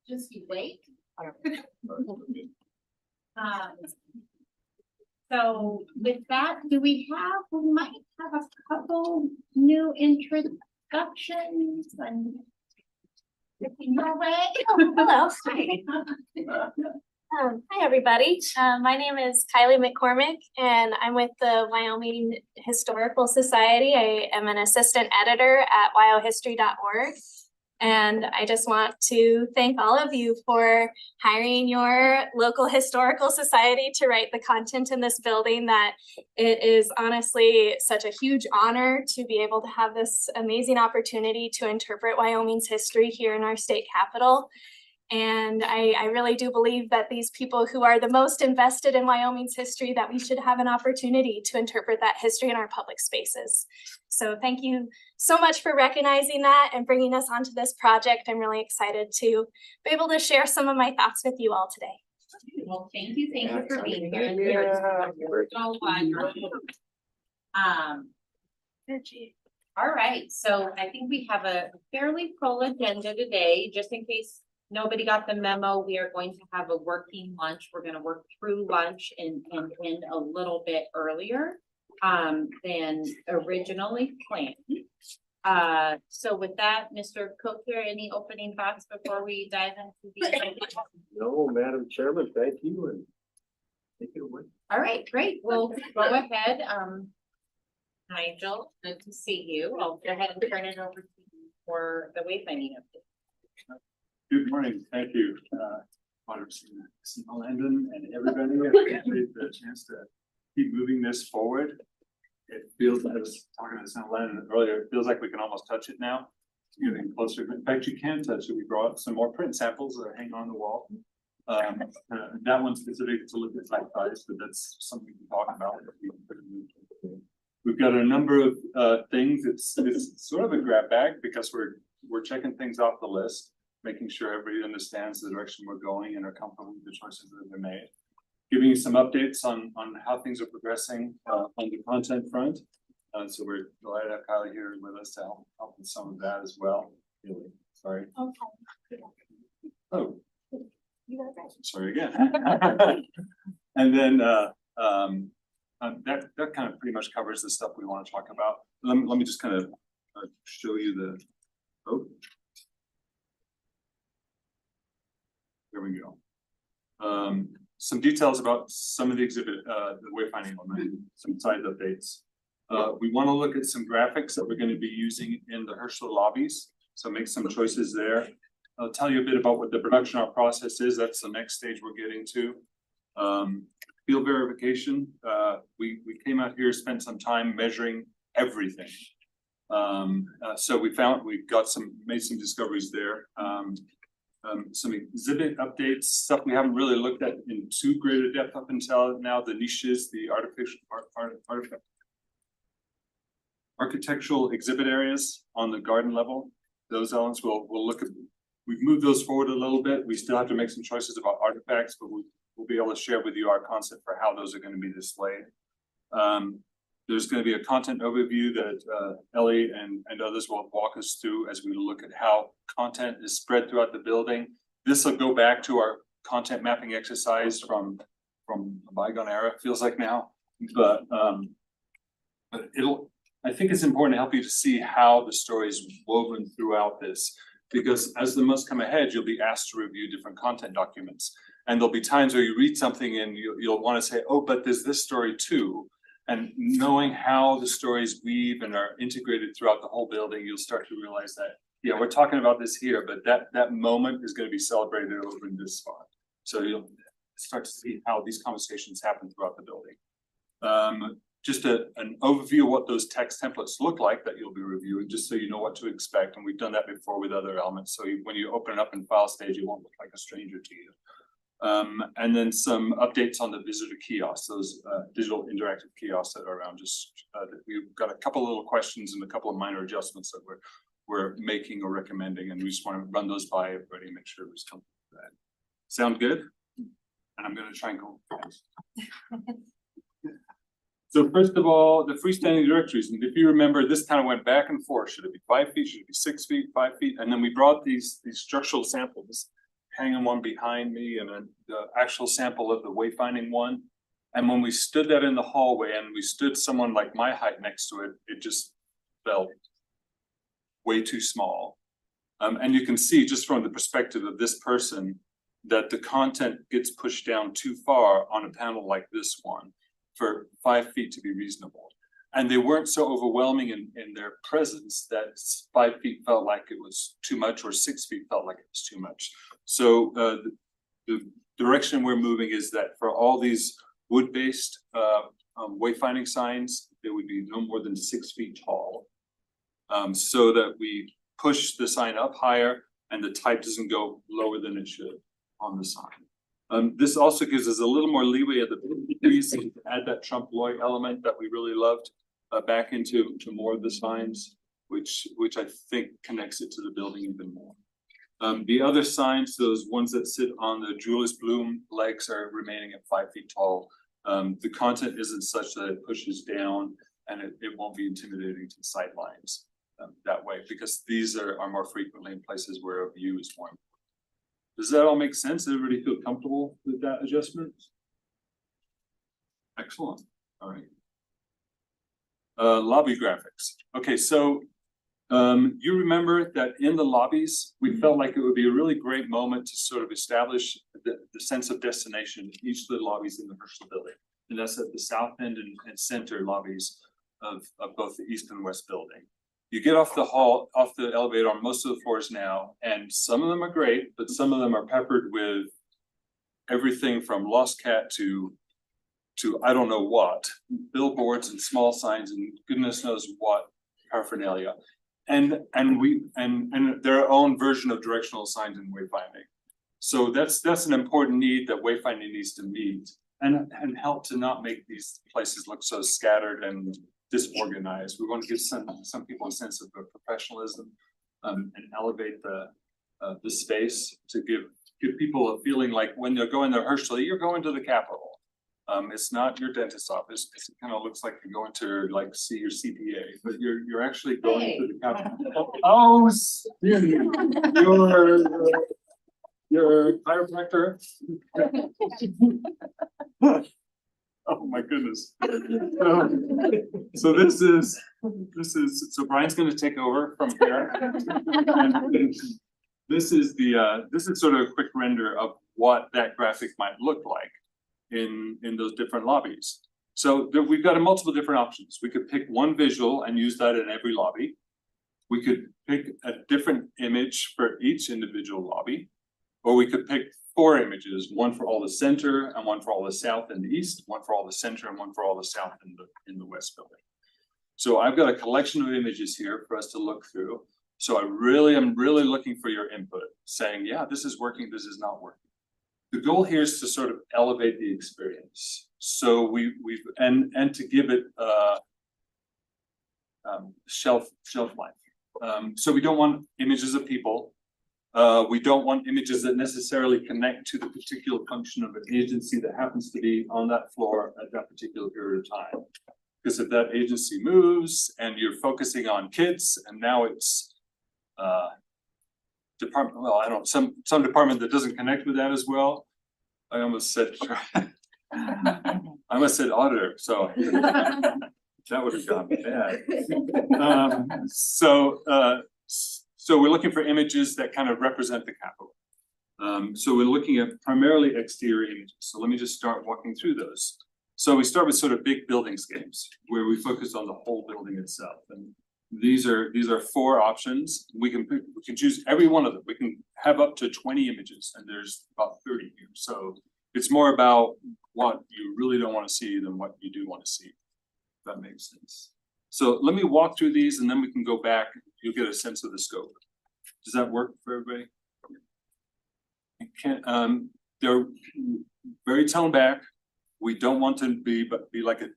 just you wait. So with that, we might have a couple new introductions and your way. Hello. Hi, everybody. My name is Kylie McCormick, and I'm with the Wyoming Historical Society. I am an assistant editor at wyohistory.org. And I just want to thank all of you for hiring your local historical society to write the content in this building. That it is honestly such a huge honor to be able to have this amazing opportunity to interpret Wyoming's history here in our state capitol. And I really do believe that these people who are the most invested in Wyoming's history, that we should have an opportunity to interpret that history in our public spaces. So thank you so much for recognizing that and bringing us onto this project. I'm really excited to be able to share some of my thoughts with you all today. Well, thank you for being here. So all right, so I think we have a fairly full agenda today. Just in case nobody got the memo, we are going to have a working lunch. We're going to work through lunch and end a little bit earlier than originally planned. So with that, Mr. Cook here, any opening thoughts before we dive into the No, Madam Chairman, thank you, and take it away. All right, great. We'll go ahead. Nigel, good to see you. I'll go ahead and turn it over to you for the wayfinding update. Good morning, thank you. Honored to see Landon and everybody. I appreciate the chance to keep moving this forward. It feels, I was talking to Landon earlier, it feels like we can almost touch it now. It's getting closer. In fact, you can touch it. We brought some more print samples that are hanging on the wall. That one's specific to look at type size, but that's something we can talk about. We've got a number of things. It's sort of a grab bag because we're checking things off the list, making sure everybody understands the direction we're going and are comfortable with the choices that have been made. Giving you some updates on how things are progressing on the content front. So we're delighted to have Kylie here with us to help with some of that as well. Really, sorry. Okay. Oh, You got it. sorry again. And then that kind of pretty much covers the stuff we want to talk about. Let me just kind of show you the. Oh. There we go. Some details about some of the exhibit, the wayfinding element, some side updates. We want to look at some graphics that we're going to be using in the Herschel lobbies. So make some choices there. I'll tell you a bit about what the production art process is. That's the next stage we're getting to. Field verification. We came out here, spent some time measuring everything. So we've made some discoveries there. Some exhibit updates, stuff we haven't really looked at in too great a depth up until now, the niches, the architectural exhibit areas on the garden level. Those elements we'll look at. We've moved those forward a little bit. We still have to make some choices about artifacts, but we'll be able to share with you our concept for how those are going to be displayed. There's going to be a content overview that Ellie and others will walk us through as we look at how content is spread throughout the building. This will go back to our content mapping exercise from a bygone era, it feels like now. But I think it's important to help you to see how the story is woven throughout this, because as the months come ahead, you'll be asked to review different content documents. And there'll be times where you read something and you'll want to say, oh, but there's this story too. And knowing how the stories weave and are integrated throughout the whole building, you'll start to realize that, yeah, we're talking about this here, but that moment is going to be celebrated over in this spot. So you'll start to see how these conversations happen throughout the building. Just an overview of what those text templates look like that you'll be reviewing, just so you know what to expect. And we've done that before with other elements. So when you open it up in file stage, it won't look like a stranger to you. And then some updates on the visitor kiosks, those digital interactive kiosks that are around. We've got a couple little questions and a couple of minor adjustments that we're making or recommending, and we just want to run those by everybody and make sure we're still with that. Sound good? And I'm going to try and go fast. So first of all, the freestanding directories, and if you remember, this kind of went back and forth. Should it be 5 feet? Should it be 6 feet? 5 feet? And then we brought these structural samples hanging one behind me and the actual sample of the wayfinding one. And when we stood that in the hallway and we stood someone like my height next to it, it just felt way too small. And you can see just from the perspective of this person that the content gets pushed down too far on a panel like this one for 5 feet to be reasonable. And they weren't so overwhelming in their presence that 5 feet felt like it was too much or 6 feet felt like it was too much. So the direction we're moving is that for all these wood-based wayfinding signs, they would be no more than 6 feet tall. So that we push the sign up higher and the type doesn't go lower than it should on the sign. This also gives us a little more leeway at the piece to add that trompe l'oeil element that we really loved back into more of the signs, which I think connects it to the building even more. The other signs, those ones that sit on the Julius Bloom legs, are remaining at 5 feet tall. The content isn't such that it pushes down and it won't be intimidating to the sight lines that way, because these are more frequently in places where a view is more important. Does that all make sense? Everybody feel comfortable with that adjustment? Excellent. All right. Lobby graphics. Okay, so you remember that in the lobbies, we felt like it would be a really great moment to sort of establish the sense of destination in each of the lobbies in the Herschel building. And that's at the south end and center lobbies of both the east and west building. You get off the elevator on most of the floors now, and some of them are great, but some of them are peppered with everything from Lost Cat to I don't know what, billboards and small signs and goodness knows what paraphernalia. And their own version of directional signs and wayfinding. So that's an important need that wayfinding needs to meet and help to not make these places look so scattered and disorganized. We want to give some people a sense of professionalism and elevate the space to give people a feeling like when you're going to Herschel, you're going to the Capitol. It's not your dentist's office. It kind of looks like you're going to like see your CPA, but you're actually going to the Capitol. Oh, your chiropractor. Oh my goodness. So this is so Brian's going to take over from here. And this is sort of a quick render of what that graphic might look like in those different lobbies. So we've got multiple different options. We could pick one visual and use that in every lobby. We could pick a different image for each individual lobby, or we could pick 4 images, one for all the center and one for all the south and the east, one for all the center and one for all the south in the west building. So I've got a collection of images here for us to look through. So I'm really looking for your input, saying, yeah, this is working, this is not working. The goal here is to sort of elevate the experience. So and to give it shelf life. So we don't want images of people. We don't want images that necessarily connect to the particular function of an agency that happens to be on that floor at that particular period of time. Because if that agency moves and you're focusing on kids and now it's department, well, I don't know, some department that doesn't connect with that as well. I almost said auditor, so that would have gone bad. So we're looking for images that kind of represent the Capitol. So we're looking at primarily exterior images. So let me just start walking through those. So we start with sort of big buildingscapes where we focus on the whole building itself. And these are 4 options. We can choose every one of them. We can have up to 20 images, and there's about 30 here. So it's more about what you really don't want to see than what you do want to see. If that makes sense. So let me walk through these, and then we can go back. You'll get a sense of the scope. Does that work for everybody? They're very toned back. We don't want to be like an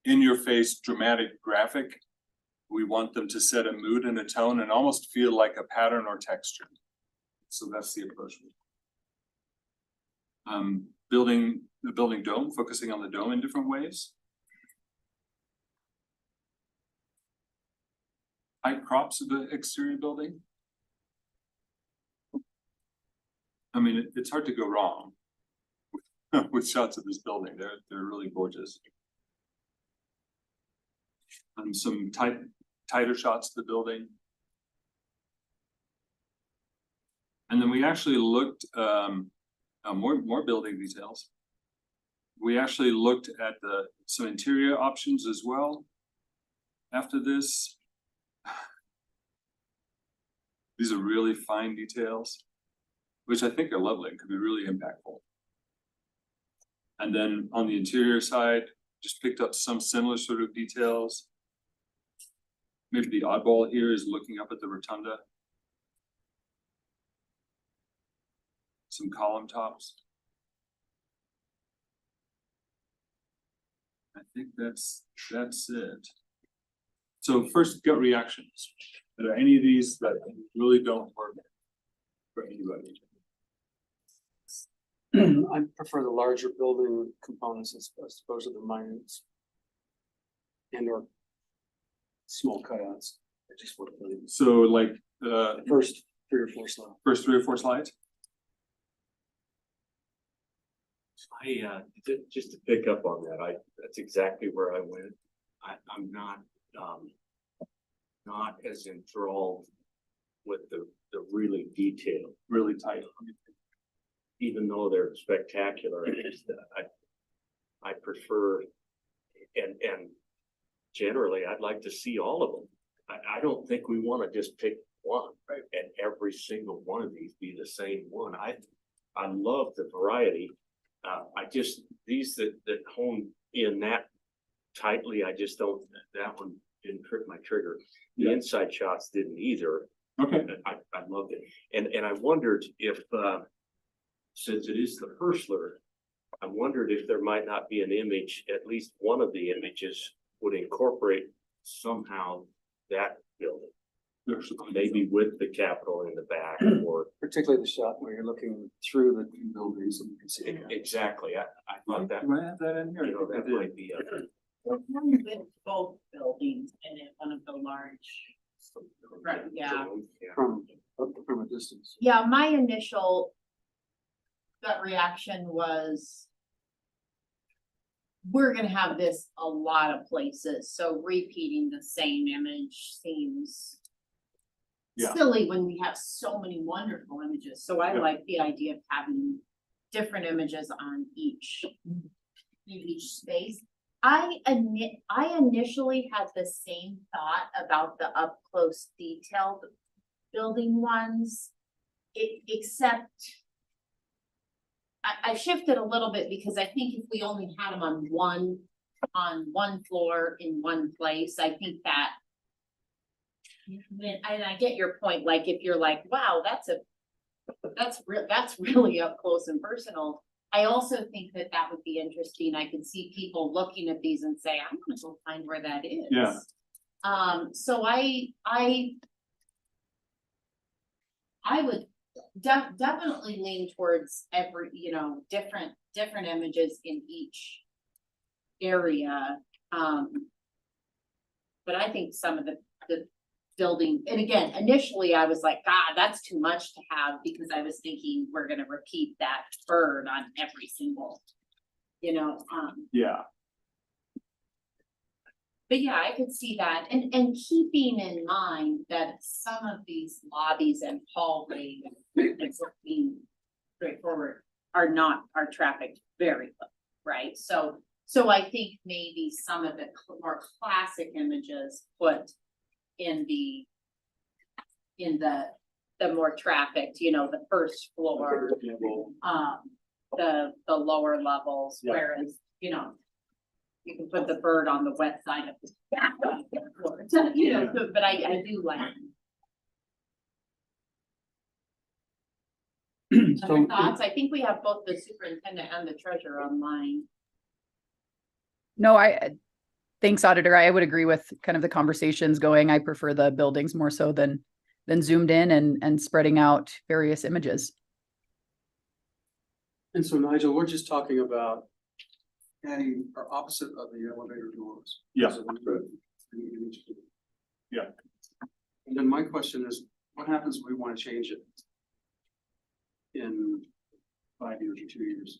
in-your-face dramatic graphic. We want them to set a mood and a tone and almost feel like a pattern or texture. So that's the approach. Building the building dome, focusing on the dome in different ways. Height crops of the exterior building. I mean, it's hard to go wrong with shots of this building. They're really gorgeous. And some tighter shots of the building. And then we actually looked, more building details. We actually looked at some interior options as well. After this, these are really fine details, which I think are lovely and could be really impactful. And then on the interior side, just picked up some similar sort of details. Maybe the oddball here is looking up at the rotunda. Some column tops. I think that's it. So first, gut reactions. Are there any of these that really don't work for anybody? I prefer the larger building components as opposed to the minors. And or small cutouts. I just want to So like first 3 or 4 slides. first 3 or 4 slides? Just to pick up on that, that's exactly where I went. I'm not as enthralled with the really detailed, Really tight. even though they're spectacular. I prefer, and generally, I'd like to see all of them. I don't think we want to just pick one, right? And every single one of these be the same one. I love the variety. These that hone in that tightly, I just don't, that one didn't trip my trigger. The inside shots didn't either. Okay. I loved it. And I wondered if, since it is the Hersler, I wondered if there might not be an image, at least one of the images would incorporate somehow that building. Maybe with the Capitol in the back, or Particularly the shot where you're looking through the two buildings and you can see. exactly. I thought that, Do I have that in here? you know, that might be With both buildings and in one of the large. Right, yeah. From a distance. Yeah, my initial gut reaction was we're gonna have this a lot of places, so repeating the same image seems Yeah. silly when we have so many wonderful images. So I Yeah. like the idea of having different images on each space. I initially had the same thought about the up close detailed building ones. Except I shifted a little bit because I think if we only had them on one floor in one place, I think that. And I get your point, like if you're like, wow, that's really up close and personal. I also think that would be interesting. I could see people looking at these and say, I'm gonna go find where that is. Yeah. So I would definitely lean towards every, different images in each area. But I think some of the building, and again, initially I was like, God, that's too much to have, because I was thinking we're gonna repeat that bird on every single, Yeah. but yeah, I could see that, and keeping in mind that some of these lobbies and hallways, it's being straightforward, are trafficked very low, right? So I think maybe some of the more classic images put in the more trafficked, the first floor, the lower levels, Yeah. whereas, you can put the bird on the wet side of the floor, but I do like. Other thoughts? I think we have both the superintendent and the treasurer online. No, thanks, auditor. I would agree with kind of the conversations going. I prefer the buildings more so than zoomed in and spreading out various images. And so Nigel, we're just talking about adding or opposite of the elevator doors. Yeah. Yeah. And then my question is, what happens if we want to change it? in 5 years or 2 years?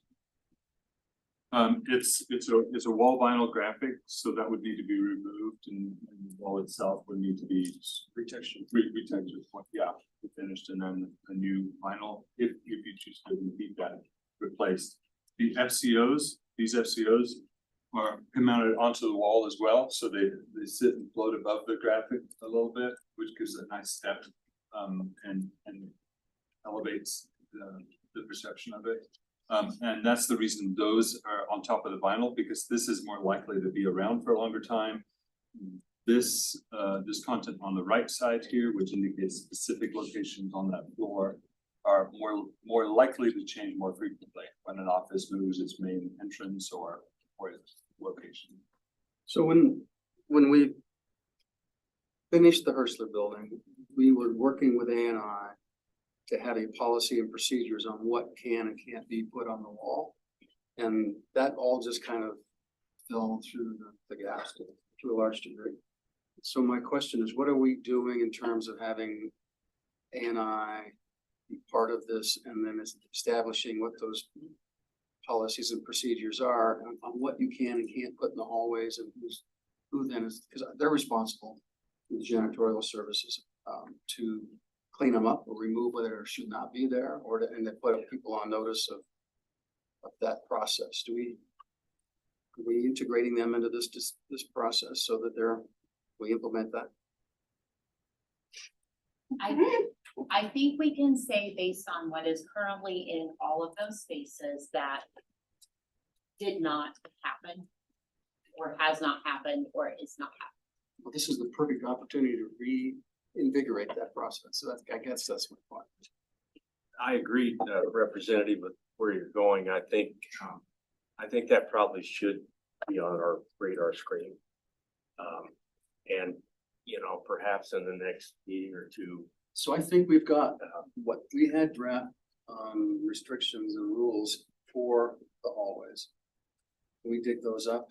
It's a wall vinyl graphic, so that would need to be removed and the wall itself would need to be retextured, yeah, finished, and then a new vinyl, if you choose to repeat that, replaced. The FCOs, these FCOs are mounted onto the wall as well, so they sit and float above the graphic a little bit, which gives a nice step, and elevates the perception of it. And that's the reason those are on top of the vinyl, because this is more likely to be around for a longer time. This content on the right side here, which indicates specific locations on that floor, are more likely to change more frequently when an office moves its main entrance or its location. So when we finished the Hersler building, we were working with A&I to have a policy and procedures on what can and can't be put on the wall. And that all just kind of fell through the gaps to a large degree. So my question is, what are we doing in terms of having A&I be part of this, and then establishing what those policies and procedures are on what you can and can't put in the hallways, and who then is, because they're responsible, the janitorial services, to clean them up or remove whatever should not be there, or to, and to put people on notice of that process. Are we integrating them into this process so that we implement that? I think we can say, based on what is currently in all of those spaces, that did not happen, or has not happened, or is not happening. Well, this is the perfect opportunity to reinvigorate that process. So I guess that's my point. I agree, Representative, with where you're going. I think that probably should be on our radar screen. And, perhaps in the next meeting or two. So I think we've got what we had draft restrictions and rules for the hallways. We dig those up,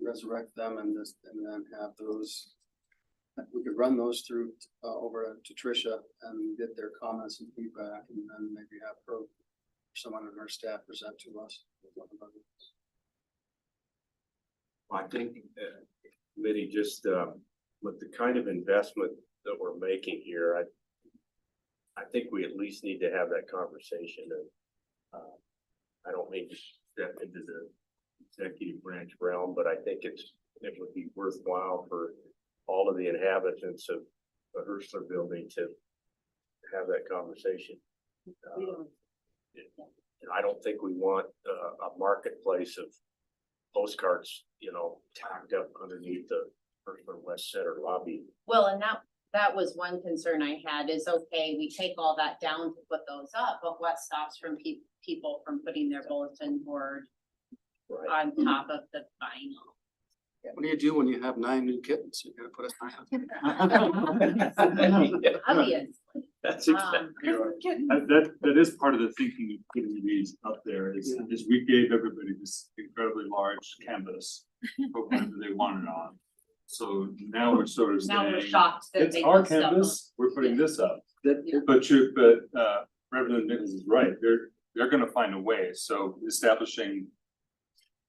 resurrect them, and then have those. We could run those through over to Tricia and get their comments and feedback, and then maybe have her, someone on her staff present to us. I think committee, just with the kind of investment that we're making here, I think we at least need to have that conversation. And I don't mean to step into the executive branch realm, but I think it would be worthwhile for all of the inhabitants of the Hersler building to have that conversation. And I don't think we want a marketplace of postcards, tacked up underneath the Hersler West Center lobby. Well, and that was one concern I had, is, okay, we take all that down to put those up, but what stops from people from putting their bulletin board on top of the vinyl? What do you do when you have 9 new kittens? You gotta put a sign up. Obviously. That's exactly right. That is part of the thinking of putting these up there, is we gave everybody this incredibly large canvas for whatever they wanted on. So now we're sort of Now we're saying, shocked that it's they our put stuff canvas, we're putting this up. Yeah. But Reverend Nichols is right, they're gonna find a way, so establishing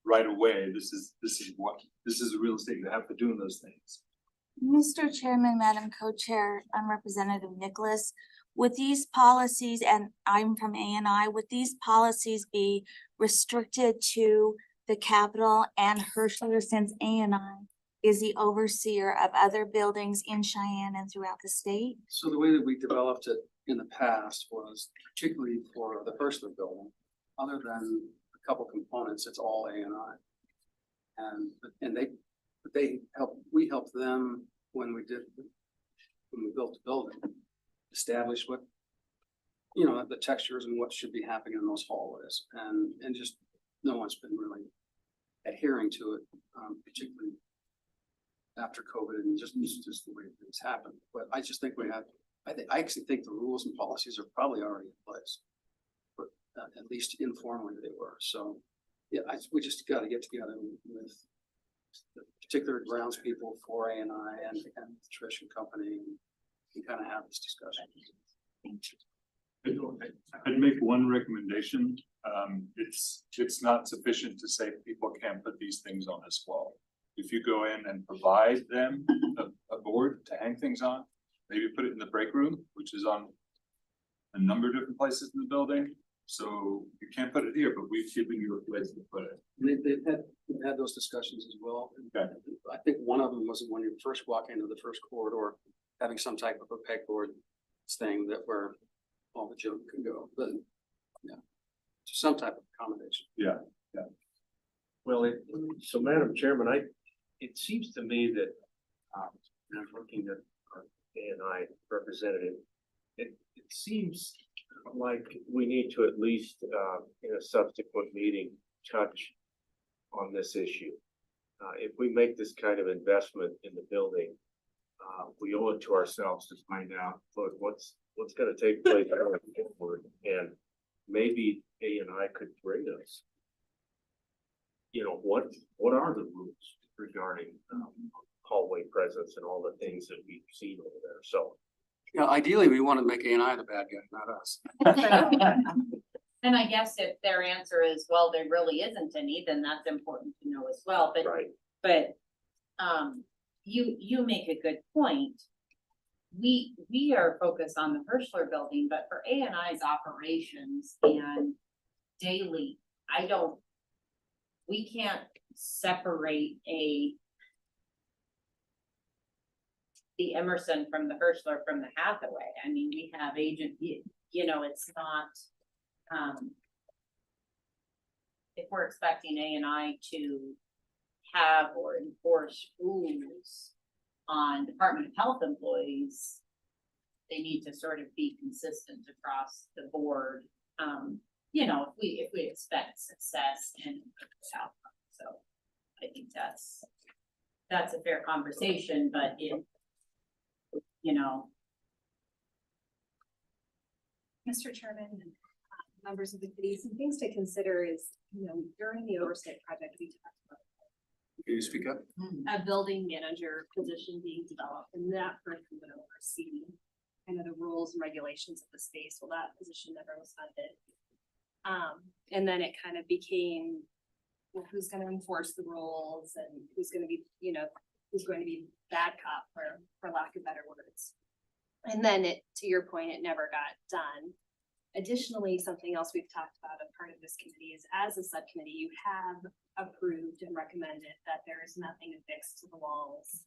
right away, this is a real estate, you have to do those things. Mr. Chairman, Madam Co-Chair, I'm Representative Nicholas. Would these policies, and I'm from A&I, would these policies be restricted to the Capitol and Hersler, since A&I is the overseer of other buildings in Cheyenne and throughout the state? So the way that we developed it in the past was, particularly for the Hersler building, other than a couple components, it's all A&I. And we helped them when we built the building, establish what, the textures and what should be happening in those hallways, and just no one's been really adhering to it, particularly after COVID, and just the way things happen. But I just think I actually think the rules and policies are probably already in place, but at least informally they were. So yeah, we just got to get together with the particular grounds people for A&I and Trish and company, and kind of have this discussion. Thank you. I'd make one recommendation. It's not sufficient to say people can't put these things on this wall. If you go in and provide them a board to hang things on, maybe put it in the break room, which is on a number of different places in the building. So you can't put it here, but we've given you a place to put it. And we've had those discussions as well. Okay. I think one of them was when you first walk into the first corridor, having some type of a pegboard thing that where all the children can go, but yeah, some type of accommodation. Well, so Madam Chairman, it seems to me that, and I'm looking at our A&I representative, it seems like we need to at least, in a subsequent meeting, touch on this issue. If we make this kind of investment in the building, we owe it to ourselves to find out, look, what's gonna take place going forward, and maybe A&I could bring us, you know, what are the rules regarding hallway presence and all the things that we've seen over there, so. Yeah, ideally, we want to make A&I the bad guy, not us. And I guess if their answer is, well, there really isn't any, then that's important to know as well, Right. but, you make a good point. We are focused on the Hirschler building, but for A&I's operations and daily, we can't separate the Emerson from the Hirschler from the Hathaway. I mean, we have you know, it's not, if we're expecting A&I to have or enforce rules on Department of Health employees, they need to sort of be consistent across the board. You know, if we expect success and outcome. So I think that's a fair conversation, but you know. Mr. Chairman, members of the committee, some things to consider is, during the oversight project, we talked about Can you speak up? a building manager position being developed, and that person would oversee kind of the rules and regulations of the space. Well, that position never was funded. And then it kind of became, well, who's gonna enforce the rules and who's gonna be, who's going to be bad cop for lack of better words. And then to your point, it never got done. Additionally, something else we've talked about, a part of this committee is, as a subcommittee, you have approved and recommended that there is nothing affixed to the walls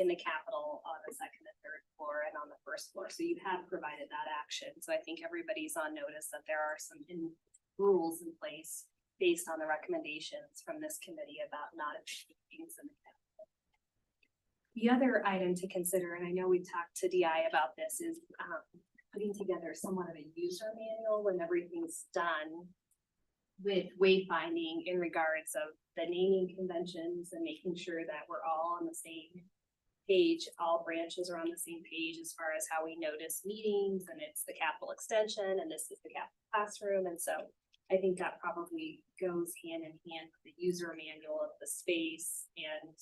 in the Capitol on the second and third floor and on the first floor. So you have provided that action. So I think everybody's on notice that there are some rules in place based on the recommendations from this committee about not affixing things in the Capitol. The other item to consider, and I know we've talked to DI about this, is putting together somewhat of a user manual when everything's done with wayfinding in regards of the naming conventions and making sure that we're all on the same page. All branches are on the same page as far as how we notice meetings, and it's the Capitol extension and this is the Capitol classroom. And so I think that probably goes hand in hand with the user manual of the space and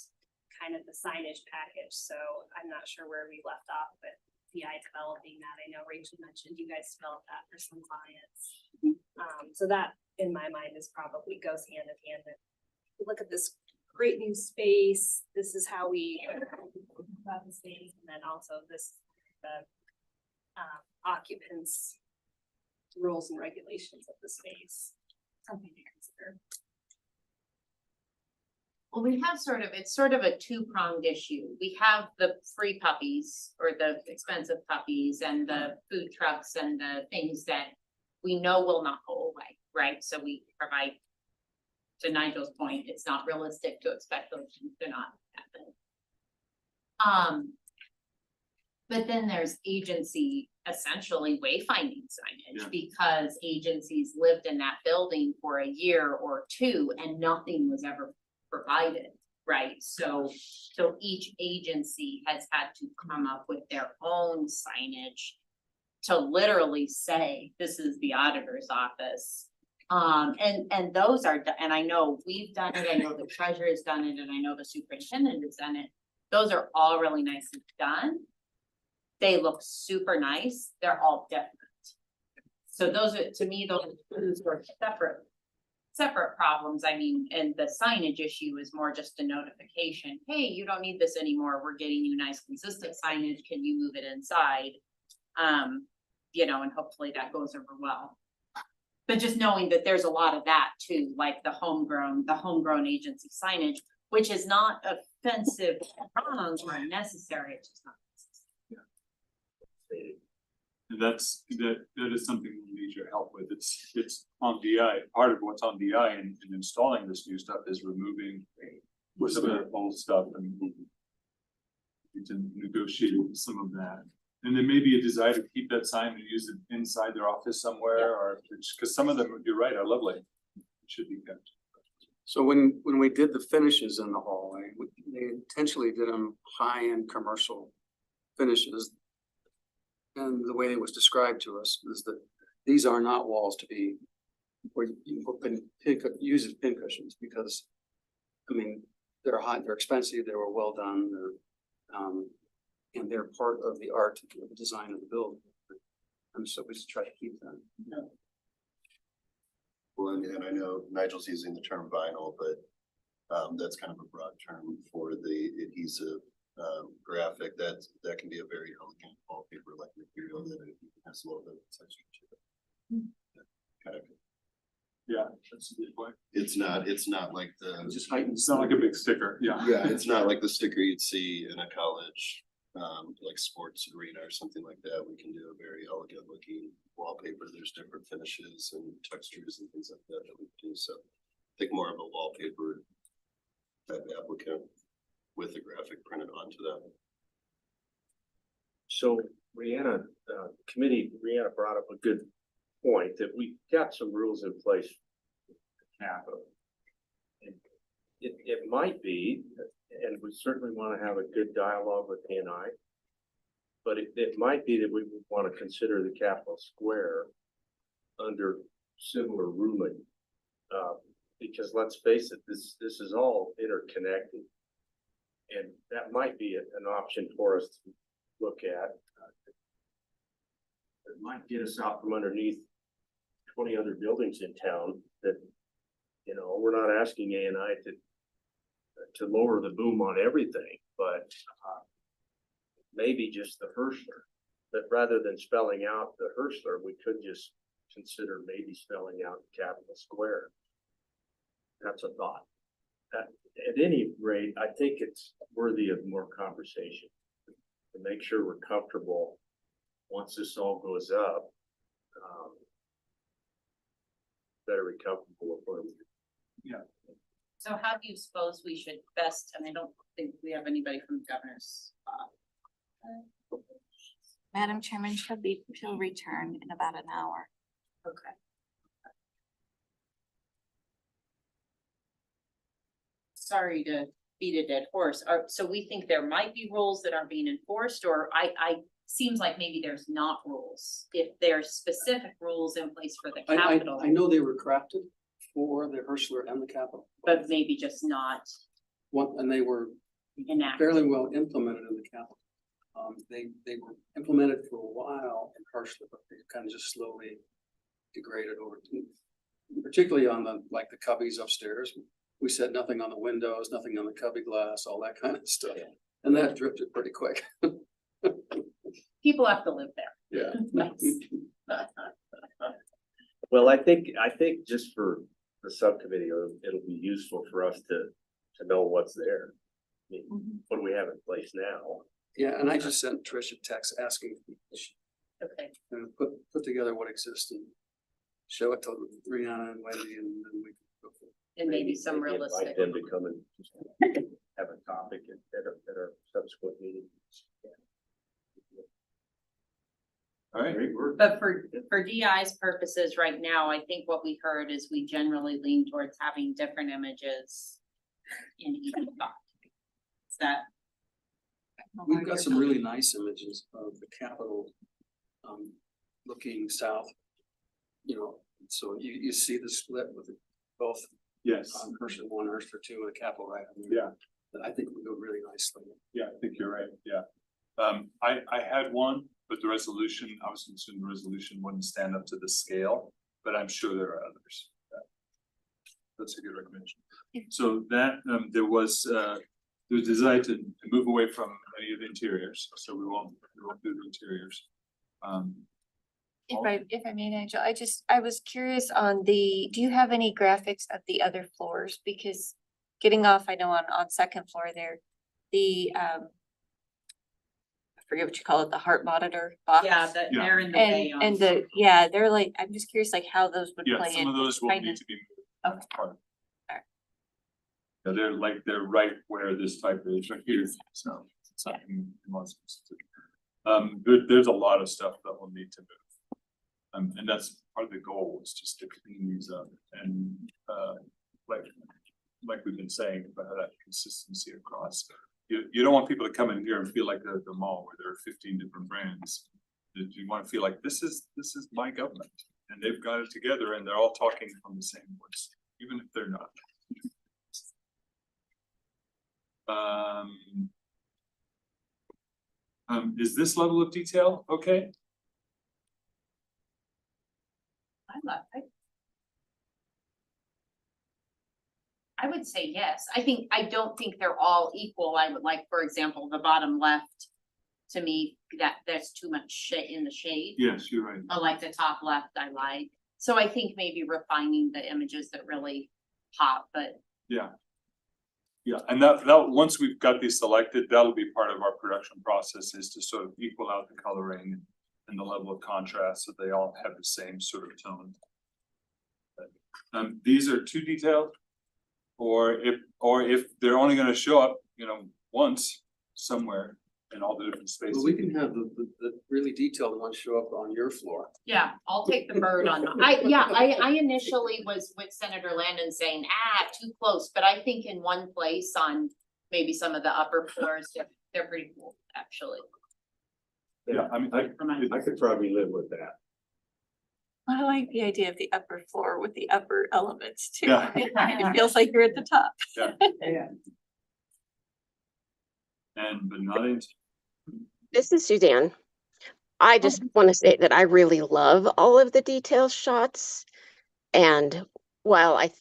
kind of the signage package. So I'm not sure where we left off, but DI developing that. I know Rachel mentioned you guys developed that for some clients. So that in my mind is probably goes hand in hand. Look at this great new space. This is how we about the space, and then also the occupants rules and regulations of the space. Something to consider. Well, we have it's sort of a two-pronged issue. We have the free puppies or the expensive puppies and the food trucks and the things that we know will not go away, right? So we provide, to Nigel's point, it's not realistic to expect those things to not happen. But then there's agency, essentially wayfinding signage, because agencies lived in that building for a year or two and nothing was ever provided, right? So each agency has had to come up with their own signage to literally say, this is the auditor's office. And those are, and I know we've done it, I know the treasurer's done it, and I know the superintendent has done it. Those are all really nicely done. They look super nice. They're all different. So those are, to me, those were separate problems. I mean, and the signage issue is more just a notification. Hey, you don't need this anymore. We're getting you nice consistent signage. Can you move it inside? You know, and hopefully that goes over well. But just knowing that there's a lot of that too, like the homegrown agency signage, which is not offensive, wrong, or unnecessary, it's just not necessary. And that is something we need your help with. It's on DI. Part of what's on DI in installing this new stuff is removing some of the old stuff and need to negotiate some of that. And there may be a desire to keep that sign and use it inside their office somewhere, or because some of them, you're right, are lovely. It should be kept. So when we did the finishes in the hallway, they intentionally did them high-end commercial finishes. And the way it was described to us is that these are not walls to be, where you use as pin cushions, because, I mean, they're hot, they're expensive, they were well done, and they're part of the art, of the design of the building. And so we just try to keep them. Yeah. Well, and I know Nigel's using the term vinyl, but that's kind of a broad term for the adhesive graphic. That can be a very elegant wallpaper-like material that it has a little bit of texture to it. Kind of. Yeah, that's a good point. It's not like the. Just heighten. It's not like a big sticker. Yeah. Yeah, it's not like the sticker you'd see in a college, like sports arena or something like that. We can do a very elegant looking wallpaper. There's different finishes and textures and things like that we can do. So I think more of a wallpaper type applicant with a graphic printed onto that. So Rihanna brought up a good point that we got some rules in place for capital. And it might be, and we certainly want to have a good dialogue with A&I, but it might be that we would want to consider the Capitol Square under similar ruling. Because let's face it, this is all interconnected. And that might be an option for us to look at. It might get us out from underneath 20 other buildings in town that, you know, we're not asking A&I to lower the boom on everything, but maybe just the Hersler. But rather than spelling out the Hersler, we could just consider maybe spelling out Capitol Square. That's a thought. At any rate, I think it's worthy of more conversation to make sure we're comfortable once this all goes up. Better be comfortable with where we. Yeah. So how do you suppose we should best, and I don't think we have anybody from the governor's. Madam Chairman, she'll return in about an hour. Okay. Sorry to beat a dead horse. So we think there might be rules that aren't being enforced, or seems like maybe there's not rules. If there's specific rules in place for the Capitol. I know they were crafted for the Hersler and the Capitol. But maybe just not And they were enacted. fairly well implemented in the Capitol. They were implemented for a while in Hersler, but they kind of just slowly degraded over time. Particularly on the cubbies upstairs. We said nothing on the windows, nothing on the cubby glass, all that kind of stuff. And that drifted pretty quick. People have to live there. Yeah. Nice. Well, I think just for the subcommittee, it'll be useful for us to know what's there. I mean, what do we have in place now? Yeah, and I just sent Trish a text asking Okay. and put together what exists and show it to Rihanna and Wendy, and then we can go for it. And maybe some realistic. Invite them to come and just have a topic at our subsequent meeting. All right. Great work. But for DI's purposes right now, I think what we heard is we generally lean towards having different images in each spot. Is that? We've got some really nice images of the Capitol looking south. You know, so you see the split with both Yes. Hersler 1, Hersler 2, and the Capitol right. Yeah. That I think would go really nicely. Yeah, I think you're right. Yeah. I had one But the resolution, I was concerned the resolution wouldn't stand up to the scale, but I'm sure there are others. That's a good recommendation. So that, there was desire to move away from any of the interiors, so we won't do the interiors. If I may, Nigel, I was curious on do you have any graphics of the other floors? Because getting off, I know on second floor there, I forget what you call it, the heart monitor box. Yeah, that they're in the way on. And they're like, I'm just curious like how those would Yeah, play in. some of those will kind need of- to be moved. Okay. Part of it. Alright. Yeah, they're right where this type is right here, so it's not in most instances. There's a lot of stuff that will need to move. And that's part of the goal, is just to clean these up and like we've been saying about that consistency across. You don't want people to come in here and feel like they're at the mall where there are 15 different brands. You want to feel like this is my government and they've got it together and they're all talking from the same voice, even if they're not. Is this level of detail okay? I would say yes. I don't think they're all equal. I would like, for example, the bottom left, to me, there's too much shit in the shade. Yes, you're right. But like the top left, I like. So I think maybe refining the images that really pop, but Yeah. Yeah, and that once we've got these selected, that'll be part of our production process, is to sort of equal out the coloring and the level of contrast so they all have the same sort of tone. These are too detailed, or if they're only gonna show up, once somewhere in all the different spaces. Well, we can have the really detailed ones show up on your floor. yeah, I'll take the bird on. I initially was with Senator Landon saying, too close, but I think in one place on maybe some of the upper floors, they're pretty cool, actually. Yeah, I mean, I could probably live with that. I like the idea of the upper floor with the upper elements too. Yeah. It feels like you're at the top. but not in. This is Suzanne. I just want to say that I really love all of the detail shots. And while I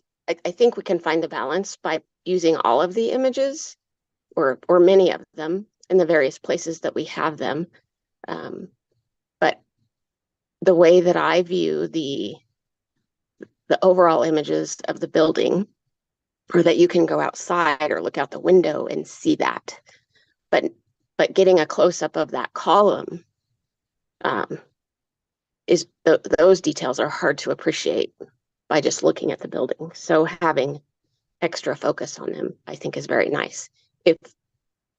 think we can find the balance by using all of the images or many of them in the various places that we have them. But the way that I view the overall images of the building, or that you can go outside or look out the window and see that. But getting a close-up of that column those details are hard to appreciate by just looking at the building. So having extra focus on them, I think, is very nice. If,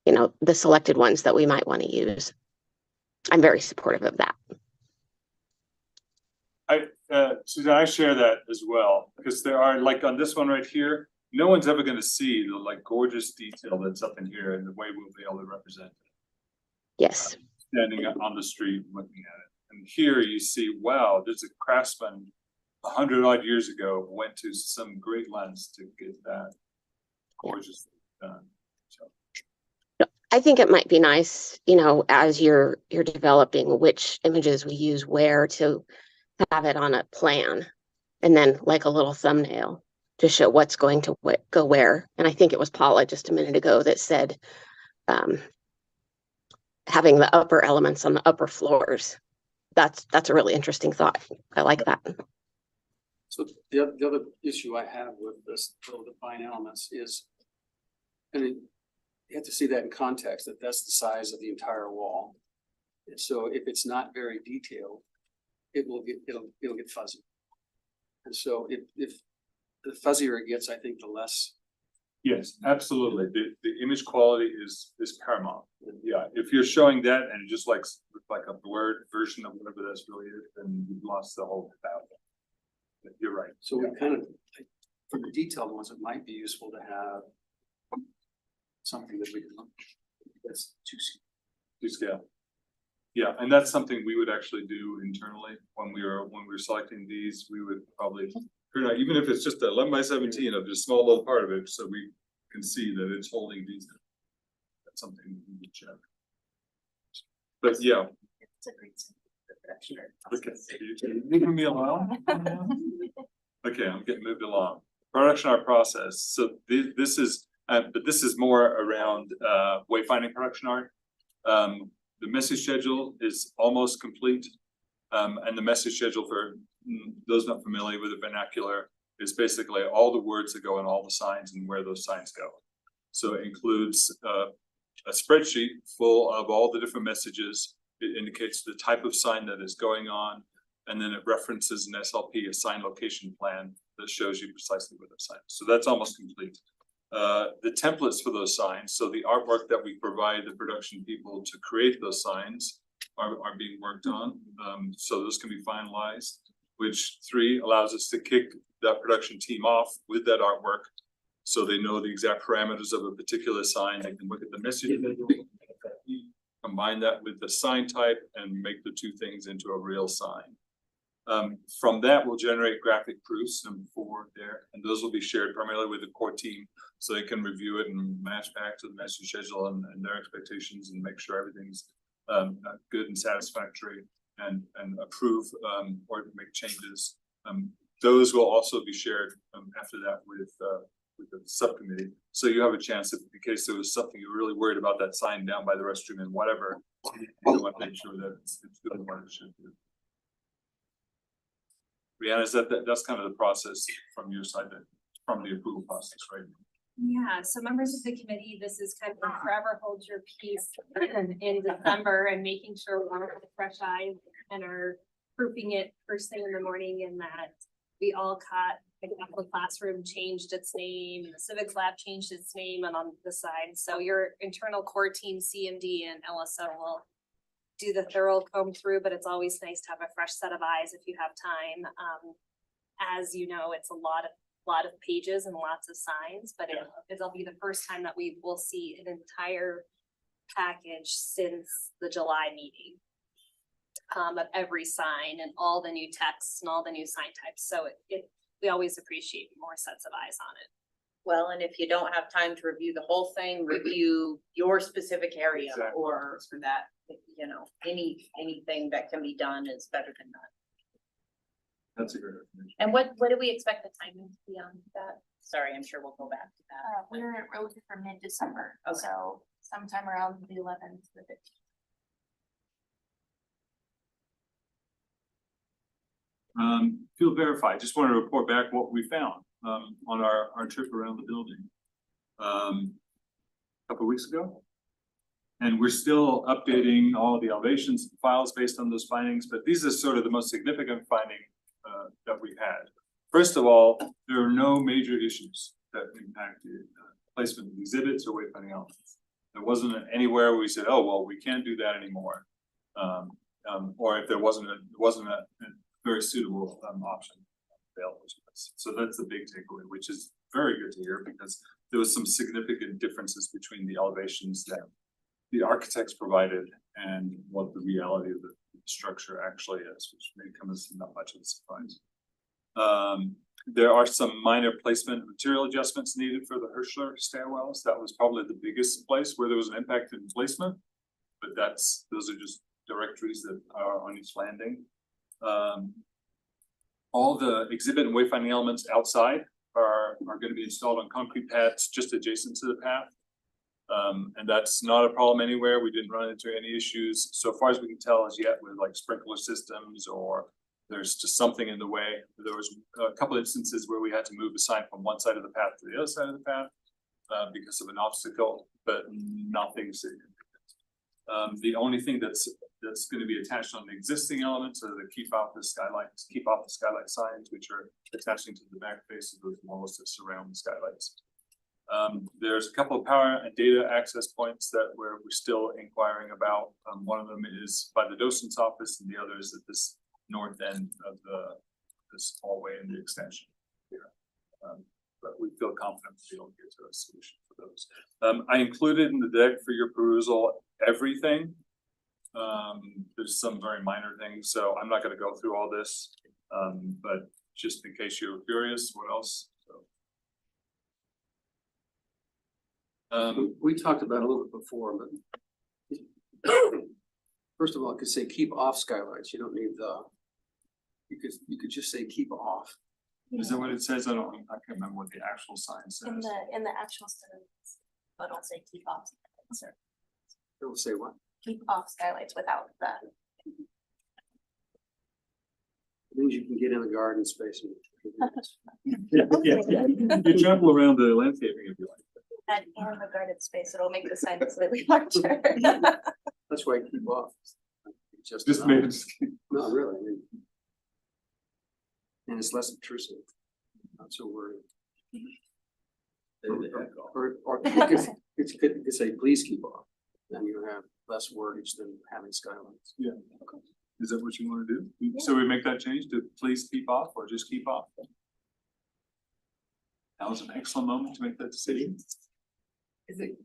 the selected ones that we might want to use, I'm very supportive of that. Suzanne, I share that as well, because there are, like on this one right here, no one's ever going to see the gorgeous detail that's up in here and the way we'll be able to represent it. Yes. Standing on the street and looking at it. And here you see, wow, there's a craftsman 100-odd years ago went to some great lengths to get that gorgeously done. So. I think it might be nice, as you're developing which images we use where, to have it on a plan, and then like a little thumbnail to show what's going to go where. And I think it was Paula just a minute ago that said having the upper elements on the upper floors. That's a really interesting thought. I like that. So the other issue I have with this little defined elements is, and you have to see that in context, that's the size of the entire wall. And so if it's not very detailed, it'll get fuzzy. And so if the fuzzier it gets, I think the less. Yes, absolutely. The image quality is paramount. Yeah, if you're showing that and it just like a blurred version of whatever that's really is, then you've lost the whole battle. You're right. So we kind of, for the detailed ones, it might be useful to have something that we can look. That's to scale. Yeah, and that's something we would actually do internally when we were selecting these. We would probably, even if it's just 11 by 17 of just a small little part of it, so we can see that it's holding these. That's something we would check. But yeah, It's a great sign for production. Okay, leaving me alone. Okay, I'm getting moved along. Production art process. So this is, but this is more around wayfinding production art. The message schedule is almost complete. And the message schedule for those not familiar with the vernacular is basically all the words that go in all the signs and where those signs go. So it includes a spreadsheet full of all the different messages. It indicates the type of sign that is going on, and then it references an SLP, a sign location plan, that shows you precisely where the sign is. So that's almost complete. The templates for those signs, so the artwork that we provide the production people to create those signs are being worked on. So those can be finalized, which 3 allows us to kick that production team off with that artwork. So they know the exact parameters of a particular sign. They can look at the message, combine that with the sign type and make the 2 things into a real sign. From that, we'll generate graphic proofs, number 4 there, and those will be shared primarily with the core team so they can review it and match back to the message schedule and their expectations and make sure everything's good and satisfactory and approve or make changes. Those will also be shared after that with the subcommittee. So you have a chance if in case there was something you're really worried about that sign down by the restroom and whatever, you want to make sure that it's doing what it should do. Brianna, is that's kind of the process from your side, from the approval process, right? Yeah, so members of the committee, this is kind of a forever hold your peace in December and making sure we're with fresh eyes and are proofing it first thing in the morning, and that we all caught, like, the classroom changed its name, the civics lab changed its name, and on the side. So your internal core team, CMD and LSO will do the thorough comb through, but it's always nice to have a fresh set of eyes if you have time. As you know, it's a lot of pages and lots of signs, but it'll be the first time that we will see an entire package since the July meeting of every sign and all the new texts and all the new sign types. So we always appreciate more sets of eyes on it. Well, and if you don't have time to review the whole thing, review your specific area Exactly. or for that, you know, anything that can be done is better than that. That's a great recommendation. And what do we expect the timing to be on that? Sorry, I'm sure we'll go back to that. We're rotated for mid-December, Okay. so sometime around the 11th to the 15th. Field verify, just want to report back what we found on our trip around the building a couple of weeks ago. And we're still updating all the elevations and files based on those findings, but these are sort of the most significant finding that we had. First of all, there are no major issues that impacted placement of exhibits or wayfinding elements. There wasn't anywhere where we said, oh, well, we can't do that anymore. Or if there wasn't a very suitable option available to us. So that's the big takeaway, which is very good to hear because there was some significant differences between the elevations that the architects provided and what the reality of the structure actually is, which may come as not much of a surprise. There are some minor placement and material adjustments needed for the Hirschler stairwells. That was probably the biggest place where there was an impact in placement, but those are just directories that are on each landing. All the exhibit and wayfinding elements outside are going to be installed on concrete pads just adjacent to the path. And that's not a problem anywhere. We didn't run into any issues so far as we can tell as yet with like sprinkler systems or there's just something in the way. There was a couple of instances where we had to move a sign from one side of the path to the other side of the path because of an obstacle, but nothing significant. The only thing that's going to be attached on the existing elements are the keep off the skylight signs, which are attaching to the back face of those walls that surround the skylights. There's a couple of power and data access points that we're still inquiring about. One of them is by the docent's office and the other is at this north end of this hallway in the extension here. But we feel confident we'll get to a solution for those. I included in the deck for your perusal everything. There's some very minor things, so I'm not going to go through all this, but just in case you're curious, what else? We talked about it a little bit before, but First of all, it could say keep off skylights. You don't need the. You could just say keep off. Is that what it says? I can't remember what the actual sign says. In the actual sentence, but I'll say keep off skylights or It will say what? keep off skylights without the. Means you can get in the garden space. You travel around the landscaping if you like. And in the guarded space, it'll make the sign slightly larger. That's why I keep off. Just enough. made it. Not really. I mean, and it's less intrusive. Not so worried. Or it could say, please keep off. Then you have less wordage than having skylights. Yeah. Is that what you want to do? So we make that change to please keep off or just keep off? That was an excellent moment to make that decision. Is it?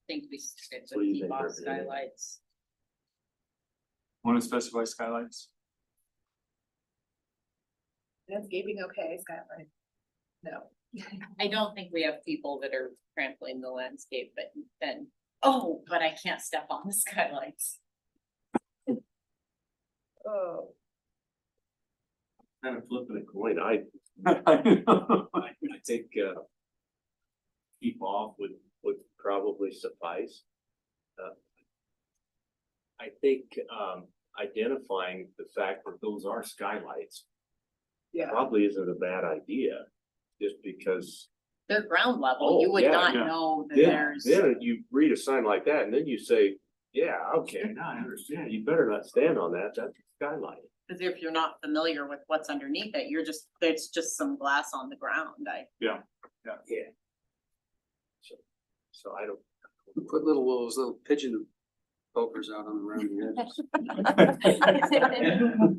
Think we should What do you keep think, off Representative? skylights. Want to specify skylights? Landscaping, okay, skyline. No. I don't think we have people that are trampling the landscape, but then, oh, but I can't step on the skylights. Oh. Kind of flipping a coin, I think, keep off would probably suffice. I think, identifying the fact that those are skylights Yeah. probably isn't a bad idea, just because. They're ground level, you Oh, would yeah, not yeah. know that Then, there's. then you read a sign like that and then you say, yeah, okay, now I understand, you better not stand on that, that's a skylight. Cause if you're not familiar with what's underneath it, you're just, there's just some glass on the ground, Yeah. So I don't. We put those little pigeon pokers out on around the edges. I'm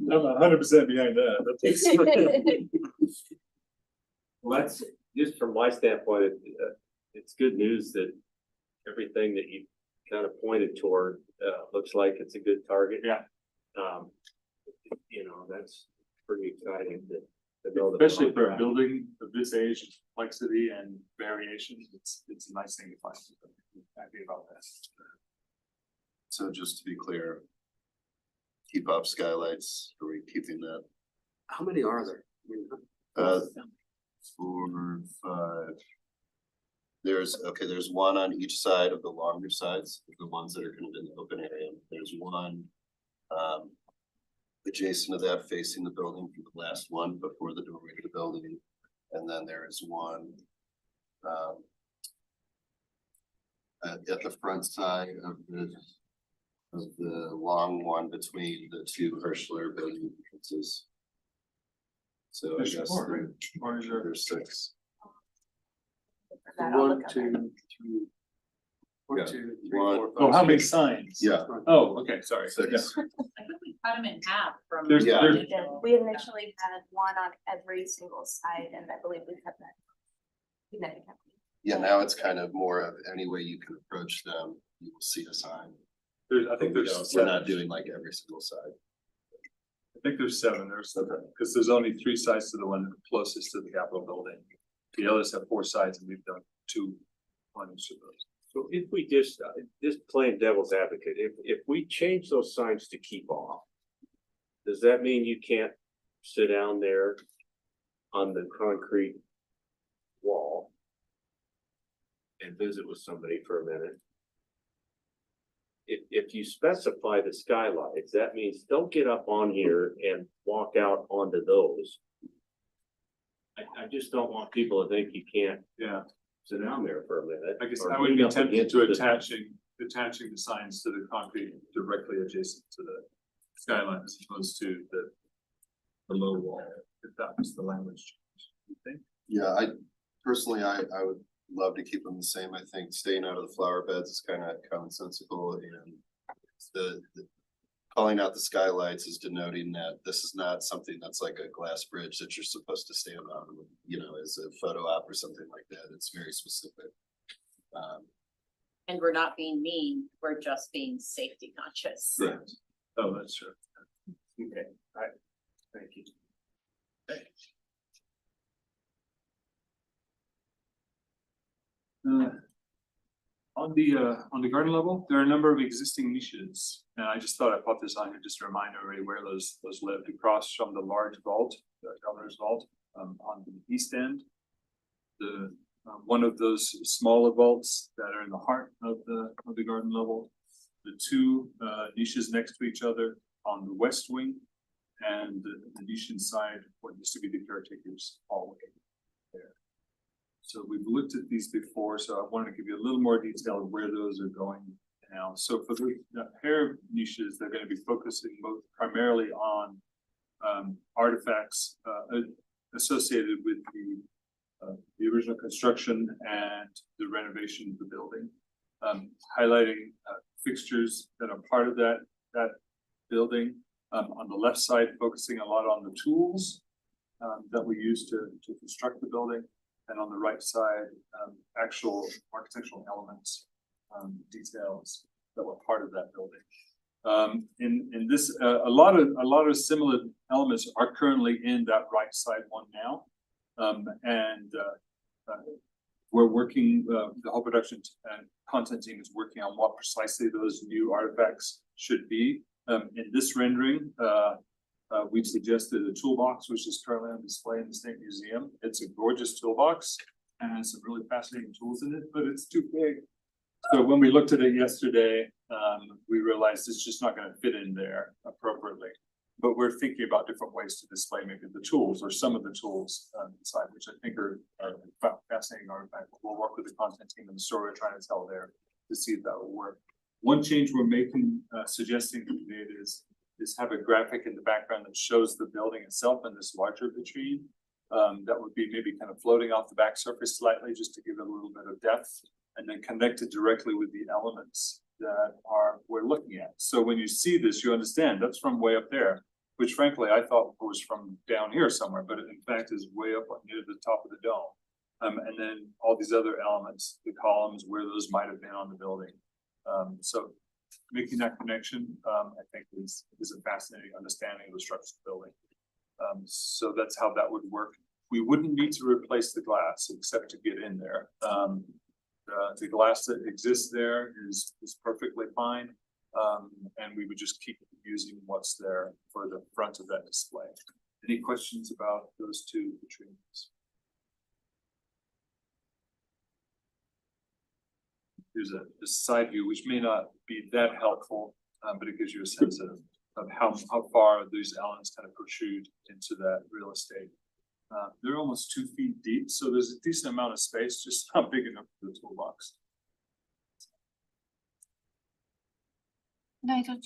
100% behind that. Well, that's, just from my standpoint, it's good news that everything that you kind of pointed toward, looks like it's a good target. Yeah. You know, that's pretty exciting to know. Especially for a building of this age, complexity and variations, it's a nice thing to find. I'm happy about that. So just to be clear, keep off skylights, are we keeping that? How many are there? I mean, 4, 5. There's one on each side of the longer sides, the ones that are kind of in the open area. There's one adjacent to that facing the building, the last one before the doorway to the building. And then there is one at the front side of the long one between the two Hirschler building entrances. So I There's guess 4, right? Or is there? there's 6. That I'll 1, look up. 2, 3. 1, Yeah. 2, 3, 1. 4, 5. Oh, how many 6. signs? Yeah. Oh, okay, sorry. 6. Yeah. I think we cut them in half from. There's- Yeah. there's- We initially had one on every single side, and I believe we cut that. Yeah, now it's kind of more of any way you can approach them, you will see a sign. I think We're there's not 7. doing like every single side. I think there's 7. There's 7, because there's only 3 sides to the one closest to the Capitol building. The others have 4 sides and we've done 2 on each of those. So if we just playing devil's advocate, if we change those signs to keep off, does that mean you can't sit down there on the concrete wall and visit with somebody for a minute? If you specify the skylights, that means don't get up on here and walk out onto those. I just don't want people to think you can't Yeah, sit down there for a minute. I guess or I would lean be up tempted against to the- attaching the signs to the concrete directly adjacent to the skyline as opposed to the low wall, if that was the language change, you think? Yeah, I personally, I would love to keep them the same. I think staying out of the flower beds is kind of commonsensical, and the calling out the skylights is denoting that this is not something that's like a glass bridge that you're supposed to stand on, you know, as a photo op or something like that. It's very specific. And we're not being mean, we're just being safety conscious. Correct. Oh, that's true. Okay, all right, thank you. On On the garden level, there are a number of existing niches, and I just thought I'd put this on here just to remind everybody where those live across from the large vault, the governor's vault, on the east end. The one of those smaller vaults that are in the heart of the garden level, the two niches next to each other on the west wing, and the niche inside what used to be the caretaker's hallway there. So we've looked at these before, so I wanted to give you a little more detail of where those are going now. So for the pair of niches, they're going to be focusing both primarily on artifacts associated with the original construction and the renovation of the building, highlighting fixtures that are part of that building. On the left side, focusing a lot on the tools that we use to construct the building. And on the right side, actual architectural elements, details that were part of that building. In this, a lot of similar elements are currently in that right side one now, we're working. The whole production and content team is working on what precisely those new artifacts should be. In this rendering, we've suggested a toolbox, which is currently on display in the State Museum. It's a gorgeous toolbox and has some really fascinating tools in it, but it's too big. So when we looked at it yesterday, we realized it's just not going to fit in there appropriately. But we're thinking about different ways to display maybe the tools or some of the tools inside, which I think are fascinating artifacts. We'll work with the content team and the story we're trying to tell there to see if that will work. One change we're making, suggesting today is have a graphic in the background that shows the building itself in this larger vitrine. That would be maybe kind of floating off the back surface slightly, just to give it a little bit of depth, and then connected directly with the elements that we're looking at. So when you see this, you understand that's from way up there, which frankly I thought was from down here somewhere, but it in fact is way up near the top of the dome. And then all these other elements, the columns, where those might have been on the building. So making that connection, I think is a fascinating understanding of the structure of the building. So that's how that would work. We wouldn't need to replace the glass except to get in there. The glass that exists there is perfectly fine. And we would just keep using what's there for the front of that display. Any questions about those two vitrines? Here's a side view, which may not be that helpful, but it gives you a sense of how far these elements kind of protrude into that real estate. They're almost 2 feet deep, so there's a decent amount of space, just not big enough for the toolbox. Nigel,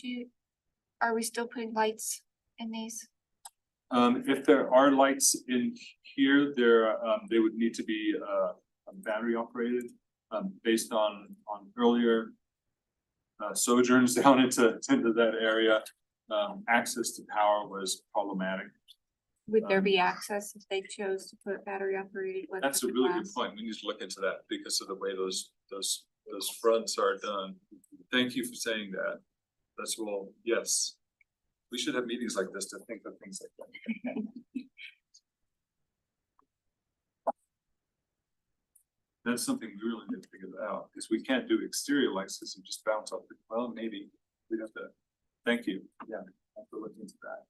are we still putting lights in these? If there are lights in here, they would need to be battery operated. Based on earlier sojourns down into that area, access to power was problematic. Would there be access if they chose to put battery operated? That's a really good point. We need to look into that because of the way those fronts are done. Thank you for saying that. That's well, yes. We should have meetings like this to think of things like that. That's something we really need to figure out, because we can't do exterior lights because you just bounce off the, well, maybe we'd have to, thank you. Yeah, I have to look into that.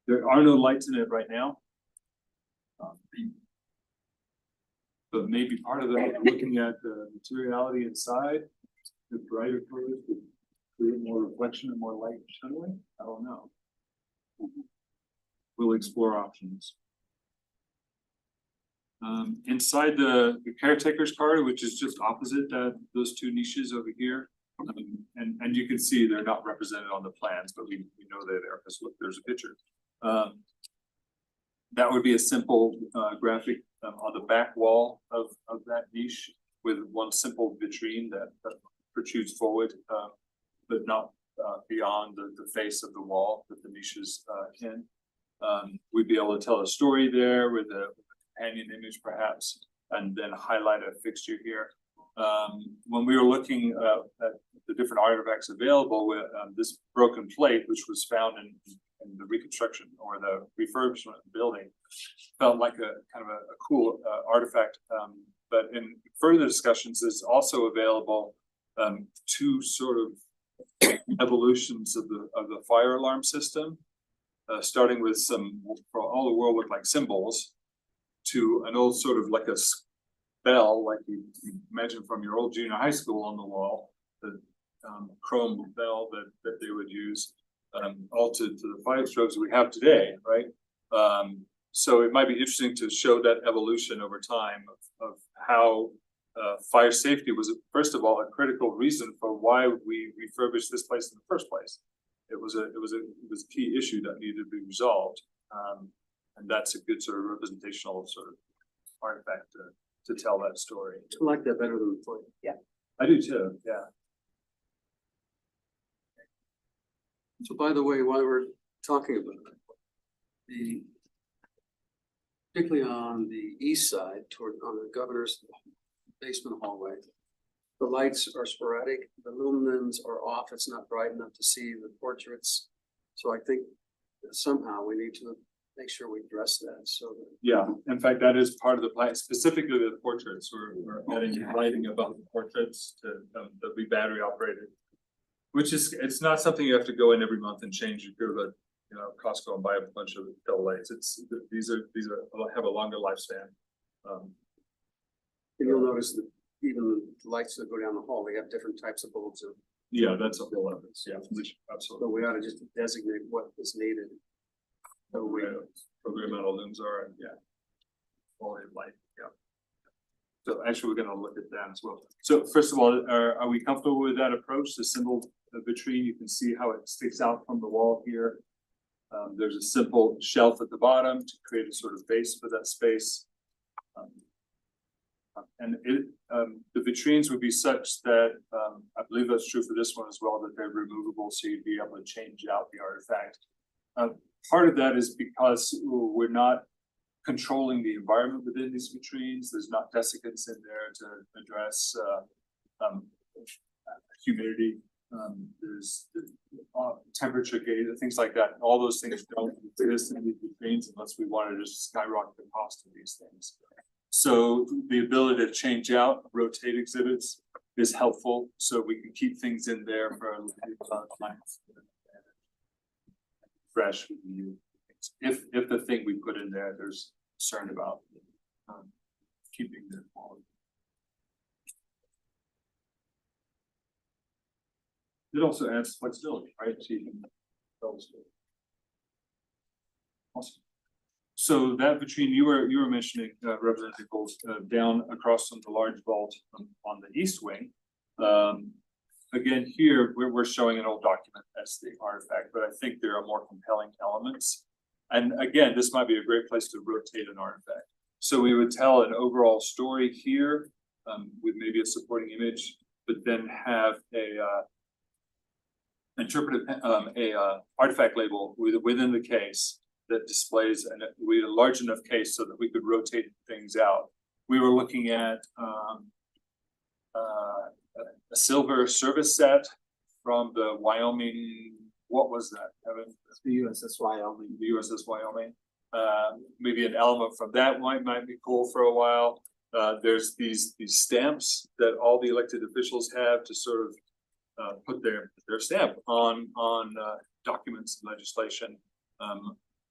There are no lights in it right now. But maybe part of that, looking at the materiality inside, the brighter colors would create more reflection and more light internally. I don't know. We'll explore options. Inside the caretaker's corridor, which is just opposite those two niches over here, and you can see they're not represented on the plans, but we know they're there because look, there's a picture. That would be a simple graphic on the back wall of that niche with one simple vitrine that protrudes forward, but not beyond the face of the wall that the niche is in. We'd be able to tell a story there with a companion image perhaps, and then highlight a fixture here. When we were looking at the different artifacts available, with this broken plate, which was found in the reconstruction or the refurbishment of the building, felt like a kind of a cool artifact but in further discussions is also available two sort of evolutions of the fire alarm system. Starting with some, for all the world look like symbols, to an old sort of like a bell, like you imagine from your old junior high school on the wall, the chrome bell that they would use, all to the fire strokes we have today, right? So it might be interesting to show that evolution over time of how fire safety was, first of all, a critical reason for why we refurbished this place in the first place. It was a key issue that needed to be resolved, and that's a good sort of representational sort of artifact to tell that story. I like that better than the plate. Yeah. I do too. Yeah. So by the way, while we're talking about it, particularly on the east side on the governor's basement hallway, the lights are sporadic, the lumens are off, it's not bright enough to see the portraits. So I think that somehow we need to make sure we address that, so that. Yeah, in fact, that is part of the plan, specifically the portraits. We're adding lighting above the portraits to that be battery operated. Which is, it's not something you have to go in every month and change. You go to, Costco and buy a bunch of fill lights. These have a longer lifespan. And you'll notice that even the lights that go down the hall, they have different types of bulbs in. Yeah, that's a whole other, yeah, absolutely. So we ought to just designate what is needed. So we programmable looms are, yeah. Quality of light, yeah. So actually, we're gonna look at that as well. So first of all, are we comfortable with that approach? The symbol vitrine, you can see how it sticks out from the wall here. There's a simple shelf at the bottom to create a sort of base for that space. And the vitrines would be such that, I believe that's true for this one as well, that they're removable, so you'd be able to change out the artifact. Part of that is because we're not controlling the environment within these vitrines. There's not desiccants in there to address humidity. There's temperature gauge, things like that. All those things don't exist in these vitrines unless we wanted to skyrocket the cost of these things. So the ability to change out, rotate exhibits is helpful, so we can keep things in there for a time. Fresh with new things. If the thing we put in there, there's concern about keeping the quality. It also adds flexibility, right? So you can tell the story. Awesome. So that vitrine you were mentioning, Representative Gold, down across from the large vault on the east wing. Again, here we're showing an old document as the artifact, but I think there are more compelling elements. And again, this might be a great place to rotate an artifact. So we would tell an overall story here with maybe a supporting image, but then have a artifact label within the case that displays a large enough case so that we could rotate things out. We were looking at a silver service set from the Wyoming, what was that, Evan? The USS Wyoming. The USS Wyoming. Maybe an element from that might be cool for a while. There's these stamps that all the elected officials have to sort of put their stamp on documents and legislation.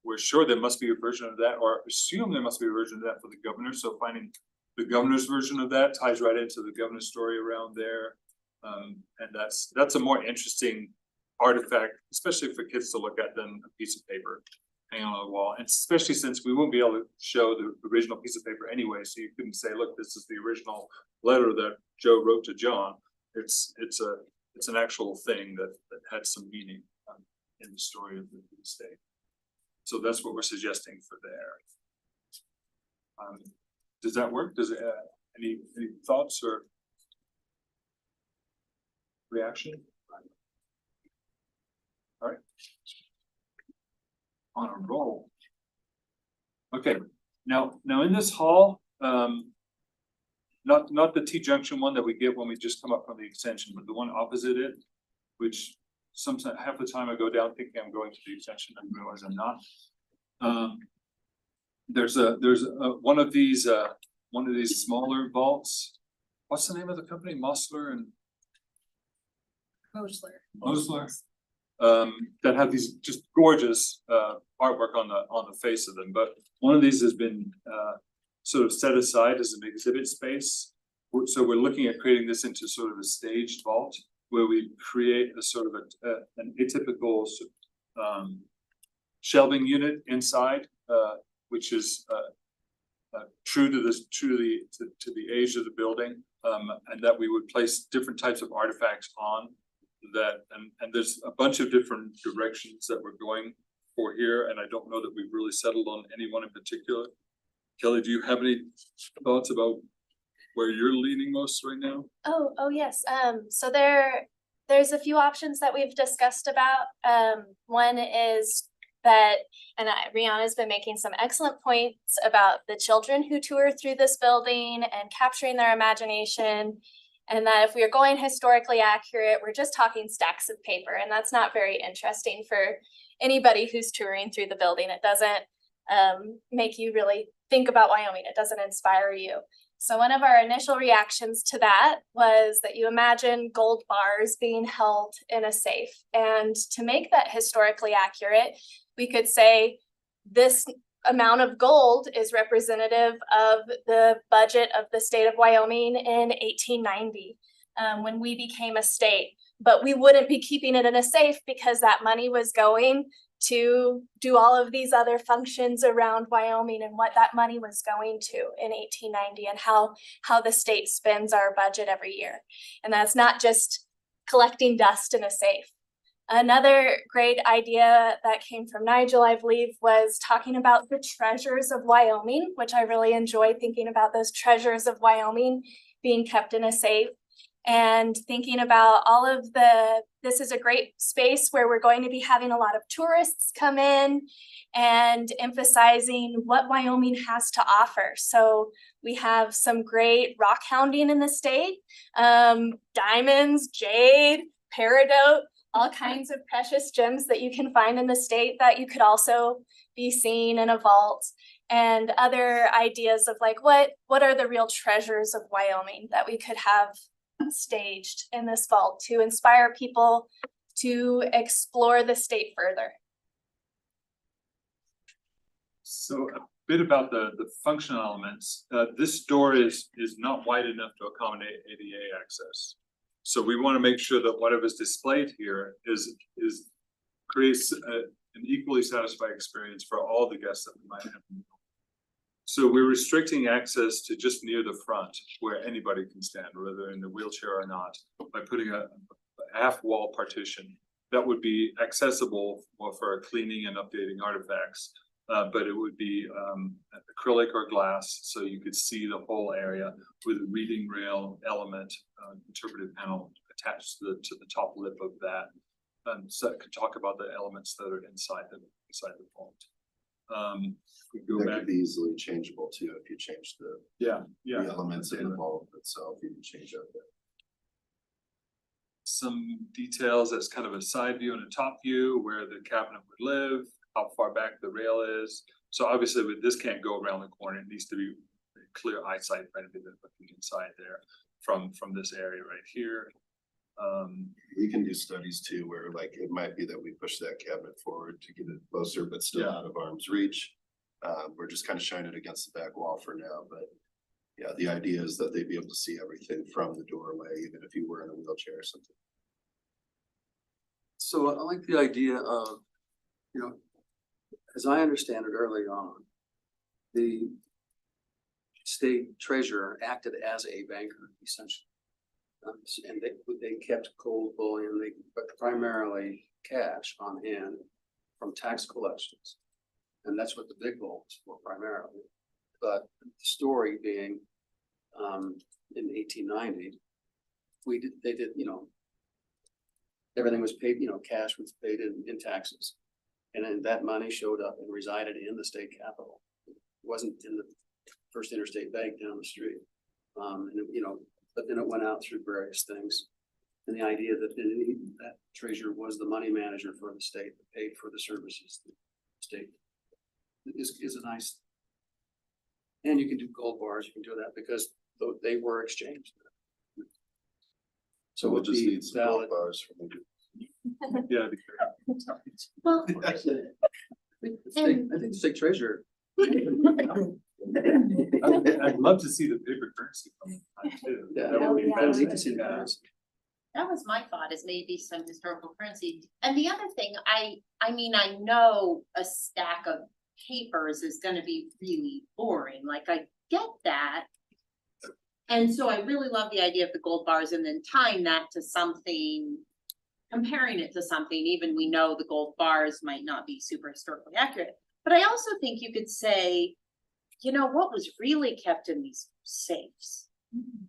We're sure there must be a version of that, or assume there must be a version of that for the governor. So finding the governor's version of that ties right into the governor's story around there. And that's a more interesting artifact, especially for kids to look at, than a piece of paper hanging on the wall. And especially since we won't be able to show the original piece of paper anyway, so you couldn't say, look, this is the original letter that Joe wrote to John. It's an actual thing that had some meaning in the story of the state. So that's what we're suggesting for there. Does that work? Does it any thoughts or reaction? All right. On a roll. Okay. Now in this hall, not the T-junction one that we get when we just come up from the extension, but the one opposite it, which sometimes half the time I go down thinking I'm going to the extension and realize I'm not. There's one of these one of these smaller vaults. What's the name of the company? Mosler and Mosler? That have these just gorgeous artwork on the face of them, but one of these has been sort of set aside as an exhibit space. So we're looking at creating this into sort of a staged vault where we create a sort of an atypical shelving unit inside, which is true to the age of the building, and that we would place different types of artifacts on that, and there's a bunch of different directions that we're going for here, and I don't know that we've really settled on any one in particular. Kelly, do you have any thoughts about where you're leaning most right now? Oh, yes. So there's a few options that we've discussed about. One is that, and Rihanna's been making some excellent points about the children who tour through this building and capturing their imagination. And that if we are going historically accurate, we're just talking stacks of paper, and that's not very interesting for anybody who's touring through the building. It doesn't make you really think about Wyoming. It doesn't inspire you. So one of our initial reactions to that was that you imagine gold bars being held in a safe. And to make that historically accurate, we could say this amount of gold is representative of the budget of the state of Wyoming in 1890, when we became a state. But we wouldn't be keeping it in a safe because that money was going to do all of these other functions around Wyoming and what that money was going to in 1890 and how the state spends our budget every year. And that's not just collecting dust in a safe. Another great idea that came from Nigel, I believe, was talking about the treasures of Wyoming, which I really enjoy thinking about those treasures of Wyoming being kept in a safe. And thinking about all of this is a great space where we're going to be having a lot of tourists come in and emphasizing what Wyoming has to offer. So we have some great rock hounding in the state, diamonds, jade, peridot, all kinds of precious gems that you can find in the state that you could also be seeing in a vault, and other ideas of like, what are the real treasures of Wyoming that we could have staged in this vault to inspire people to explore the state further. So a bit about the functional elements. This door is not wide enough to accommodate ADA access. So we want to make sure that whatever's displayed here creates an equally satisfying experience for all the guests that we might have. So we're restricting access to just near the front where anybody can stand, whether in the wheelchair or not, by putting a half wall partition that would be accessible for cleaning and updating artifacts. But it would be acrylic or glass, so you could see the whole area with a reading rail element, interpretive panel attached to the top lip of that. So it could talk about the elements that are inside the vault. We go That back. could be easily changeable too, if you change the elements in the vault itself, you can change up that. Some details as kind of a side view and a top view where the cabinet would live, how far back the rail is. So obviously this can't go around the corner. It needs to be clear eyesight for anybody that's looking inside there from this area right here. We can do studies too, where like it might be that we push that cabinet forward to get it closer, but still out of arm's reach. We're just kind of shining it against the back wall for now, but yeah, the idea is that they'd be able to see everything from the doorway, even if you were in a wheelchair or something. So I like the idea of, you know, as I understand it early on, the state treasurer acted as a banker essentially. And they kept gold bullion, but primarily cash on hand from tax collections. And that's what the big vaults were primarily. But the story being, in 1890, they did, you know, everything was paid, you know, cash was paid in taxes. And then that money showed up and resided in the state capitol. It wasn't in the First Interstate Bank down the street. And you know, but then it went out through various things. And the idea that that treasurer was the money manager for the state that paid for the services the state is a nice And you can do gold bars, you can do that because they were exchanged. So we'll just need some gold valid. bars from you. Yeah. Well, I think the state treasurer. I'd love to see the paper currency come too. Yeah, That would be I would need to fantastic. see that. that was my thought, is maybe some historical currency. And the other thing, I mean, I know a stack of papers is gonna be really boring, like I get that. And so I really love the idea of the gold bars and then tying that to something, comparing it to something, even we know the gold bars might not be super historically accurate. But I also think you could say, you know, what was really kept in these safes?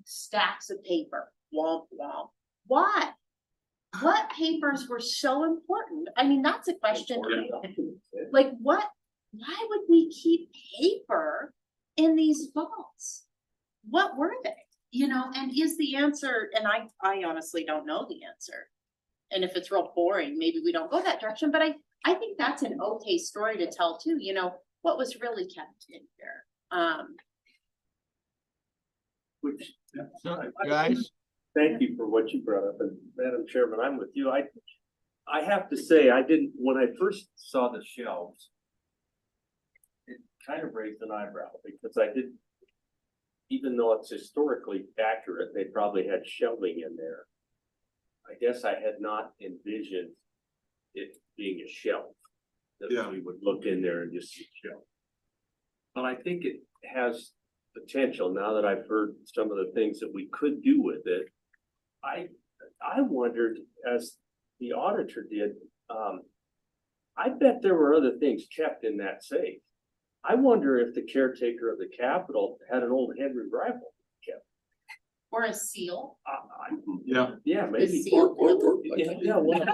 Stacks of paper, womp womp. Why? What papers were so important? I mean, that's a question. Like what, why would we keep paper in these vaults? What were they? You know, and is the answer, and I honestly don't know the answer. And if it's real boring, maybe we don't go that direction, but I think that's an okay story to tell too, you know, what was really kept in here. Which, Guys, thank you for what you brought up, and Madam Chairman, I'm with you. I have to say, I didn't, when I first saw the shelves, it kind of raised an eyebrow, because I didn't, even though it's historically accurate, they probably had shelving in there. I guess I had not envisioned it being a shelf, that we would look in there and just see shelf. But I think it has potential, now that I've heard some of the things that we could do with it. I wondered, as the auditor did, I bet there were other things kept in that safe. I wonder if the caretaker of the Capitol had an old Henry rifle kept. Or a seal. Yeah. Yeah, The maybe. seal. Yeah, well,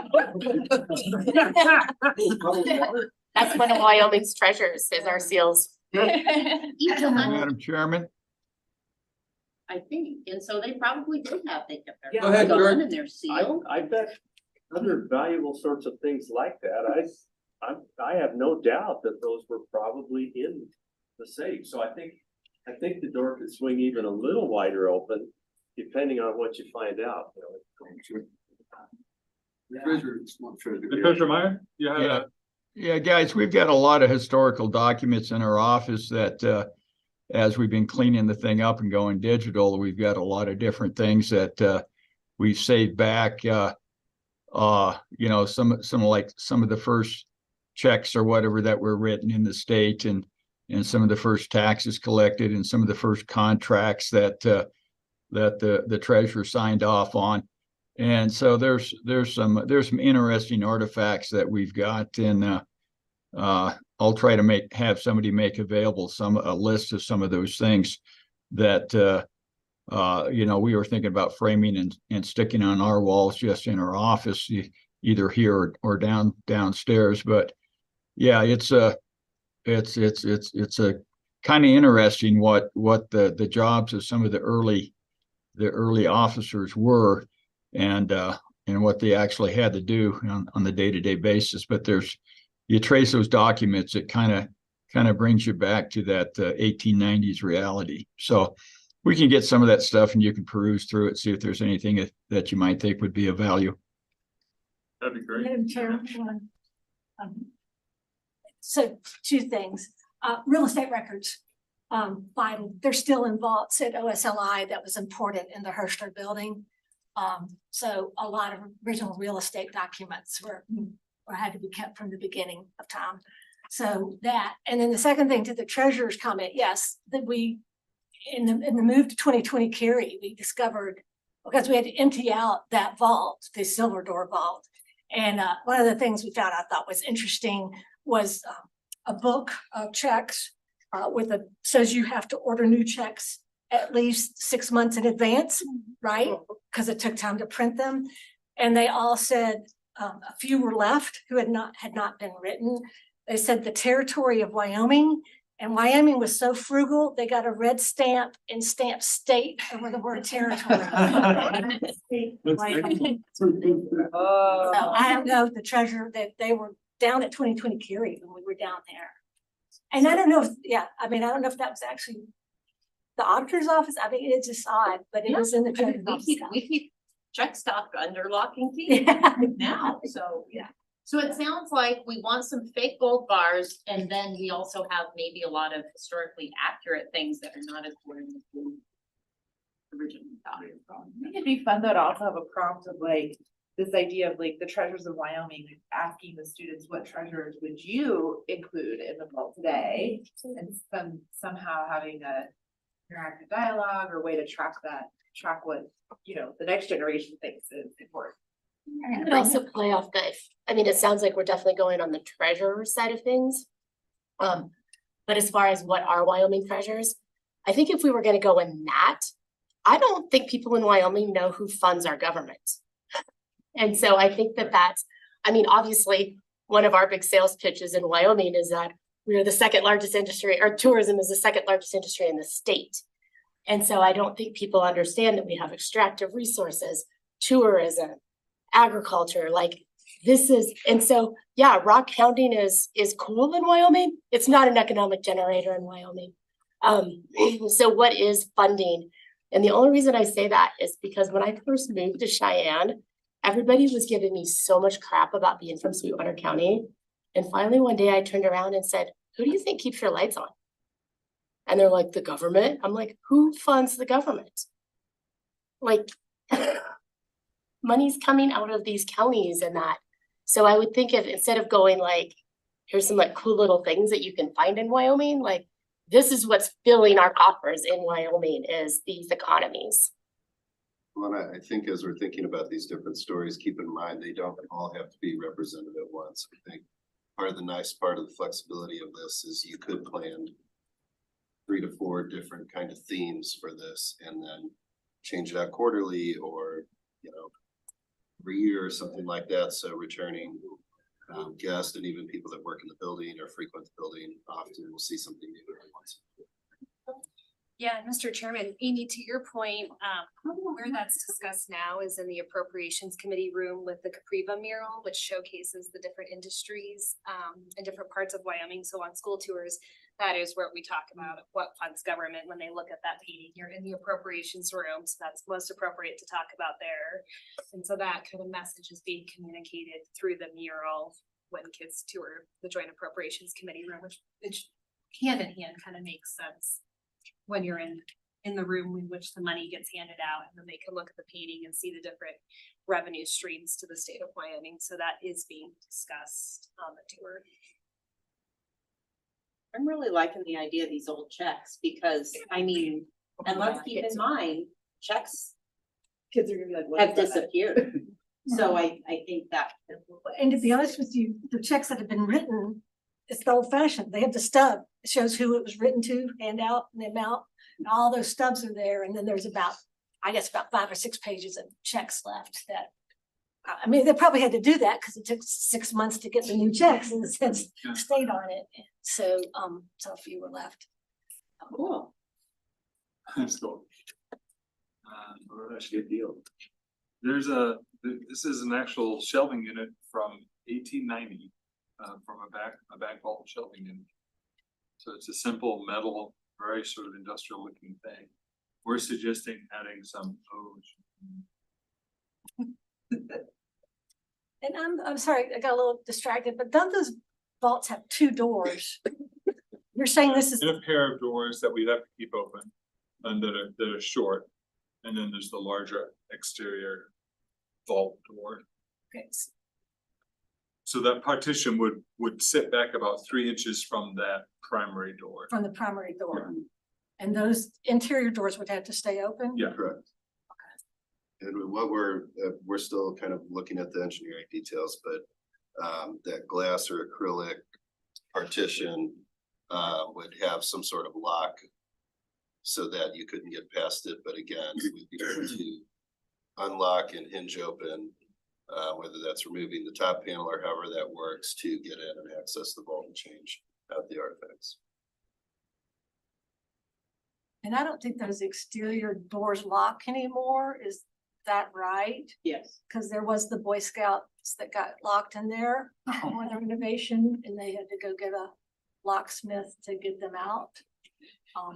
That's one of Wyoming's treasures, is our seals. Each of them, Madam Chairman, I think, and so they probably did have, they kept their Go ahead, gun George. and their seal. I bet other valuable sorts of things like that, I have no doubt that those were probably in the safe. So I think the door could swing even a little wider open, depending on what you find out, you know. The treasurer. Treasurer Meyer, you had Yeah. a, yeah, guys, we've got a lot of historical documents in our office that, as we've been cleaning the thing up and going digital, we've got a lot of different things that, we've saved back, you know, some of the first checks or whatever that were written in the state, and some of the first taxes collected, and some of the first contracts that the treasurer signed off on. And so there's some interesting artifacts that we've got, and I'll try to have somebody make available a list of some of those things that you know, we were thinking about framing and sticking on our walls just in our office, either here or downstairs. But yeah, it's a kind of interesting what the jobs of some of the early officers were, and what they actually had to do on the day-to-day basis. But you trace those documents, it kind of brings you back to that 1890s reality. So we can get some of that stuff, and you can peruse through it, see if there's anything that you might think would be of value. that'd be great. Madam Chairman, so two things, real estate records, vital, they're still in vaults at OSLI that was important in the Herschler building. So a lot of original real estate documents had to be kept from the beginning of time. So that, and then the second thing, to the treasurer's comment, yes, that we, in the move to 2020 Cary, we discovered, because we had to empty out that vault, the silver door vault. And one of the things we found I thought was interesting was a book of checks says you have to order new checks at least 6 months in advance, right? Because it took time to print them. And they all said a few were left who had not been written. They said the territory of Wyoming, and Wyoming was so frugal, they got a red stamp and stamped state over the word territory. So I don't know the treasurer, that they were down at 2020 Cary when we were down there. And I don't know if, yeah, I mean, I don't know if that was actually the auditor's office. I mean, it's just odd, but it was in the treasurer's office. We keep check stock under lock and key Yeah. now, so. Yeah. So it sounds like we want some fake gold bars, and then we also have maybe a lot of historically accurate things that are not as boring as we originally thought. I think it'd be fun though to also have a prompt of like, this idea of like the treasures of Wyoming, asking the students, what treasures would you include in the vault today? And somehow having a interactive dialogue or way to track what, the next generation thinks is important. I could also play off the, I mean, it sounds like we're definitely going on the treasure side of things. But as far as what are Wyoming treasures, I think if we were gonna go in that, I don't think people in Wyoming know who funds our government. And so I think that's, I mean, obviously, one of our big sales pitches in Wyoming is that we are the second largest industry, or tourism is the second largest industry in the state. And so I don't think people understand that we have extractive resources, tourism, agriculture, like this is, and so, yeah, rock hounding is cool in Wyoming. It's not an economic generator in Wyoming. So what is funding? And the only reason I say that is because when I first moved to Cheyenne, everybody was giving me so much crap about being from Sweetwater County. And finally, one day I turned around and said, who do you think keeps your lights on? And they're like, the government. I'm like, who funds the government? Like, money's coming out of these counties and that. So I would think if instead of going like, here's some like cool little things that you can find in Wyoming, like this is what's filling our coffers in Wyoming is these economies. Well, I think as we're thinking about these different stories, keep in mind, they don't all have to be represented at once. I think part of the nice part of the flexibility of this is you could plan 3 to 4 different kind of themes for this and then change it out quarterly or, every year or something like that. So returning guests and even people that work in the building or frequent the building often will see something new every once. Yeah, Mr. Chairman, Amy, to your point, where that's discussed now is in the Appropriations Committee room with the Capriva mural, which showcases the different industries in different parts of Wyoming. So on school tours, that is where we talk about what funds government when they look at that painting. You're in the appropriations room, so that's most appropriate to talk about there. And so that kind of message is being communicated through the mural when kids tour the Joint Appropriations Committee room, which hand in hand kind of makes sense when you're in the room in which the money gets handed out, and then they can look at the painting and see the different revenue streams to the state of Wyoming. So that is being discussed on the tour. I'm really liking the idea of these old checks because, I mean, and let's keep in mind, checks Kids are gonna be like, what have is that? disappeared. So I think that. And to be honest with you, the checks that have been written, it's the old fashioned. They have the stub. It shows who it was written to, handout and the amount. And all those stubs are there. And then there's about 5 or 6 pages of checks left that, I mean, they probably had to do that because it took 6 months to get the new checks and it says state on it. So, so a few were left. Cool. That's cool. Well, that's a good deal. This is an actual shelving unit from 1890, from a bank vault shelving unit. So it's a simple metal, very sort of industrial looking thing. We're suggesting adding some O's. And I'm sorry, I got a little distracted, but don't those vaults have 2 doors? You're saying this is, And a pair of doors that we'd have to keep open and that are short. And then there's the larger exterior vault door. okay, So that partition would sit back about 3 inches from that primary door. from the primary door. And those interior doors would have to stay open? Yeah. Correct. And what we're still kind of looking at the engineering details, but that glass or acrylic partition would have some sort of lock so that you couldn't get past it, but again, we'd be able to unlock and hinge open, whether that's removing the top panel or however that works to get in and access the vault and change out the artifacts. And I don't think those exterior doors lock anymore. Is that right? Yes. Because there was the Boy Scouts that got locked in there on the renovation and they had to go get a locksmith to get them out.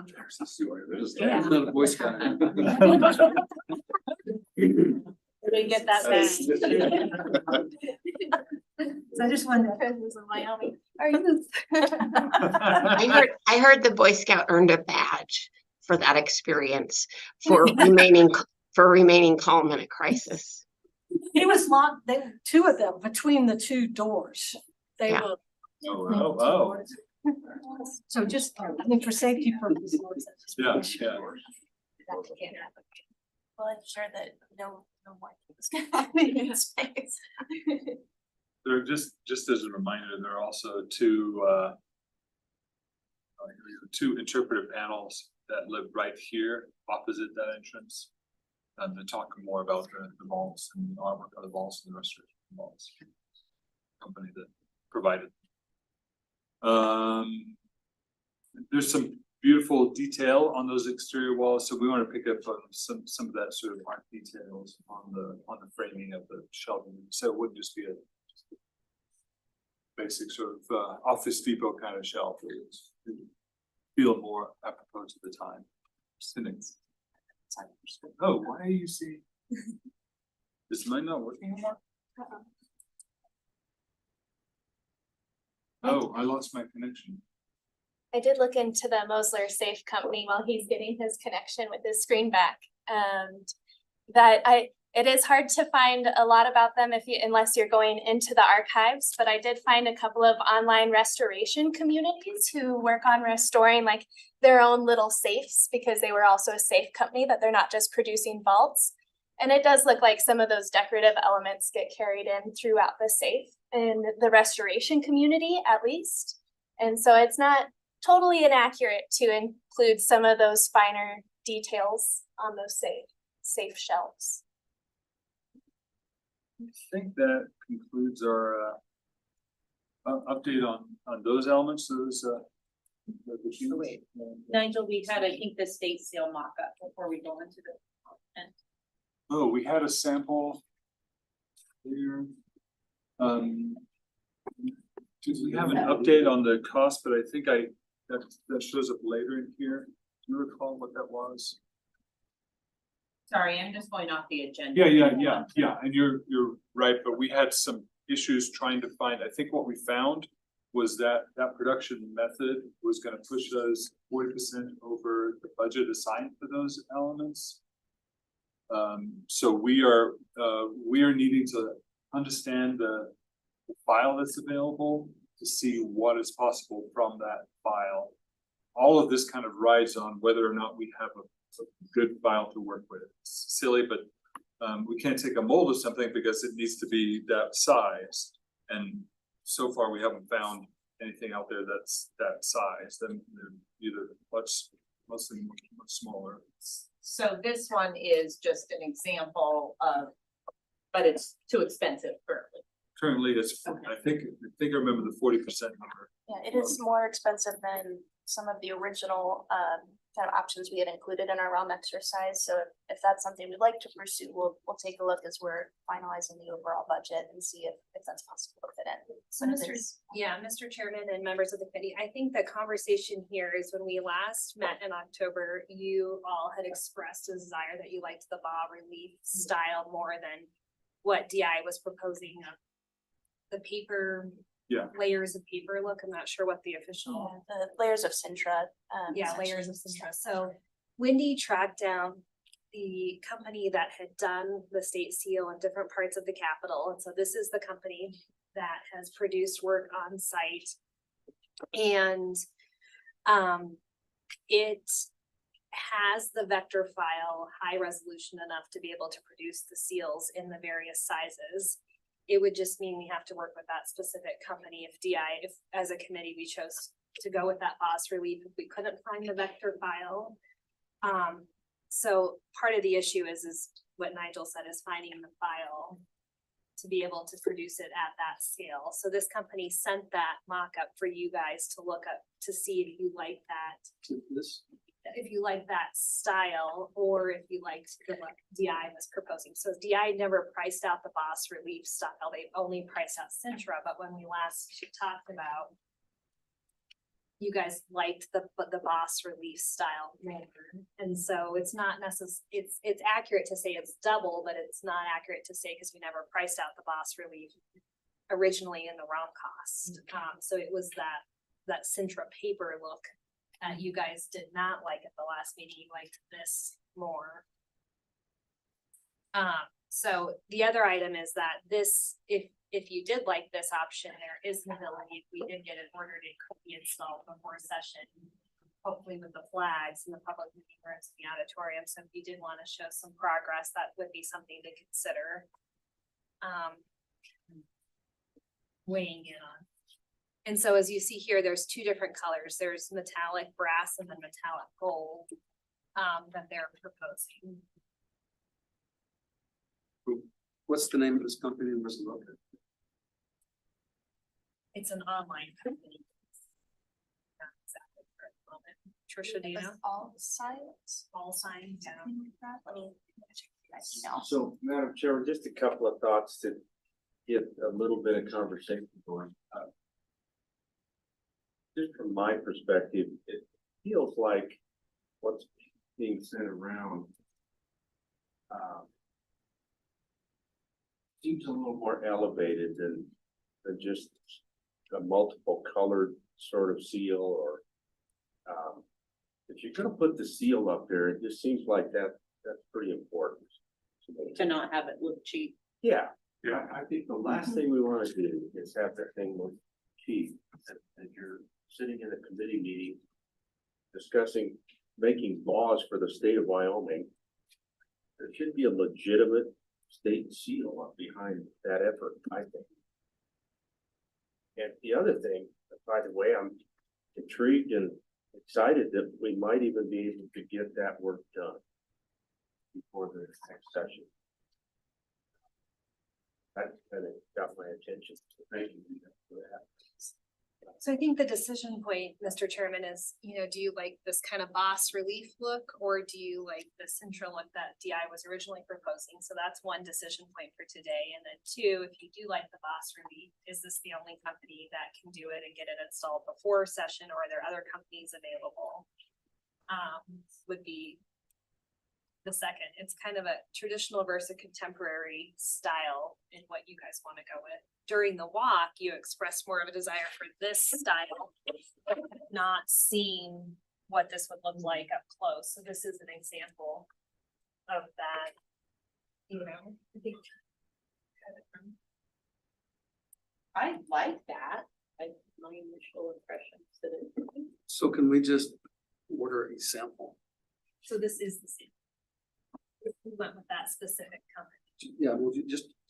There's another Boy Scout. We get that back. So I just wanted to. Wyoming. I heard the Boy Scout earned a badge for that experience for remaining calm in a crisis. He was locked, two of them between the two doors. They Yeah. were. Oh. So just, I mean, for safety purposes. Yeah. Well, I'm sure that no one is gonna happen in space. There are just as a reminder, there are also two interpretive panels that live right here opposite that entrance. And they're talking more about the vaults and the artwork of the vaults and the restoration of the vaults. Company that provided. There's some beautiful detail on those exterior walls, so we want to pick up on some of that sort of art details on the framing of the shelving. So it wouldn't just be a basic sort of Office Depot kind of shelf. It would feel more apropos to the time. Oh, why are you seeing? Is mine not working anymore? Oh, I lost my connection. I did look into the Mosler Safe Company while he's getting his connection with his screen back. It is hard to find a lot about them unless you're going into the archives, but I did find a couple of online restoration communities who work on restoring like their own little safes because they were also a safe company, that they're not just producing vaults. And it does look like some of those decorative elements get carried in throughout the safe in the restoration community at least. And so it's not totally inaccurate to include some of those finer details on those safe shelves. I think that concludes our update on those elements, Wait, Nigel, we had, I think, the state seal mock-up before we go into the. Oh, we had a sample here. Do we have an update on the cost? But I think that shows up later in here. Do you recall what that was? Sorry, I'm just going off the agenda. Yeah, and you're right, but we had some issues trying to find, I think what we found was that production method was gonna push us 40% over the budget assigned for those elements. So we are needing to understand the file that's available to see what is possible from that file. All of this kind of rides on whether or not we have a good file to work with. It's silly, but we can't take a mold of something because it needs to be that size. And so far we haven't found anything out there that's that size. Then they're either mostly much smaller. So this one is just an example of, but it's too expensive currently. Currently, it's, I think I remember the 40% number. Yeah, it is more expensive than some of the original kind of options we had included in our realm exercise. So if that's something we'd like to pursue, we'll take a look as we're finalizing the overall budget and see if that's possible to fit in. So Mr. Chairman and members of the committee, I think the conversation here is when we last met in October, you all had expressed a desire that you liked the bas relief style more than what DI was proposing of the paper. Yeah. Layers of paper look. I'm not sure what the official. The layers of Sintra. Layers of Sintra. So Wendy tracked down the company that had done the state seal in different parts of the Capitol. And so this is the company that has produced work on site. And it has the vector file high resolution enough to be able to produce the seals in the various sizes. It would just mean we have to work with that specific company if as a committee, we chose to go with that bas relief if we couldn't find the vector file. So part of the issue is what Nigel said, is finding the file to be able to produce it at that scale. So this company sent that mock-up for you guys to look up to see if you like that. If you like that style, or if you liked what DI was proposing. So DI never priced out the bas relief style. They only priced out Sintra, but when we last talked about you guys liked the bas relief style more. And so it's not it's accurate to say it's double, but it's not accurate to say because we never priced out the bas relief originally in the round cost. So it was that Sintra paper look that you guys did not like at the last meeting. You liked this more. So the other item is that this, if you did like this option, there is an ability, if we did get it ordered, it could be installed before session. Hopefully with the flags and the public meeting rooms in the auditorium. So if you did want to show some progress, that would be something to consider. Weighing in on. And so as you see here, there's two different colors. There's metallic brass and then metallic gold that they're proposing. What's the name of this company and where's it located? It's an online company. Not exactly for the moment. Trisha, do you know? All signs. All signs, yeah. Let me check that email. So, Madam Chair, just a couple of thoughts to get a little bit of conversation going. Just from my perspective, it feels like what's being sent around seems a little more elevated than just a multiple colored sort of seal, or if you're gonna put the seal up there, it just seems like that's pretty important. To not have it look cheap. Yeah, I think the last thing we wanna do is have that thing look cheap, and you're sitting in a committee meeting discussing making laws for the state of Wyoming. There should be a legitimate state seal up behind that effort, I think. And the other thing, by the way, I'm intrigued and excited that we might even be able to get that work done before the next session. That kind of got my attention, so thank you for that. So I think the decision point, Mr. Chairman, is, do you like this kind of boss relief look, or do you like the central look that DI was originally proposing? So that's one decision point for today. And then two, if you do like the boss relief, is this the only company that can do it and get it installed before session, or are there other companies available? Would be the second. It's kind of a traditional versus contemporary style in what you guys want to go with. During the walk, you expressed more of a desire for this style, not seeing what this would look like up close. So this is an example of that, I think. I like that. My initial impression. So can we just order a sample? So this is the same. We went with that specific company. Yeah, we'll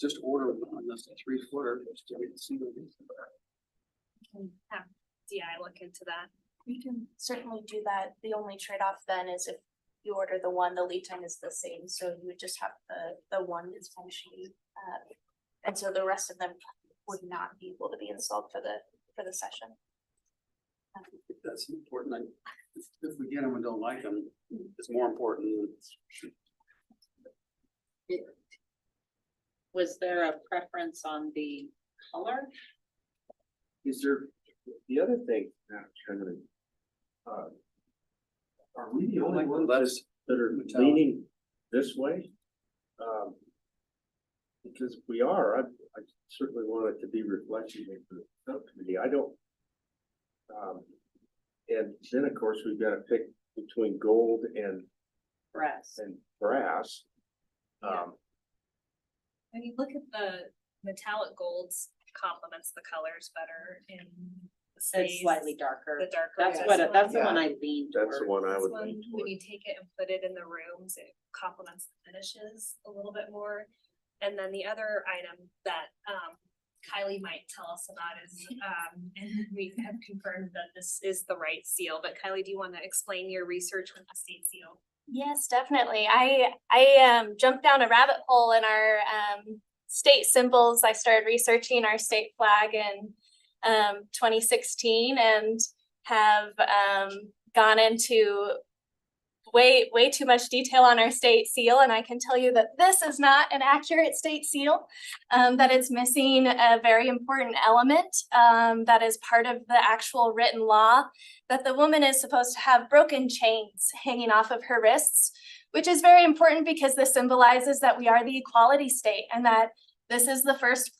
just order one, that's a 3-footer. Have DI look into that. We can certainly do that. The only trade-off then is if you order the one, the lead time is the same, so you would just have the one that's functioning. And so the rest of them would not be able to be installed for the session. That's important. If we get them and don't like them, it's more important than. Was there a preference on the color? Is there, the other thing, are we the only ones that are leaning this way? Because if we are, I certainly want it to be reflected in the subcommittee. I don't. And then of course we've got to pick between gold and Brass. When you look at the metallic golds, complements the colors better in the space. It's slightly darker. The darker. That's the one I lean towards. That's the one I This would one, lean when toward. you take it and put it in the rooms, it complements the finishes a little bit more. And then the other item that Kylie might tell us about is, and we have confirmed that this is the right seal, but Kylie, do you want to explain your research with the state seal? Yes, definitely. I jumped down a rabbit hole in our state symbols. I started researching our state flag in 2016 and have gone into way too much detail on our state seal, and I can tell you that this is not an accurate state seal, that it's missing a very important element, that is part of the actual written law, that the woman is supposed to have broken chains hanging off of her wrists, which is very important because this symbolizes that we are the equality state and that this is the first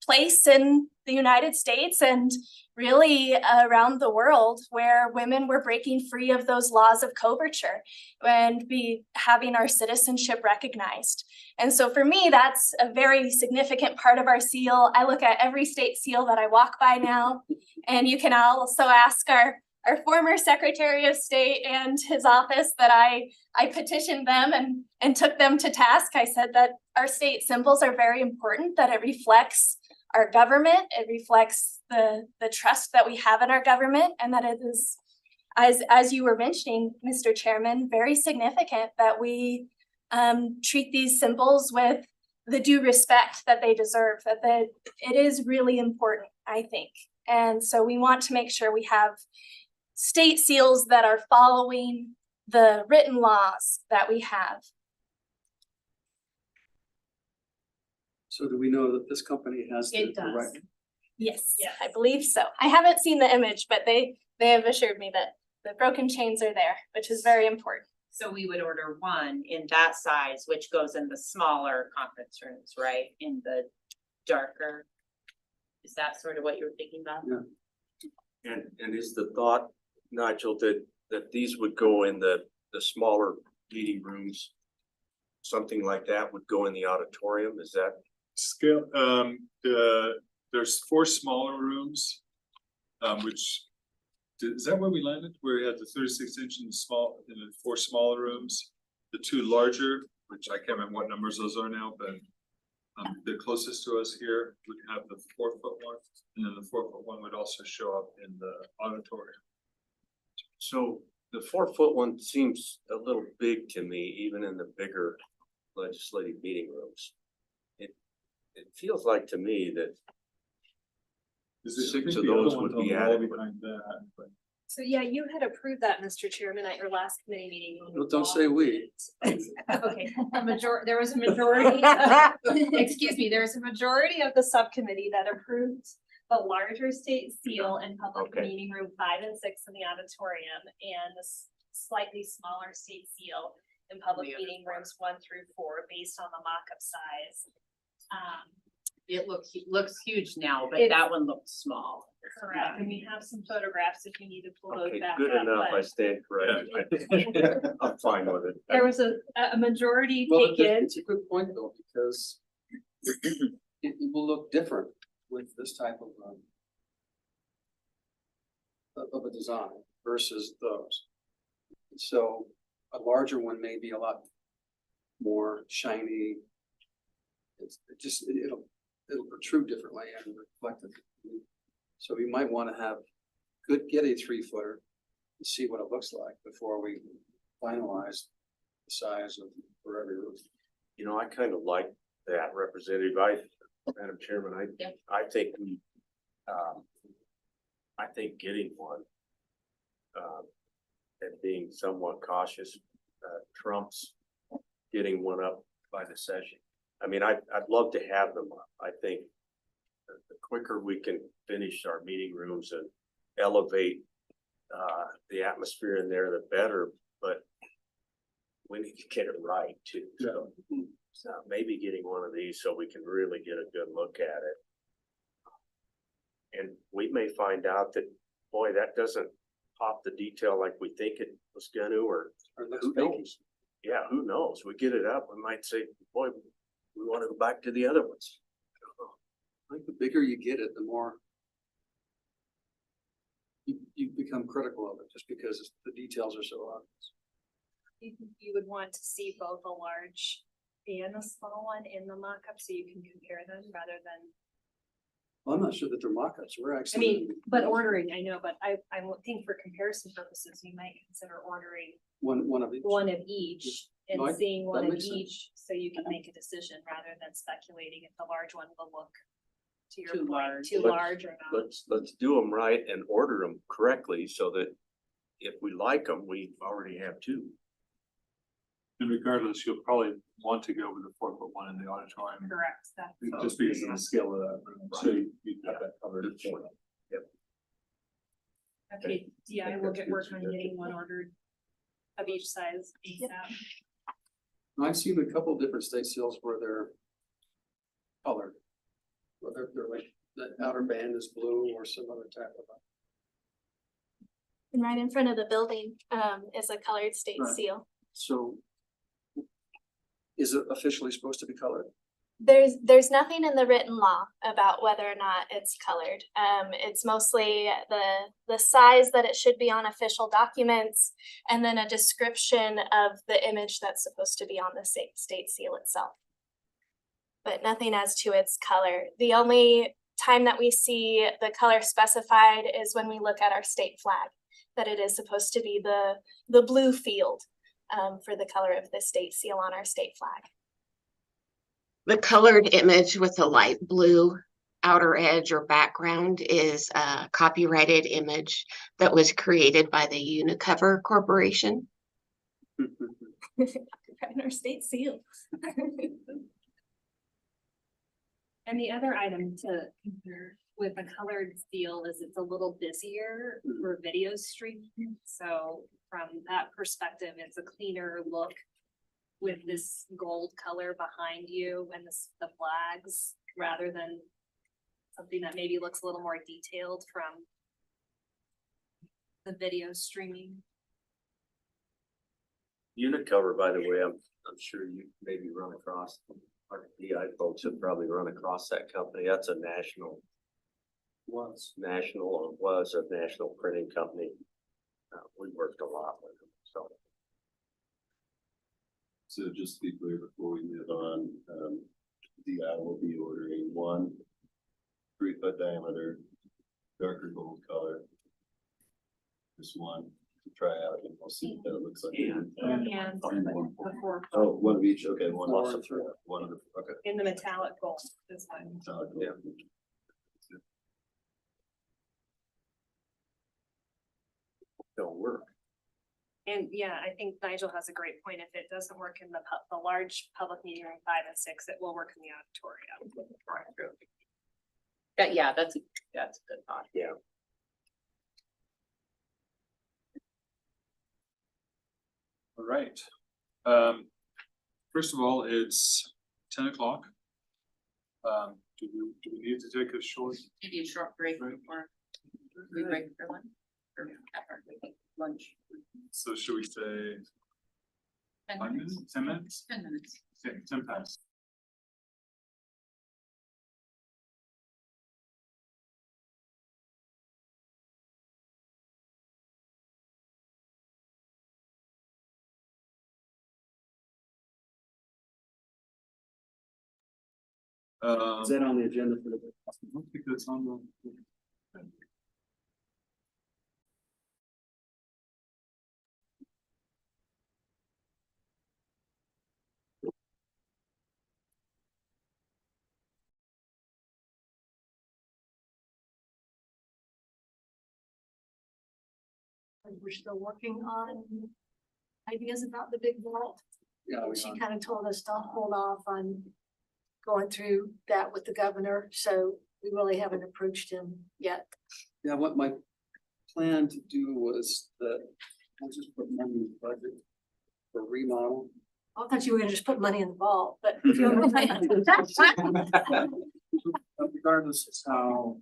place in the United States and really around the world where women were breaking free of those laws of coverture and be having our citizenship recognized. And so for me, that's a very significant part of our seal. I look at every state seal that I walk by now, and you can also ask our former Secretary of State and his office that I petitioned them and took them to task. I said that our state symbols are very important, that it reflects our government, it reflects the trust that we have in our government, and that it is, as you were mentioning, Mr. Chairman, very significant that we treat these symbols with the due respect that they deserve, that it is really important, I think. And so we want to make sure we have state seals that are following the written laws that we have. So do we know that this company has the right? Yes, I believe so. I haven't seen the image, but they have assured me that the broken chains are there, which is very important. So we would order one in that size, which goes in the smaller conference rooms, right? In the darker. Is that sort of what you were thinking about? Yeah. And is the thought, Nigel, that these would go in the smaller meeting rooms? Something like that would go in the auditorium, is that? Scale, there's 4 smaller rooms, which, is that where we landed? Where we had the 36-inch and the 4 smaller rooms? The 2 larger, which I can't remember what numbers those are now, but the closest to us here would have the 4-foot one, and then the 4-foot one would also show up in the auditorium. So the 4-foot one seems a little big to me, even in the bigger legislative meeting rooms. It feels like to me that 6 of those would be adequate. So yeah, you had approved that, Mr. Chairman, at your last committee meeting. Well, don't say we. Okay, there was a majority, excuse me, there was a majority of the subcommittee that approved the larger state seal in public meeting room 5 and 6 in the auditorium, and the slightly smaller state seal in public meeting rooms 1 through 4 based on the mock-up size. It looks huge now, but It's- that one looked small. Correct, and we have some photographs if you need to pull those Okay, back good up, enough, I but stand corrected. I'm fine with it. there was a majority Well, taken. it's a good point though, because it will look different with this type of a design versus those. So a larger one may be a lot more shiny. It'll protrude differently and reflect it. So we might want to get a 3-footer and see what it looks like before we finalize the size of for every roof. You know, I kind of like that, Representative. Madam Chairman, I think we, I think getting one, and being somewhat cautious, trumps getting one up by the session. I mean, I'd love to have them up. I think the quicker we can finish our meeting rooms and elevate the atmosphere in there, the better, but we need to get it right too. So maybe getting one of these so we can really get a good look at it. And we may find out that, boy, that doesn't pop the detail like we think it was gonna, or who knows? Yeah, who knows? We get it up, we might say, boy, we want to go back to the other ones. I think the bigger you get it, the more you become critical of it, just because the details are so obvious. You would want to see both a large and a small one in the mock-up so you can compare them rather than. Well, I'm not sure that they're mock-ups. We're I actually. mean, but ordering, I know, but I think for comparison purposes, you might consider ordering One of each. one of each and No, seeing one that of makes sense. each, so you can make a decision rather than speculating if the large one will look, to your Too point, large. too large or not. Let's do them right and order them correctly so that if we like them, we already have 2. And regardless, you'll probably want to go with the 4-foot one in the auditorium. Correct, that's. Just because of the scale of that room, so you have that covered. Okay, yeah, we'll get work on getting one ordered of each size ASAP. I've seen a couple different state seals where they're colored. Whether they're like, the outer band is blue or some other type of. And right in front of the building, is a colored state Right. seal. So is it officially supposed to be colored? There's nothing in the written law about whether or not it's colored. It's mostly the size that it should be on official documents, and then a description of the image that's supposed to be on the state seal itself. But nothing as to its color. The only time that we see the color specified is when we look at our state flag, that it is supposed to be the blue field for the color of the state seal on our state flag. The colored image with the light blue outer edge or background is a copyrighted image that was created by the Unicover Corporation. And our state seal. And the other item to compare with the colored seal is it's a little busier for video streaming. So from that perspective, it's a cleaner look with this gold color behind you and the flags, rather than something that maybe looks a little more detailed from the video streaming. Unicover, by the way, I'm sure you maybe run across, our DI folks have probably run across that company. That's a national a national printing company. We worked a lot with them, so. So just to be clear, before we move on, DI will be ordering one 3-foot diameter, darker gold color. Just one to try out, and we'll see what that looks like. And before, Oh, one of each, okay, one Four of and three. one of the, okay. in the metallic gold, this one. Solid gold. Yeah. Don't work. And yeah, I think Nigel has a great point. If it doesn't work in the large public meeting room 5 and 6, it will work in the auditorium. Yeah, that's a good thought. Yeah. All right. First of all, it's 10 o'clock. Do we need to take a short? Maybe a short break Right. before we break for lunch or after we take lunch. So should we say 10 5 minutes, 10 minutes? 10 minutes. Okay, 10 past. Is that on the agenda for the? I don't think that's on the. We're still working on ideas about the big vault. Yeah, we She are. kind of told us to hold off on going through that with the governor, so we really haven't approached him yet. Yeah, what my plan to do was that I'll just put money in the budget for remodel. I thought you were gonna just put money in the vault, but if you understand. But regardless of how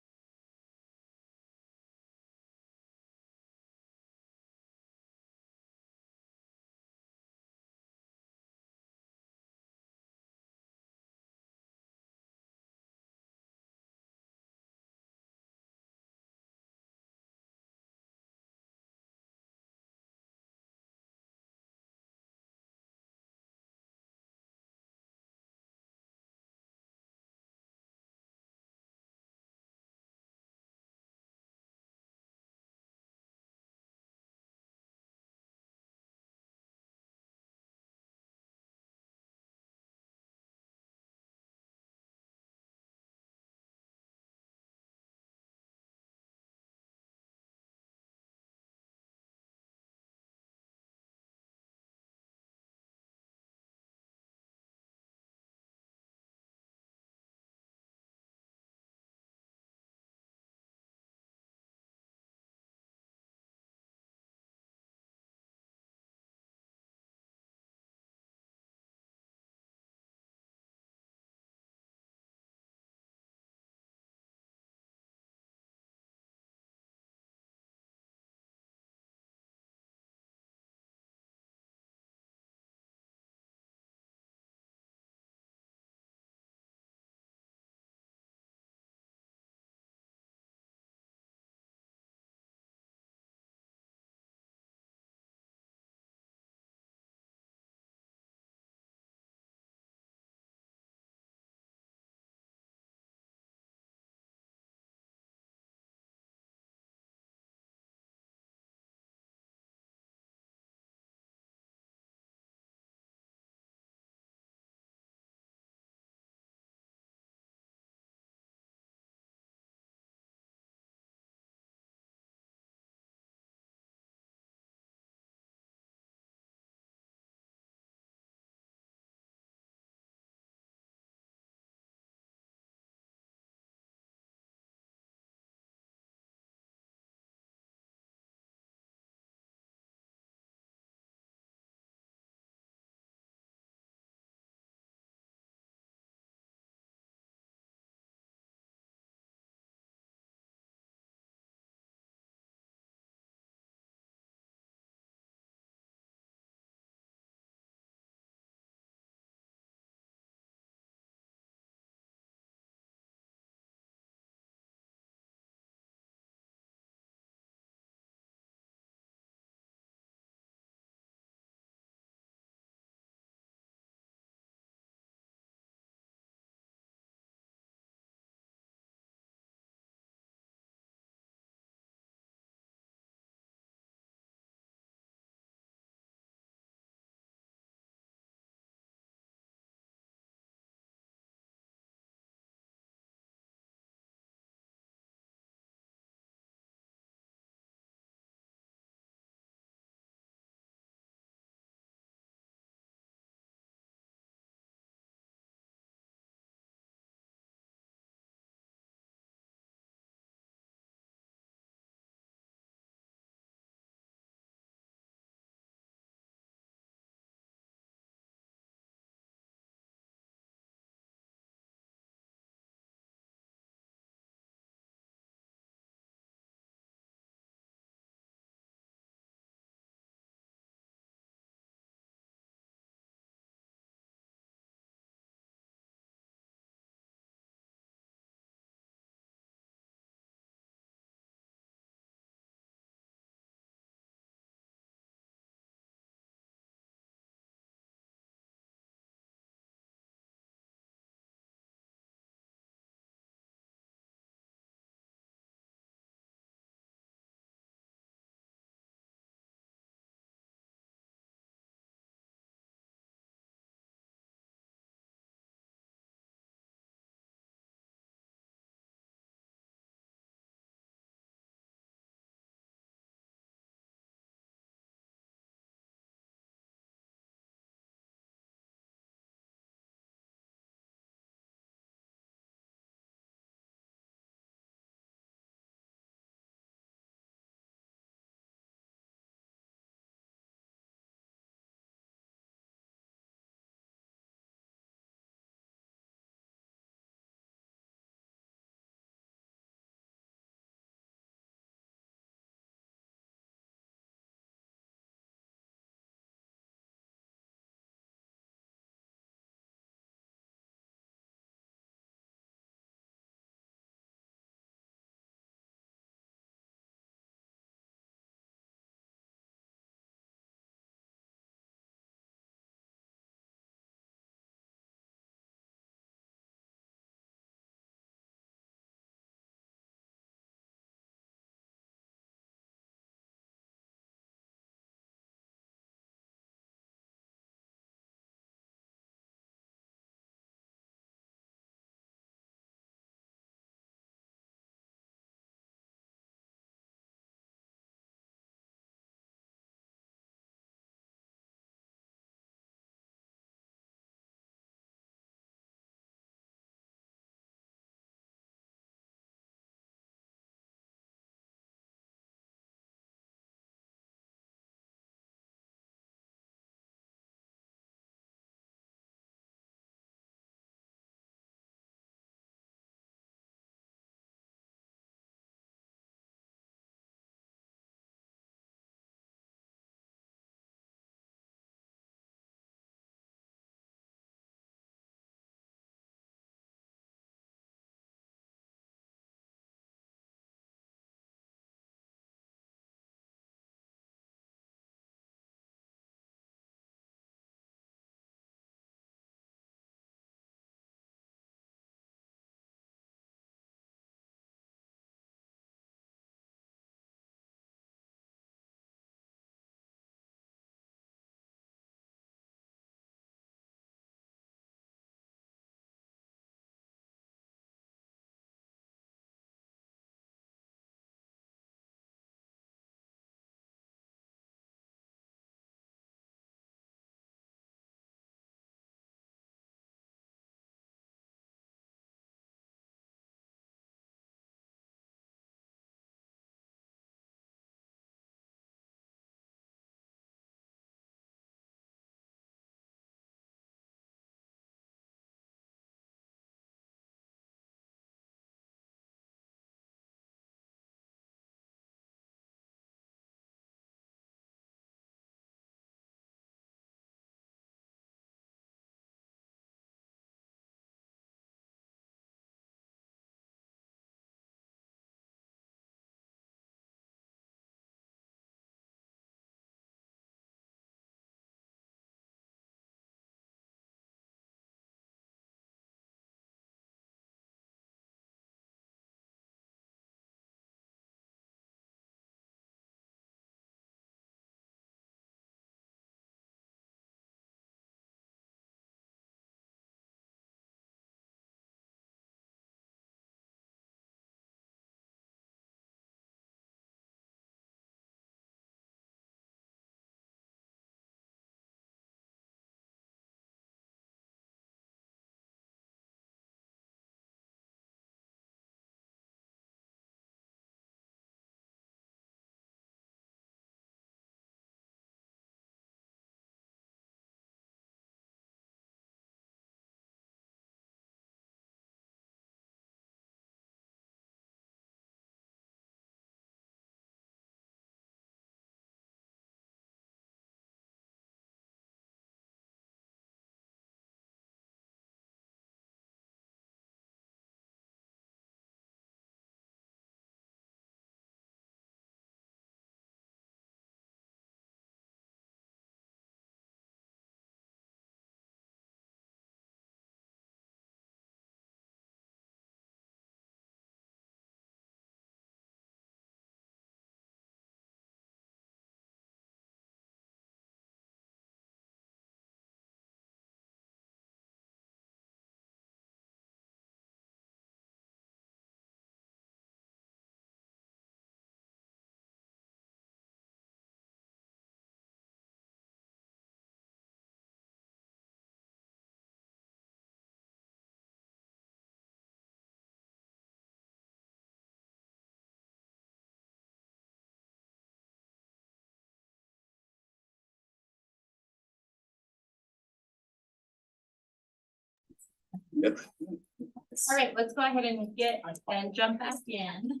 All right, let's go ahead and jump back in,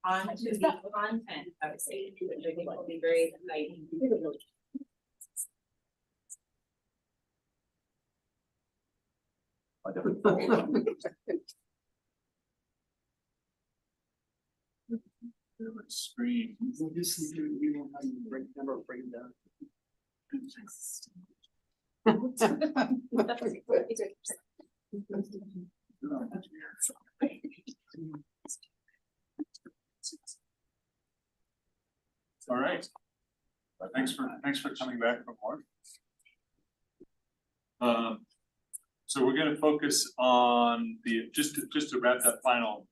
on to the content, I would say, which I think will be very exciting. Screen. All right. Thanks for coming back from work. So we're going to focus on just to wrap that final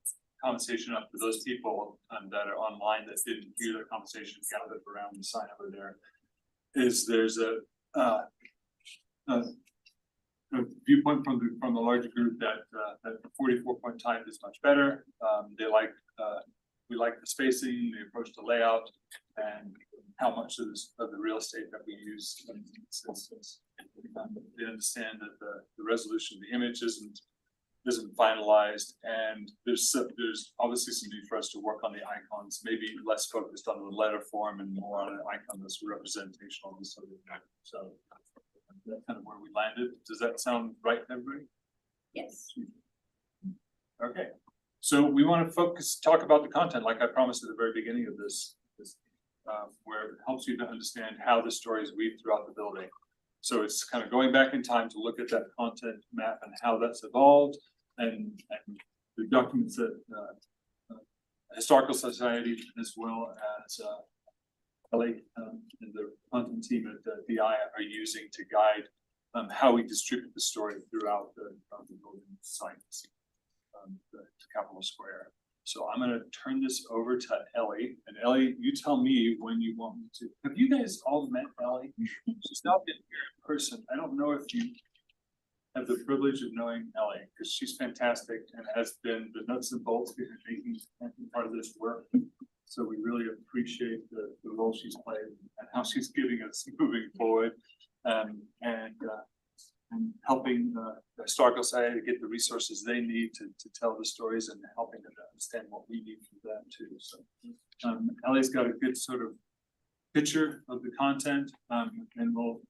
conversation up for those people that are online that didn't hear the conversation gathered around the sign over there. There's a viewpoint from the larger group that the 44-point type is much better. We like the spacing, the approach to layout, and how much of the real estate that we use in this instance. They understand that the resolution of the image isn't finalized, and there's obviously some need for us to work on the icons, maybe less focused on the letter form and more on an icon that's representational of the subject matter. So that's kind of where we landed. Does that sound right to everybody? Yes. Okay. So we want to talk about the content, like I promised at the very beginning of this where it helps you to understand how the stories weave throughout the building. So it's kind of going back in time to look at that content map and how that's evolved, and the documents that Historical Society, as well as Ellie and the content team at the DI are using to guide how we distribute the story throughout the building sites, the Capitol Square. So I'm going to turn this over to Ellie, and Ellie, you tell me when you want me to. Have you guys all met Ellie? She's not been here in person. I don't know if you have the privilege of knowing Ellie, because she's fantastic and has been the nuts and bolts behind making part of this work. So we really appreciate the role she's played and how she's giving us moving forward, and helping the Historical Society to get the resources they need to tell the stories, and helping them to understand what we need from them too. So Ellie's got a good sort of picture of the content, and we'll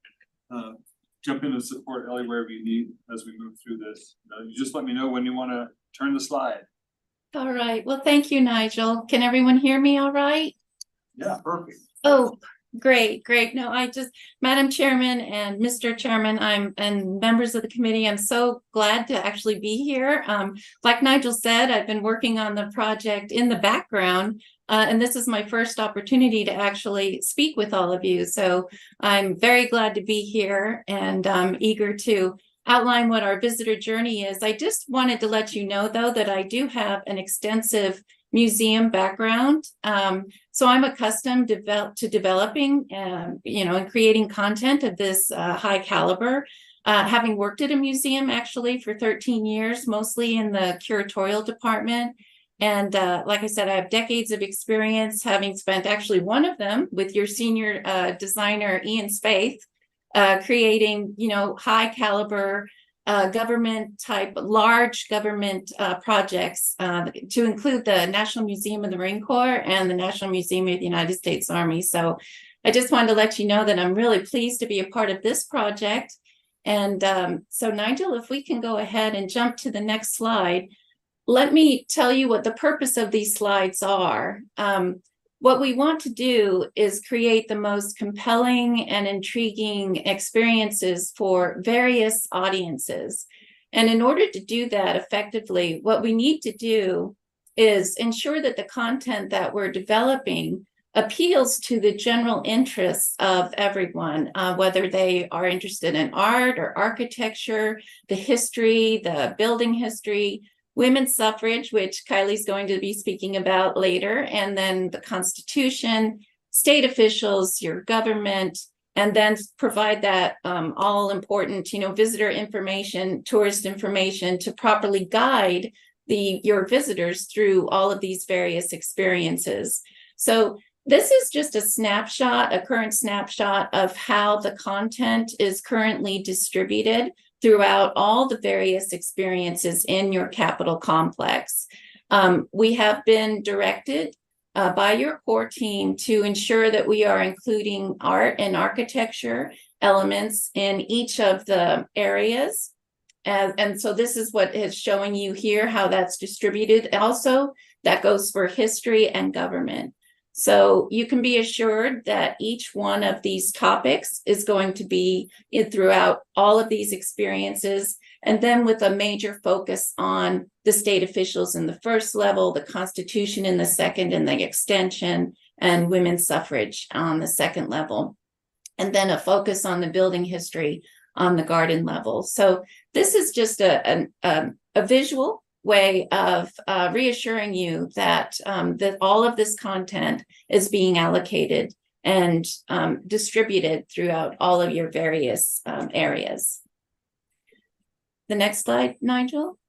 jump in and support Ellie wherever you need as we move through this. You just let me know when you want to turn the slide. All right. Well, thank you, Nigel. Can everyone hear me all right? Yeah, perfect. Oh, great. No, Madam Chairman and Mr. Chairman, and members of the committee, I'm so glad to actually be here. Like Nigel said, I've been working on the project in the background, and this is my first opportunity to actually speak with all of you. So I'm very glad to be here, and I'm eager to outline what our visitor journey is. I just wanted to let you know, though, that I do have an extensive museum background. So I'm accustomed to developing, and creating content of this high caliber. Having worked at a museum actually for 13 years, mostly in the curatorial department. And like I said, I have decades of experience, having spent actually one of them with your senior designer, Ian Spaeth, creating, high caliber government type, large government projects to include the National Museum of the Marine Corps and the National Museum of the United States Army. So I just wanted to let you know that I'm really pleased to be a part of this project. And so Nigel, if we can go ahead and jump to the next slide, let me tell you what the purpose of these slides are. What we want to do is create the most compelling and intriguing experiences for various audiences. And in order to do that effectively, what we need to do is ensure that the content that we're developing appeals to the general interests of everyone, whether they are interested in art or architecture, the history, the building history, women's suffrage, which Kylie's going to be speaking about later, and then the Constitution, state officials, your government, and then provide that all important, visitor information, tourist information to properly guide your visitors through all of these various experiences. So this is just a snapshot, a current snapshot of how the content is currently distributed throughout all the various experiences in your Capitol complex. We have been directed by your core team to ensure that we are including art and architecture elements in each of the areas. And so this is what is showing you here, how that's distributed. Also, that goes for history and government. So you can be assured that each one of these topics is going to be throughout all of these experiences, and then with a major focus on the state officials in the first level, the Constitution in the second, and the extension, and women's suffrage on the second level, and then a focus on the building history on the garden level. So this is just a visual way of reassuring you that that all of this content is being allocated and distributed throughout all of your various areas. The next slide, Nigel.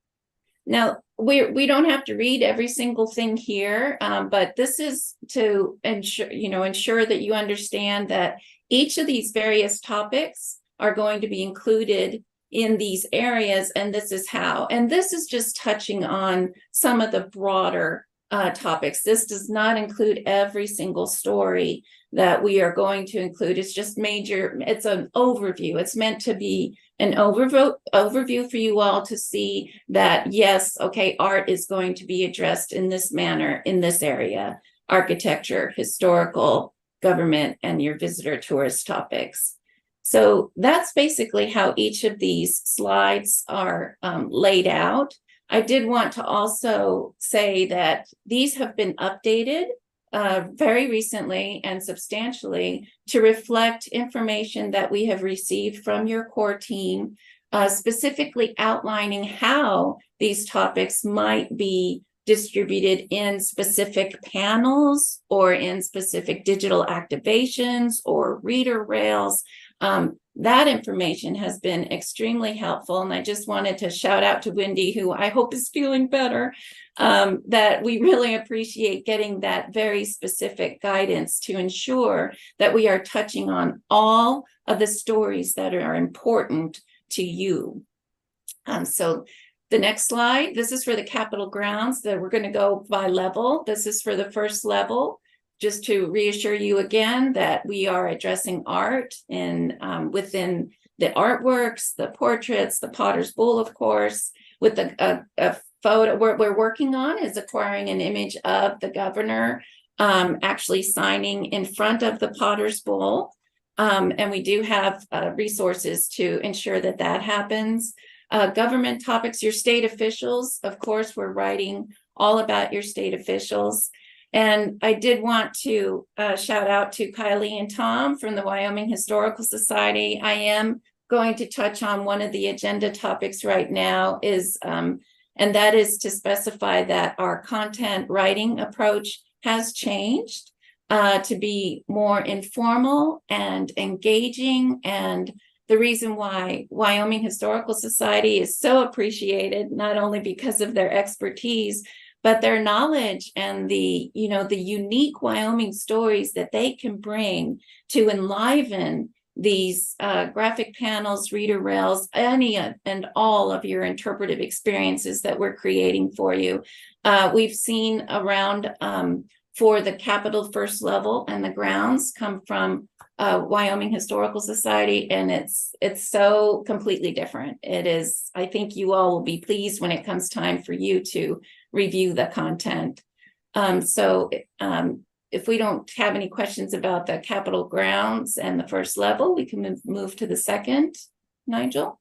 Now, we don't have to read every single thing here, but this is to ensure that you understand that each of these various topics are going to be included in these areas, and this is how. And this is just touching on some of the broader topics. This does not include every single story that we are going to include. It's just major, it's an overview. It's meant to be an overview for you all to see that, yes, okay, art is going to be addressed in this manner, in this area, architecture, historical, government, and your visitor tourist topics. So that's basically how each of these slides are laid out. I did want to also say that these have been updated very recently and substantially to reflect information that we have received from your core team, specifically outlining how these topics might be distributed in specific panels or in specific digital activations or reader rails. That information has been extremely helpful. And I just wanted to shout out to Wendy, who I hope is feeling better, that we really appreciate getting that very specific guidance to ensure that we are touching on all of the stories that are important to you. So the next slide, this is for the Capitol grounds, that we're going to go by level. This is for the first level. Just to reassure you again that we are addressing art in within the artworks, the portraits, the Potter's Bull, of course, with a photo we're working on is acquiring an image of the governor actually signing in front of the Potter's Bull. And we do have resources to ensure that that happens. Government topics, your state officials, of course, we're writing all about your state officials. And I did want to shout out to Kylie and Tom from the Wyoming Historical Society. I am going to touch on one of the agenda topics right now and that is to specify that our content writing approach has changed to be more informal and engaging. And the reason why Wyoming Historical Society is so appreciated, not only because of their expertise, but their knowledge and the unique Wyoming stories that they can bring to enliven these graphic panels, reader rails, any and all of your interpretive experiences that we're creating for you. We've seen around for the Capitol first level and the grounds come from Wyoming Historical Society, and it's so completely different. It is, I think you all will be pleased when it comes time for you to review the content. If we don't have any questions about the Capitol grounds and the first level, we can move to the second, Nigel.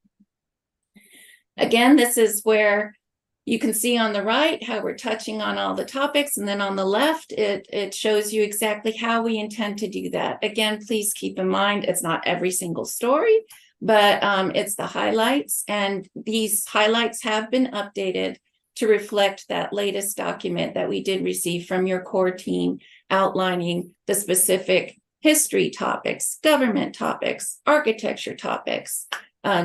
Again, this is where you can see on the right how we're touching on all the topics, and then on the left, it shows you exactly how we intend to do that. Again, please keep in mind, it's not every single story, but it's the highlights, and these highlights have been updated to reflect that latest document that we did receive from your core team outlining the specific history topics, government topics, architecture topics.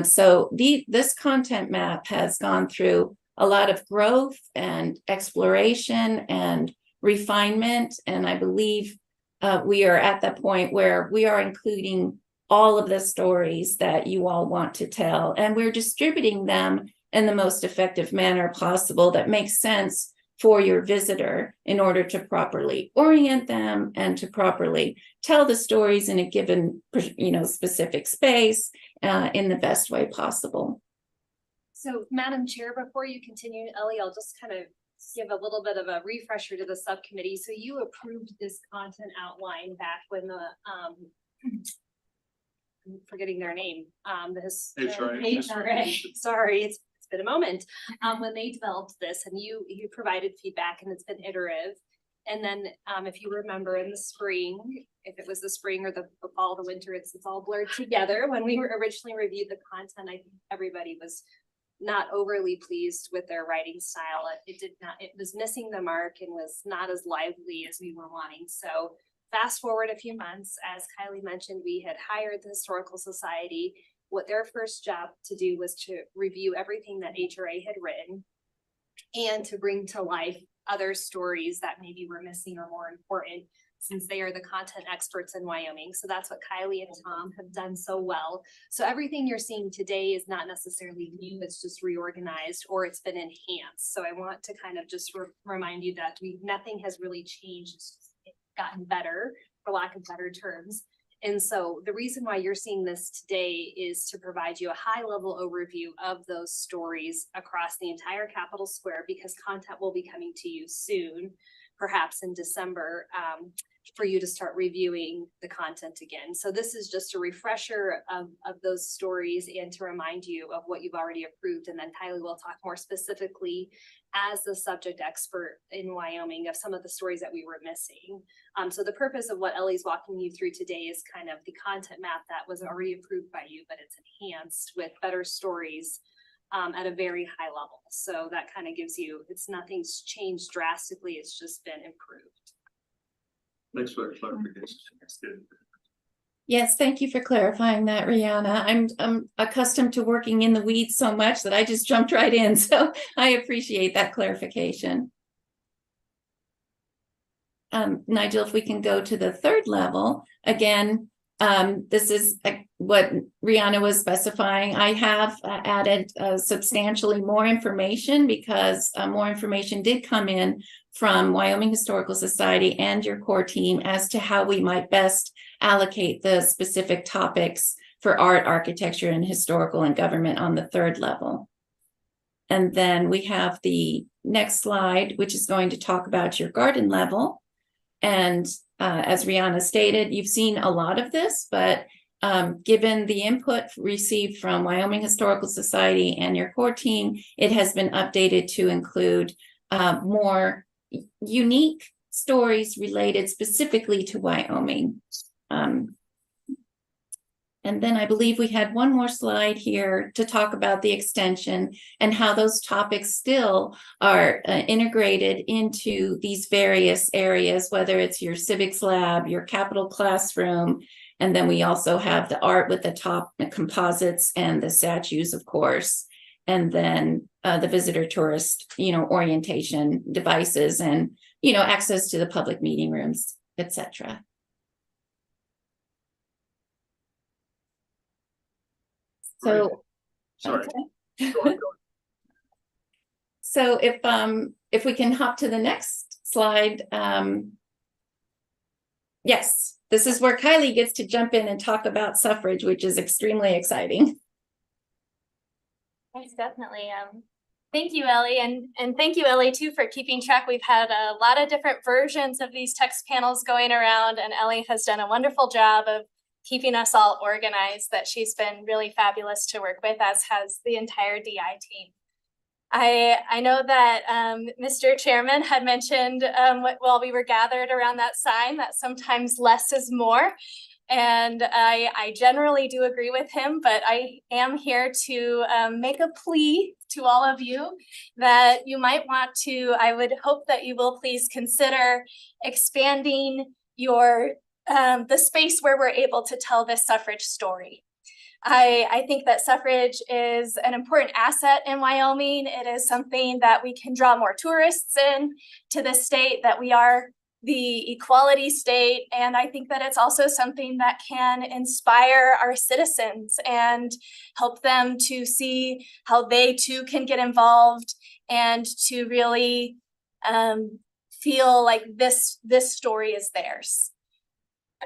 So this content map has gone through a lot of growth and exploration and refinement. And I believe we are at the point where we are including all of the stories that you all want to tell, and we're distributing them in the most effective manner possible that makes sense for your visitor in order to properly orient them and to properly tell the stories in a given, specific space in the best way possible. So, Madam Chair, before you continue, Ellie, I'll just kind of give a little bit of a refresher to the subcommittee. So you approved this content outline back when the, I'm forgetting their name, HRA, sorry, it's been a moment, when they developed this, and you provided feedback, and it's been iterative. And then, if you remember in the spring, if it was the spring or the fall, the winter, it's all blurred together. When we originally reviewed the content, I think everybody was not overly pleased with their writing style. It was missing the mark and was not as lively as we were wanting. So fast forward a few months, as Kylie mentioned, we had hired the Historical Society. What their first job to do was to review everything that HRA had written and to bring to life other stories that maybe were missing or more important, since they are the content experts in Wyoming. So that's what Kylie and Tom have done so well. So everything you're seeing today is not necessarily new, it's just reorganized or it's been enhanced. So I want to kind of just remind you that nothing has really changed, it's gotten better, for lack of better terms. And so the reason why you're seeing this today is to provide you a high level overview of those stories across the entire Capitol Square, because content will be coming to you soon, perhaps in December, for you to start reviewing the content again. So this is just a refresher of those stories and to remind you of what you've already approved. And then Kylie will talk more specifically as the subject expert in Wyoming of some of the stories that we were missing. So the purpose of what Ellie's walking you through today is kind of the content map that was already approved by you, but it's enhanced with better stories at a very high level. So that kind of gives you, nothing's changed drastically, it's just been improved. Thanks for that clarification. That's good. Yes, thank you for clarifying that, Rihanna. I'm accustomed to working in the weeds so much that I just jumped right in. So I appreciate that clarification. Nigel, if we can go to the third level, again, this is what Rihanna was specifying. I have added substantially more information because more information did come in from Wyoming Historical Society and your core team as to how we might best allocate the specific topics for art, architecture, and historical and government on the third level. And then we have the next slide, which is going to talk about your garden level. And as Rihanna stated, you've seen a lot of this, but given the input received from Wyoming Historical Society and your core team, it has been updated to include more unique stories related specifically to Wyoming. And then I believe we had one more slide here to talk about the extension and how those topics still are integrated into these various areas, whether it's your civics lab, your Capitol classroom, and then we also have the art with the top composites and the statues, of course, and then the visitor tourist, orientation devices and, access to the public meeting rooms, etc. So, sorry. Okay. So if we can hop to the next slide, yes, this is where Kylie gets to jump in and talk about suffrage, which is extremely exciting. Yes, definitely. Thank you, Ellie, and thank you, Ellie, too, for keeping track. We've had a lot of different versions of these text panels going around, and Ellie has done a wonderful job of keeping us all organized. That she's been really fabulous to work with, as has the entire DI team. I know that Mr. Chairman had mentioned while we were gathered around that sign that sometimes less is more. And I generally do agree with him, but I am here to make a plea to all of you that you might want to, I would hope that you will please consider expanding your the space where we're able to tell this suffrage story. I think that suffrage is an important asset in Wyoming. It is something that we can draw more tourists in to the state, that we are the equality state. And I think that it's also something that can inspire our citizens and help them to see how they too can get involved and to really feel like this story is theirs.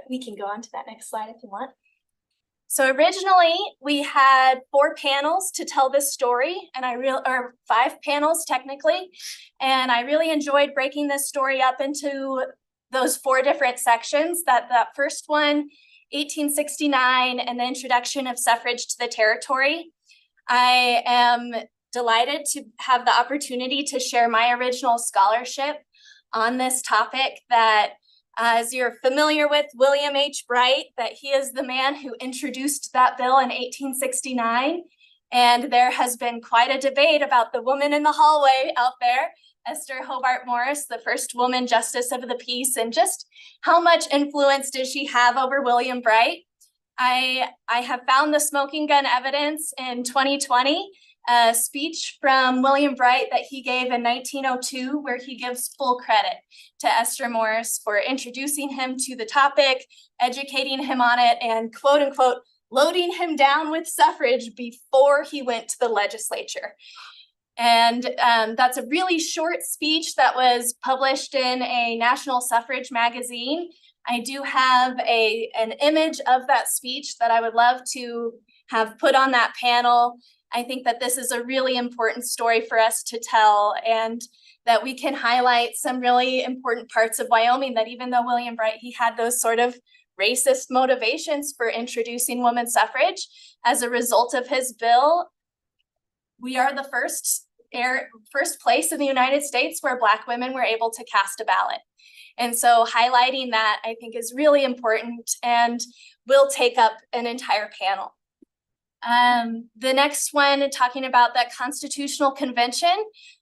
We can go on to that next slide if you want. So originally we had 4 panels to tell this story, and or 5 panels technically, and I really enjoyed breaking this story up into those 4 different sections. That first one, 1869, and the introduction of suffrage to the territory. I am delighted to have the opportunity to share my original scholarship on this topic that, as you're familiar with William H. Bright, that he is the man who introduced that bill in 1869. And there has been quite a debate about the woman in the hallway out there, Esther Hobart Morris, the first woman justice of the peace, and just how much influence did she have over William Bright. I have found the smoking gun evidence in 2020, a speech from William Bright that he gave in 1902, where he gives full credit to Esther Morris for introducing him to the topic, educating him on it, and quote unquote, loading him down with suffrage before he went to the legislature. And that's a really short speech that was published in a national suffrage magazine. I do have an image of that speech that I would love to have put on that panel. I think that this is a really important story for us to tell, and that we can highlight some really important parts of Wyoming, that even though William Bright, he had those sort of racist motivations for introducing women's suffrage, as a result of his bill, we are the first place in the United States where Black women were able to cast a ballot. And so highlighting that, I think, is really important and will take up an entire panel. The next one, talking about that Constitutional Convention.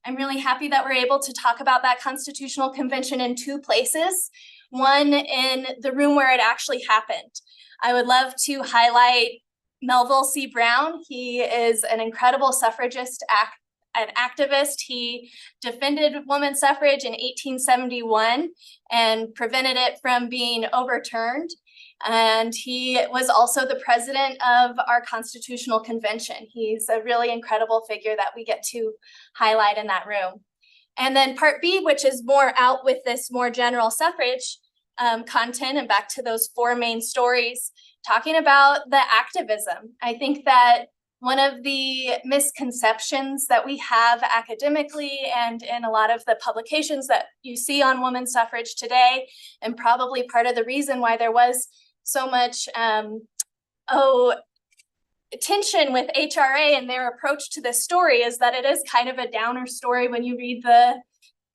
I'm really happy that we're able to talk about that Constitutional Convention in 2 places. One, in the room where it actually happened. I would love to highlight Melville C. Brown. He is an incredible suffragist an activist. He defended women's suffrage in 1871 and prevented it from being overturned. And he was also the president of our Constitutional Convention. He's a really incredible figure that we get to highlight in that room. And then part B, which is more out with this more general suffrage content, and back to those 4 main stories, talking about the activism. I think that one of the misconceptions that we have academically and in a lot of the publications that you see on women's suffrage today, and probably part of the reason why there was so much tension with HRA and their approach to this story, is that it is kind of a downer story when you read the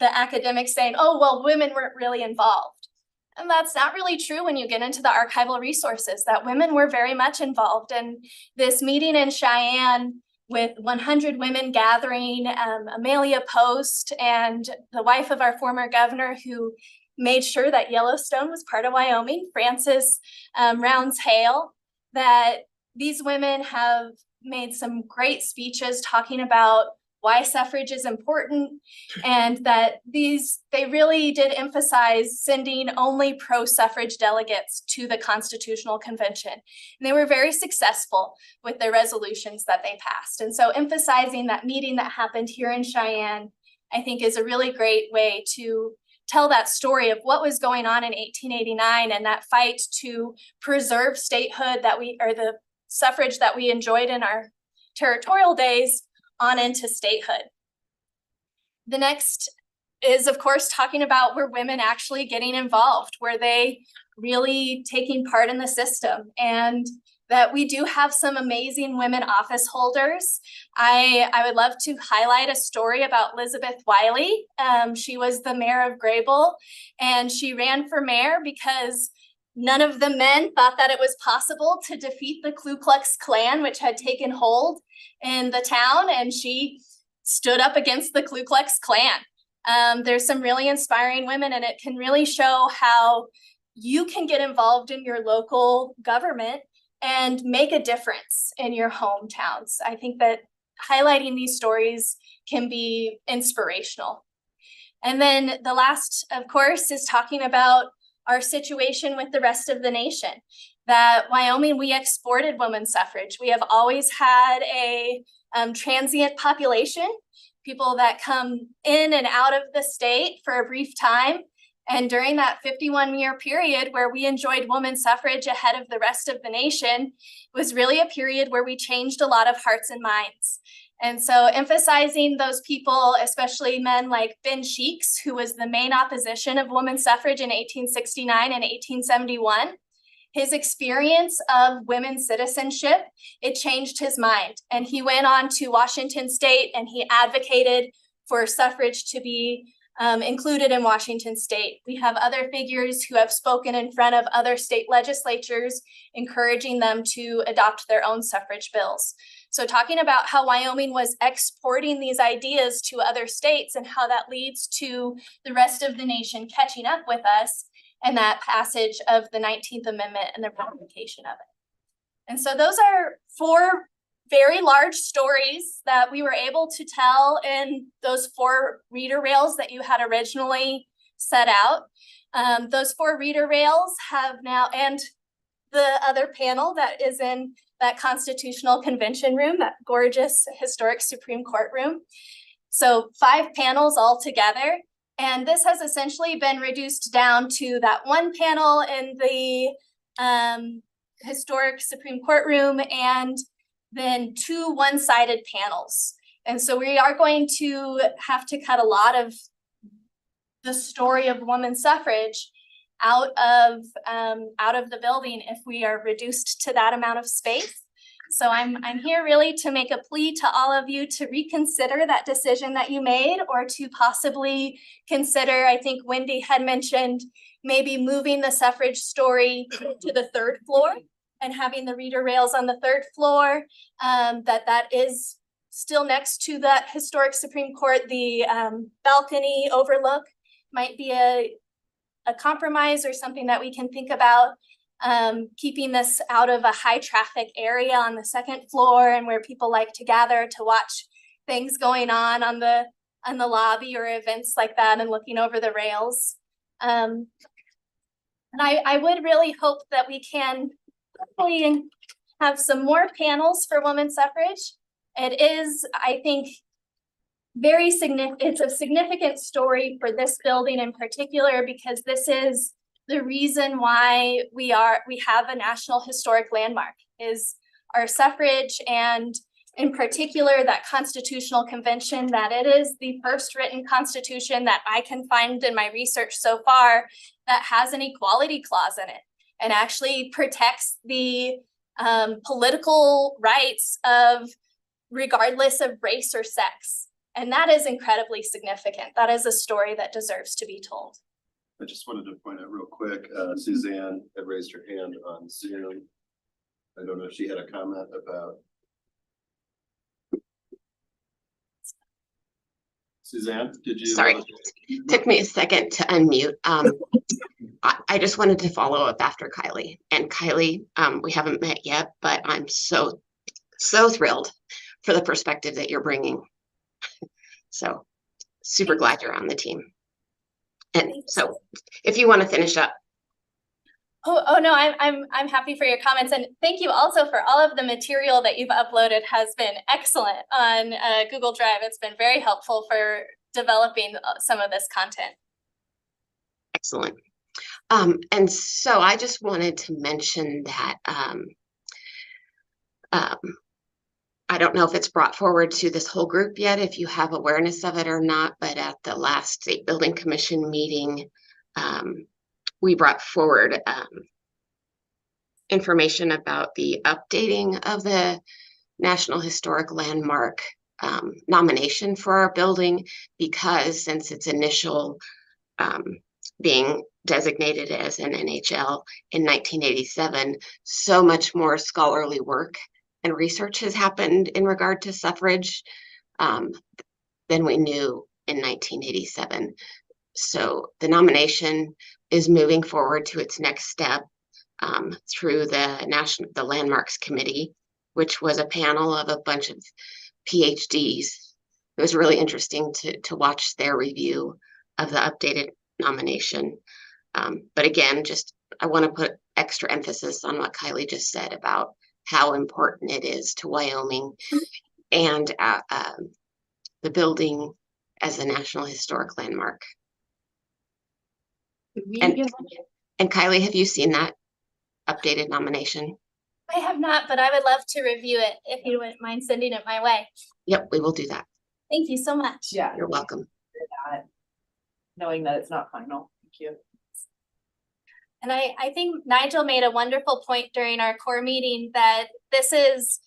academics saying, oh, well, women weren't really involved. And that's not really true when you get into the archival resources, that women were very much involved. And this meeting in Cheyenne with 100 women gathering, Amelia Post and the wife of our former governor, who made sure that Yellowstone was part of Wyoming, Frances Rounds Hale, that these women have made some great speeches talking about why suffrage is important, and that they really did emphasize sending only pro-suffrage delegates to the Constitutional Convention. And they were very successful with the resolutions that they passed. And so emphasizing that meeting that happened here in Cheyenne, I think, is a really great way to tell that story of what was going on in 1889 and that fight to preserve statehood or the suffrage that we enjoyed in our territorial days on into statehood. The next is, of course, talking about were women actually getting involved? Were they really taking part in the system? And that we do have some amazing women office holders. I would love to highlight a story about Elizabeth Wiley. She was the mayor of Grable, and she ran for mayor because none of the men thought that it was possible to defeat the Ku Klux Klan, which had taken hold in the town, and she stood up against the Ku Klux Klan. There's some really inspiring women, and it can really show how you can get involved in your local government and make a difference in your hometowns. I think that highlighting these stories can be inspirational. And then the last, of course, is talking about our situation with the rest of the nation. That Wyoming, we exported women's suffrage. We have always had a transient population, people that come in and out of the state for a brief time. And during that 51-year period where we enjoyed women's suffrage ahead of the rest of the nation, was really a period where we changed a lot of hearts and minds. And so emphasizing those people, especially men like Ben Sheeks, who was the main opposition of women's suffrage in 1869 and 1871, his experience of women's citizenship, it changed his mind. And he went on to Washington State and he advocated for suffrage to be included in Washington State. We have other figures who have spoken in front of other state legislatures, encouraging them to adopt their own suffrage bills. So talking about how Wyoming was exporting these ideas to other states and how that leads to the rest of the nation catching up with us, and that passage of the 19th Amendment and the ratification of it. And so those are 4 very large stories that we were able to tell in those 4 reader rails that you had originally set out. Those 4 reader rails have now, and the other panel that is in that Constitutional Convention room, that gorgeous historic Supreme Court room. So 5 panels all together. And this has essentially been reduced down to that 1 panel in the historic Supreme Court room and then 2 one-sided panels. And so we are going to have to cut a lot of the story of women's suffrage out of the building if we are reduced to that amount of space. So I'm here really to make a plea to all of you to reconsider that decision that you made, or to possibly consider, I think Wendy had mentioned, maybe moving the suffrage story to the 3rd floor and having the reader rails on the 3rd floor, that is still next to that historic Supreme Court. The balcony overlook might be a compromise or something that we can think about, keeping this out of a high traffic area on the 2nd floor and where people like to gather to watch things going on the lobby or events like that, and looking over the rails. And I would really hope that we can hopefully have some more panels for women's suffrage. It is, I think, very significant. It's a significant story for this building in particular, because this is the reason why we have a National Historic Landmark, is our suffrage, and in particular that Constitutional Convention, that it is the first written constitution that I can find in my research so far that has an equality clause in it and actually protects the political rights of regardless of race or sex. And that is incredibly significant. That is a story that deserves to be told. I just wanted to point out real quick, Suzanne had raised her hand on Zoom. I don't know if she had a comment about. Suzanne, did you? Sorry, took me a second to unmute. I just wanted to follow up after Kylie. And Kylie, we haven't met yet, but I'm so thrilled for the perspective that you're bringing. So super glad you're on the team. And so if you want to finish up. Oh no, I'm happy for your comments, and thank you also for all of the material that you've uploaded. Has been excellent on Google Drive. It's been very helpful for developing some of this content. Excellent. And so I just wanted to mention that I don't know if it's brought forward to this whole group yet, if you have awareness of it or not, but at the last State Building Commission meeting, we brought forward information about the updating of the National Historic Landmark nomination for our building, because since its initial being designated as an NHL in 1987, so much more scholarly work and research has happened in regard to suffrage than we knew in 1987. So the is moving forward to its next step through the Landmarks Committee, which was a panel of a bunch of PhDs. It was really interesting to watch their review of the updated nomination. But again, I want to put extra emphasis on what Kylie just said about how important it is to Wyoming and the building as a National Historic Landmark. And Kylie, have you seen that updated nomination? I have not, but I would love to review it if you wouldn't mind sending it my way. Yep, we will do that. Thank you so much. Yeah. You're welcome. Knowing that it's not final. Thank you. And I think Nigel made a wonderful point during our core meeting that this is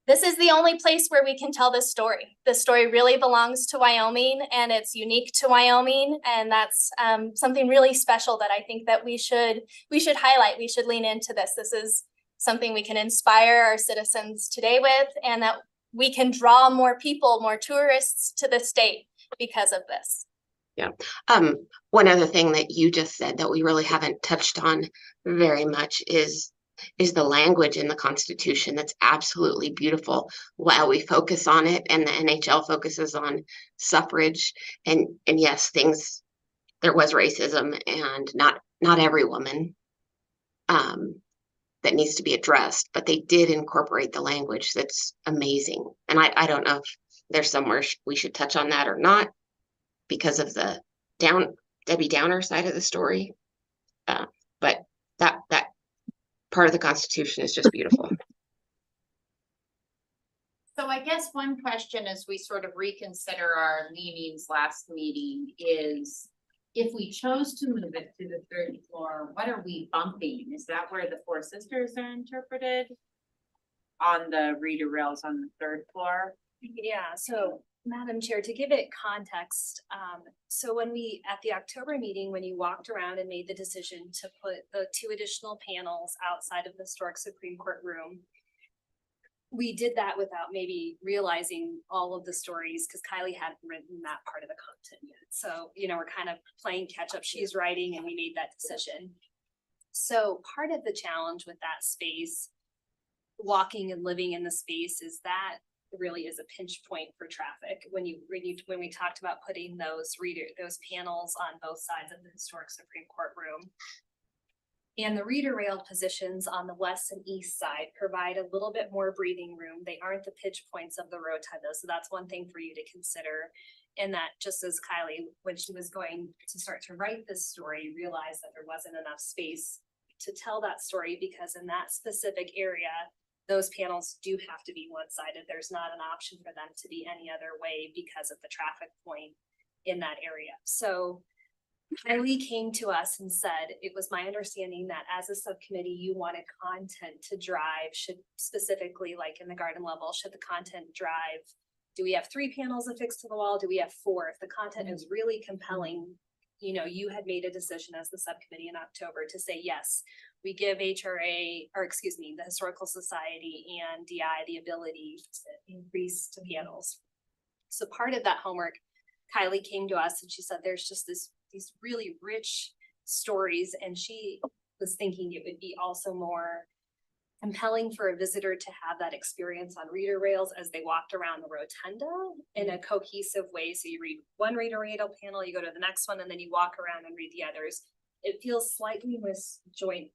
the only place where we can tell this story. The story really belongs to Wyoming and it's unique to Wyoming. And that's something really special that I think that we should highlight. We should lean into this. This is something we can inspire our citizens today with, and that we can draw more people, more tourists to the state because of this. Yeah. One other thing that you just said that we really haven't touched on very much is the language in the Constitution. That's absolutely beautiful. While we focus on it and the NHL focuses on suffrage and yes, there was racism and not every woman that needs to be addressed, but they did incorporate the language. That's amazing. And I don't know if there's somewhere we should touch on that or not because of the Debbie Downer side of the story. But that part of the Constitution is just beautiful. So I guess one question as we sort of reconsider our leanings last meeting is, if we chose to move it to the 3rd floor, what are we bumping? Is that where the Four Sisters are interpreted? On the reader rails on the 3rd floor? Yeah, so Madam Chair, to give it context, so when at the October meeting, when you walked around and made the decision to put the 2 additional panels outside of the historic Supreme Court room, we did that without maybe realizing all of the stories because Kylie hadn't written that part of the content yet. So, we're kind of playing catch up. She's writing and we made that decision. So part of the challenge with that space, walking and living in the space, is that really is a pinch point for traffic. When we talked about putting those panels on both sides of the historic Supreme Court room. And the reader rail positions on the west and east side provide a little bit more breathing room. They aren't the pinch points of the rotunda. So that's one thing for you to consider. And that, just as Kylie, when she was going to start to write this story, realized that there wasn't enough space to tell that story, because in that specific area, those panels do have to be one-sided. There's not an option for them to be any other way because of the traffic point in that area. So Kylie came to us and said, it was my understanding that as a subcommittee, you wanted content to drive, should specifically, like in the garden level, should the content drive? Do we have 3 panels affixed to the wall? Do we have 4? If the content is really compelling, you had made a decision as the subcommittee in October to say, yes, we give the Historical Society and DI the ability to increase to panels. So part of that homework, Kylie came to us and she said, there's just these really rich stories. And she was thinking it would be also more compelling for a visitor to have that experience on reader rails as they walked around the rotunda in a cohesive way. So you read one reader rail panel, you go to the next one, and then you walk around and read the others. It feels slightly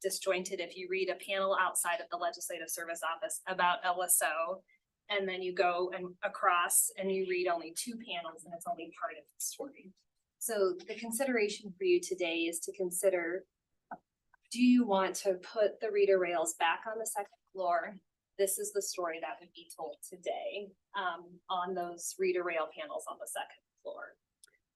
disjointed if you read a panel outside of the Legislative Service Office about LSO, and then you go across and you read only 2 panels and it's only part of the story. So the consideration for you today is to consider, do you want to put the reader rails back on the 2nd floor? This is the story that would be told today on those reader rail panels on the 2nd floor.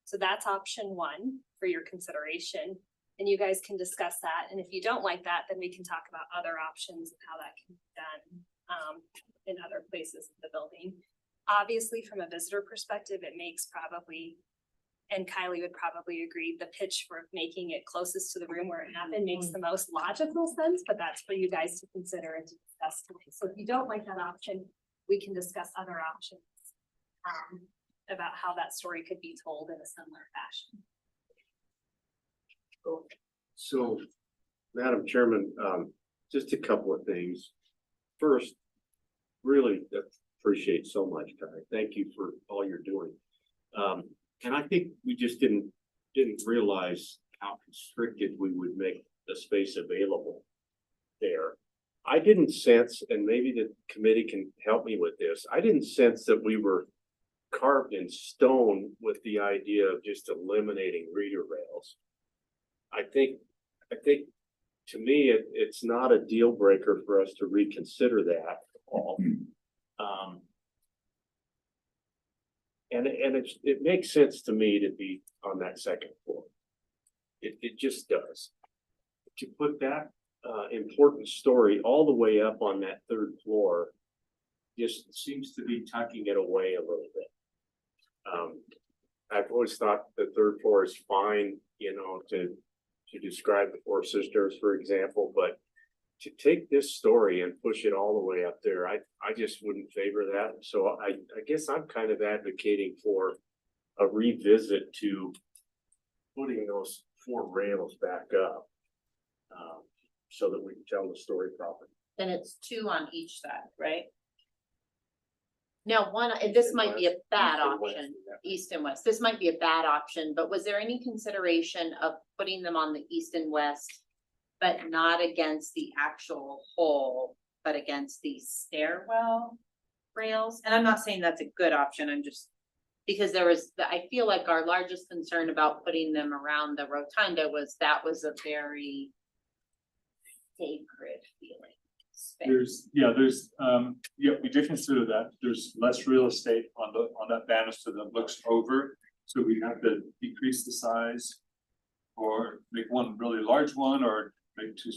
So that's option 1 for your consideration. And you guys can discuss that. And if you don't like that, then we can talk about other options and how that can be done in other places in the building. Obviously, from a visitor perspective, it makes probably, and Kylie would probably agree, the pitch for making it closest to the room where it happened makes the most logical sense, but that's for you guys to consider and to discuss today. So if you don't like that option, we can discuss other options about how that story could be told in a similar fashion. So, Madam Chairman, just a couple of things. First, really appreciate so much, Ty. Thank you for all you're doing. And I think we just didn't didn't realize how constricted we would make the space available there. I didn't sense, and maybe the committee can help me with this, I didn't sense that we were carved in stone with the idea of just eliminating reader rails. I think to me, it's not a deal breaker for us to reconsider that at all. And it makes sense to me to be on that second floor. It just does. To put that important story all the way up on that third floor just seems to be tucking it away a little bit. I've always thought the third floor is fine, you know, to describe the Four Sisters, for example, but to take this story and push it all the way up there, I just wouldn't favor that. So I guess I'm kind of advocating for a revisit to putting those 4 rails back up, so that we can tell the story properly. Then it's 2 on each side, right? Now, this might be a bad option, east and west. This might be a bad option, but was there any consideration of putting them on the east and west, but not against the actual hole, but against the stairwell rails? And I'm not saying that's a good option. I'm just, because I feel like our largest concern about putting them around the rotunda was that was a very sacred feeling. There's, we did consider that. There's less real estate on that banister that looks over. So we have to decrease the size or make one really large one or make 2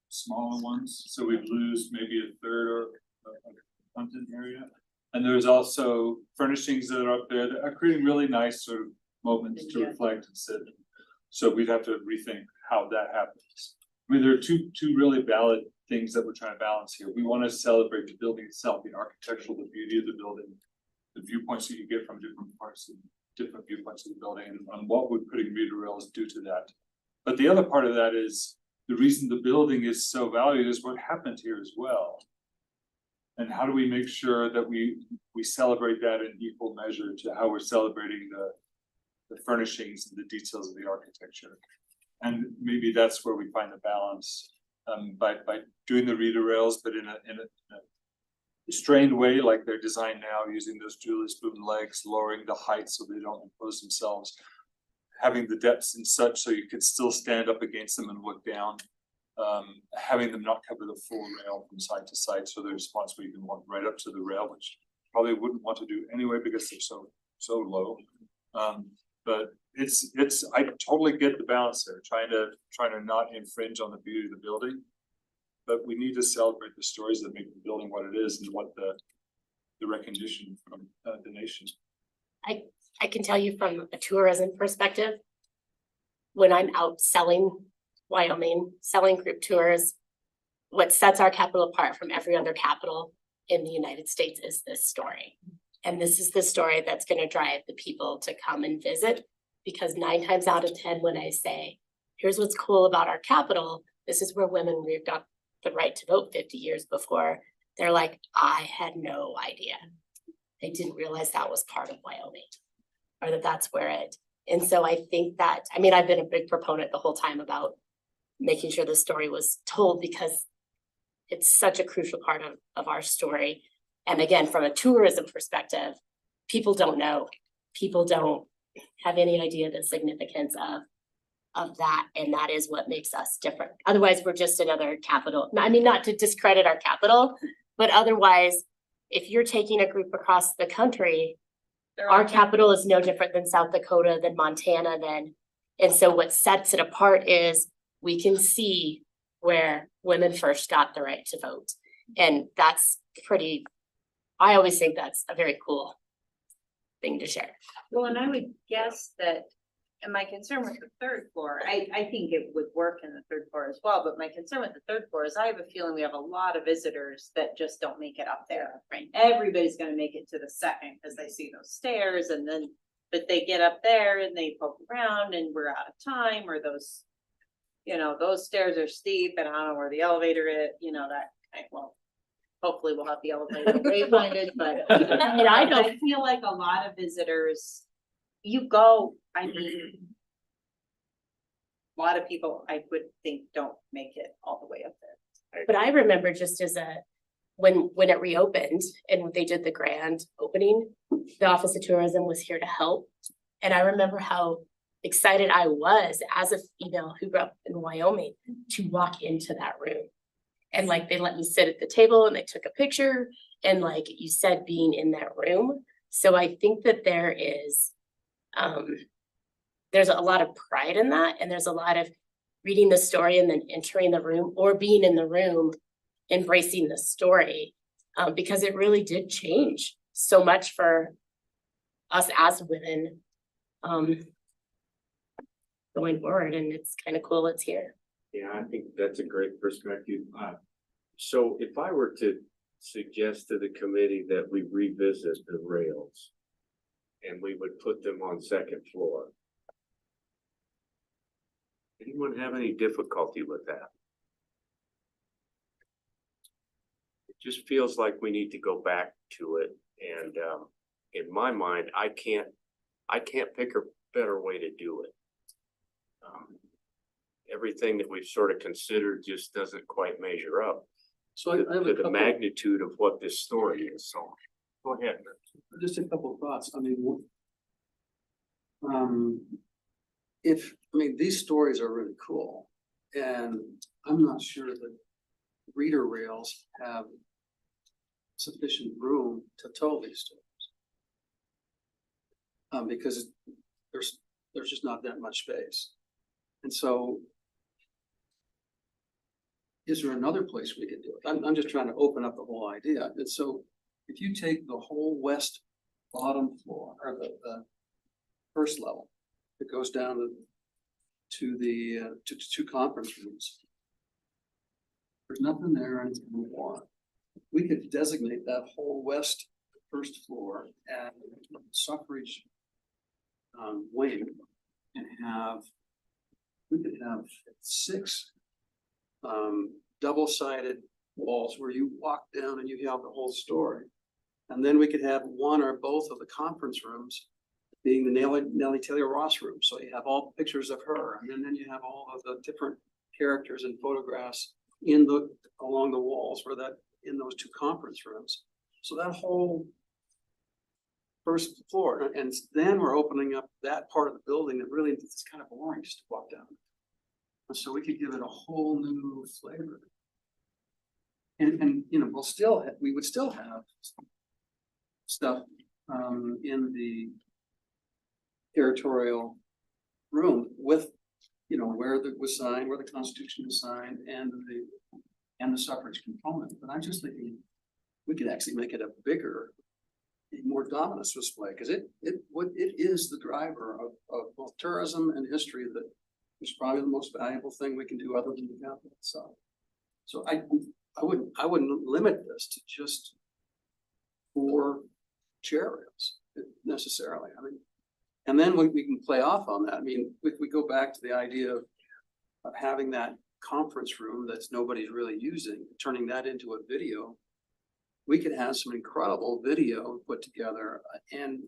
smaller ones. So we'd lose maybe a third or a content area. And there's also furnishings that are up there that are creating really nice sort of moments to reflect and sit. So we'd have to rethink how that happens. I mean, there are two really valid things that we're trying to balance here. We want to celebrate the building itself, the architectural, the beauty of the building, the viewpoints that you get from different viewpoints of the building, and what would putting reader rails do to that. But the other part of that is the reason the building is so valued is what happened here as well. And how do we make sure that we celebrate that in equal measure to how we're celebrating the furnishings and the details of the architecture. And maybe that's where we find the balance, by doing the reader rails, but in a restrained way, like they're designed now, using those dually spoon legs, lowering the height so they don't impose themselves, having the depths and such so you could still stand up against them and look down, having them not cover the full rail from side to side, so there's spots where you can walk right up to the rail, which probably wouldn't want to do anyway because they're so low. But I totally get the balance there, trying to not infringe on the beauty of the building. But we need to celebrate the stories that make the building what it is and what the recognition from the nation. I can tell you from a tourism perspective, when I'm out selling Wyoming, selling group tours, what sets our capital apart from every other capital in the United States is this story. And this is the story that's going to drive the people to come and visit, because 9 times out of 10, when I say, here's what's cool about our capital, this is where women got the right to vote 50 years before, they're like, I had no idea. They didn't realize that was part of Wyoming, or that's where it. And so I think that, I mean, I've been a big proponent the whole time about making sure the story was told, because it's such a crucial part of our story. And again, from a tourism perspective, people don't know, people don't have any idea the significance of that. And that is what makes us different. Otherwise, we're just another capital. I mean, not to discredit our capital, but otherwise, if you're taking a group across the country, our capital is no different than South Dakota, than Montana, and so what sets it apart is we can see where women first got the right to vote. And that's I always think that's a very cool thing to share. Well, and I would guess that, and my concern with the third floor, I think it would work in the third floor as well, but my concern with the third floor is I have a feeling we have a lot of visitors that just don't make it up there. Right. Everybody's gonna make it to the second because they see those stairs, and then, but they get up there and they poke around and we're out of time, or those, those stairs are steep and I don't know where the elevator is, well, hopefully we'll have the elevator wayfinded, but I feel like a lot of visitors, I mean, a lot of people I would think don't make it all the way up there. But I remember just as when it reopened and they did the grand opening, the Office of Tourism was here to help. And I remember how excited I was as a female who grew up in Wyoming to walk into that room. And like, they let me sit at the table and they took a picture, and like you said, being in that room. So I think that there's a lot of pride in that, and there's a lot of reading the story and then entering the room, or being in the room, embracing the story, because it really did change so much for us as women going forward, and it's kind of cool it's here. Yeah, I think that's a great perspective. So if I were to suggest to the committee that we revisit the rails and we would put them on second floor, anyone have any difficulty with that? It just feels like we need to go back to it, and in my mind, I can't pick a better way to do it. Everything that we've sort of considered just doesn't quite measure up So I have to a the couple, magnitude of what this story is. So go ahead. just a couple of thoughts. I mean, these stories are really cool, and I'm not sure that reader rails have sufficient room to tell these stories. Because there's just not that much space. And so, is there another place we could do it? I'm just trying to open up the whole idea. And so, if you take the whole west bottom floor, or the first level, it goes down to the two conference rooms. There's nothing there, and it's gonna want. We could designate that whole west first floor as suffrage wing, and we could have 6 double-sided walls where you walk down and you have the whole story. And then we could have one or both of the conference rooms being the Nellie Taylor Ross room. So you have all pictures of her, and then you have all of the different characters and photographs along the walls in those 2 conference rooms. So that whole first floor, and then we're opening up that part of the building that really is kind of boring just to walk down. And so we could give it a whole new flavor. And we would still have stuff in the territorial room with, where it was signed, where the Constitution was signed, and the suffrage component. But I'm just thinking we could actually make it a bigger, more dominant display, because it is the driver of both tourism and history. That is probably the most valuable thing we can do other than the capital itself. So I wouldn't limit this to just 4 chair rails necessarily. I mean, and then we can play off on that. I mean, if we go back to the idea of having that conference room that's nobody's really using, turning that into a video, we could have some incredible video put together, and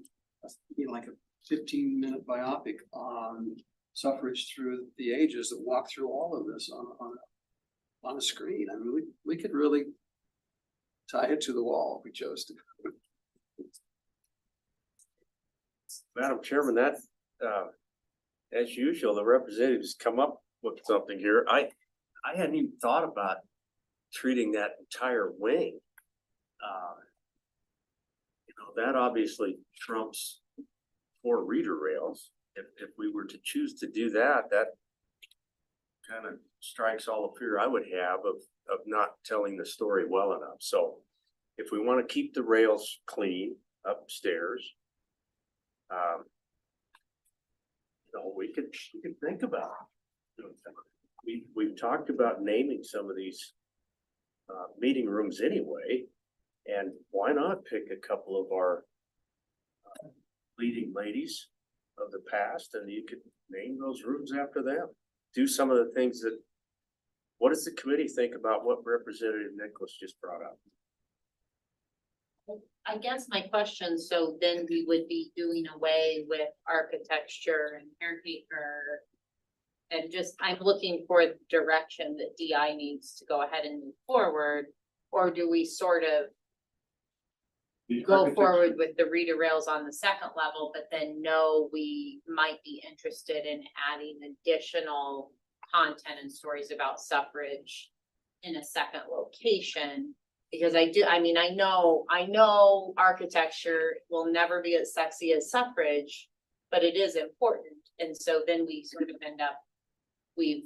like a 15-minute biopic on suffrage through the ages that walk through all of this on a screen. I mean, we could really tie it to the wall if we chose to. Madam Chairman, that as usual, the representatives come up with something here. I hadn't even thought about treating that entire wing. That obviously trumps 4 reader rails. If we were to choose to do that, that kind of strikes all the fear I would have of not telling the story well enough. So if we want to keep the rails clean upstairs, we could think about it. We've talked about naming some of these meeting rooms anyway, and why not pick a couple of our leading ladies of the past, and you could name those rooms after them. Do some of the things that. What does the committee think about what Representative Nicholas just brought up? I guess my question, so then we would be doing away with architecture and caretaker And just, I'm looking for the direction that DI needs to go ahead and move forward, or do we sort of go forward with the reader rails on the second level, but then know we might be interested in adding additional content and stories about suffrage in a second location? Because I know architecture will never be as sexy as suffrage, but it is important. And so then we sort of end up, we've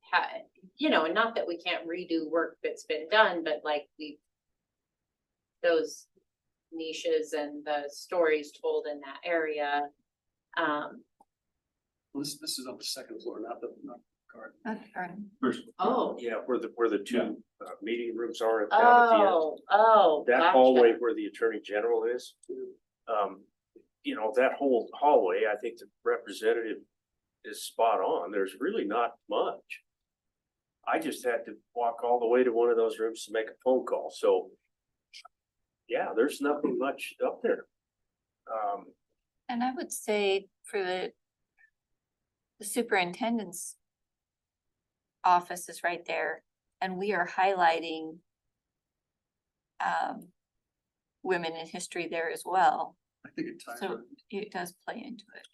had, and not that we can't redo work that's been done, but like those niches and the stories told in that area. This is on the second floor, not the garden. Oh. Yeah, where the two meeting rooms are down at the end. That Gotcha. hallway where the Attorney General is. That whole hallway, I think the representative is spot on. There's really not much. I just had to walk all the way to one of those rooms to make a phone call, so. Yeah, there's nothing much up there. And I would say for the superintendent's office is right there, and we are highlighting women in history there as well. I think it ties. So it does play into it.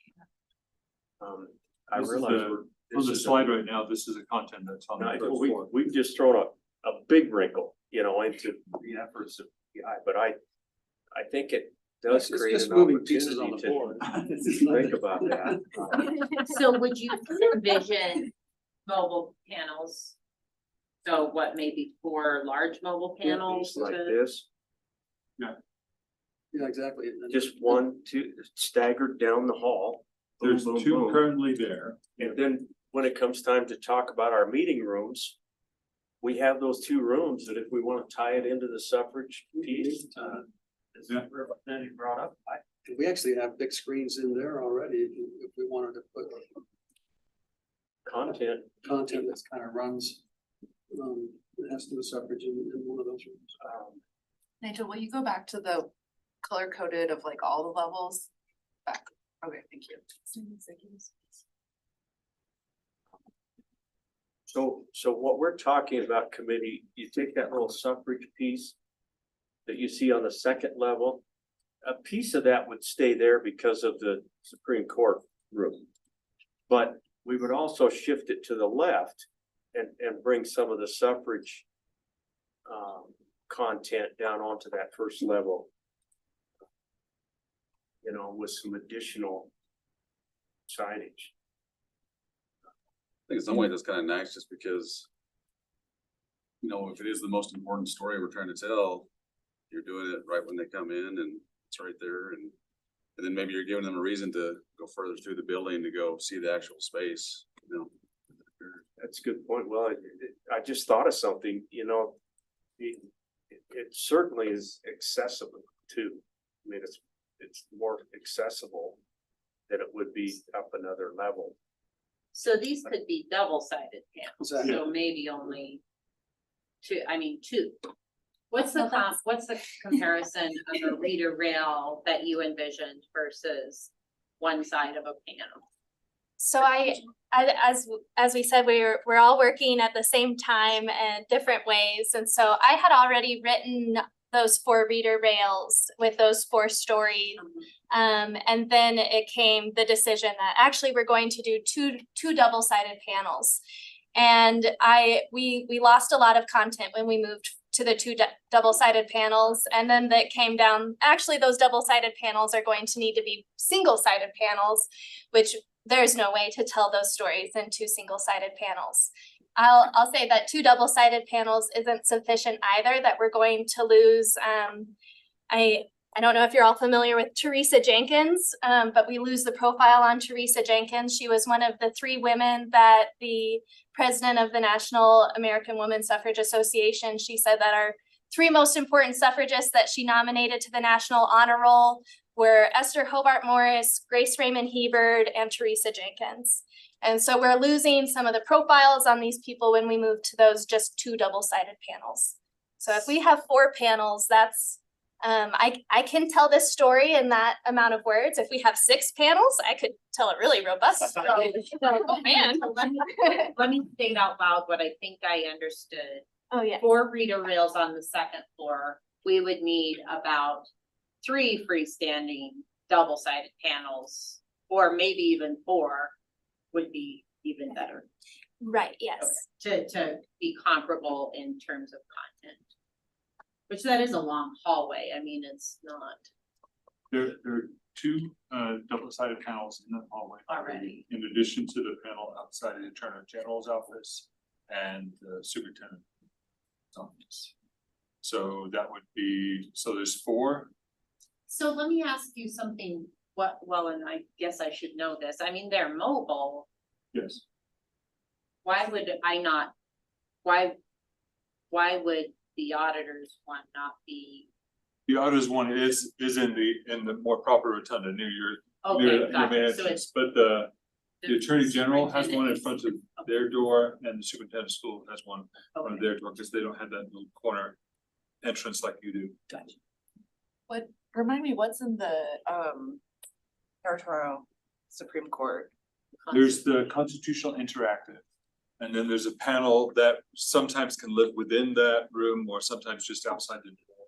I This is realize the- we're. On the slide right now, this is a content that's on the No, first floor. we've just thrown a big wrinkle, into the efforts of DI, but I think it does It's create just an moving pieces on opportunity the board. to think about that. So would you envision mobile panels? So what, maybe 4 large mobile panels? Like to- this, Yeah, exactly. just 1, 2 staggered down the hall. Boom, There's boom, 2 boom. currently there. And then when it comes time to talk about our meeting rooms, we have those 2 rooms that if we want to tie it into the suffrage piece, as Yeah. Representative brought up, We actually have big screens in there already, if we wanted to put content. content that kind of runs, that has to do with suffrage in one of those rooms. Nigel, will you go back to the color coded of like all the levels? Back, okay, thank you. So what we're talking about, committee, you take that little suffrage piece that you see on the second level, a piece of that would stay there because of the Supreme Court room. But we would also shift it to the left and bring some of the suffrage content down onto that first level. With some additional signage. I think in some ways that's kind of nice just because, if it is the most important story we're trying to tell, you're doing it right when they come in and it's right there. And then maybe you're giving them a reason to go further through the building to go see the actual space, That's a good point. Well, I just thought of something, it certainly is accessible too. I mean, it's more accessible than it would be up another level. So these could be double-sided panels, Exactly. so maybe only 2, 2. What's the comparison of a reader rail that you envisioned versus one side of a panel? So as we said, we're all working at the same time in different ways. And so I had already written those 4 reader rails with those 4 stories. And then it came the decision that actually we're going to do two double-sided panels. And we lost a lot of content when we moved to the 2 double-sided panels. And then that came down, actually those double-sided panels are going to need to be single-sided panels, which there's no way to tell those stories in 2 single-sided panels. I'll say that 2 double-sided panels isn't sufficient either, that we're going to lose, I don't know if you're all familiar with Teresa Jenkins, but we lose the profile on Teresa Jenkins. She was one of the 3 women that the president of the National American Woman Suffrage Association, she said that our 3 most important suffragists that she nominated to the National Honor Roll were Esther Hobart Morris, Grace Raymond Hebard, and Teresa Jenkins. And so we're losing some of the profiles on these people when we move to those just 2 double-sided panels. So if we have 4 panels, that's I can tell this story in that amount of words. If we have 6 panels, I could tell a really robust story. Oh, man. Let me say it out loud what I think I understood. Oh, yeah. 4 reader rails on the second floor, we would need about 3 freestanding double-sided panels, or maybe even 4 would be even better. Right, yes. To be comparable in terms of content. Which that is a long hallway, I mean, it's not There are 2 double-sided panels in the hallway. already. In addition to the panel outside the Attorney General's office and the superintendent's office. So that would be, so there's 4. So let me ask you something, well, and I guess I should know this, I mean, they're mobile, Yes. why would I not, why would the auditors want not be? The auditors one is in the more proper rotunda near Okay, your gotcha. main So entrance, it's but the Attorney General has one in superintendent front of their door, and the Superintendent of School has one in front of Okay. their door, because they don't have that little corner entrance like you do. Gotcha. What, remind me, what's in the, territorial Supreme Court? There's the Constitutional Interactive. And then there's a panel that sometimes can live within that room or sometimes just outside the door.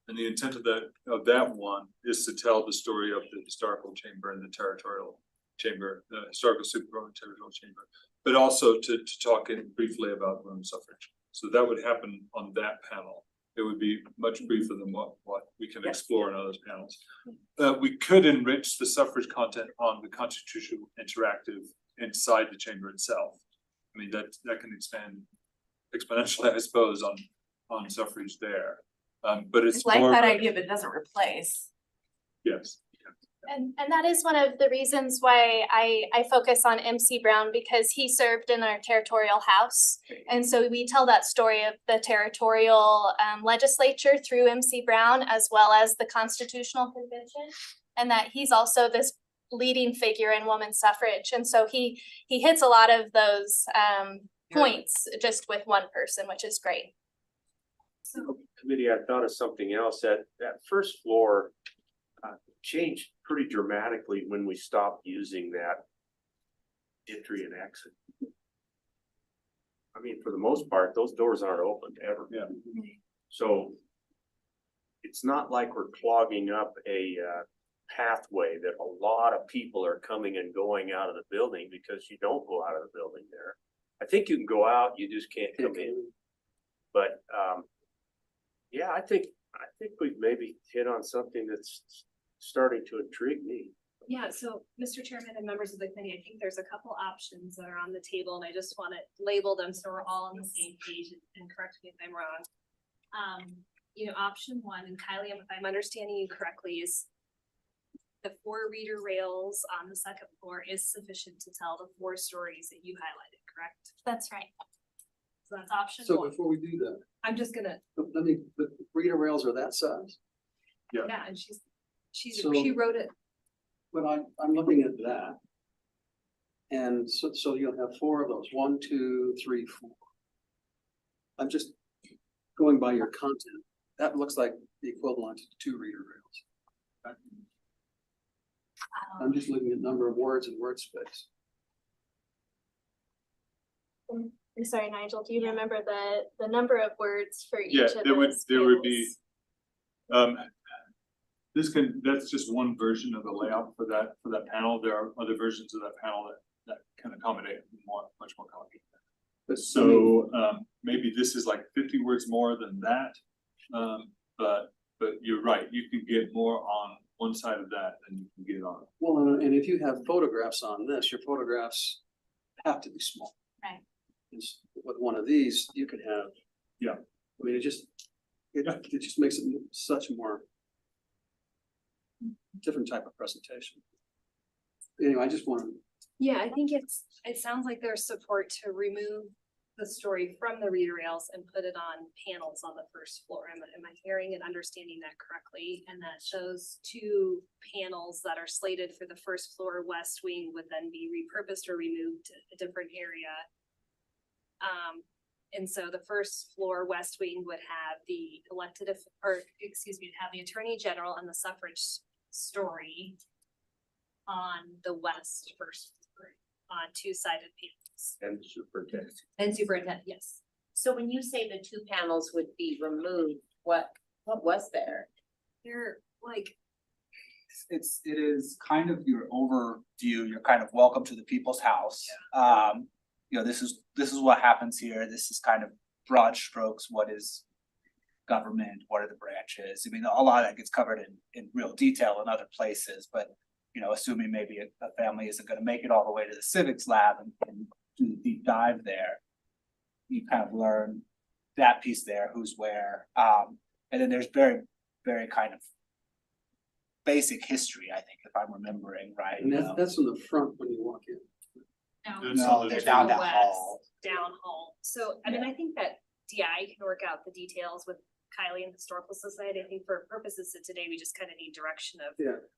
And the intent of that one is to tell the story of the historical chamber and the territorial chamber, the historical supervisor territorial chamber, but also to talk briefly about women's suffrage. So that would happen on that panel. It would be much briefer than what we can explore in other panels. We could enrich the suffrage content on the Constitutional Interactive inside the chamber itself. I mean, that can expand exponentially, I suppose, on suffrage there. But it's I like more, that idea, but it doesn't replace. yes. And that is one of the reasons why I focus on MC Brown, because he served in our territorial house. And so we tell that story of the territorial legislature through MC Brown, as well as the Constitutional Convention. And that he's also this leading figure in women's suffrage. And so he hits a lot of those points just with one person, which is great. Committee, I thought of something else. That first floor changed pretty dramatically when we stopped using that entry and exit. I mean, for the most part, those doors aren't open ever. Yeah. So it's not like we're clogging up a pathway that a lot of people are coming and going out of the building, because you don't go out of the building there. I think you can go out, you just can't come in. But yeah, I think we've maybe hit on something that's starting to intrigue me. Yeah, so Mr. Chairman and members of the committee, I think there's a couple options that are on the table, and I just want to label them so we're all on the same page, and correct me if I'm wrong. Option 1, and Kylie, if I'm understanding you correctly, is the 4 reader rails on the second floor is sufficient to tell the 4 stories that you highlighted, correct? That's right. So that's option So 1. before we do that, I'm just gonna, the reader rails are that size, yeah, and she So- wrote it. but I'm looking at that. And so you'll have 4 of those, 1, 2, 3, 4. I'm just going by your content. That looks like the equivalent to 2 reader rails. I'm just looking at number of words and word space. I'm sorry, Nigel, do you remember the number of words for each Yeah, of there would those be, that's just one version of the layout for that panel. There are other versions of that panel that can accommodate much more complicated. So maybe this is like 50 words more than that. But you're right, you can get more on one side of that than you can get on. Well, and if you have photographs on this, your photographs have to be small. Right. With one of these, you could have. Yeah. I mean, it just makes it such a more different type of presentation. Anyway, I just want to. Yeah, I think it sounds like there's support to remove the story from the reader rails and put it on panels on the first floor. Am I hearing and understanding that correctly? And that shows 2 panels that are slated for the first floor west wing would then be repurposed or removed to a different area. And so the first floor west wing would have the have the Attorney General and the suffrage story on the west first floor, on two-sided panels. And superintendent. And superintendent, yes. So when you say the two panels would be removed, what was there? They're like, It is kind of your overview, you're kind of welcome to the people's house. This is what happens here, this is kind of broad strokes, what is government, what are the branches? I mean, a lot of that gets covered in real detail in other places, but assuming maybe a family isn't gonna make it all the way to the civics lab and do the deep dive there. You kind of learn that piece there, who's where, and then there's very, very kind of basic history, I think, if I'm remembering right. And that's in the front when you walk in. No, they're down that hall. down hall. So, I mean, I think that DI can work out the details with Kylie and the Historical Society. I think for purposes of today, we just kind of need direction of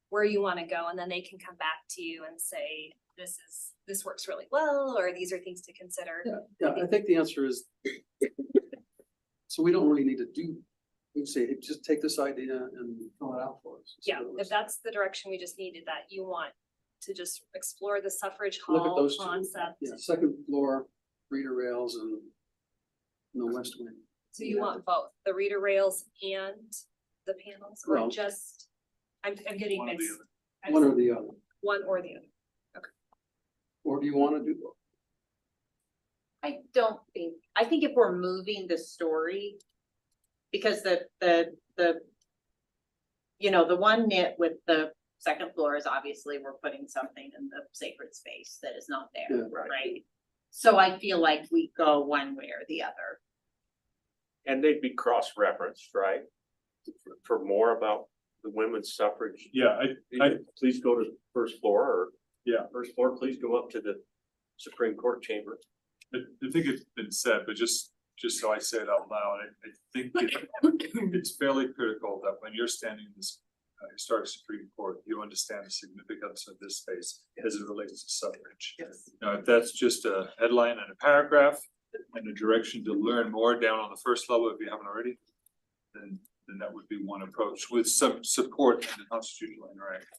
where you want to go, and then they can come back to you and say, this works really well, or these are things to consider. Yeah, I think the answer is, so we don't really need to we'd say, hey, just take this idea and fill it out for us. Yeah, if that's the direction we just needed, that you want to just explore the suffrage Look at hall those two. concept. Yeah, second floor, reader rails and the west wing. So you want both, the reader rails and the panels, or Well, just, I'm getting one or the mixed. other. One or the other. One or the other. Or do you want to do both? I think if we're moving the story, because the one knit with the second floor is obviously we're putting something in the sacred space that is not there, Yeah. right? So I feel like we go one way or the other. And they'd be cross-referenced, right? For more about the women's suffrage. Yeah, Please go to the first floor, or first floor, please go up to the Supreme Court chamber. I think it's been said, but just so I say it out loud, I think it's fairly critical that when you're standing in this historic Supreme Court, you understand the significance of this space as it relates to suffrage. Now, if that's just a headline and a paragraph and a direction to learn more down on the first level, if you haven't already, then that would be one approach with some support in the constitutional interaction.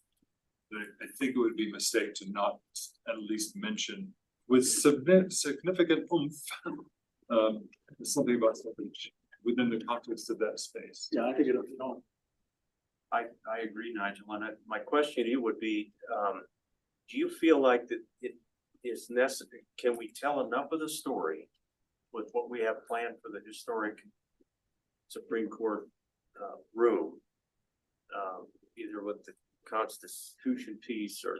I think it would be a mistake to not at least mention with significant oomph something about suffrage within the context of that space. Yeah, I think it. I agree, Nigel. And my question to you would be, do you feel like that it is necessary? Can we tell enough of the story with what we have planned for the historic Supreme Court room? Either with the Constitution piece or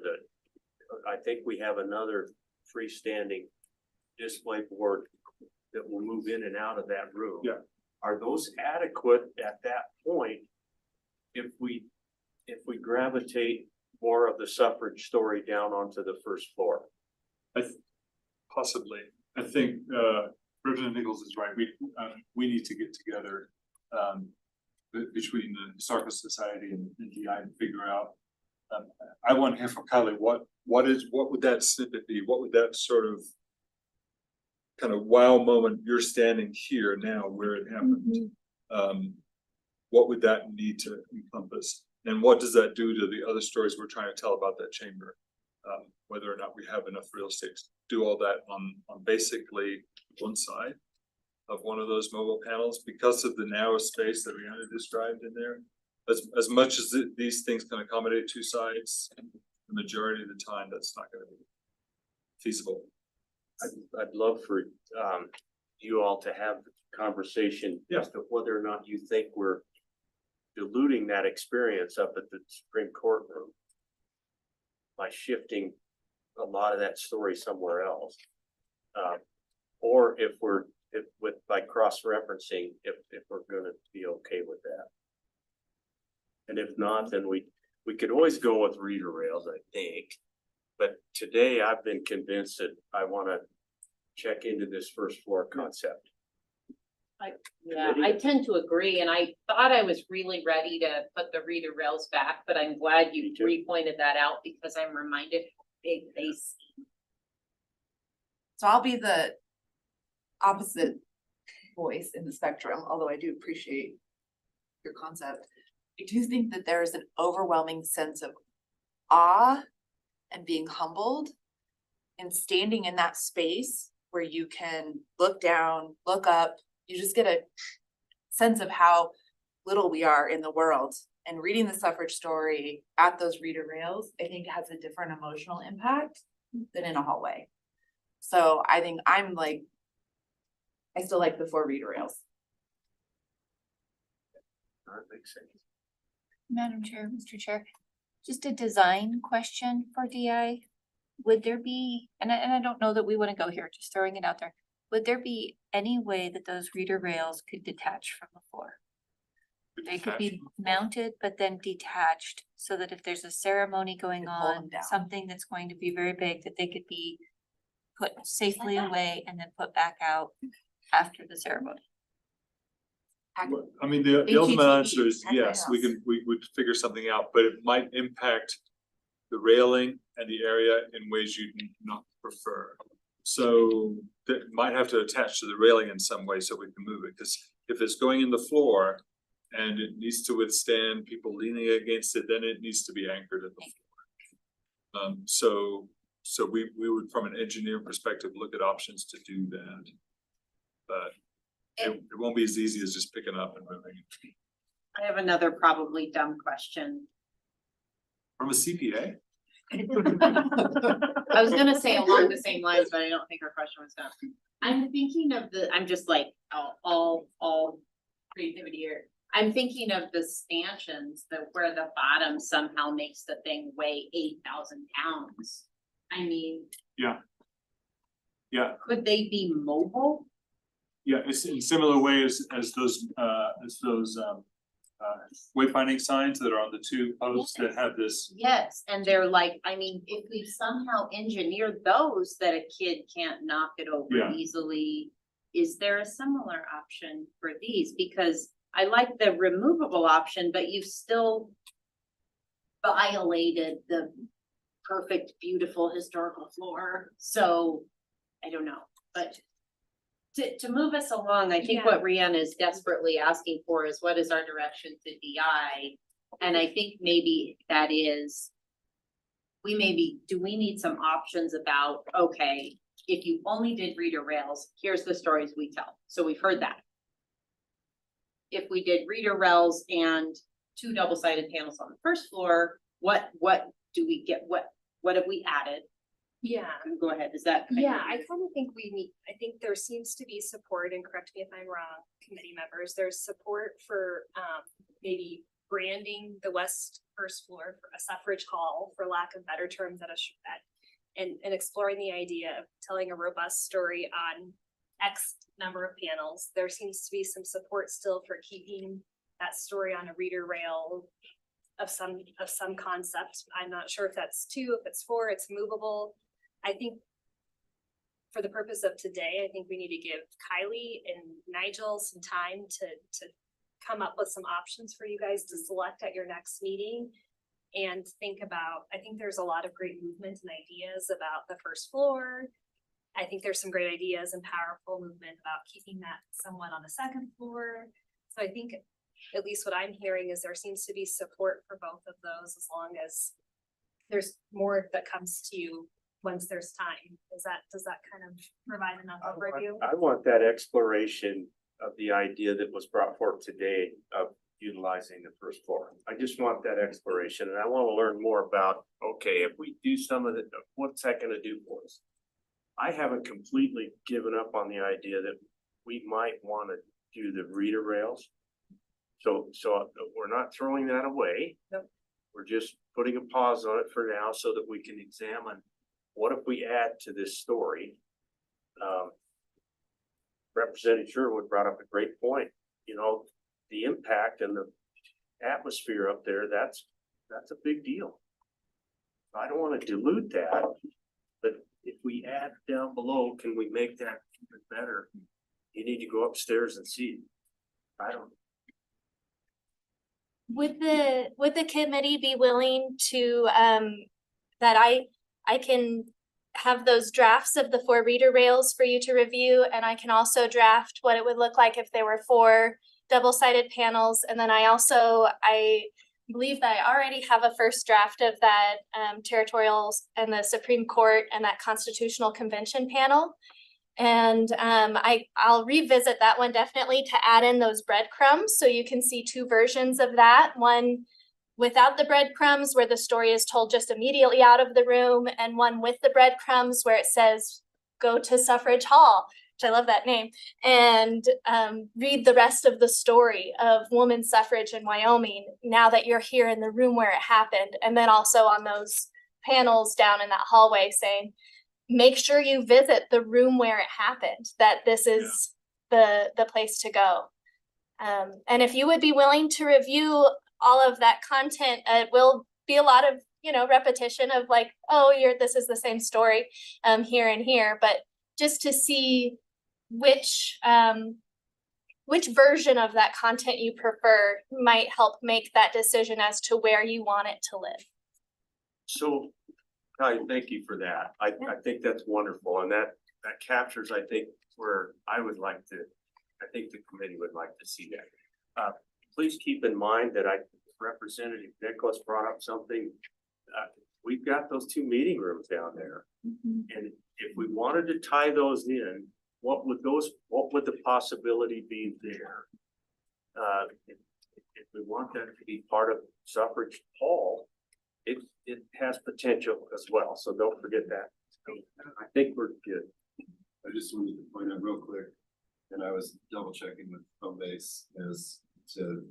I think we have another freestanding display board that will move in and out of that room. Yeah. Are those adequate at that point if we gravitate more of the suffrage story down onto the first floor? Possibly. I think Reverend Nichols is right. We need to get together between the Historical Society and DI and figure out. I want to hear from Kylie. What would that snippet be? What would that sort of kind of wow moment? You're standing here now where it happened. What would that need to encompass? And what does that do to the other stories we're trying to tell about that chamber? Whether or not we have enough real estate to do all that on basically one side of one of those mobile panels because of the narrow space that Rihanna described in there. As much as these things can accommodate two sides, the majority of the time, that's not going to be feasible. I'd love for you all to have the conversation as to whether or not you think we're diluting that experience up at the Supreme Court room by shifting a lot of that story somewhere else, or by cross-referencing, if we're going to be okay with that. And if not, then we could always go with reader rails, I think. But today I've been convinced that I want to check into this first floor concept. I tend to agree, and I thought I was really ready to put the reader rails back, but I'm glad you pointed that out because I'm reminded how big they seem. So I'll be the opposite voice in the spectrum, although I do appreciate your concept. I do think that there's an overwhelming sense of awe and being humbled and standing in that space where you can look down, look up, you just get a sense of how little we are in the world. And reading the suffrage story at those reader rails, I think has a different emotional impact than in a hallway. So I think I still like the 4 reader rails. That makes sense. Madam Chair, Mr. Chair, just a design question for DI. Would there be, and I don't know that we want to go here, just throwing it out there. Would there be any way that those reader rails could detach from the floor? They could be mounted, but then detached, so that if there's a ceremony going on, something that's going to be very big, that they could be put safely away and then put back out after the ceremony. I mean, the ultimate answer is yes, we would figure something out, but it might impact the railing and the area in ways you do not prefer. So that might have to attach to the railing in some way so we can move it, because if it's going in the floor and it needs to withstand people leaning against it, then it needs to be anchored in the floor. So we would, from an engineer perspective, look at options to do that. But it won't be as easy as just picking up and moving. I have another probably dumb question. From a CPA? I was gonna say along the same lines, but I don't think her question was dumb. I'm thinking of I'm just like all creativity here. I'm thinking of the stanchions where the bottom somehow makes the thing weigh 8,000 pounds. I mean. Yeah. Yeah. Could they be mobile? Yeah, it's in similar way as those wayfinding signs that are on the 2 posts that have this. Yes, and they're like, I mean, if we've somehow engineered those that a kid can't knock it over easily, is there a similar option for these? Because I like the removable option, but you've still violated the perfect, beautiful historical floor. So I don't know, but to move us along, I think what Rihanna is desperately asking for is what is our direction to DI? And I think maybe that is, do we need some options about, okay, if you only did reader rails, here's the stories we tell. So we've heard that. If we did reader rails and 2 double-sided panels on the first floor, what do we get? What have we added? Yeah. Go ahead, is that? I kind of think I think there seems to be support, and correct me if I'm wrong, committee members, there's support for maybe branding the first floor for a suffrage hall, for lack of better terms, and exploring the idea of telling a robust story on X number of panels. There seems to be some support still for keeping that story on a reader rail of some concept. I'm not sure if that's 2, if it's 4, it's movable. I think for the purpose of today, I think we need to give Kylie and Nigel some time to come up with some options for you guys to select at your next meeting and think about. I think there's a lot of great movement and ideas about the first floor. I think there's some great ideas and powerful movement about keeping that somewhat on the second floor. So I think at least what I'm hearing is there seems to be support for both of those, as long as there's more that comes to you once there's time. Does that kind of provide enough overview? I want that exploration of the idea that was brought forth today of utilizing the first floor. I just want that exploration, and I want to learn more about, okay, if we do some of it, what's that going to do for us? I haven't completely given up on the idea that we might want to do the reader rails. So we're not throwing that away. Nope. We're just putting a pause on it for now so that we can examine what if we add to this story. Representative Sherwood brought up a great point. You know, the impact and the atmosphere up there, that's a big deal. I don't want to dilute that, but if we add down below, can we make that even better? You need to go upstairs and see. I don't. Would the committee be willing to, that I can have those drafts of the 4 reader rails for you to review, and I can also draft what it would look like if there were 4 double-sided panels. And then I believe that I already have a first draft of that territorials and the Supreme Court and that Constitutional Convention panel. And I'll revisit that one definitely to add in those breadcrumbs, so you can see 2 versions of that. One without the breadcrumbs, where the story is told just immediately out of the room, and one with the breadcrumbs where it says, go to Suffrage Hall, which I love that name, and read the rest of the story of women's suffrage in Wyoming now that you're here in the room where it happened. And then also on those panels down in that hallway saying, make sure you visit the room where it happened, that this is the place to go. And if you would be willing to review all of that content, it will be a lot of, repetition of like, oh, this is the same story here and here, but just to see which version of that content you prefer might help make that decision as to where you want it to live. So, Kai, thank you for that. I think that's wonderful, and that captures, I think, where I think the committee would like to see that. Please keep in mind that Representative Nicholas brought up something. We've got those 2 meeting rooms down there. And if we wanted to tie those in, what would the possibility be there? If we want that to be part of Suffrage Hall, it has potential as well. So don't forget that. I think we're good. I just wanted to point out real quick, and I was double checking with home base as to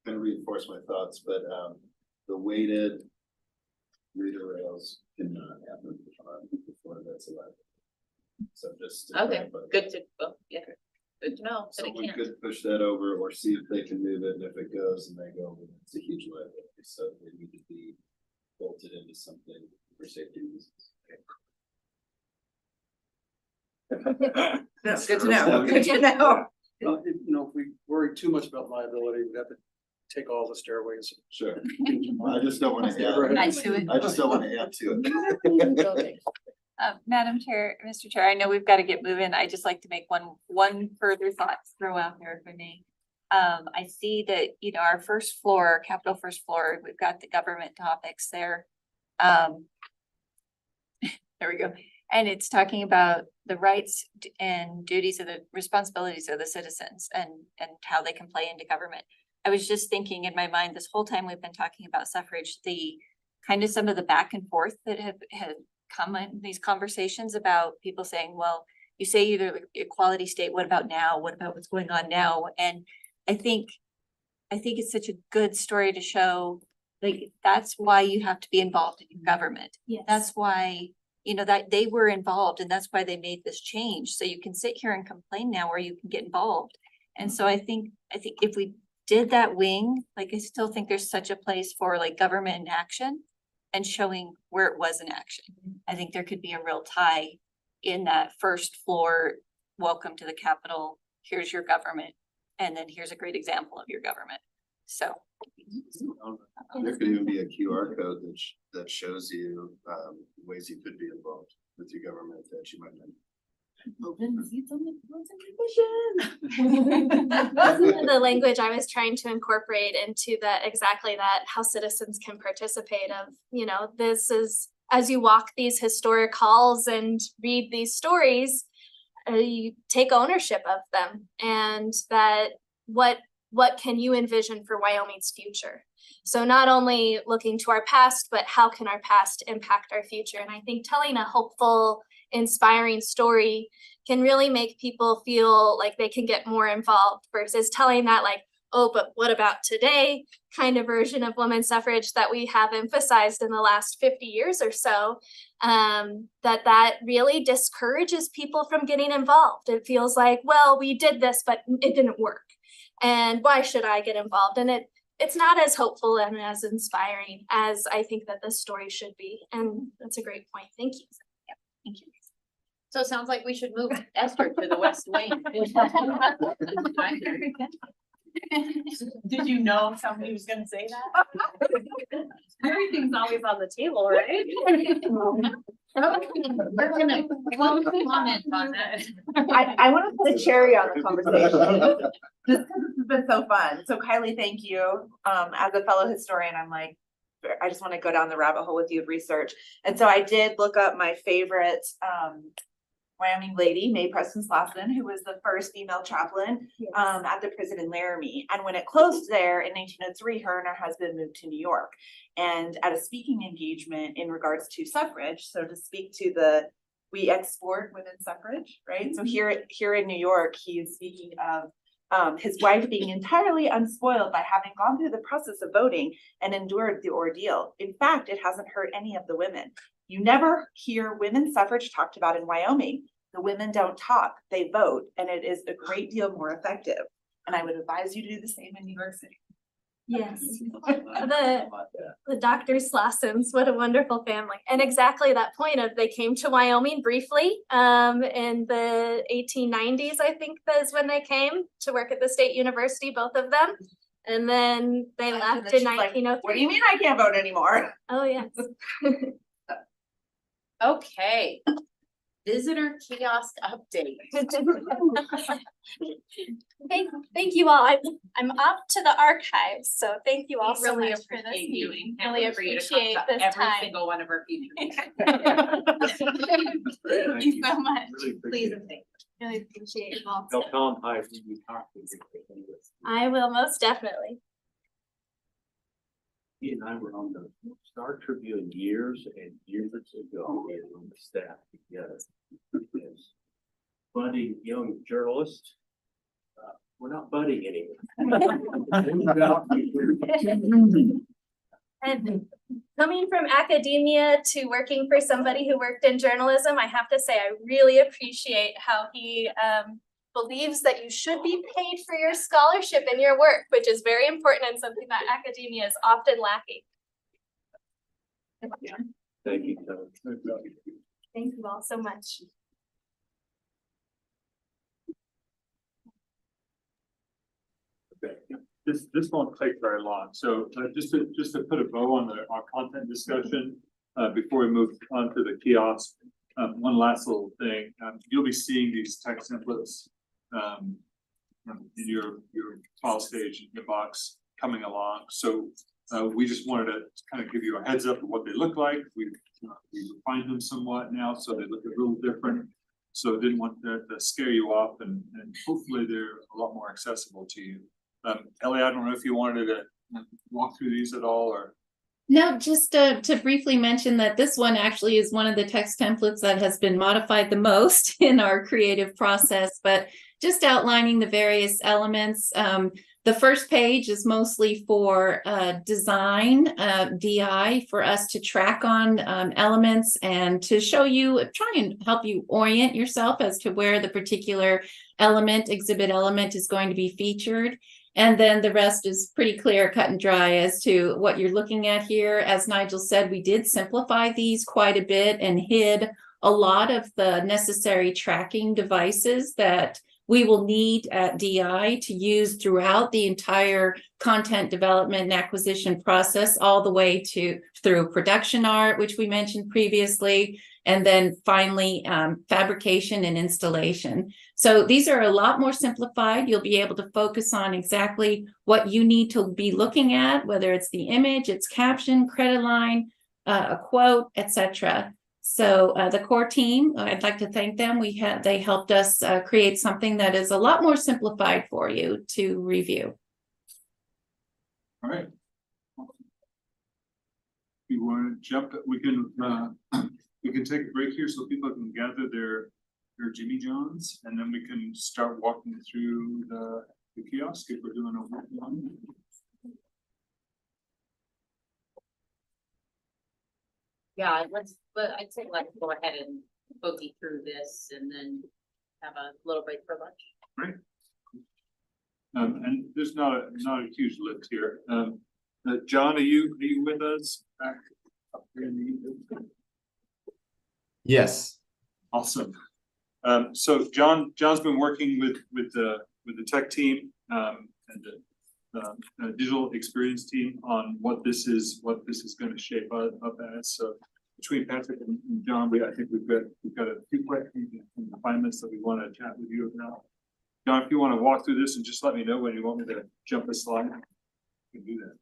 kind of reinforce my thoughts, but the weighted reader rails cannot happen before that's allowed. So just Okay, good to know. But it someone can't. could push that over or see if they can move it, and if it goes and they go, it's a huge liability, so they need to be bolted into something for safety reasons. That's good to know. Good to know. If we worry too much about liability, we'd have to take all the stairways. Sure. I just don't want to add. Add to it. I just don't want to add to it. Madam Chair, Mr. Chair, I know we've got to get moving. I just like to make one further thought throw out there for me. I see that, our first floor, Capitol first floor, we've got the government topics there. There we go. And it's talking about the rights and duties of the responsibilities of the citizens and how they can play into government. I was just thinking in my mind this whole time we've been talking about suffrage, the kind of some of the back and forth that have come in these conversations about people saying, well, you say either equality state, what about now? What about what's going on now? And I think it's such a good story to show, like, that's why you have to be involved in government. Yes. That's why, that they were involved, and that's why they made this change. So you can sit here and complain now, or you can get involved. And so I think if we did that wing, like, I still think there's such a place for like government in action and showing where it was in action. I think there could be a real tie in that first floor, welcome to the Capitol, here's your government, and then here's a great example of your government. So. There could even be a QR code that shows you ways you could be involved with your government that you might not. The language I was trying to incorporate into that, exactly that, how citizens can participate of, this is, as you walk these historic halls and read these stories, you take ownership of them, and that what can you envision for Wyoming's future? So not only looking to our past, but how can our past impact our future? And I think telling a hopeful, inspiring story can really make people feel like they can get more involved versus telling that like, oh, but what about today kind of version of women's suffrage that we have emphasized in the last 50 years or so, that really discourages people from getting involved. It feels like, well, we did this, but it didn't work. And why should I get involved? And it's not as hopeful and as inspiring as I think that this story should be. And that's a great point. Thank you. Yeah, thank you. So it sounds like we should move Esther to the West Wing. Did you know somebody was gonna say that? Everything's always on the table, right? We're gonna, one comment on that. I want to put a cherry on the conversation. Just because this has been so fun. So Kylie, thank you. As a fellow historian, I'm like, I just want to go down the rabbit hole with you of research. And so I did look up my favorite Wyoming lady, Mae Preston Slauson, who was the first female chaplain at the prison in Laramie. And when it closed there in 1903, her and her husband moved to New York. And at a speaking engagement in regards to suffrage, so to speak to we export women's suffrage, right? So here in New York, he is speaking of his wife being entirely unspoiled by having gone through the process of voting and endured the ordeal. In fact, it hasn't hurt any of the women. You never hear women's suffrage talked about in Wyoming. The women don't talk, they vote, and it is a great deal more effective. And I would advise you to do the same in New York City. Yes, the Dr. Slausons, what a wonderful family. And exactly that point of they came to Wyoming briefly in the 1890s, I think that's when they came to work at the State University, both of them. And then they left in 1903. What do you mean I can't vote anymore? Oh, yes. Okay. Visitor kiosk update. Thank you all. I'm up to the archives, so thank you all so Really much for this appreciate you. meeting. and Really can't wait for you to come appreciate to this every time. single one of our future meetings. Thank you so much. Really Please appreciate and thank you. Really appreciate it all. Tell Tom hi when you talk to him. I will most definitely. He and I were on the Star Tribune years and years ago, we were on the staff together. As budding young journalists, we're not budding anymore. And coming from academia to working for somebody who worked in journalism, I have to say I really appreciate how he believes that you should be paid for your scholarship and your work, which is very important and something that academia is often lacking. Thank you, Tom. Thank you all so much. Okay, this won't take very long. So just to put a bow on our content discussion, before we move on to the kiosk, one last little thing. You'll be seeing these text templates in your file stage in your box coming along. So we just wanted to kind of give you a heads up of what they look like. We refined them somewhat now, so they look a little different. So didn't want that to scare you off, and hopefully they're a lot more accessible to you. Ellie, I don't know if you wanted to walk through these at all, or. No, just to briefly mention that this one actually is one of the text templates that has been modified the most in our creative process, but just outlining the various elements. The first page is mostly for design, DI, for us to track on elements and to show you, try and help you orient yourself as to where the particular exhibit element is going to be featured. And then the rest is pretty clear, cut and dry as to what you're looking at here. As Nigel said, we did simplify these quite a bit and hid a lot of the necessary tracking devices that we will need at DI to use throughout the entire content development and acquisition process, all the way through production art, which we mentioned previously, and then finally fabrication and installation. So these are a lot more simplified. You'll be able to focus on exactly what you need to be looking at, whether it's the image, its caption, credit line, a quote, etc. So the core team, I'd like to thank them. They helped us create something that is a lot more simplified for you to review. All right. If you want to jump, we can take a break here so people can gather their Jimmy Johns, and then we can start walking through the kiosk if we're doing a one. Yeah, I'd say let's go ahead and boogie through this and then have a little break for lunch. Great. And there's not a huge lift here. John, are you with us back up here in the Yes. Awesome. So John's been working with the tech team and the digital experience team on what this is going to shape up as. So between Patrick and John, I think we've got a few questions and refinements that we want to chat with you about. John, if you want to walk through this and just let me know when you want me to jump a slide, you can do that.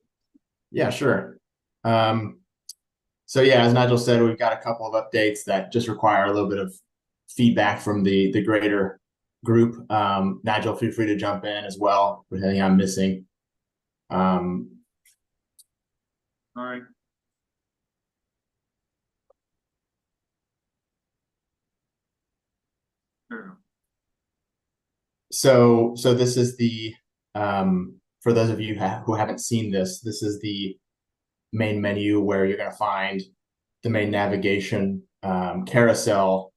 Yeah, sure. So yeah, as Nigel said, we've got a couple of updates that just require a little bit of feedback from the greater group. Nigel, feel free to jump in as well with anything I'm missing. All right. Sure. So this is the for those of you who haven't seen this, this is the main menu where you're going to find the main navigation carousel.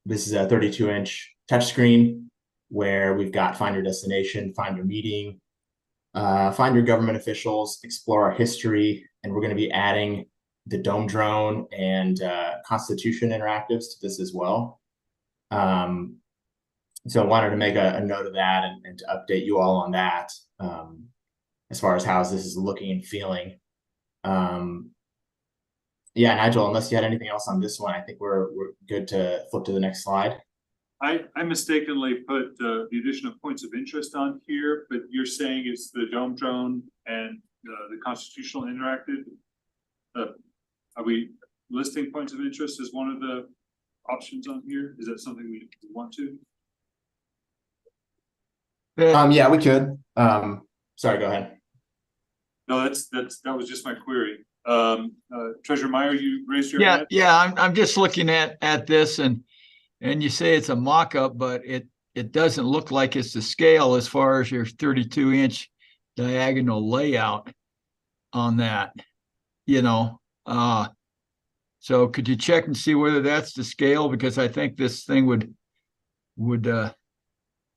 This is a 32-inch touchscreen where we've got find your destination, find your meeting, find your government officials, explore our history, and we're going to be adding the Dome Drone and Constitution interactives to this as well. So I wanted to make a note of that and to update you all on that as far as how this is looking and feeling. Yeah, Nigel, unless you had anything else on this one, I think we're good to flip to the next slide. I mistakenly put the addition of points of interest on here, but you're saying it's the Dome Drone and the Constitutional Interactive. Are we listing points of interest as one of the options on here? Is that something we want to? Yeah, we could. Sorry, go ahead. No, that was just my query. Treasurer Meyer, you raised your hand. Yeah, I'm just looking at this and you say it's a mock-up, but it doesn't look like it's the scale as far as your 32-inch diagonal layout on that, you know. So could you check and see whether that's the scale? Because I think this thing would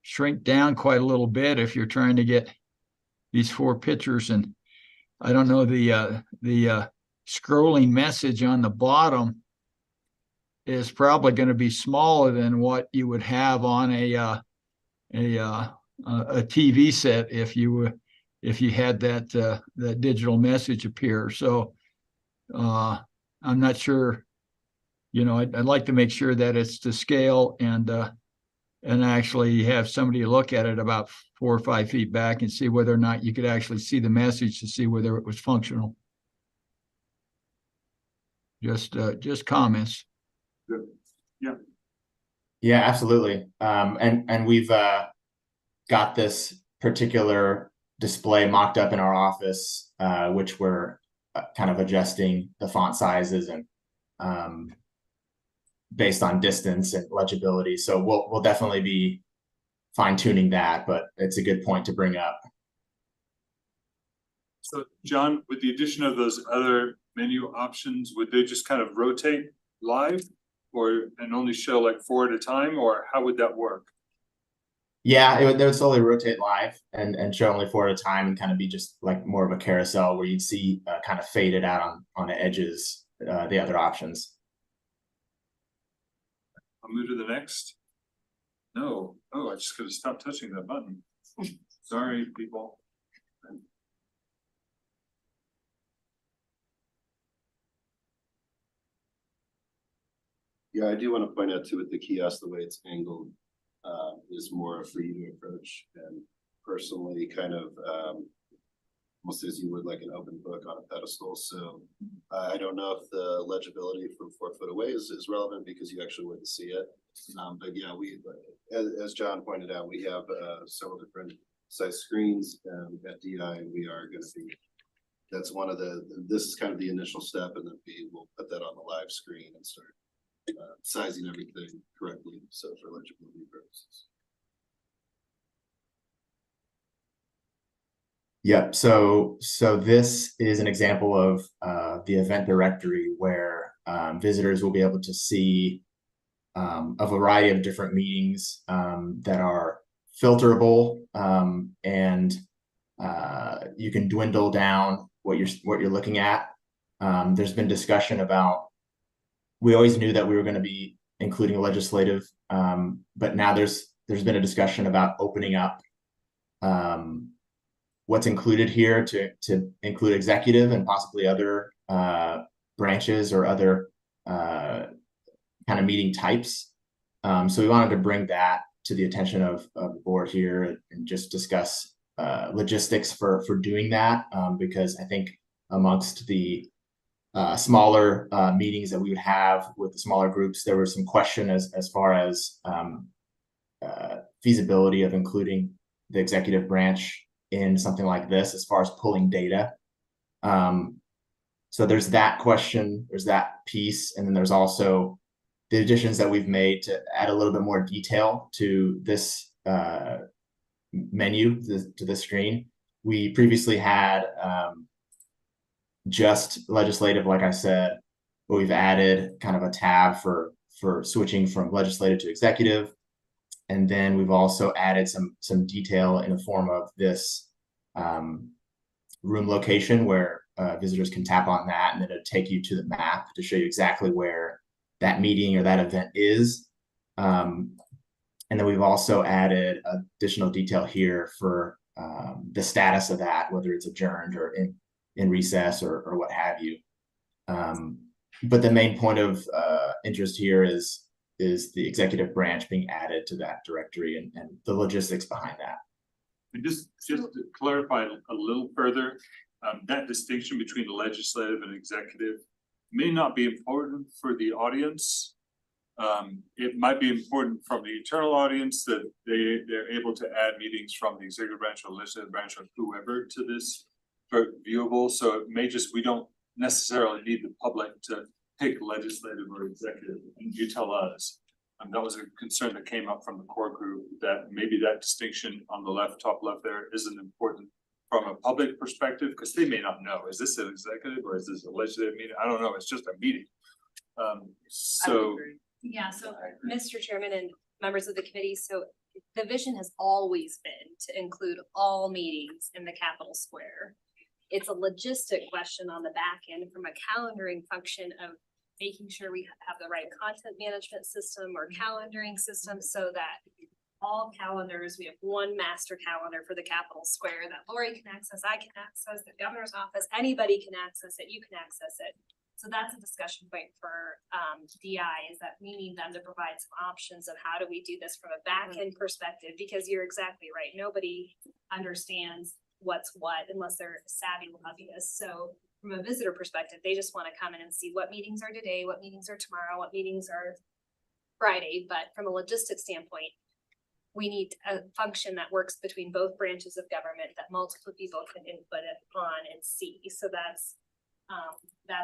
shrink down quite a little bit if you're trying to get these 4 pictures. And I don't know, the scrolling message on the bottom is probably going to be smaller than what you would have on a TV set if you had that digital message appear. So I'm not sure, you know, I'd like to make sure that it's to scale and actually have somebody look at it about 4 or 5 feet back and see whether or not you could actually see the message to see whether it was functional. Just comments. Good. Yeah. Yeah, absolutely. And we've got this particular display mocked up in our office, which we're kind of adjusting the font sizes and based on distance and legibility. So we'll definitely be fine tuning that, but it's a good point to bring up. So John, with the addition of those other menu options, would they just kind of rotate live and only show like 4 at a time, or how would that work? Yeah, they would slowly rotate live and show only 4 at a time and kind of be just like more of a carousel where you'd see kind of faded out on the edges, the other options. I'll move to the next. No. Oh, I just could have stopped touching that button. Sorry, people. Yeah, I do want to point out too with the kiosk, the way it's angled is more a free to approach, and personally kind of almost as you would like an open book on a pedestal. So I don't know if the legibility from 4 foot away is relevant because you actually wouldn't see it. But yeah, as John pointed out, we have several different size screens at DI, and we are going to be. That's one of this is kind of the initial step, and then we'll put that on the live screen and start sizing everything correctly, so for legibility purposes. Yep. So this is an example of the event directory where visitors will be able to see a variety of different meetings that are filterable, and you can dwindle down what you're looking at. There's been discussion about. We always knew that we were going to be including legislative, but now there's been a discussion about opening up what's included here to include executive and possibly other branches or other kind of meeting types. So we wanted to bring that to the attention of the board here and just discuss logistics for doing that, because I think amongst the smaller meetings that we would have with the smaller groups, there was some question as far as feasibility of including the executive branch in something like this as far as pulling data. So there's that question, there's that piece, and then there's also the additions that we've made to add a little bit more detail to this menu, to this screen. We previously had just legislative, like I said, but we've added kind of a tab for switching from legislative to executive. And then we've also added some detail in the form of this room location where visitors can tap on that, and then it'll take you to the map to show you exactly where that meeting or that event is. And then we've also added additional detail here for the status of that, whether it's adjourned or in recess or what have you. But the main point of interest here is the executive branch being added to that directory and the logistics behind that. And just to clarify a little further, that distinction between legislative and executive may not be important for the audience. It might be important from the internal audience that they're able to add meetings from the executive branch or legislative branch or whoever to this for viewable. So it may just, we don't necessarily need the public to pick legislative or executive. And you tell us. That was a concern that came up from the core group, that maybe that distinction on the left, top left there isn't important from a public perspective, because they may not know, is this an executive or is this a legislative meeting? I don't know, it's just a meeting. Yeah, so Mr. Chairman and members of the committee, so the vision has always been to include all meetings in the Capitol Square. It's a logistic question on the back end from a calendaring function of making sure we have the right content management system or calendaring system so that all calendars, we have one master calendar for the Capitol Square that Lori can access, I can access, the governor's office, anybody can access it, you can access it. So that's a discussion point for DI, is that we need them to provide some options of how do we do this from a back end perspective, because you're exactly right. Nobody understands what's what unless they're savvy lobbyists. So from a visitor perspective, they just want to come in and see what meetings are today, what meetings are tomorrow, what meetings are Friday. But from a logistics standpoint, we need a function that works between both branches of government that multiple people can input it on and see. So that's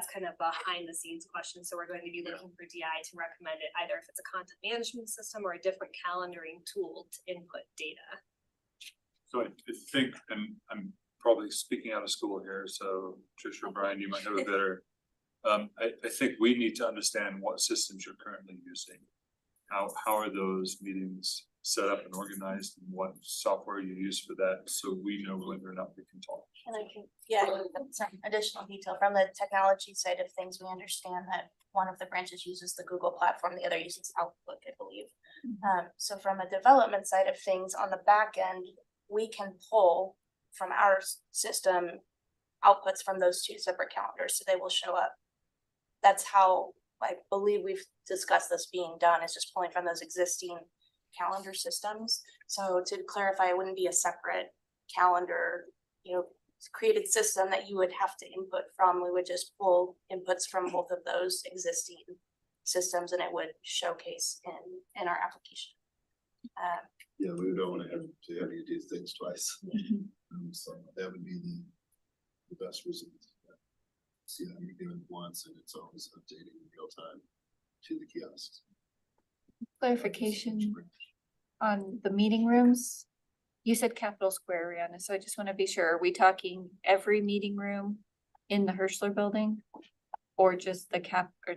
kind of behind the scenes question. So we're going to be looking for DI to recommend it, either if it's a content management system or a different calendaring tool to input data. So I think, and I'm probably speaking out of school here, so Tricia or Brian, you might have a better, I think we need to understand what systems you're currently using. How are those meetings set up and organized, and what software you use for that, so we know whether or not we can talk. And I can, some additional detail from the technology side of things. We understand that one of the branches uses the Google platform, the other uses Outlook, I believe. So from a development side of things, on the back end, we can pull from our system outputs from those two separate calendars, so they will show up. That's how I believe we've discussed this being done, is just pulling from those existing calendar systems. So to clarify, it wouldn't be a separate calendar, created system that you would have to input from. We would just pull inputs from both of those existing systems, and it would showcase in our application. Yeah, we don't want to have you do things twice. So that would be the best result. See how you're doing it once, and it's always updating in real time to the kiosks. Clarification on the meeting rooms. You said Capitol Square, Rihanna, so I just want to be sure, are we talking every meeting room in the Hirschler building? Or just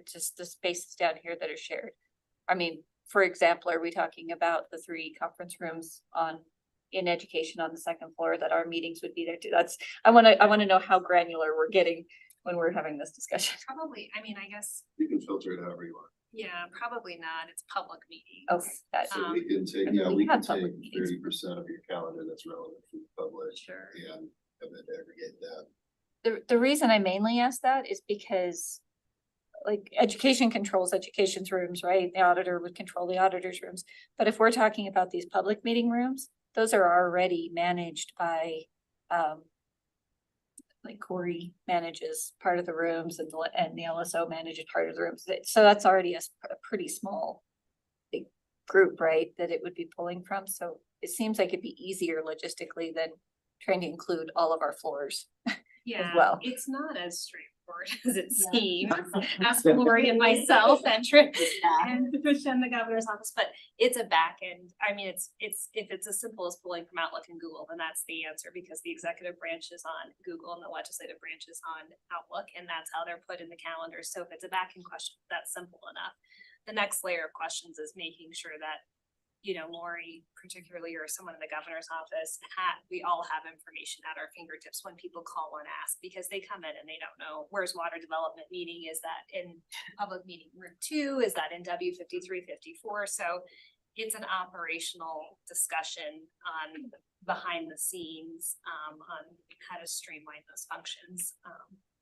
just the spaces down here that are shared? I mean, for example, are we talking about the 3 conference rooms in education on the 2nd floor that our meetings would be there too? I want to know how granular we're getting when we're having this discussion. Probably, I mean, I guess. You can filter it however you want. Yeah, probably not. It's public meetings. Okay. So we can take, we can take 30% of your calendar that's relevant for the public. Sure. And then aggregate that. The reason I mainly ask that is because like education controls education's rooms, right? The auditor would control the auditor's rooms. But if we're talking about these public meeting rooms, those are already managed by, like Corey manages part of the rooms and the LSO manages part of the rooms. So that's already a pretty small big group, right? That it would be pulling from. So it seems like it'd be easier logistically than trying to include all of our floors as well. It's not as straightforward as it seems. Ask Lori and myself and Trish and Patricia in the governor's office, but it's a back end. I mean, it's if it's as simple as pulling from Outlook and Google, then that's the answer, because the executive branch is on Google and the legislative branch is on Outlook, and that's how they're put in the calendar. So if it's a back end question, that's simple enough. The next layer of questions is making sure that, you know, Lori particularly, or someone in the governor's office, we all have information at our fingertips when people call and ask, because they come in and they don't know, where's water development meeting? Is that in public meeting room 2? Is that in W 5354? So it's an operational discussion on behind the scenes, on how to streamline those functions.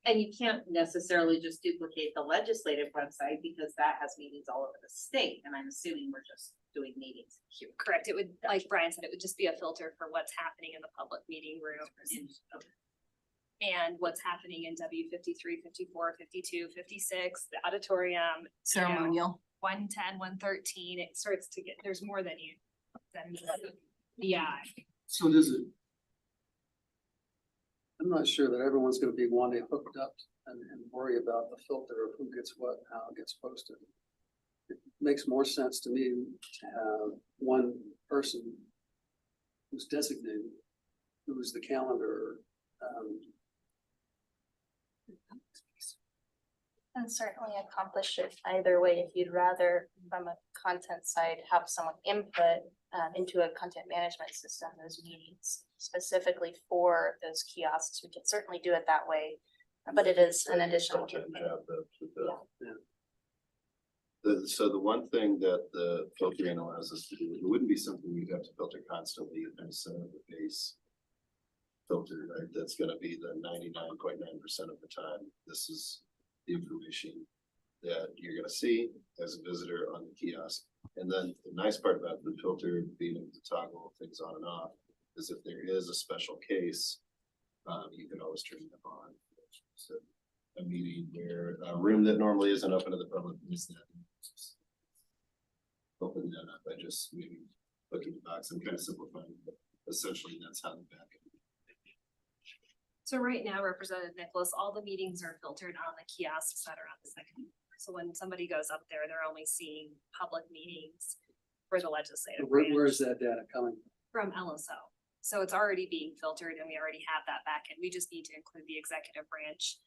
And you can't necessarily just duplicate the legislative website, because that has meetings all over the state, and I'm assuming we're just doing meetings here. Correct. It would, like Brian said, it would just be a filter for what's happening in the public meeting room and what's happening in W 53, 54, 52, 56, the auditorium. Ceremonial. 110, 113, it starts to get, there's more than the eye. So does it? I'm not sure that everyone's gonna be wanting hooked up and worry about the filter of who gets what, how it gets posted. It makes more sense to me to have one person who's designated, who's the calendar. And certainly accomplish it either way. If you'd rather, from a content side, have someone input into a content management system, those meetings specifically for those kiosks, we can certainly do it that way. But it is an additional. So the one thing that the filtering allows us to do, it wouldn't be something you'd have to filter constantly and set up a base filter, right? That's gonna be the 99.9% of the time. This is the information that you're gonna see as a visitor on the kiosk. And then the nice part about the filter being able to toggle things on and off is if there is a special case, you can always turn them on. So a meeting where a room that normally isn't open to the public is that. Open that up by just maybe looking at the box. I'm kind of simplifying, but essentially that's how the back end. So right now, Representative Nicholas, all the meetings are filtered on the kiosks that are on the second floor. So when somebody goes up there, they're only seeing public meetings for the legislative branch. Where is that data coming from? LSO. So it's already being filtered and we already have that back end. We just need to include the executive branch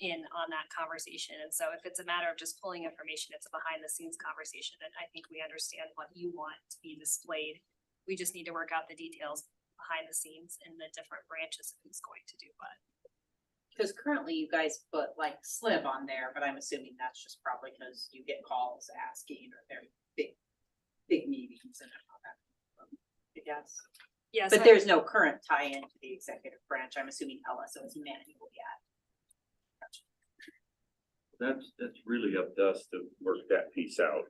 in on that conversation. And so if it's a matter of just pulling information, it's a behind the scenes conversation. And I think we understand what you want to be displayed. We just need to work out the details behind the scenes in the different branches of who's going to do what. Because currently you guys put like SLIB on there, but I'm assuming that's just probably because you get calls asking, or they're big meetings and all that. I guess. Yes. But there's no current tie-in to the executive branch. I'm assuming LSO is manually at. That's really up to us to work that piece out.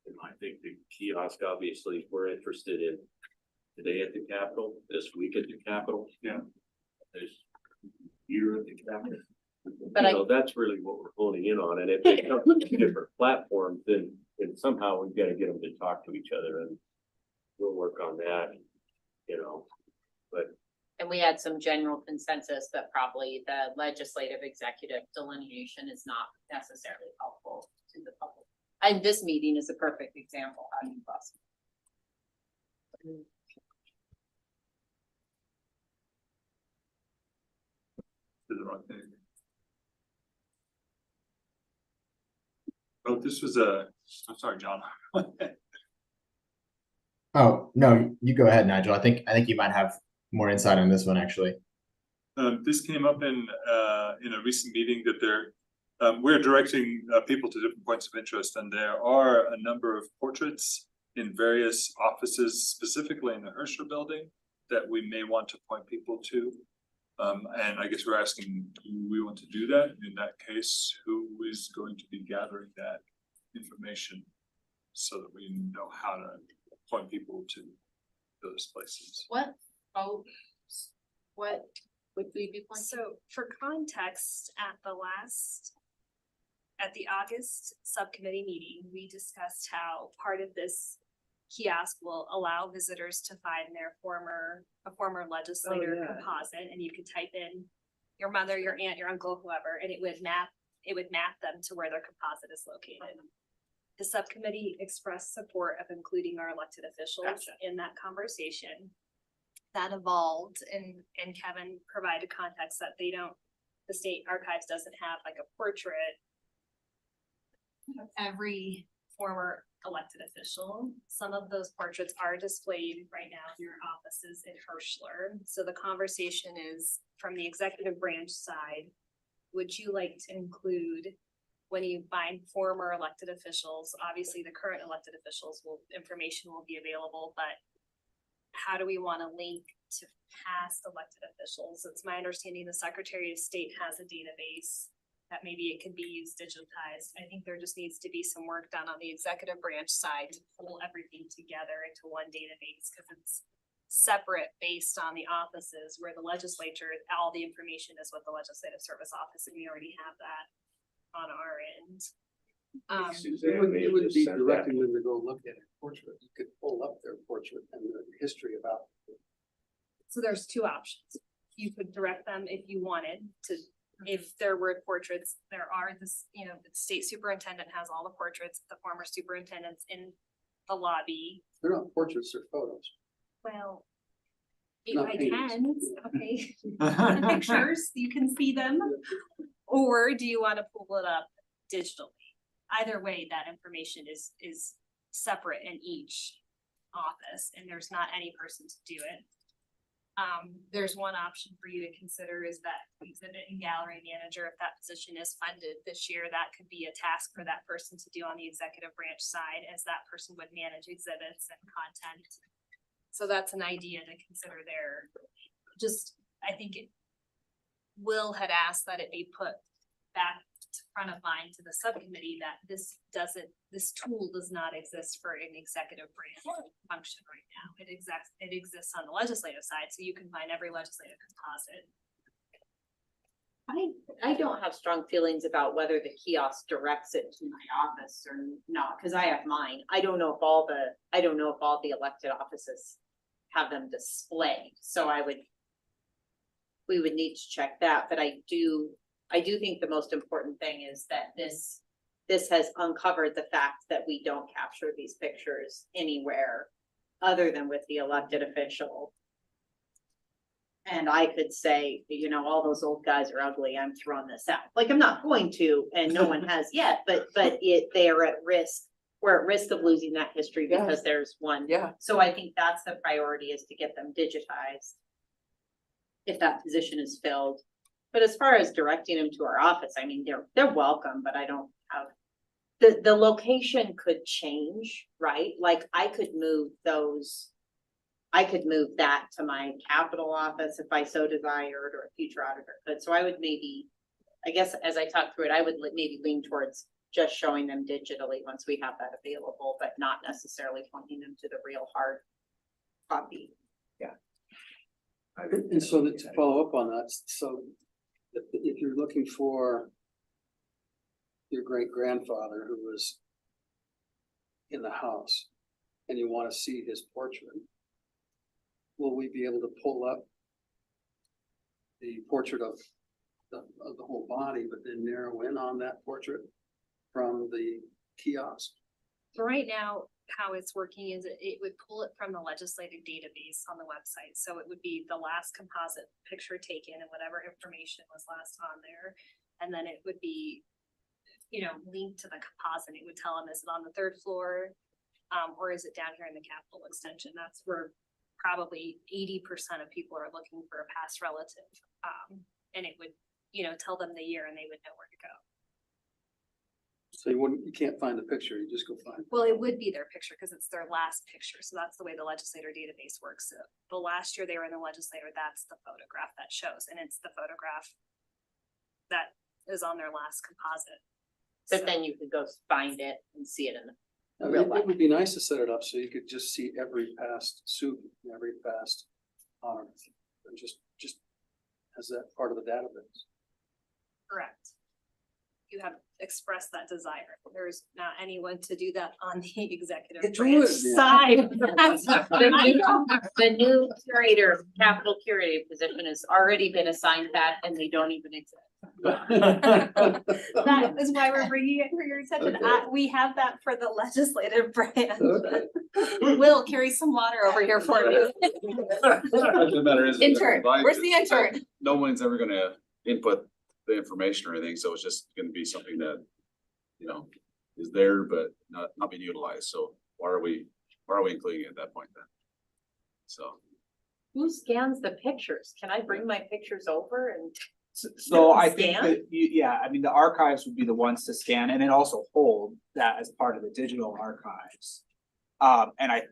And I think the kiosk, obviously, we're interested in today at the Capitol, this week at the Capitol. Yeah. There's here at the Capitol. But that's really what we're honing in on. And if they come to different platforms, then somehow we've got to get them to talk to each other, and we'll work on that, but. And we had some general consensus that probably the legislative executive delineation is not necessarily helpful to the public. And this meeting is a perfect example. How do you bust? Did the wrong thing. Oh, this was I'm sorry, John. Oh, no, you go ahead, Nigel. I think you might have more insight on this one, actually. This came up in a recent meeting that we're directing people to different points of interest, and there are a number of portraits in various offices, specifically in the Herscher building, that we may want to point people to. And I guess we're asking, do we want to do that? In that case, who is going to be gathering that information so that we know how to point people to those places? What what would we be pointing? So for context, at the August subcommittee meeting, we discussed how part of this kiosk will allow visitors to find a former legislator composite, and you could type in your mother, your aunt, your uncle, whoever, and it would map them to where their composite is located. The subcommittee expressed support of including our elected officials in that conversation. That evolved, and Kevin provided context that the state archives doesn't have like a portrait of every former elected official. Some of those portraits are displayed right now in your offices in Hirschler. So the conversation is from the executive branch side, would you like to include, when you find former elected officials, obviously the current elected officials information will be available, but how do we want to link to past elected officials? It's my understanding the Secretary of State has a database that maybe it could be used digitized. I think there just needs to be some work done on the executive branch side to pull everything together into one database, because it's separate based on the offices, where the legislature, all the information is with the Legislative Service Office, and we already have that on our end. It would be directing them to go look at a portrait. You could pull up their portrait and the history about it. So there's two options. You could direct them if you wanted to, if there were portraits, there are this, the state superintendent has all the portraits of the former superintendents in the lobby. They're not portraits, they're photos. Well, Not by paintings. tens, okay. Pictures, you can see them. Or do you want to pull it up digitally? Either way, that information is separate in each office, and there's not any person to do it. There's one option for you to consider is that exhibit and gallery manager, if that position is funded this year, that could be a task for that person to do on the executive branch side, as that person would manage exhibits and content. So that's an idea to consider there. I think Will had asked that it be put back to front of mind to the subcommittee that this tool does not exist for an executive branch function right now. It exists on the legislative side, so you can find every legislative composite. I don't have strong feelings about whether the kiosk directs it to my office or not, because I have mine. I don't know if all the elected offices have them displayed, so we would need to check that, but I do think the most important thing is that this has uncovered the fact that we don't capture these pictures anywhere other than with the elected official. And I could say, all those old guys are ugly, I'm throwing this out. Like, I'm not going to, and no one has yet, but they are at risk. We're at risk of losing that history because there's one. Yeah. So I think that's the priority, is to get them digitized if that position is filled. But as far as directing them to our office, I mean, they're welcome, but I don't have, the location could change, right? Like, I could move that to my Capitol office if I so desired, or a future auditor could. So I would maybe, I guess, as I talk through it, I would maybe lean towards just showing them digitally once we have that available, but not necessarily pointing them to the real hard copy. And so to follow up on that, so if you're looking for your great grandfather who was in the house and you want to see his portrait, will we be able to pull up the portrait of the whole body, but then narrow in on that portrait from the kiosk? So right now, how it's working is it would pull it from the legislative database on the website. So it would be the last composite picture taken and whatever information was last on there. And then it would be, linked to the composite. It would tell them, is it on the third floor? Or is it down here in the Capitol extension? That's where probably 80% of people are looking for a past relative. And it would, tell them the year, and they would know where to go. So you can't find the picture, you just go find it. Well, it would be their picture because it's their last picture. So that's the way the legislator database works. So the last year they were in the legislator, that's the photograph that shows, and it's the photograph that is on their last composite. But then you could go find it and see it in the I mean, real it life. would be nice to set it up so you could just see every past suit, every past honor, and just as that part of the database. Correct. You have expressed that desire. There's not anyone to do that on the executive It branch would, side. The new curator, capital curator position has already been assigned that and they don't even exist. That is why we're bringing it for your attention. Okay. We have that for the legislative branch. Okay. Will carry some water over here for me. The matter is, Intern, where's the intern? no one's ever gonna input the information or anything, so it's just gonna be something that, you know, is there, but not being utilized, so why are we including it at that point then? So. Who scans the pictures? Can I bring my pictures over and? So I think Scan? that, yeah, I mean, the archives would be the ones to scan and then also hold that as part of the digital archives. And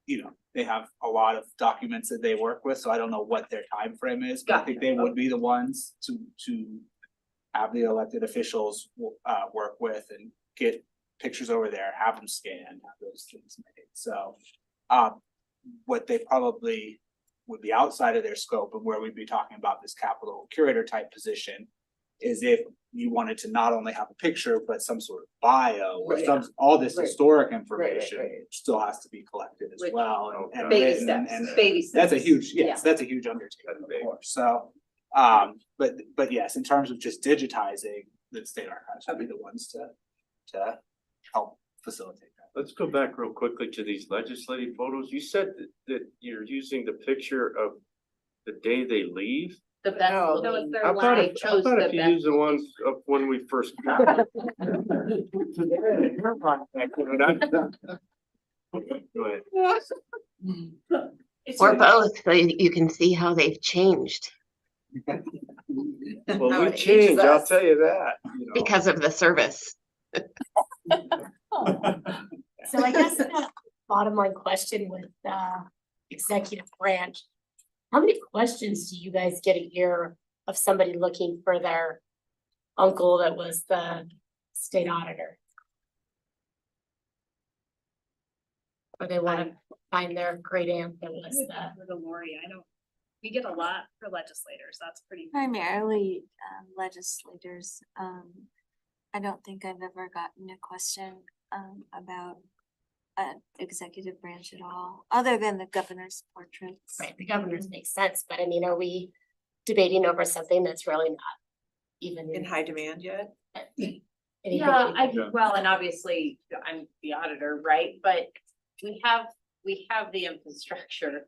you know, they have a lot of documents that they work with, so I don't know what their time frame is, but I think they would be the ones to have the elected officials work with and get pictures over there, have them scanned, have those things made. So what they probably would be outside of their scope and where we'd be talking about this capital curator type position is if you wanted to not only have a picture, but some sort of bio or all this historic information still has to be collected as well. And Baby written, steps, and baby that's a steps. huge, Yeah. yes, that's a huge undertaking, of course. So, but yes, in terms of just digitizing, the state archives would be the ones to help facilitate that. Let's go back real quickly to these legislative photos. You said that you're using the picture of the day they leave? The best How looking. about I if chose the you best use the ones of when we first got? Go ahead. Or both, so you can see how they've changed Well, we changed, I'll tell you that. You know. because of the service. So I guess the bottom line question with executive branch, how many questions do you guys get a year of somebody looking for their uncle that was the state auditor? Or they want to find their great aunt that was The Lori, we get a lot for legislators. That's pretty. Primarily legislators. I don't think I've ever gotten a question about executive branch at all, other than the governor's portraits. Right, the governor's makes sense, but I mean, are we debating over something that's really not even In high demand yet? Yeah, well, and obviously I'm the auditor, right? But we have the infrastructure.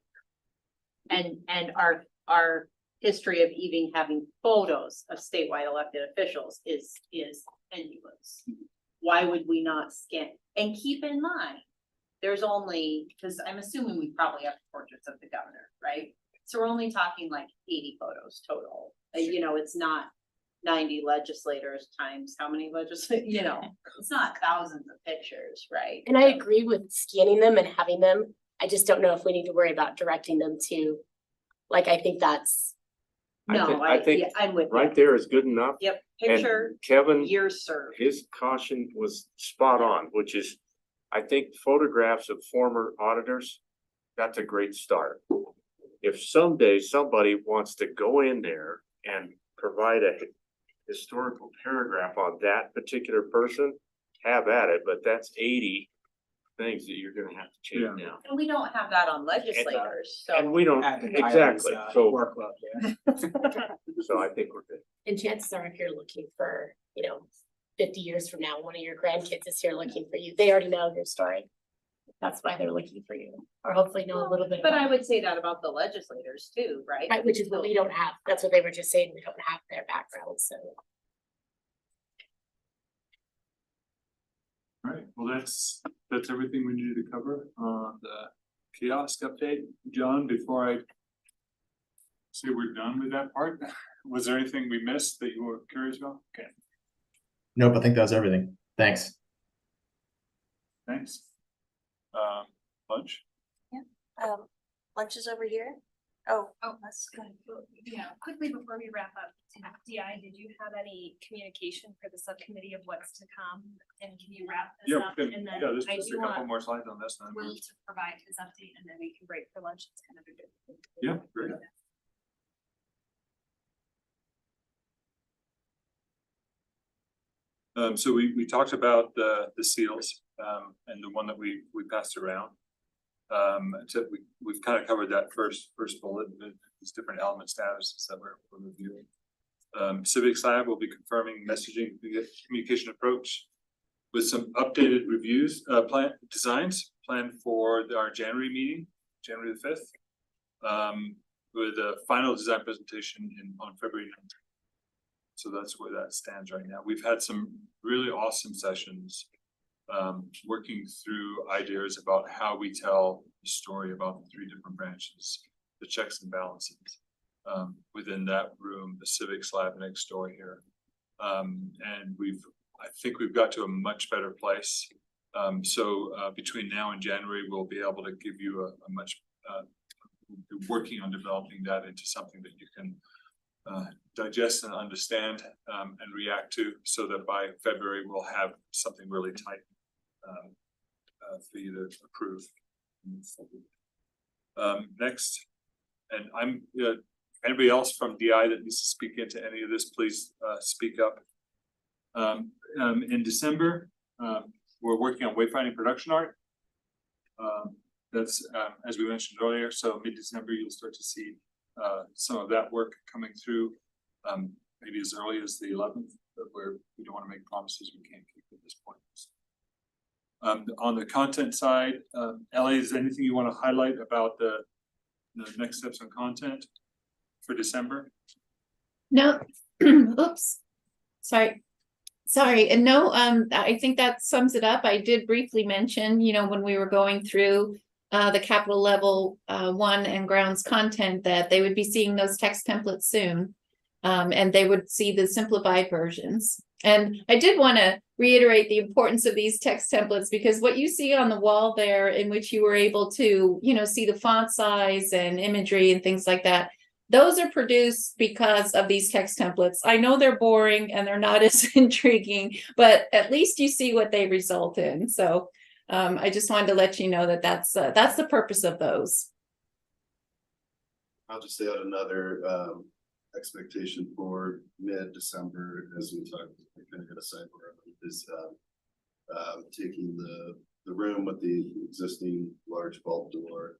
And our history of even having photos of statewide elected officials is tenuous. Why would we not scan? And keep in mind, there's only, because I'm assuming we probably have portraits of the governor, right? So we're only talking like 80 photos total. You know, it's not 90 legislators times how many legislators, you know, it's not thousands of pictures, right? And I agree with scanning them and having them. I just don't know if we need to worry about directing them to, like, I think that's. I think yeah, I'm with right you. there is good enough. Yep, And picture, Kevin, years served. his caution was spot on, which is, I think photographs of former auditors, that's a great start. If someday somebody wants to go in there and provide a historical paragraph on that particular person, have at it, but that's 80 things that you're gonna have to change now. And we don't have that on legislators, so. And we don't, At the exactly, Tyler's, so, workload, yeah. so I think we're good. And chances are, if you're looking for, 50 years from now, one of your grandkids is here looking for you, they already know your story. That's why they're looking for you, or hopefully know a little bit. But about I would say that about the legislators too, right? Right, which is what we don't have. That's what they were just saying. We don't have their background, so. All right, well, that's everything we needed to cover on the kiosk update. John, before I say we're done with that part, was there anything we missed that you were curious about? Okay. Nope, I think that was everything. Thanks. Thanks. Lunch? Lunch is over here. Oh, Let's go. Yeah, quickly before we wrap up, DI, did you have any communication for the subcommittee of what's to come? And can you wrap this up? And then There's I just a do couple want more slides on this. Then Will to provide his update and then we can break for lunch. It's kind of a good. yeah, great. So we talked about the seals, and the one that we passed around. So we've kind of covered that first bullet, these different element statuses that we're reviewing. Civics Lab will be confirming messaging communication approach with some updated reviews, designs planned for our January meeting, January the 5th, with a final design presentation on February 9th. So that's where that stands right now. We've had some really awesome sessions working through ideas about how we tell the story about the three different branches, the checks and balances within that room, the civics lab next door here. And I think we've got to a much better place. So between now and January, we'll be able to give you a much, working on developing that into something that you can digest and understand and react to, so that by February we'll have something really tight for you to approve. Next, and I'm anybody else from DI that needs to speak into any of this, please speak up. In December, we're working on wayfinding production art. That's as we mentioned earlier, so mid-December you'll start to see some of that work coming through, maybe as early as the 11th, but we don't want to make promises we can't keep at this point. On the content side, Ellie, is there anything you want to highlight about the next steps on content for December? No, oops, sorry. And no, I think that sums it up. I did briefly mention, when we were going through the capital level 1 and grounds content, that they would be seeing those text templates soon. And they would see the simplified versions. And I did want to reiterate the importance of these text templates, because what you see on the wall there, in which you were able to, see the font size and imagery and things like that, those are produced because of these text templates. I know they're boring and they're not as intriguing, but at least you see what they result in. So I just wanted to let you know that that's the purpose of those. I'll just add another expectation for mid-December, as we talked, we kind of got a sidebar, is taking the room with the existing large vault door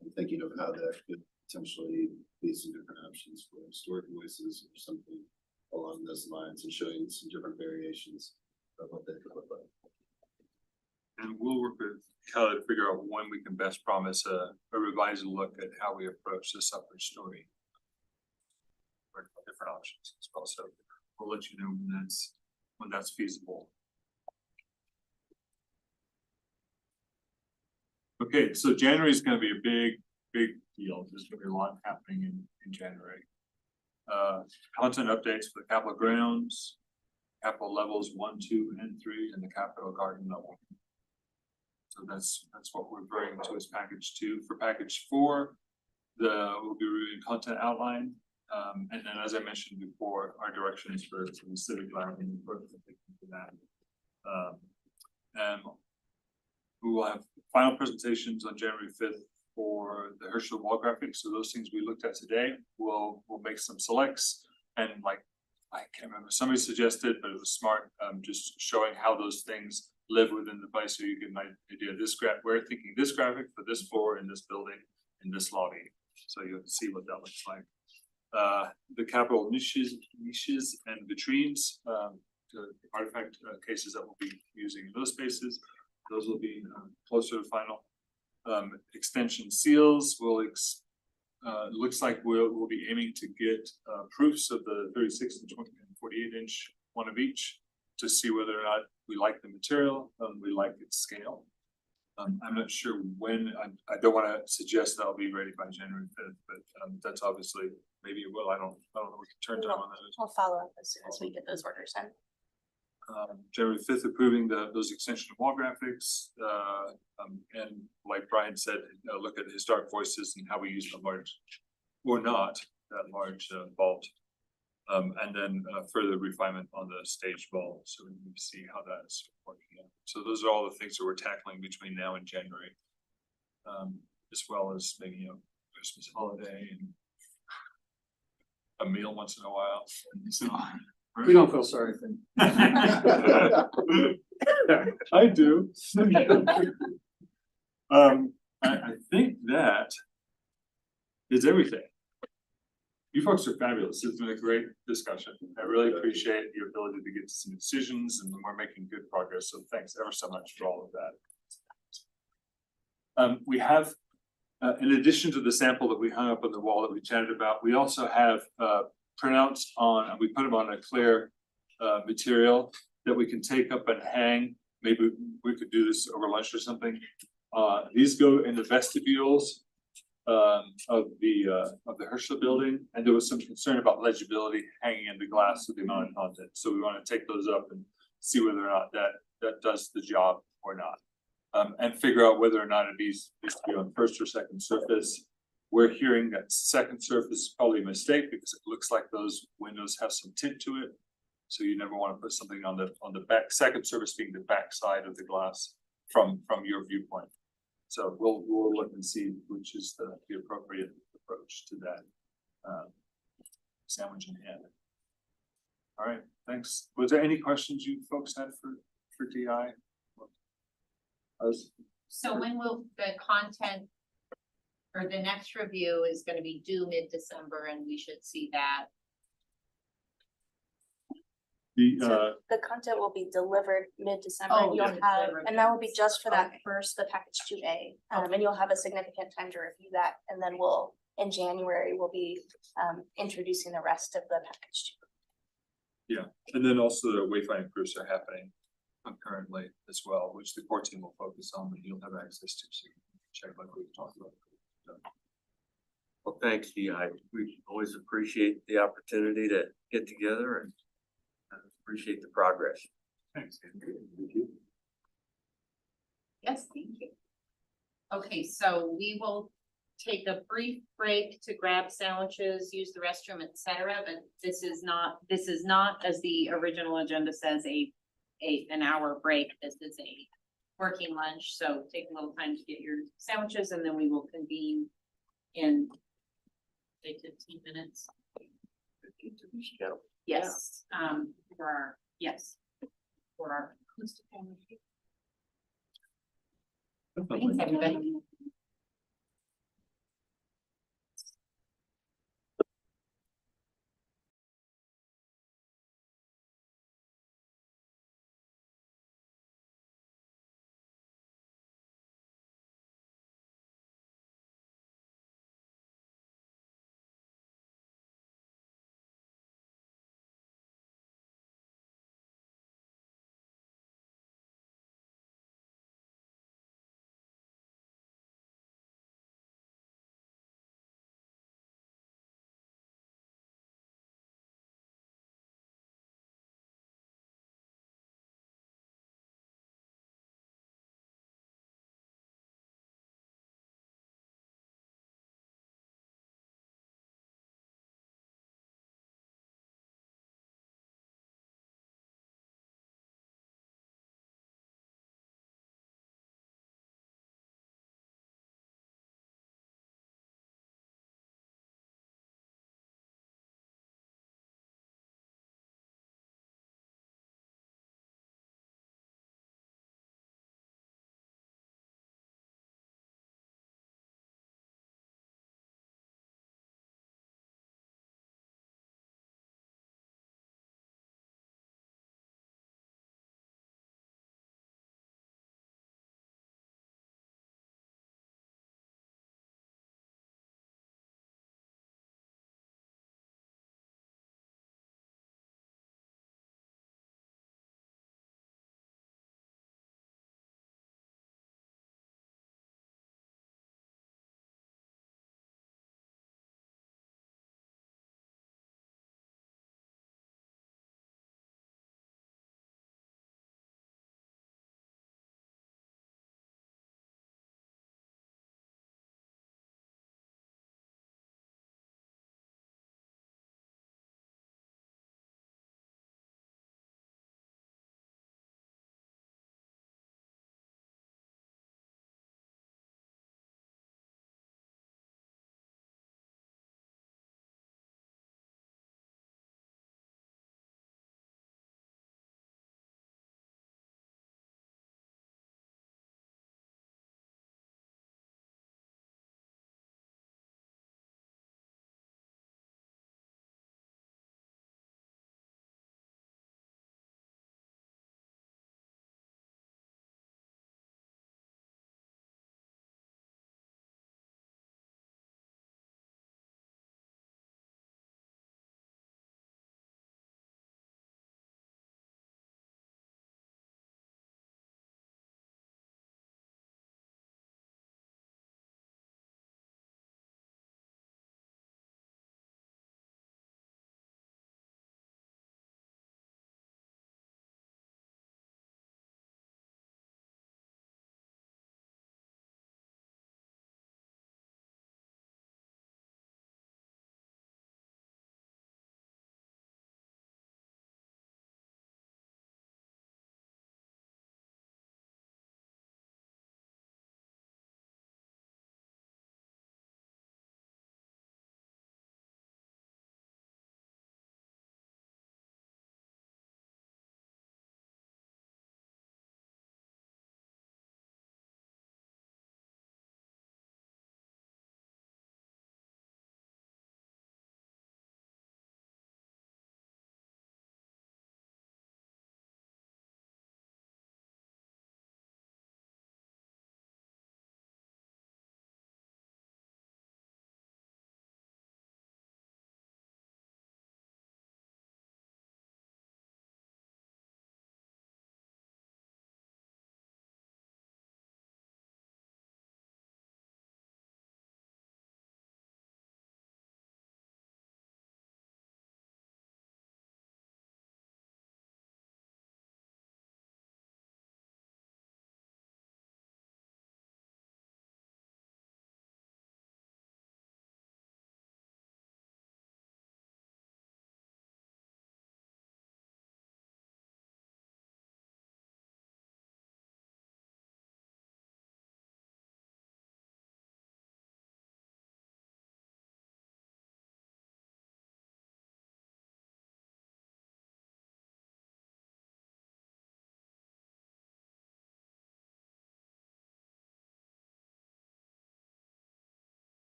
and thinking of how that could potentially be some different options for historic voices or something along those lines, and showing some different variations of what that could look like. And we'll work with Kelly to figure out when we can best promise a revised look at how we approach this upward story. Different options as well, so we'll let you know when that's feasible. Okay, so January is going to be a big deal. There's going to be a lot happening in January. Content updates for the Capitol grounds, Capitol levels 1, 2, and 3, and the Capitol garden level. So that's what we're bringing to as package 2. For package 4, we'll be reviewing content outline. And then, as I mentioned before, our directions for the civic lab and that. And we will have final presentations on January 5th for the Herschel wall graphics. So those things we looked at today, we'll make some selects, and like I can't remember, somebody suggested, but it was smart, just showing how those things live within the device, so you get an idea of this graph. We're thinking this graphic for this floor in this building in this lobby, so you'll see what that looks like. The Capitol niches and vitrines, the artifact cases that we'll be using in those spaces, those will be closer to final. Extension seals will looks like we'll be aiming to get proofs of the 36 and 20 and 48 inch, one of each, to see whether or not we like the material, we like its scale. I'm not sure when. I don't want to suggest that'll be ready by January 5th, but that's obviously, maybe it will. I don't know what the turn time on that is. We'll follow up as soon as we get those orders in. January 5th, approving those extension wall graphics, and like Brian said, look at historic voices and how we use the large or not that large vault. And then further refinement on the stage vault, so we need to see how that is working out. So those are all the things that we're tackling between now and January, as well as maybe Christmas holiday and a meal once in a while. So, We don't feel sorry for you. I do. I think that is everything. You folks are fabulous. It's been a great discussion. I really appreciate your ability to get to some decisions, and we're making good progress. So thanks ever so much for all of that. We have, in addition to the sample that we hung up on the wall that we chatted about, we also have printouts on, we put them on a clear material that we can take up and hang. Maybe we could do this over lunch or something. These go in the vestibules of the Herschel building, and there was some concern about legibility hanging in the glass with the amount of content. So we want to take those up and see whether or not that does the job or not, and figure out whether or not it needs to be on first or second surface. We're hearing that second surface is probably a mistake because it looks like those windows have some tint to it. So you never want to put something on the back, second surface being the back side of the glass from your viewpoint. So we'll look and see which is the appropriate approach to that sandwich in hand. All right, thanks. Was there any questions you folks had for DI? So when will the content or the next review is going to be due mid-December, and we should see that? The content will be delivered mid-December, Oh, and you'll yeah. have, and that will be just for that Okay. first, the package 2A. And you'll have a significant time to review that, and then in January, we'll be introducing the rest of the package 2. Yeah, and then also the wayfinding proofs are happening concurrently as well, which the core team will focus on, and you'll have access to, so you can check like we've talked about. Well, thanks, DI. We always appreciate the opportunity to get together and appreciate the progress. Thanks. Thank you. Yes, thank you. Okay, so we will take a brief break to grab sandwiches, use the restroom, etc. But this is not, as the original agenda says, an hour break. This is a working lunch, so take a little time to get your sandwiches, and then we will convene in say 15 minutes. Yes, for our acoustic energy. Thanks, everybody.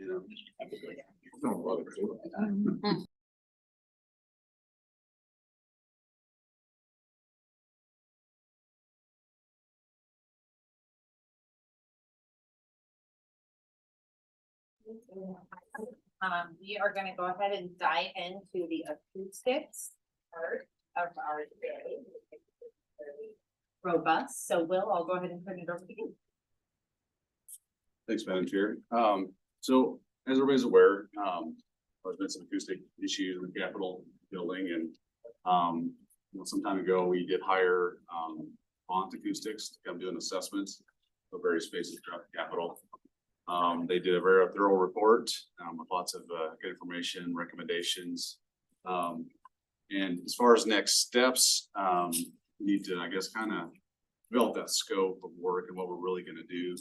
you know. We are gonna go ahead and dive into the acoustics part of our day. Robust, so Will, I'll go ahead and turn it over to you. Thanks, Madam Chair. So as everybody's aware, there's been some acoustic issues in the Capitol building and, you know, some time ago, we did hire, Font Acoustics to come do an assessment of various spaces throughout the Capitol. They did a very thorough report, with lots of, good information, recommendations. And as far as next steps, we need to, I guess, kind of develop that scope of work and what we're really gonna do.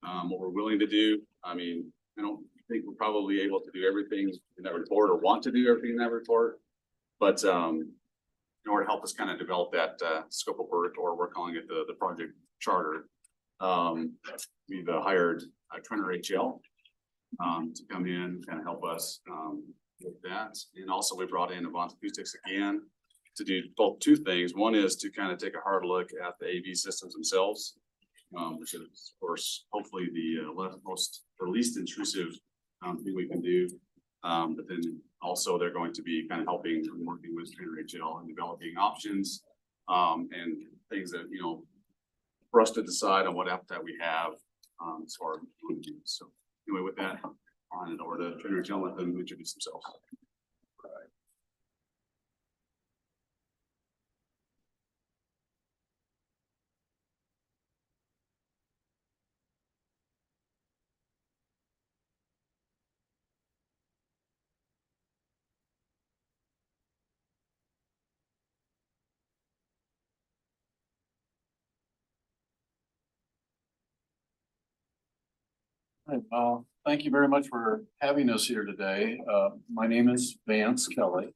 What we're willing to do. I mean, I don't think we're probably able to do everything in that report or want to do everything in that report. But in order to help us kind of develop that scope of work, or we're calling it the project charter, we've hired Trainer HL to come in, kind of help us with that. And also we brought in Avant Acoustics again to do both two things. One is to kind of take a hard look at the AV systems themselves, which is, of course, hopefully the least intrusive thing we can do. But then also they're going to be kind of helping and working with Trainer HL and developing options and things that, you know, for us to decide on what appetite we have as far as. So anyway, with that, I'll hand it over to Trainer HL, let them introduce themselves. Thank you very much for having us here today. My name is Vance Kelly.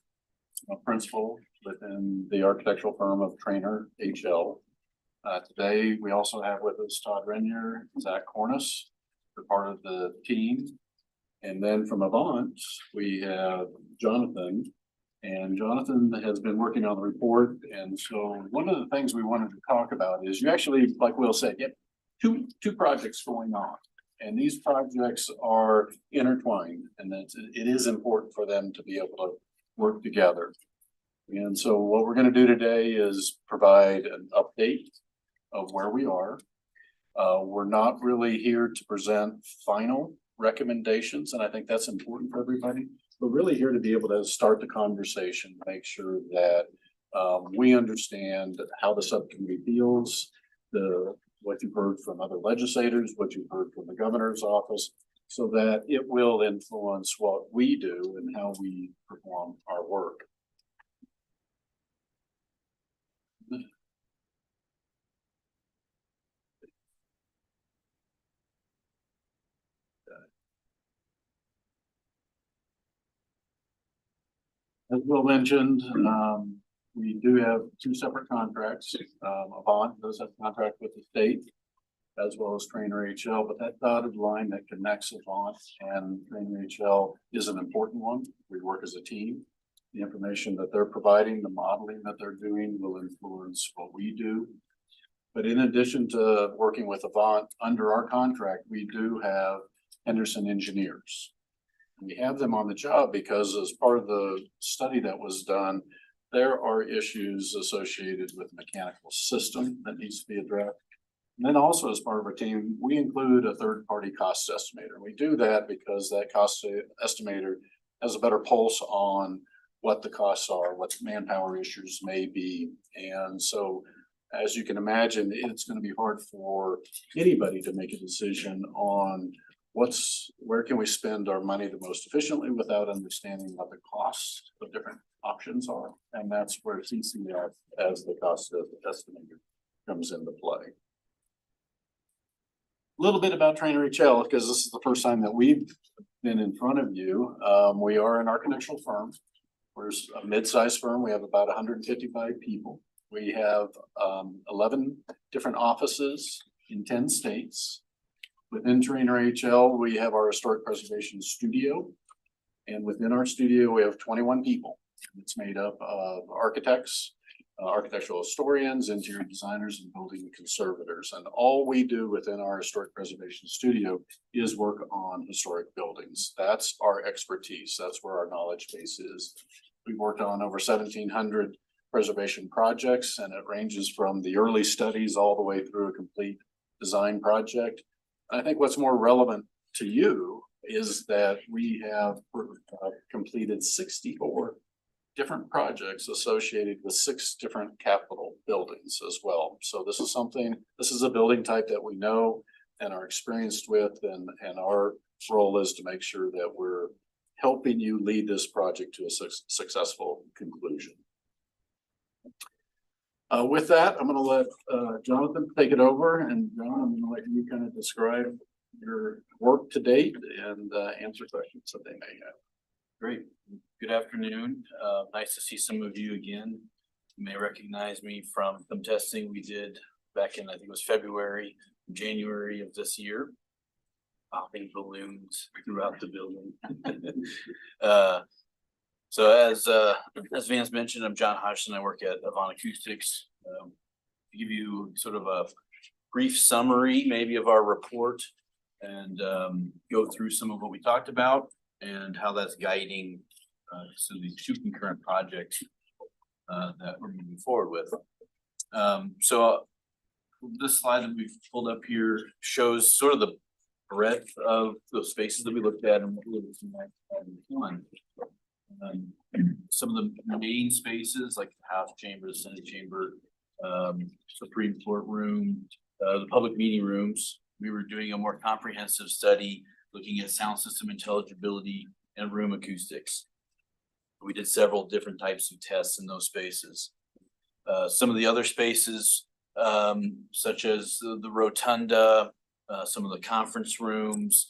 I'm a principal within the architectural firm of Trainer HL. Today, we also have with us Todd Renier, Zach Cornice, they're part of the team. And then from Avant, we have Jonathan. And Jonathan has been working on the report. And so one of the things we wanted to talk about is you actually, like Will said, you have two projects going on. And these projects are intertwined, and it is important for them to be able to work together. And so what we're going to do today is provide an update of where we are. We're not really here to present final recommendations, and I think that's important for everybody. We're really here to be able to start the conversation, make sure that we understand how the subcommittee feels, what you've heard from other legislators, what you've heard from the governor's office, so that it will influence what we do and how we perform our work. As Will mentioned, we do have two separate contracts. Avant does have a contract with the state as well as Trainer HL, but that dotted line that connects Avant and Trainer HL is an important one. We work as a team. The information that they're providing, the modeling that they're doing will influence what we do. But in addition to working with Avant under our contract, we do have Henderson engineers. We have them on the job because as part of the study that was done, there are issues associated with the mechanical system that needs to be addressed. And then also as part of our team, we include a third-party cost estimator. We do that because that cost estimator has a better pulse on what the costs are, what the manpower issues may be. And so as you can imagine, it's going to be hard for anybody to make a decision on where can we spend our money the most efficiently without understanding what the costs of different options are. And that's where CCF as the cost estimator comes into play. A little bit about Trainer HL, because this is the first time that we've been in front of you. We are an architectural firm. We're a mid-sized firm. We have about 155 people. We have 11 different offices in 10 states. Within Trainer HL, we have our historic preservation studio. And within our studio, we have 21 people. It's made up of architects, architectural historians, interior designers, and building conservators. And all we do within our historic preservation studio is work on historic buildings. That's our expertise. That's where our knowledge base is. We've worked on over 1,700 preservation projects, and it ranges from the early studies all the way through a complete design project. I think what's more relevant to you is that we have completed 64 different projects associated with 6 different Capitol buildings as well. So this is a building type that we know and are experienced with, and our role is to make sure that we're helping you lead this project to a successful conclusion. With that, I'm going to let Jonathan take it over, and John, I'm going to let you kind of describe your work to date and answer questions that they may have. Great. Good afternoon. Nice to see some of you again. You may recognize me from some testing we did back in, I think it was February, January of this year. Popping balloons throughout the building. So as Vance mentioned, I'm John Hodgson. I work at Avant Acoustics. To give you sort of a brief summary maybe of our report and go through some of what we talked about and how that's guiding some of these 2 concurrent projects that we're moving forward with. So this slide that we've pulled up here shows sort of the breadth of the spaces that we looked at and what we looked at. Some of the main spaces like the House Chamber, the Senate Chamber, Supreme Court Room, the public meeting rooms. We were doing a more comprehensive study looking at sound system intelligibility and room acoustics. We did several different types of tests in those spaces. Some of the other spaces, such as the rotunda, some of the conference rooms,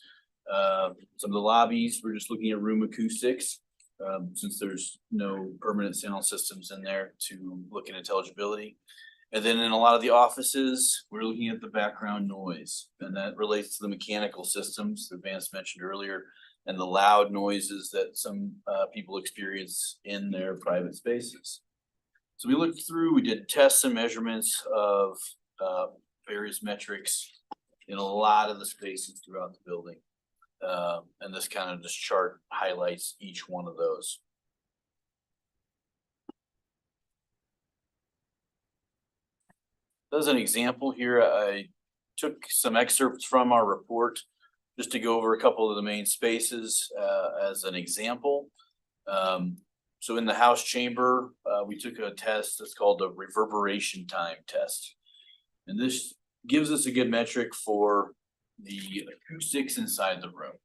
some of the lobbies, we're just looking at room acoustics. Since there's no permanent sound systems in there to look at intelligibility. And then in a lot of the offices, we're looking at the background noise, and that relates to the mechanical systems that Vance mentioned earlier, and the loud noises that some people experience in their private spaces. So we looked through, we did tests and measurements of various metrics in a lot of the spaces throughout the building. And this chart highlights each one of those. As an example here, I took some excerpts from our report just to go over a couple of the main spaces as an example. So in the House Chamber, we took a test that's called a reverberation time test. And this gives us a good metric for the acoustics inside the room.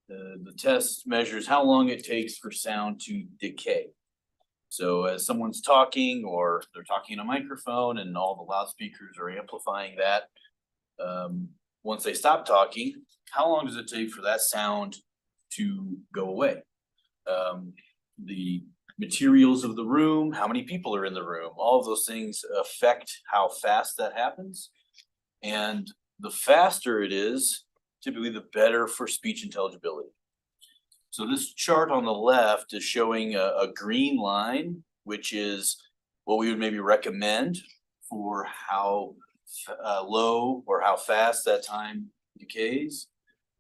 The test measures how long it takes for sound to decay. So as someone's talking or they're talking in a microphone and all the loudspeakers are amplifying that, once they stop talking, how long does it take for that sound to go away? The materials of the room, how many people are in the room, all of those things affect how fast that happens. And the faster it is, typically the better for speech intelligibility. So this chart on the left is showing a green line, which is what we would maybe recommend for how low or how fast that time decays.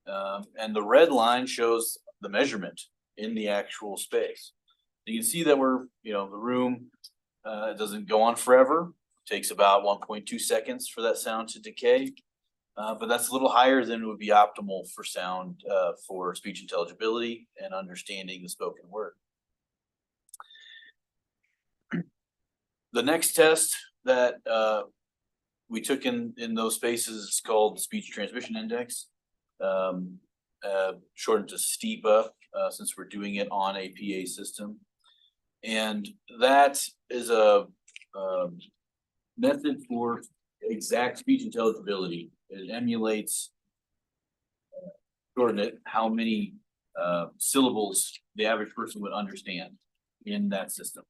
And the red line shows the measurement in the actual space. You can see that the room doesn't go on forever. It takes about 1.2 seconds for that sound to decay. But that's a little higher than would be optimal for sound for speech intelligibility and understanding the spoken word. The next test that we took in those spaces is called the Speech Transmission Index, shortened to STIPA, since we're doing it on a PA system. And that is a method for exact speech intelligibility. It emulates how many syllables the average person would understand in that system.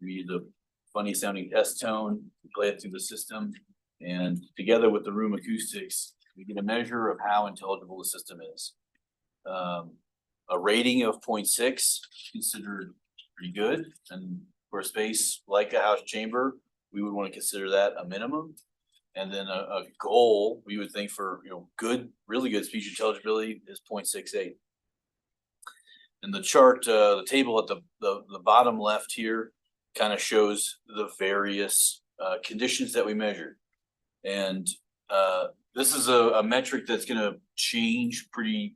We use a funny sounding test tone, we play it through the system, and together with the room acoustics, we get a measure of how intelligible the system is. A rating of 0.6 considered pretty good, and for a space like a house chamber, we would want to consider that a minimum. And then a goal we would think for, you know, good, really good speech intelligibility is 0.68. And the chart, the table at the bottom left here kind of shows the various conditions that we measured. And this is a metric that's going to change pretty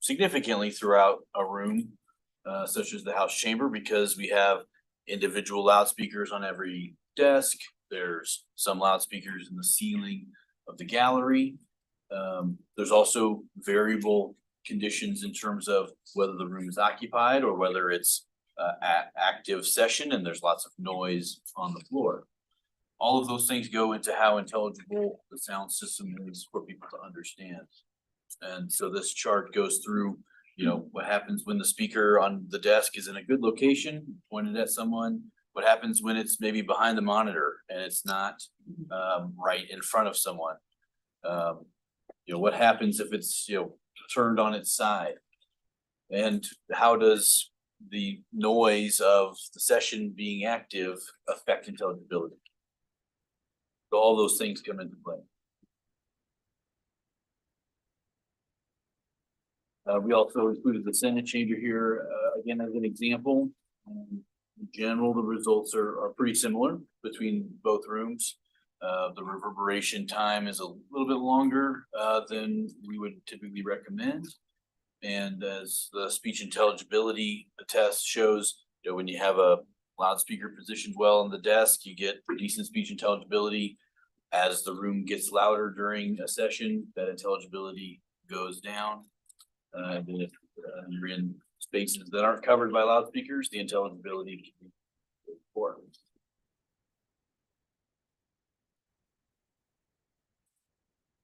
significantly throughout a room, such as the house chamber, because we have individual loudspeakers on every desk. There's some loudspeakers in the ceiling of the gallery. There's also variable conditions in terms of whether the room is occupied or whether it's active session and there's lots of noise on the floor. All of those things go into how intelligible the sound system is for people to understand. And so this chart goes through, you know, what happens when the speaker on the desk is in a good location, pointed at someone. What happens when it's maybe behind the monitor and it's not right in front of someone? You know, what happens if it's, you know, turned on its side? And how does the noise of the session being active affect intelligibility? So all those things come into play. We also included the Senate chamber here, again, as an example. In general, the results are pretty similar between both rooms. The reverberation time is a little bit longer than we would typically recommend. And as the speech intelligibility test shows, you know, when you have a loudspeaker positioned well on the desk, you get decent speech intelligibility. As the room gets louder during a session, that intelligibility goes down. And if you're in spaces that aren't covered by loudspeakers, the intelligibility can be poor.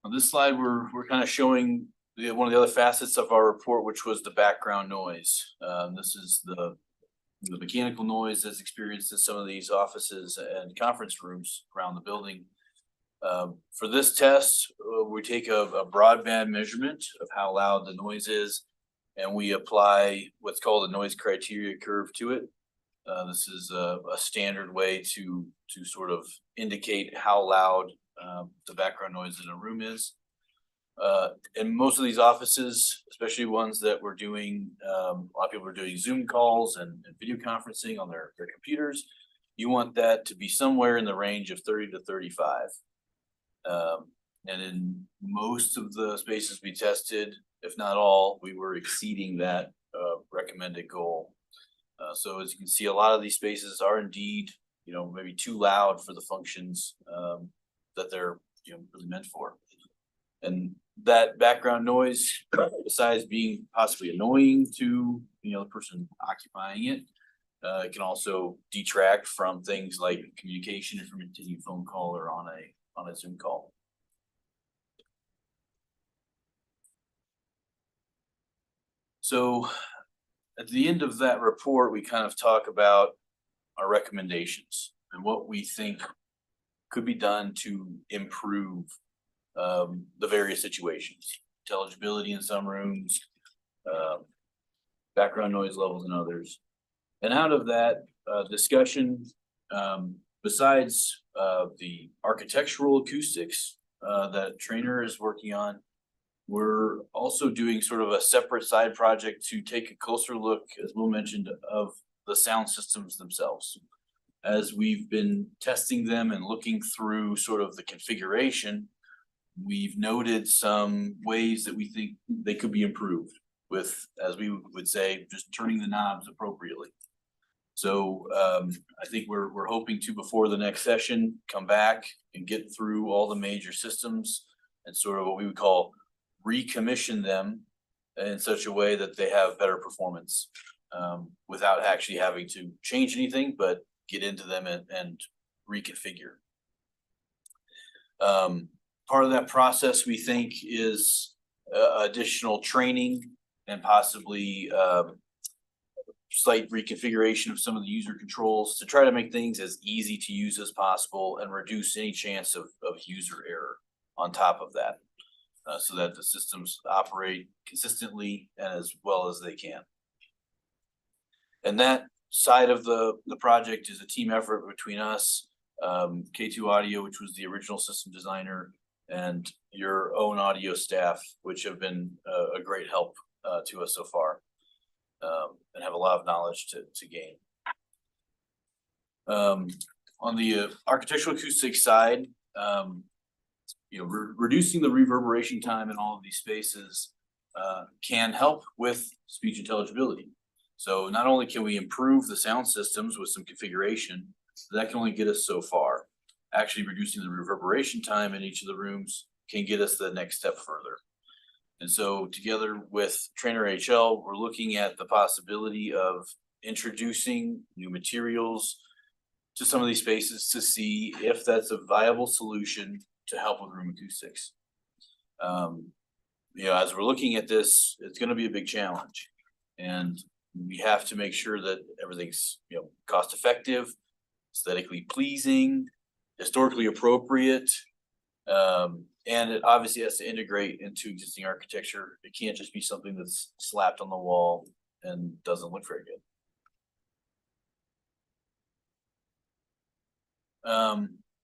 On this slide, we're kind of showing one of the other facets of our report, which was the background noise. This is the mechanical noise that's experienced in some of these offices and conference rooms around the building. For this test, we take a broadband measurement of how loud the noise is, and we apply what's called a noise criteria curve to it. This is a standard way to sort of indicate how loud the background noise in a room is. In most of these offices, especially ones that we're doing, a lot of people are doing Zoom calls and video conferencing on their computers. You want that to be somewhere in the range of 30 to 35. And in most of the spaces we tested, if not all, we were exceeding that recommended goal. So as you can see, a lot of these spaces are indeed, you know, maybe too loud for the functions that they're, you know, really meant for. And that background noise, besides being possibly annoying to, you know, the person occupying it, it can also detract from things like communication and from a phone call or on a Zoom call. So at the end of that report, we kind of talk about our recommendations and what we think could be done to improve the various situations, intelligibility in some rooms, background noise levels in others. And out of that discussion, besides the architectural acoustics that Trainer is working on, we're also doing sort of a separate side project to take a closer look, as Will mentioned, of the sound systems themselves. As we've been testing them and looking through sort of the configuration, we've noted some ways that we think they could be improved with, as we would say, just turning the knobs appropriately. So I think we're hoping to, before the next session, come back and get through all the major systems and sort of what we would call recommission them in such a way that they have better performance without actually having to change anything, but get into them and reconfigure. Part of that process, we think, is additional training and possibly slight reconfiguration of some of the user controls to try to make things as easy to use as possible and reduce any chance of user error on top of that. so that the systems operate consistently and as well as they can. And that side of the project is a team effort between us, K2 Audio, which was the original system designer, and your own audio staff, which have been a great help to us so far, and have a lot of knowledge to gain. On the architectural acoustics side, reducing the reverberation time in all of these spaces can help with speech intelligibility. So not only can we improve the sound systems with some configuration, that can only get us so far. Actually reducing the reverberation time in each of the rooms can get us the next step further. And so together with Trainer HL, we're looking at the possibility of introducing new materials to some of these spaces to see if that's a viable solution to help with room acoustics. As we're looking at this, it's going to be a big challenge, and we have to make sure that everything's cost effective, aesthetically pleasing, historically appropriate, and it obviously has to integrate into existing architecture. It can't just be something that's slapped on the wall and doesn't look very good.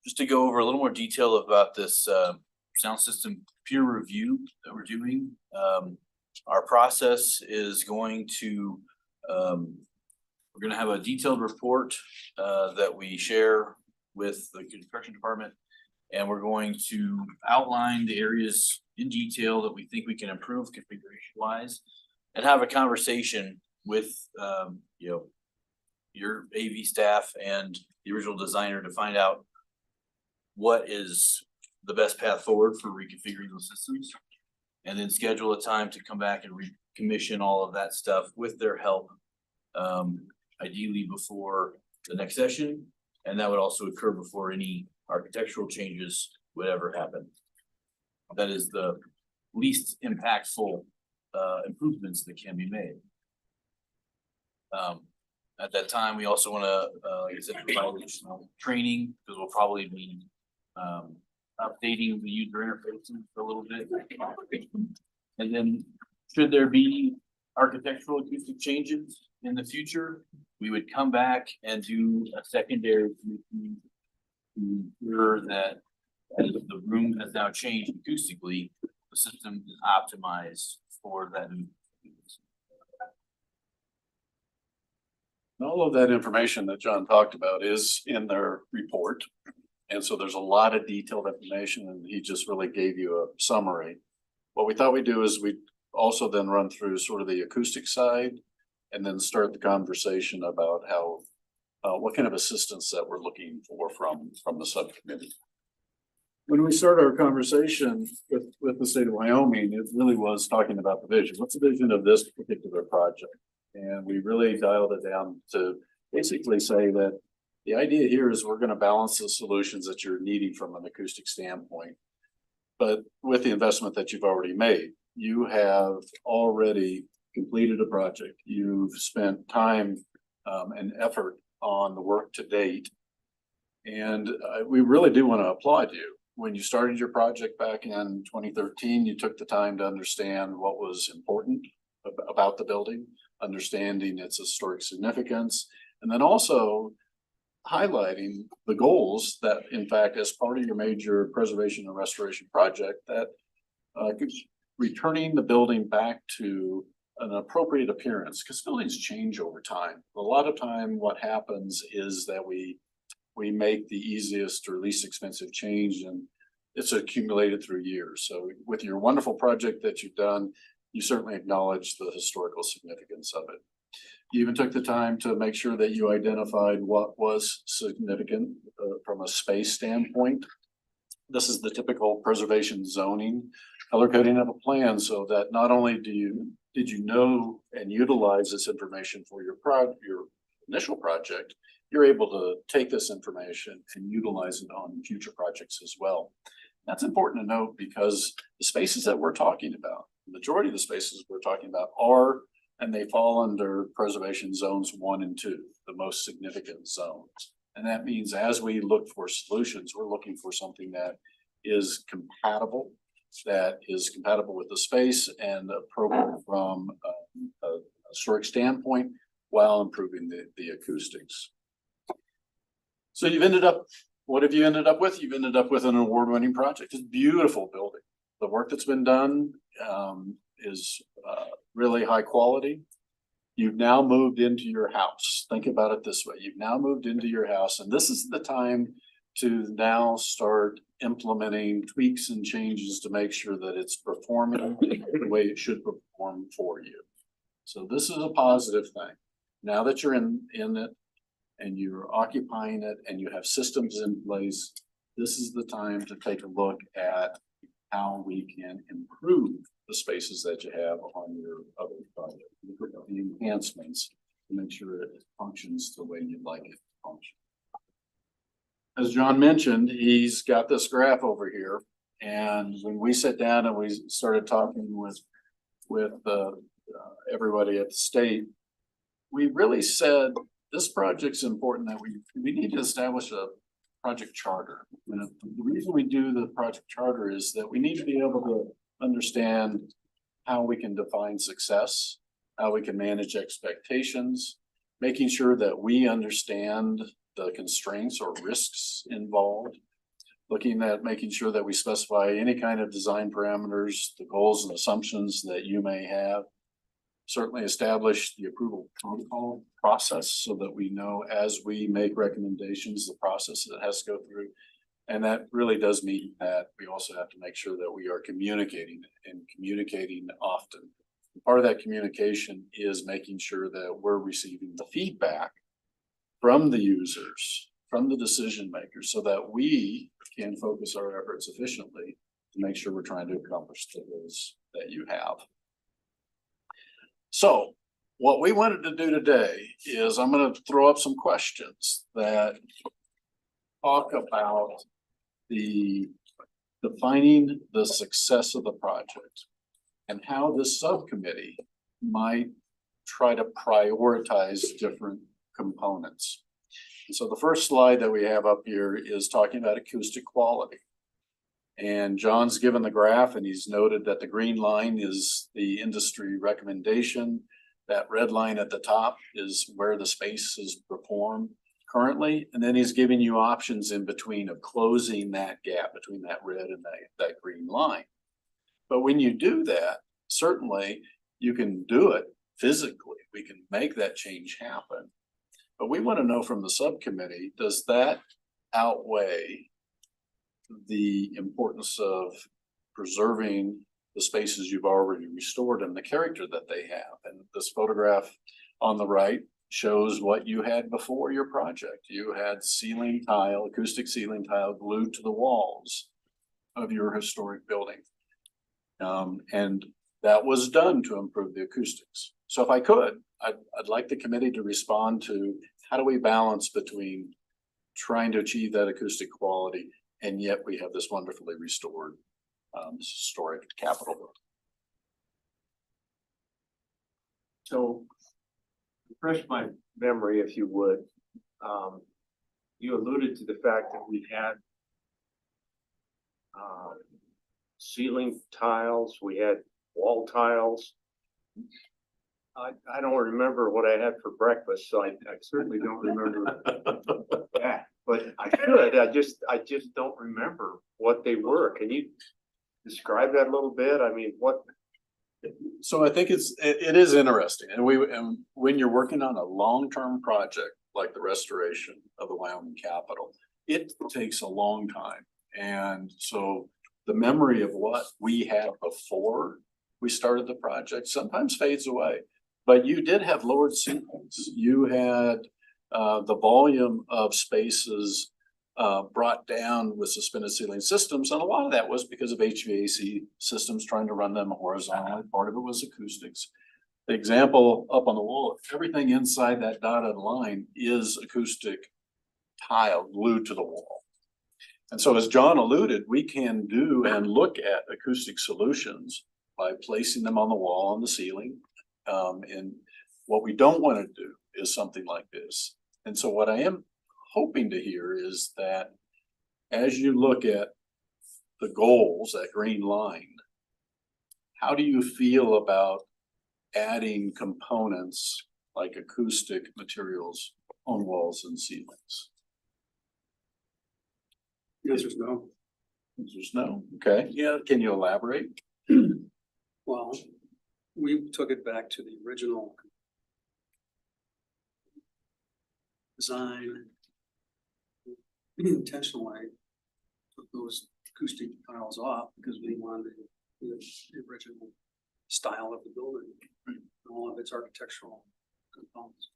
Just to go over a little more detail about this sound system peer review that we're doing. Our process is going to, we're going to have a detailed report that we share with the construction department, and we're going to outline the areas in detail that we think we can improve configuration wise, and have a conversation with your AV staff and the original designer to find out what is the best path forward for reconfiguring those systems, and then schedule a time to come back and recommission all of that stuff with their help, ideally before the next session. And that would also occur before any architectural changes would ever happen. That is the least impactful improvements that can be made. At that time, we also want to, like I said, provide additional training, because we'll probably be updating the user interfaces a little bit. And then should there be architectural acoustic changes in the future, we would come back and do a secondary commission to ensure that as the room has now changed acoustically, the system is optimized for that. All of that information that John talked about is in their report. And so there's a lot of detailed information, and he just really gave you a summary. What we thought we'd do is we'd also then run through sort of the acoustic side, and then start the conversation about how, what kind of assistance that we're looking for from the subcommittee. When we started our conversation with the state of Wyoming, it really was talking about the vision. What's the vision of this particular project? And we really dialed it down to basically say that the idea here is we're going to balance the solutions that you're needing from an acoustic standpoint. But with the investment that you've already made, you have already completed a project. You've spent time and effort on the work to date. And we really do want to applaud you. When you started your project back in 2013, you took the time to understand what was important about the building, understanding its historic significance, and then also highlighting the goals that, in fact, as part of your major preservation and restoration project, that returning the building back to an appropriate appearance, because buildings change over time. A lot of time what happens is that we make the easiest or least expensive change, and it's accumulated through years. So with your wonderful project that you've done, you certainly acknowledge the historical significance of it. You even took the time to make sure that you identified what was significant from a space standpoint. This is the typical preservation zoning, color coding of a plan, so that not only did you know and utilize this information for your initial project, you're able to take this information and utilize it on future projects as well. That's important to note, because the spaces that we're talking about, the majority of the spaces we're talking about are, and they fall under preservation zones 1 and 2, the most significant zones. And that means as we look for solutions, we're looking for something that is compatible that is compatible with the space and appropriate from a historic standpoint while improving the acoustics. So you've ended up, what have you ended up with? You've ended up with an award-winning project. It's a beautiful building. The work that's been done is really high quality. You've now moved into your house. Think about it this way. You've now moved into your house, and this is the time to now start implementing tweaks and changes to make sure that it's performing the way it should perform for you. So this is a positive thing. Now that you're in it and you're occupying it and you have systems in place, this is the time to take a look at how we can improve the spaces that you have on your other project. Look at the enhancements to make sure it functions the way you'd like it to function. As John mentioned, he's got this graph over here, and when we sat down and we started talking with everybody at the state, we really said this project's important, that we need to establish a project charter. And the reason we do the project charter is that we need to be able to understand how we can define success, how we can manage expectations, making sure that we understand the constraints or risks involved, looking at making sure that we specify any kind of design parameters, the goals and assumptions that you may have. Certainly establish the approval protocol process so that we know as we make recommendations, the process that has to go through. And that really does mean that we also have to make sure that we are communicating and communicating often. Part of that communication is making sure that we're receiving the feedback from the users, from the decision makers, so that we can focus our efforts efficiently to make sure we're trying to accomplish the goals that you have. So what we wanted to do today is I'm going to throw up some questions that talk about the defining the success of the project and how this subcommittee might try to prioritize different components. And so the first slide that we have up here is talking about acoustic quality. And John's given the graph and he's noted that the green line is the industry recommendation. That red line at the top is where the spaces perform currently. And then he's giving you options in between of closing that gap between that red and that green line. But when you do that, certainly you can do it physically. We can make that change happen. But we want to know from the subcommittee, does that outweigh the importance of preserving the spaces you've already restored and the character that they have? And this photograph on the right shows what you had before your project. You had ceiling tile, acoustic ceiling tile glued to the walls of your historic building. And that was done to improve the acoustics. So if I could, I'd like the committee to respond to how do we balance between trying to achieve that acoustic quality and yet we have this wonderfully restored historic Capitol building. So refresh my memory, if you would. You alluded to the fact that we had ceiling tiles, we had wall tiles. I don't remember what I had for breakfast, so I certainly don't remember that. But I should. I just don't remember what they were. Can you describe that a little bit? I mean, what? So I think it is interesting, and when you're working on a long-term project like the restoration of the Wyoming Capitol, it takes a long time, and so the memory of what we had before we started the project sometimes fades away. But you did have lowered ceilings. You had the volume of spaces brought down with suspended ceiling systems. And a lot of that was because of HVAC systems trying to run them horizontally. Part of it was acoustics. The example up on the wall, everything inside that dotted line is acoustic tile glued to the wall. And so as John alluded, we can do and look at acoustic solutions by placing them on the wall, on the ceiling. And what we don't want to do is something like this. And so what I am hoping to hear is that as you look at the goals, that green line, how do you feel about adding components like acoustic materials on walls and ceilings? The answer is no. There's no, okay, yeah, can you elaborate? Well, we took it back to the original design. We intentionally took those acoustic tiles off because we wanted the original style of the building, and all of its architectural components.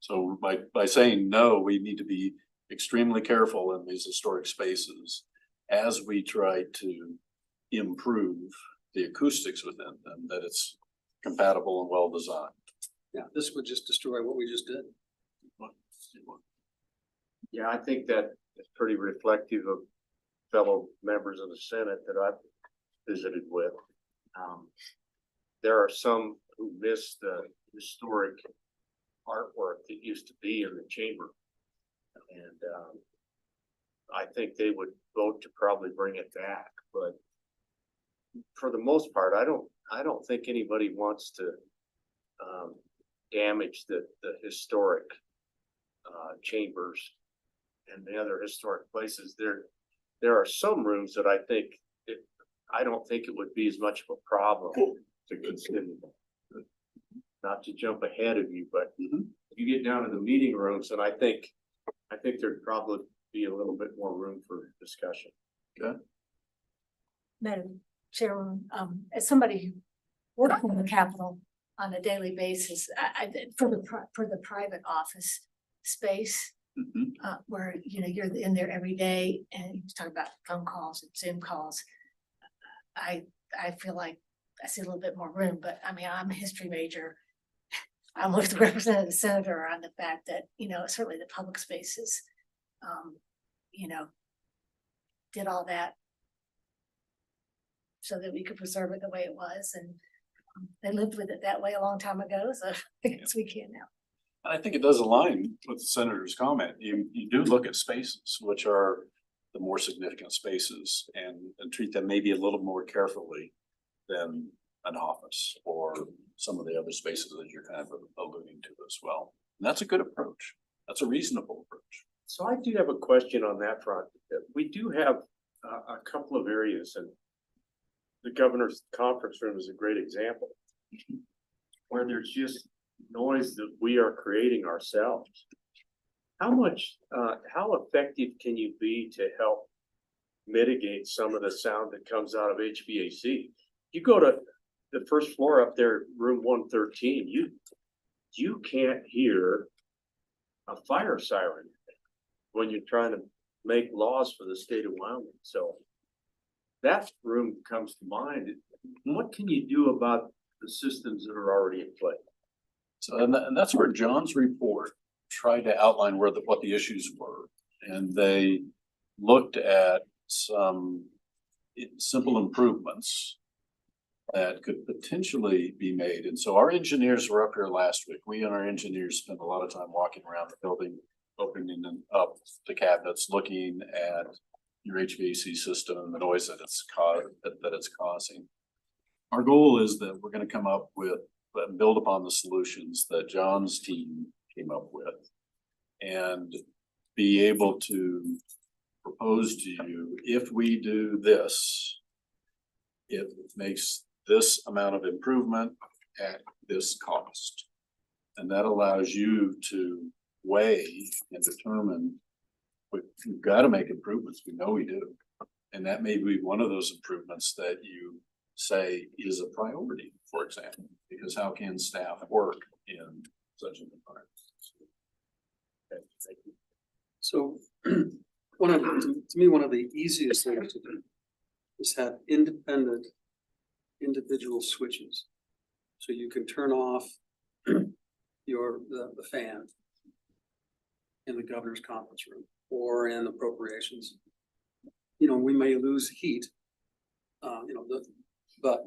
So by saying no, we need to be extremely careful in these historic spaces as we try to improve the acoustics within them, that it's compatible and well designed. Yeah, this would just destroy what we just did. Yeah, I think that is pretty reflective of fellow members of the Senate that I've visited with. There are some who miss the historic artwork that used to be in the chamber. And I think they would vote to probably bring it back, but for the most part, I don't think anybody wants to damage the historic chambers and the other historic places. There are some rooms that I don't think it would be as much of a problem to consider. Not to jump ahead of you, but you get down to the meeting rooms, and I think there'd probably be a little bit more room for discussion. Okay. Madam Chairman, as somebody who works in the Capitol on a daily basis, for the private office space, where, you know, you're in there every day and you talk about phone calls and Zoom calls, I feel like I see a little bit more room, but I mean, I'm a history major. I'm with the representative senator on the fact that, you know, certainly the public spaces, you know, did all that so that we could preserve it the way it was, and they lived with it that way a long time ago, so I guess we can now. I think it does align with the senator's comment. You do look at spaces, which are the more significant spaces, and treat them maybe a little more carefully than an office or some of the other spaces that you're kind of alluding to as well. And that's a good approach. That's a reasonable approach. So I do have a question on that front. We do have a couple of areas, and the governor's conference room is a great example, where there's just noise that we are creating ourselves. How effective can you be to help mitigate some of the sound that comes out of HVAC? You go to the first floor up there, room 113, you can't hear a fire siren when you're trying to make laws for the state of Wyoming. So that room comes to mind. What can you do about the systems that are already in place? So, and that's where John's report tried to outline what the issues were. And they looked at some simple improvements that could potentially be made. And so our engineers were up here last week. We and our engineers spent a lot of time walking around the building, opening up the cabinets, looking at your HVAC system and the noise that it's causing. Our goal is that we're going to come up with and build upon the solutions that John's team came up with and be able to propose to you, if we do this, it makes this amount of improvement at this cost. And that allows you to weigh and determine, we've got to make improvements. We know we do. And that may be one of those improvements that you say is a priority, for example, because how can staff work in such an environment? Okay, thank you. So to me, one of the easiest things to do is have independent individual switches. So you can turn off the fan in the governor's conference room or in appropriations. You know, we may lose heat, but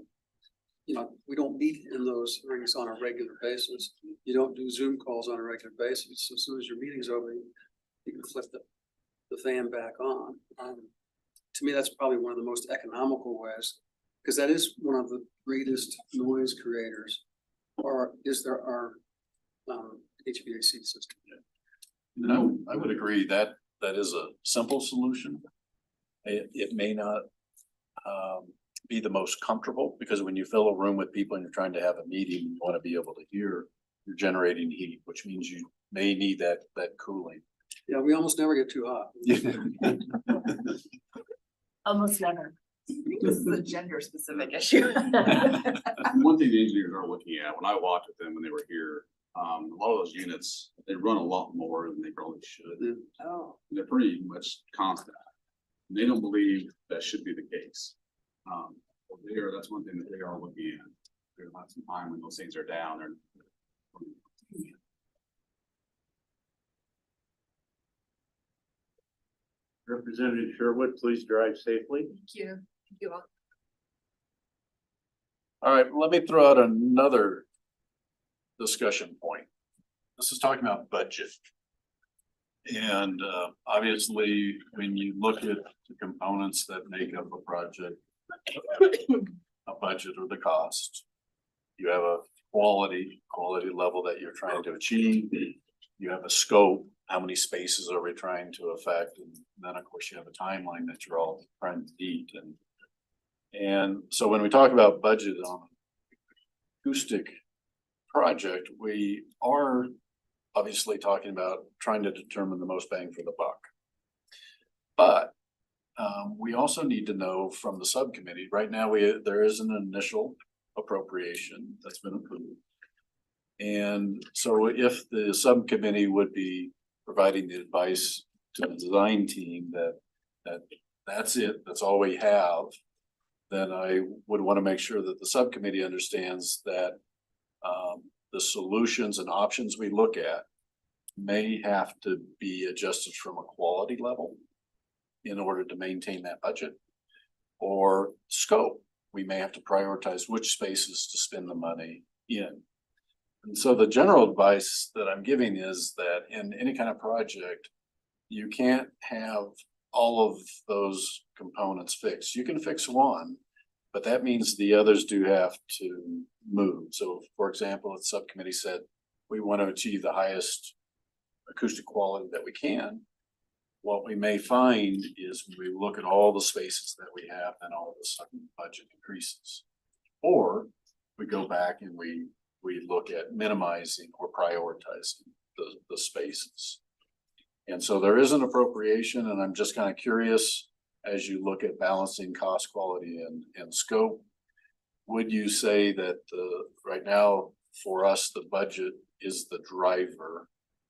we don't meet in those rings on a regular basis. You don't do Zoom calls on a regular basis. So as soon as your meeting's over, you can flip the fan back on. To me, that's probably one of the most economical ways, because that is one of the greatest noise creators, or is there our HVAC system. And I would agree that that is a simple solution. It may not be the most comfortable, because when you fill a room with people and you're trying to have a meeting, you want to be able to hear you're generating heat, which means you may need that cooling. Yeah, we almost never get too hot. Almost never. This is a gender specific issue. One thing the engineers are looking at, when I walked with them when they were here, a lot of those units, they run a lot more than they probably should. Oh. They're pretty much constant. And they don't believe that should be the case. That's one thing that they are looking at. There's not some time when those things are down. Representative Sherwood, please drive safely. Thank you. Thank you all. All right, let me throw out another discussion point. This is talking about budget. And obviously, when you look at the components that make up a project, a budget or the cost, you have a quality level that you're trying to achieve. You have a scope, how many spaces are we trying to affect? And then, of course, you have a timeline that you're all trying to meet. And so when we talk about budget on acoustic project, we are obviously talking about trying to determine the most bang for the buck. But we also need to know from the subcommittee, right now there is an initial appropriation that's been approved. And so if the subcommittee would be providing the advice to the design team that's it, that's all we have, then I would want to make sure that the subcommittee understands that the solutions and options we look at may have to be adjusted from a quality level in order to maintain that budget, or scope. We may have to prioritize which spaces to spend the money in. And so the general advice that I'm giving is that in any kind of project, you can't have all of those components fixed. You can fix one, but that means the others do have to move. So for example, the subcommittee said, we want to achieve the highest acoustic quality that we can. What we may find is when we look at all the spaces that we have, then all of a sudden the budget increases. Or we go back and we look at minimizing or prioritizing the spaces. And so there is an appropriation, and I'm just kind of curious, as you look at balancing cost, quality, and scope, would you say that right now for us, the budget is the driver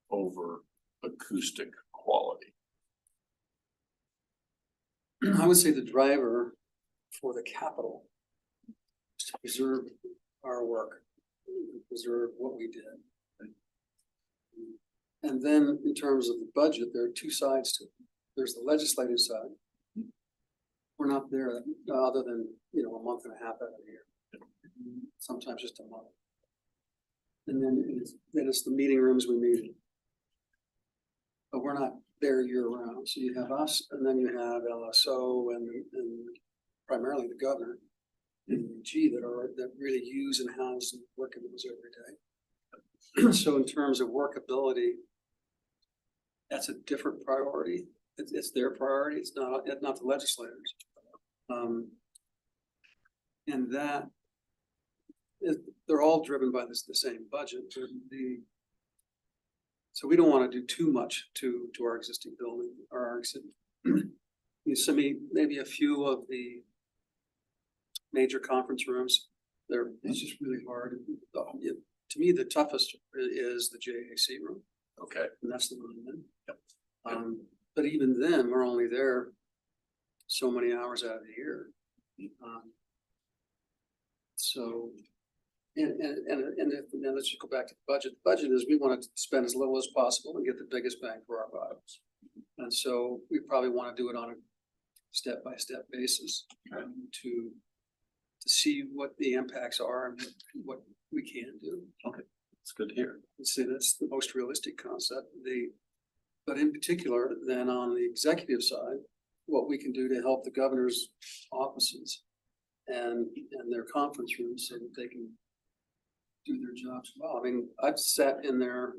over acoustic quality? I would say the driver for the capital is to preserve our work, preserve what we did. And then in terms of the budget, there are two sides to it. There's the legislative side. We're not there other than, a month and a half out of the year, sometimes just a month. And then it's the meeting rooms we meet in. But we're not there year round. So you have us, and then you have LSO and primarily the governor and G that really use and house and work in those every day. So in terms of workability, that's a different priority. It's their priority. It's not the legislators. And that they're all driven by the same budget. So we don't want to do too much to our existing building or our existing. Maybe a few of the major conference rooms. It's just really hard. To me, the toughest is the JAC room. Okay. And that's the one I'm in. Yep. But even then, we're only there so many hours out of the year. Now let's just go back to the budget. The budget is we want to spend as little as possible and get the biggest bang for our bucks. And so we probably want to do it on a step-by-step basis to see what the impacts are and what we can do. Okay, that's good to hear. Let's say that's the most realistic concept. But in particular, then on the executive side, what we can do to help the governor's offices and their conference rooms so that they can do their jobs well. I mean, I've sat in there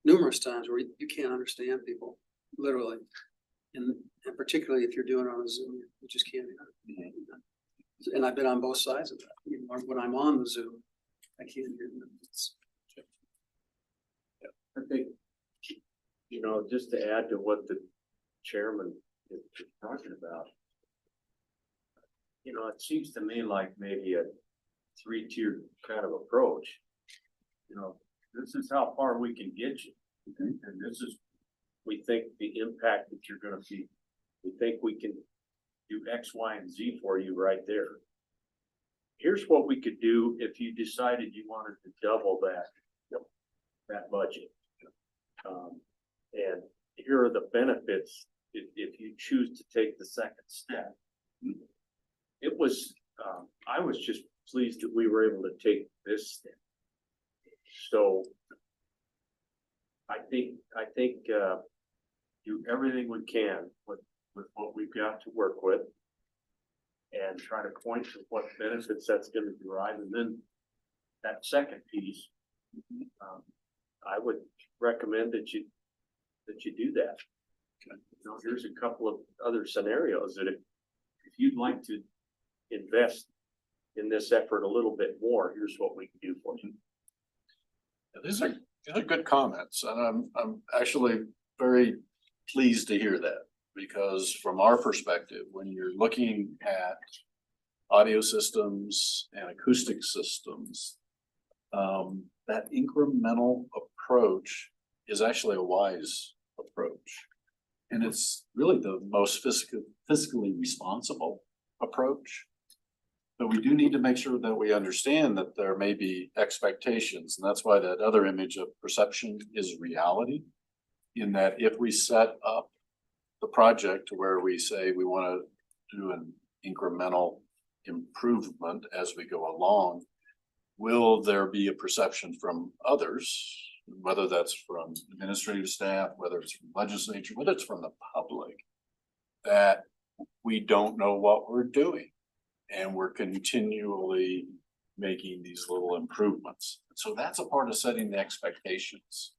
numerous times where you can't understand people, literally. And particularly if you're doing it on a Zoom, you just can't. And I've been on both sides of that. You know, when I'm on the Zoom, I can't hear them. I think, you know, just to add to what the chairman is talking about, you know, it seems to me like maybe a three-tiered kind of approach. You know, this is how far we can get you. And this is, we think the impact that you're gonna see, we think we can do X, Y, and Z for you right there. Here's what we could do if you decided you wanted to double that budget. And here are the benefits if you choose to take the second step. It was, I was just pleased that we were able to take this step. So I think do everything we can with what we've got to work with and try to point to what benefits that's going to derive. And then that second piece, I would recommend that you do that. You know, here's a couple of other scenarios that if you'd like to invest in this effort a little bit more, here's what we can do for you. These are good comments, and I'm actually very pleased to hear that, because from our perspective, when you're looking at audio systems and acoustic systems, that incremental approach is actually a wise approach. And it's really the most fiscally responsible approach. But we do need to make sure that we understand that there may be expectations, and that's why that other image of perception is reality. In that if we set up the project to where we say we want to do an incremental improvement as we go along, will there be a perception from others, whether that's from administrative staff, whether it's from legislature, whether it's from the public, that we don't know what we're doing and we're continually making these little improvements? So that's a part of setting the expectations.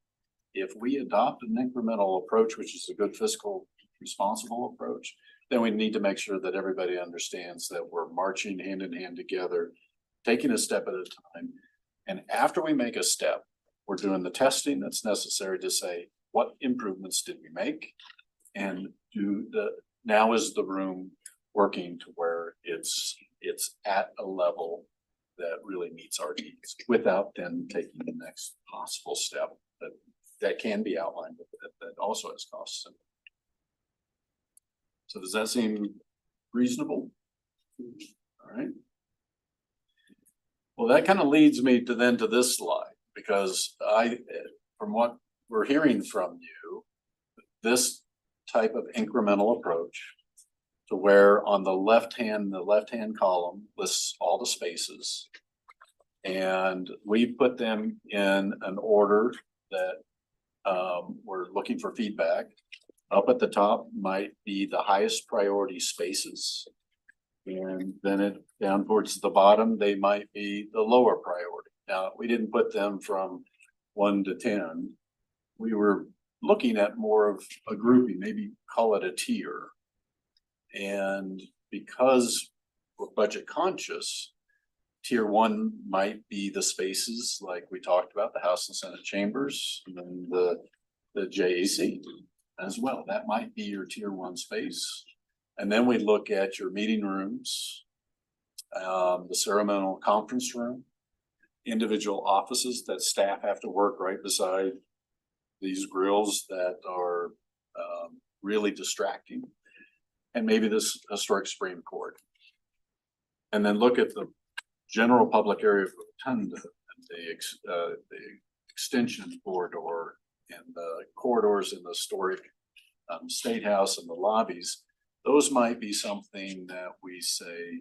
If we adopt an incremental approach, which is a good fiscal responsible approach, then we need to make sure that everybody understands that we're marching hand in hand together, taking a step at a time. And after we make a step, we're doing the testing that's necessary to say, what improvements did we make? And now is the room working to where it's at a level that really meets our needs, without then taking the next possible step that can be outlined, but that also has costs. So does that seem reasonable? All right. Well, that kind of leads me to this slide, because from what we're hearing from you, this type of incremental approach to where on the left hand column lists all the spaces, and we put them in an order that we're looking for feedback. Up at the top might be the highest priority spaces. And then down towards the bottom, they might be the lower priority. Now, we didn't put them from 1 to 10. We were looking at more of a grouping, maybe call it a tier. And because we're budget conscious, tier 1 might be the spaces like we talked about, the House and Senate chambers, and then the JAC as well. That might be your tier 1 space. And then we look at your meeting rooms, the ceremonial conference room, individual offices that staff have to work right beside these grills that are really distracting, and maybe this historic Supreme Court. And then look at the general public area of Rotunda, the extension corridor, and the corridors in the historic State House and the lobbies. Those might be something that we say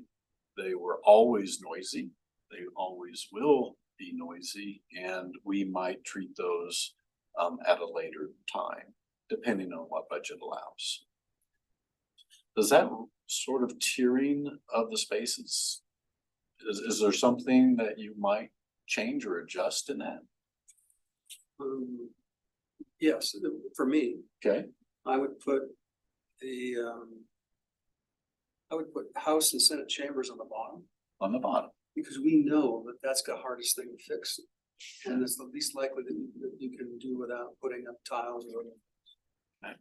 they were always noisy, they always will be noisy, and we might treat those at a later time, depending on what budget allows. Does that sort of tiering of the spaces, is there something that you might change or adjust in that? Yes, for me, Okay, I would put House and Senate chambers on the bottom. on the bottom. Because we know that that's the hardest thing to fix. And it's the least likely that you can do without putting up tiles or. Right.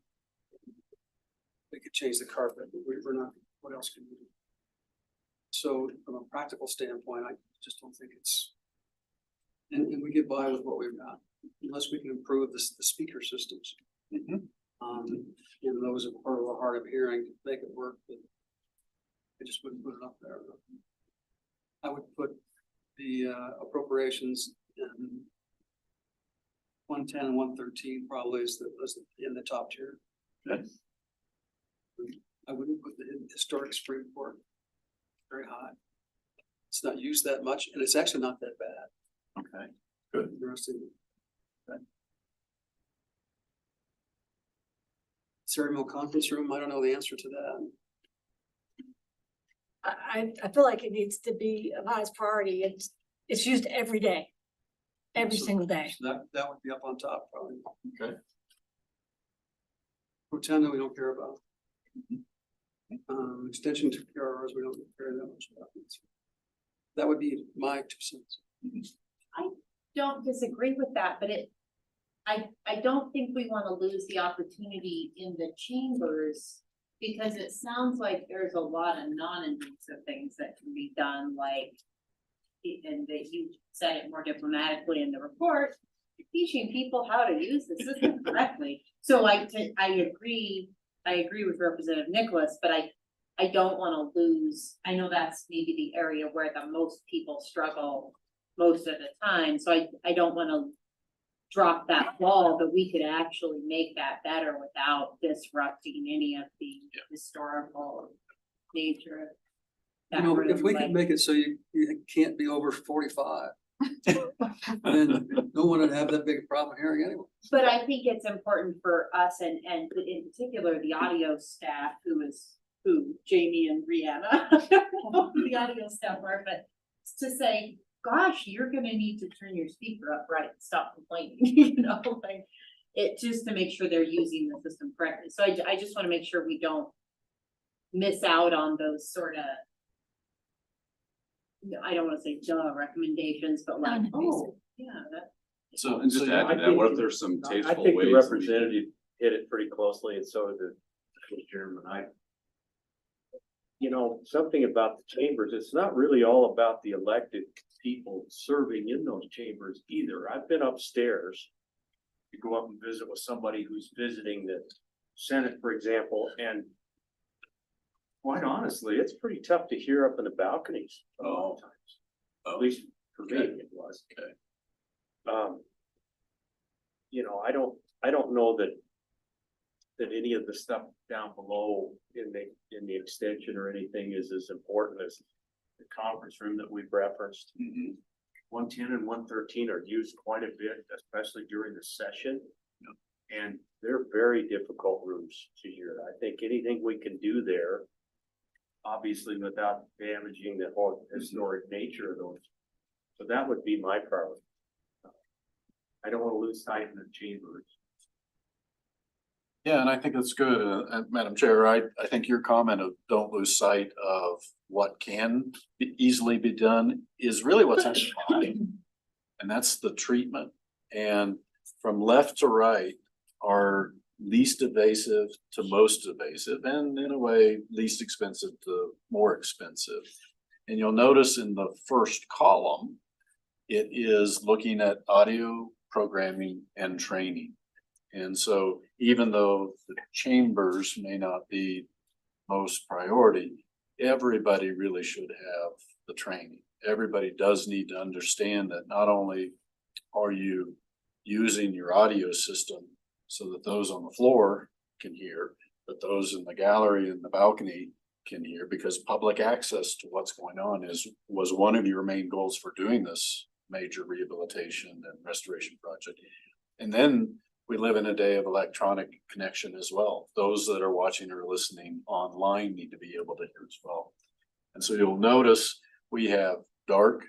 We could change the carpet, but we're not, what else can we do? So from a practical standpoint, I just don't think it's. And we get by with what we've got, unless we can improve the speaker systems. And those are a little hard of hearing, to make it work, but I just wouldn't put it up there. I would put the appropriations in 110 and 113 probably is in the top tier. Okay. I wouldn't put the historic Supreme Court very high. It's not used that much, and it's actually not that bad. Okay, good. Interesting. Okay. Ceremonial conference room, I don't know the answer to that. I feel like it needs to be a highest priority. It's used every day, every single day. So that would be up on top probably. Okay. Pretend that we don't care about. Extension to PRRs, we don't care that much about. That would be my 2 cents. I don't disagree with that, but I don't think we want to lose the opportunity in the chambers. Because it sounds like there's a lot of non-invasive things that can be done, like, and that you said it more diplomatically in the report, you're teaching people how to use the system correctly. So I agree with Representative Nicholas, but I don't want to lose, I know that's maybe the area where the most people struggle most of the time, so I don't want to drop that ball, but we could actually make that better without disrupting any of the historical nature of that. You know, if room, we like- could make it so you can't be over 45, then no one would have that big a problem hearing anyway. But I think it's important for us and in particular, the audio staff who Jamie and Rihanna, the audio staff are, but to say, gosh, you're gonna need to turn your speaker up right and stop complaining, you know, like it just to make sure they're using the system correctly. So I just want to make sure we don't miss out on those sort of, I don't want to say recommendations, but like, oh, yeah, that. So, and just to add to that, what if there's some I tasteful think ways? the that we can- representative hit it pretty closely, and so did the chairman. You know, something about the chambers, it's not really all about the elected people serving in those chambers either. I've been upstairs to go up and visit with somebody who's visiting the Senate, for example, and quite honestly, it's pretty tough to hear up in the balconies a lot of times. At least for me, it was. Okay. You know, I don't know that any of the stuff down below in the extension or anything is as important as the conference room that we've referenced. 110 and 113 are used quite a bit, especially during the session. And they're very difficult rooms to hear. I think anything we can do there, obviously without damaging the whole historic nature of those. So that would be my priority. I don't want to lose sight in the chambers. Yeah, and I think that's good. Madam Chair, I think your comment of don't lose sight of what can easily be done is really what's at the bottom. And that's the treatment. And from left to right are least invasive to most invasive, and in a way, least expensive to more expensive. And you'll notice in the first column, it is looking at audio programming and training. And so even though the chambers may not be most priority, everybody really should have the training. Everybody does need to understand that not only are you using your audio system so that those on the floor can hear, but those in the gallery and the balcony can hear, because public access to what's going on was one of your main goals for doing this major rehabilitation and restoration project. And then we live in a day of electronic connection as well. Those that are watching or listening online need to be able to hear as well. And so you'll notice we have dark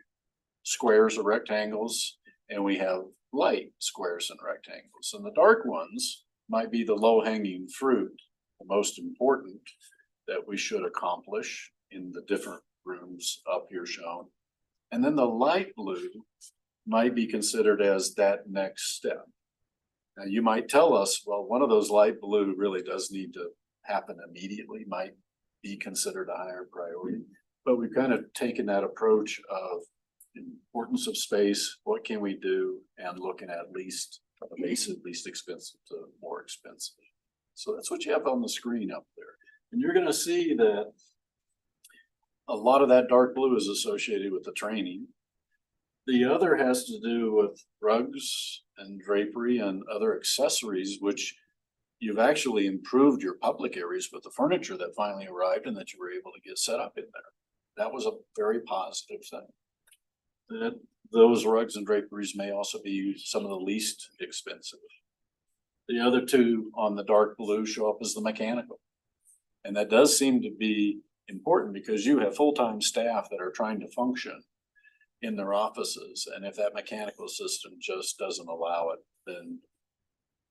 squares or rectangles, and we have light squares and rectangles. And the dark ones might be the low hanging fruit, the most important that we should accomplish in the different rooms up here shown. And then the light blue might be considered as that next step. Now you might tell us, well, one of those light blue really does need to happen immediately, might be considered a higher priority. But we've kind of taken that approach of importance of space, what can we do, and looking at least expensive to more expensive. So that's what you have on the screen up there. And you're gonna see that a lot of that dark blue is associated with the training. The other has to do with rugs and drapery and other accessories, which you've actually improved your public areas with the furniture that finally arrived and that you were able to get set up in there. That was a very positive thing. That those rugs and draperies may also be some of the least expensive. The other two on the dark blue show up as the mechanical. And that does seem to be important because you have full-time staff that are trying to function in their offices. And if that mechanical system just doesn't allow it, then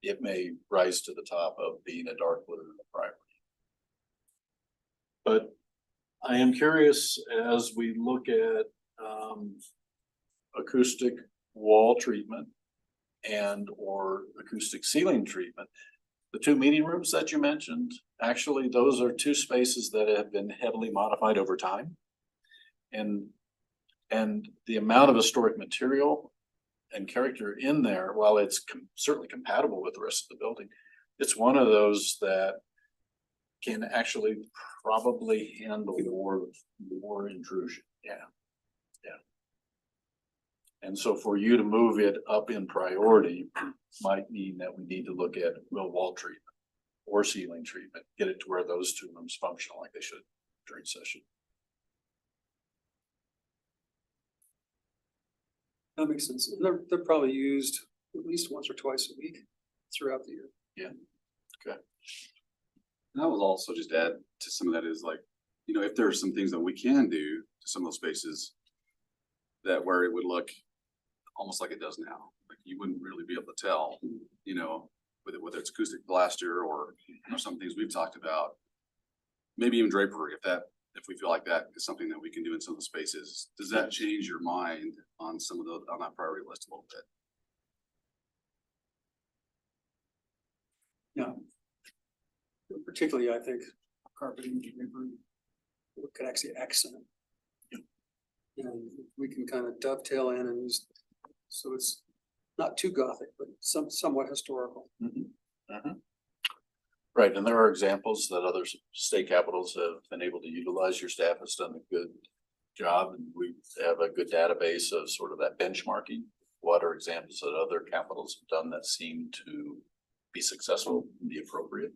it may rise to the top of being a dark blue priority. But I am curious as we look at acoustic wall treatment and or acoustic ceiling treatment. The two meeting rooms that you mentioned, actually, those are two spaces that have been heavily modified over time. And the amount of historic material and character in there, while it's certainly compatible with the rest of the building, it's one of those that can actually probably handle more intrusion. Yeah. And so for you to move it up in priority might mean that we need to look at wall treatment or ceiling treatment, get it to where those two rooms function like they should during session. That makes sense. And they're probably used at least once or twice a week throughout the year. Yeah. Okay. And I will also just add to some of that is like, you know, if there are some things that we can do to some of those spaces that where it would look almost like it does now, like you wouldn't really be able to tell, you know, whether it's acoustic plaster or, you know, some things we've talked about, maybe even drapery, if we feel like that is something that we can do in some of the spaces. Does that change your mind on some of those, on that priority list a little bit? Yeah. Particularly, I think carpeting and drapery could actually accent it. And we can kind of dovetail in and use, so it's not too gothic, but somewhat historical. Right, and there are examples that other state capitals have been able to utilize. Your staff has done a good job, and we have a good database of sort of that benchmarking. What are examples that other capitals have done that seem to be successful and be appropriate?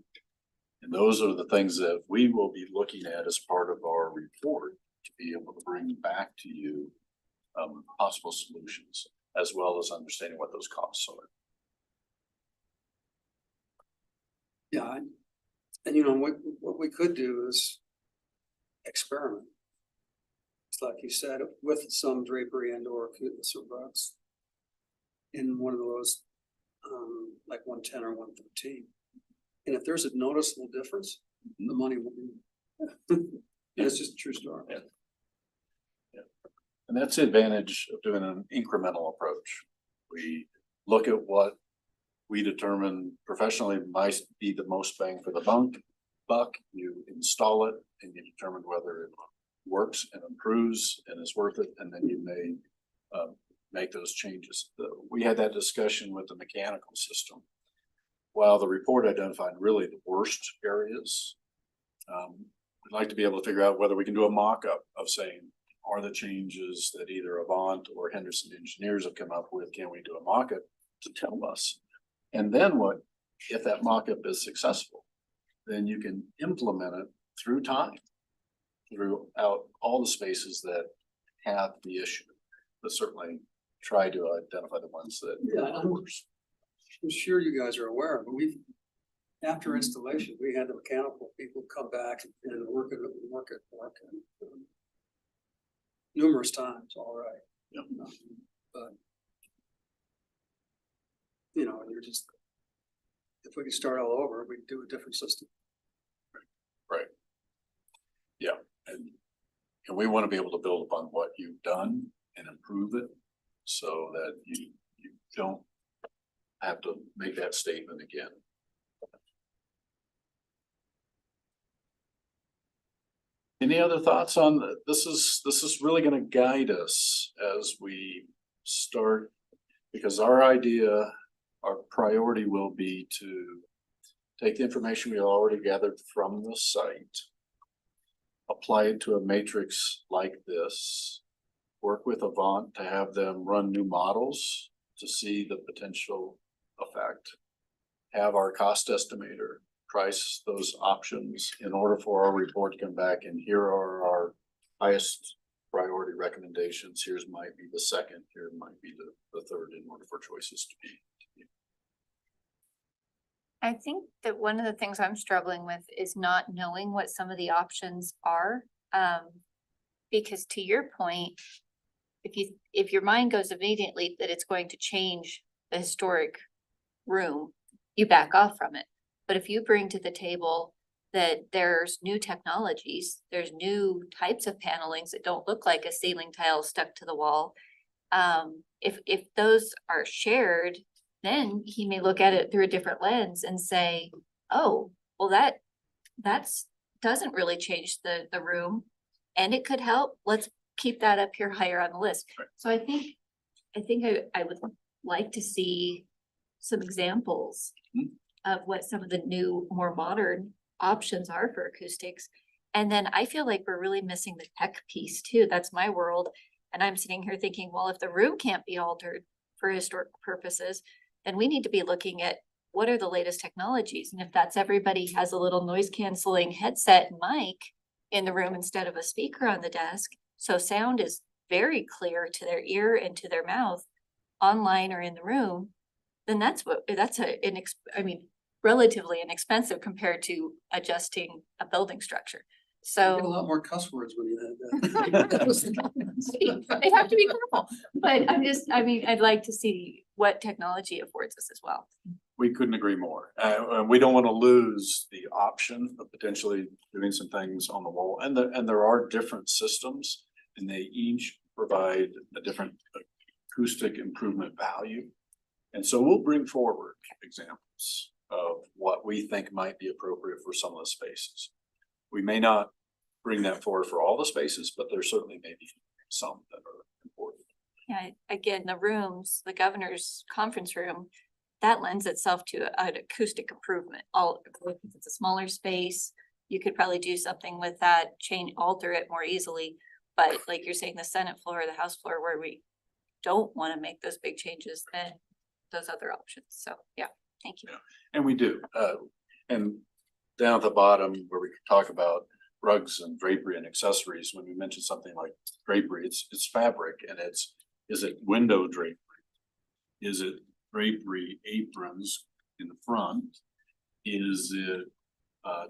And those are the things that we will be looking at as part of our report to be able to bring back to you possible solutions, as well as understanding what those costs are. Yeah, and you know, what we could do is experiment. It's like you said, with some drapery and or rugs in one of those, like 110 or 113. And if there's a noticeable difference, the money will be. It's just a true story. Yeah. And that's the advantage of doing an incremental approach. We look at what we determine professionally might be the most bang for the buck. You install it and you determine whether it works and improves and is worth it, and then you may make those changes. We had that discussion with the mechanical system. While the report identified really the worst areas, we'd like to be able to figure out whether we can do a mock-up of saying, are the changes that either Avant or Henderson engineers have come up with, can we do a mock-up to tell us? And then what, if that mock-up is successful, then you can implement it through time, throughout all the spaces that have the issue, but certainly try to identify the ones that are worse. I'm sure you guys are aware, but after installation, we had the mechanical people come back and work it numerous times, all right. Yep. But, you know, you're just, if we could start all over, we'd do a different system. Right. Yeah, and we want to be able to build upon what you've done and improve it so that you don't have to make that statement again. Any other thoughts on this is really going to guide us as we start, because our priority will be to take the information we already gathered from the site, apply it to a matrix like this, work with Avant to have them run new models to see the potential effect, have our cost estimator price those options in order for our report to come back, and here are our highest priority recommendations. Here's might be the second, here might be the third in order for choices to be. I think that one of the things I'm struggling with is not knowing what some of the options are. Because to your point, if your mind goes immediately that it's going to change the historic room, you back off from it. But if you bring to the table that there's new technologies, there's new types of panelings that don't look like a ceiling tile stuck to the wall. If those are shared, then he may look at it through a different lens and say, oh, well, that's doesn't really change the room and it could help. Let's keep that up here higher on the list. So I think I would like to see some examples of what some of the new, more modern options are for acoustics. And then I feel like we're really missing the tech piece too. That's my world. And I'm sitting here thinking, well, if the room can't be altered for historic purposes, then we need to be looking at what are the latest technologies. And if that's everybody has a little noise canceling headset and mic in the room instead of a speaker on the desk, so sound is very clear to their ear and to their mouth online or in the room, then that's relatively inexpensive compared to adjusting a building structure. So You get a lot more cuss words when you had that. they have to be careful, but I'd like to see what technology affords us as well. We couldn't agree more. We don't want to lose the option of potentially doing some things on the wall. And there are different systems and they each provide a different acoustic improvement value. And so we'll bring forward examples of what we think might be appropriate for some of the spaces. We may not bring that forward for all the spaces, but there certainly may be some that are important. Yeah, again, the rooms, the governor's conference room, that lends itself to an acoustic improvement. If it's a smaller space, you could probably do something with that, alter it more easily. But like you're saying, the Senate floor or the House floor where we don't want to make those big changes, then those other options. So yeah, thank you. Yeah. And we do. And down at the bottom where we talk about rugs and drapery and accessories, when we mention something like drapery, it's fabric and is it window drapery? Is it drapery aprons in the front? Is it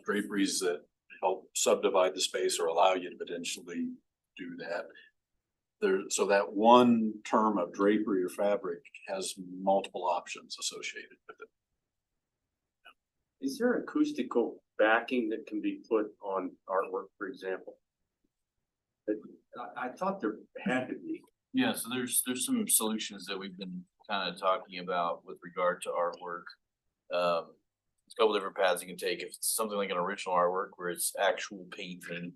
draperies that help subdivide the space or allow you to potentially do that? So that one term of drapery or fabric has multiple options associated with it. Is there acoustical backing that can be put on artwork, for example? I thought there had to be. Yeah, so there's some solutions that we've been kind of talking about with regard to artwork. There's a couple different paths you can take. If it's something like an original artwork where it's actual painting,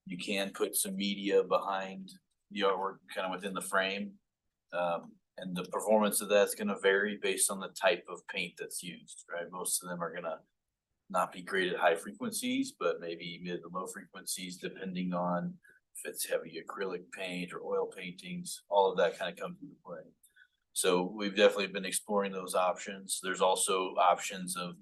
you can put some media behind the artwork kind of within the frame. And the performance of that's going to vary based on the type of paint that's used, right? Most of them are going to not be great at high frequencies, but maybe mid to low frequencies, depending on if it's heavy acrylic paint or oil paintings. All of that kind of comes into play. So we've definitely been exploring those options. There's also options of,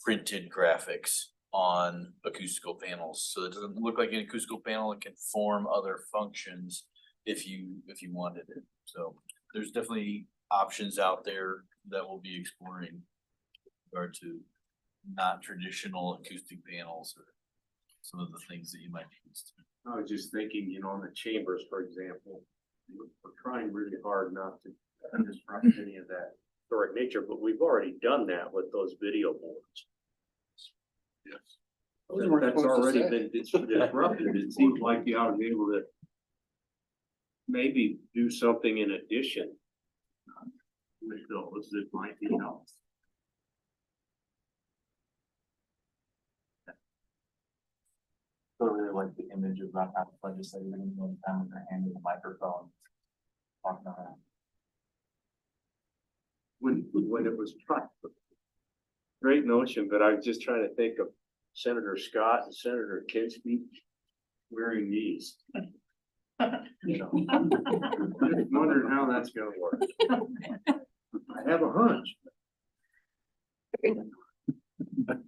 printed graphics on acoustical panels. So it doesn't look like an acoustical panel. It can form other functions if you wanted it. So there's definitely options out there that we'll be exploring in regard to not traditional acoustic panels or some of the things that you might be used to. I was just thinking, you know, in the chambers, for example, we're trying really hard not to disrupt any of that historic nature, but we've already done that with those video boards. Yes. That's already been disrupted. It seems like you ought to be able to maybe do something in addition with those that might be helpful. I really like the image of not having legislators one time with their hand in the microphone. Talking around. When it was tried. Great notion, but I was just trying to think of Senator Scott and Senator Kinsey wearing these. You know, just wondering how that's gonna work. I have a hunch.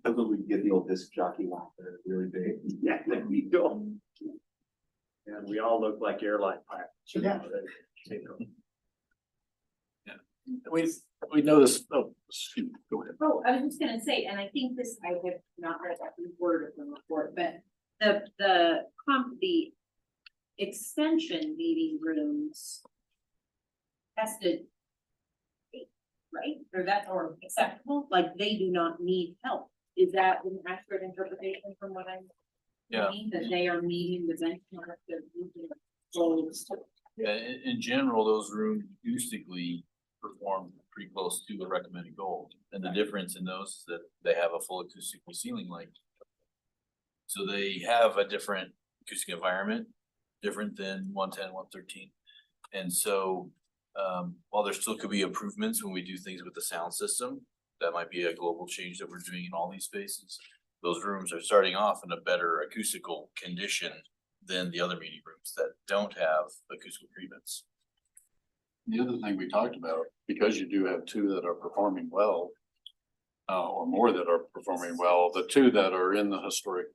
Although we get the old disc jockey one, they're really big. Yeah, there we go. And we all look like airline pilots. You know, We noticed, oh, shoot, go ahead. Oh, I was just gonna say, and I think this, I have not read every word of the report, but the extension meeting rooms tested, right? Or acceptable, like they do not need help. Is that an accurate interpretation from what I'm reading, that they are meeting the benchmark of goals? Yeah, in general, those rooms acoustically perform pretty close to a recommended goal. And the difference in those is that they have a full acoustical ceiling light. So they have a different acoustic environment, different than 110, 113. And so while there still could be improvements when we do things with the sound system, that might be a global change that we're doing in all these spaces. Those rooms are starting off in a better acoustical condition than the other meeting rooms that don't have acoustical treatments. The other thing we talked about, because you do have two that are performing well, or more that are performing well, the two that are in the historic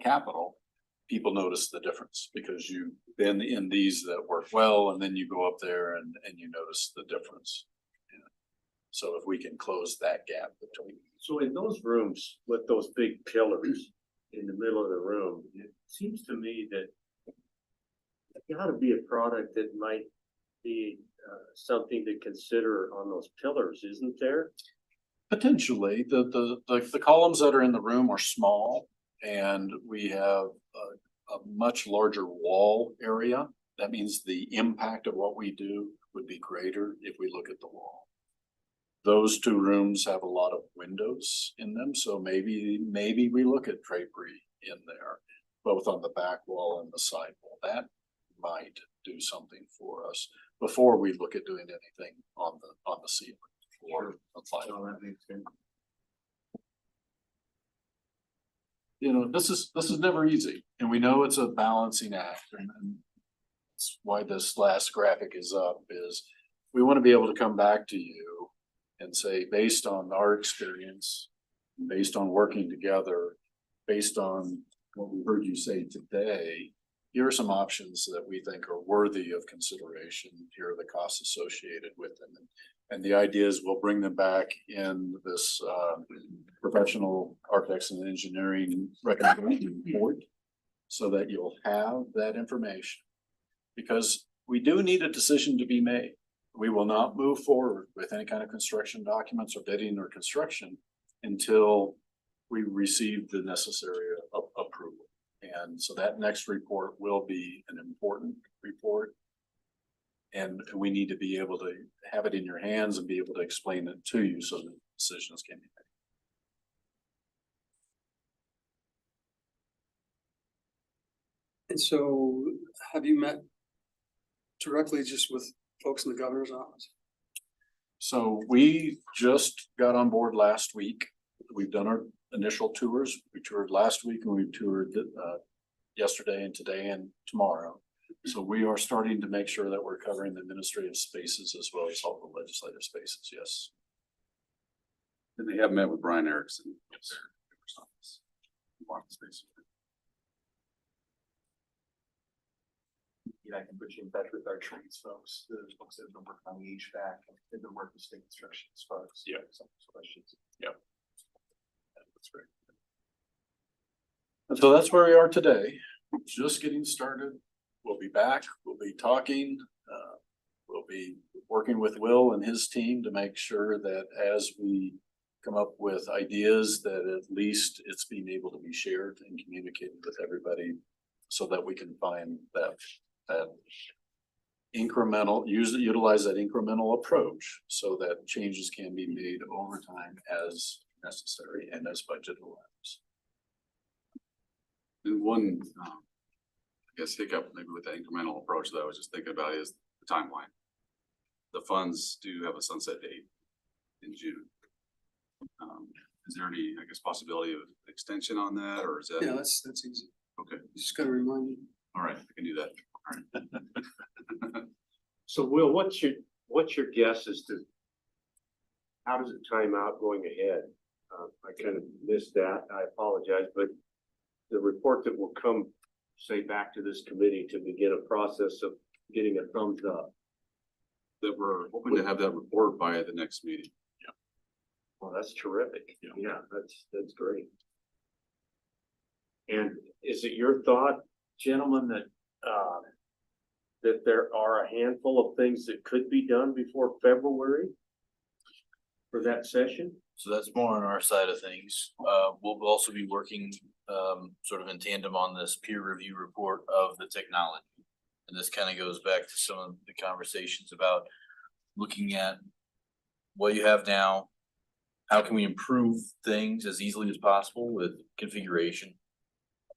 capital, people notice the difference because you've been in these that work well, and then you go up there and you notice the difference. Yeah. So if we can close that gap between. So in those rooms with those big pillars in the middle of the room, it seems to me that it gotta be a product that might be something to consider on those pillars, isn't there? Potentially, the columns that are in the room are small, and we have a much larger wall area. That means the impact of what we do would be greater if we look at the wall. Those two rooms have a lot of windows in them, so maybe we look at drapery in there, both on the back wall and the side wall. That might do something for us before we look at doing anything on the ceiling or the flagpole. That makes sense. You know, this is never easy, and we know it's a balancing act, and that's why this last graphic is up, is we want to be able to come back to you and say, based on our experience, based on working together, based on what we heard you say today, here are some options that we think are worthy of consideration. Here are the costs associated with them. And the idea is we'll bring them back in this professional architects and engineering recommendation report so that you'll have that information. Because we do need a decision to be made. We will not move forward with any kind of construction documents or bidding or construction until we receive the necessary approval. And so that next report will be an important report. And we need to be able to have it in your hands and be able to explain it to you so that decisions can be made. And so have you met directly just with folks in the governor's office? So we just got on board last week. We've done our initial tours. We toured last week and we toured yesterday and today and tomorrow. So we are starting to make sure that we're covering the administrative spaces as well as all the legislative spaces, yes. And they have met with Brian Erickson. you know, I can put you in touch with our trades folks, those folks that have been working on the HVAC and they've been working with state construction as far as. Yeah. Some of those questions. That's great. And so that's where we are today, just getting started. We'll be back, we'll be talking, we'll be working with Will and his team to make sure that as we come up with ideas, that at least it's being able to be shared and communicated with everybody so that we can find that incremental, utilize that incremental approach so that changes can be made over time as necessary and as budget allows. And one, I guess hiccup maybe with the incremental approach that I was just thinking about is the timeline. The funds do have a sunset date in June. Is there any, I guess, possibility of extension on that, or is that? Yeah, that's easy. Okay, You just gotta remind me. all right, I can do that. All right. So Will, what's your guess as to how does it time out going ahead? I kind of missed that. I apologize, but the report that will come, say, back to this committee to begin a process of getting a thumbs up. That we're hoping to have that report by the next meeting. Well, that's terrific. Yeah, that's great. And is it your thought, gentlemen, that there are a handful of things that could be done before February for that session? So that's more on our side of things. We'll also be working sort of in tandem on this peer review report of the technology. And this kind of goes back to some of the conversations about looking at what you have now. How can we improve things as easily as possible with configuration?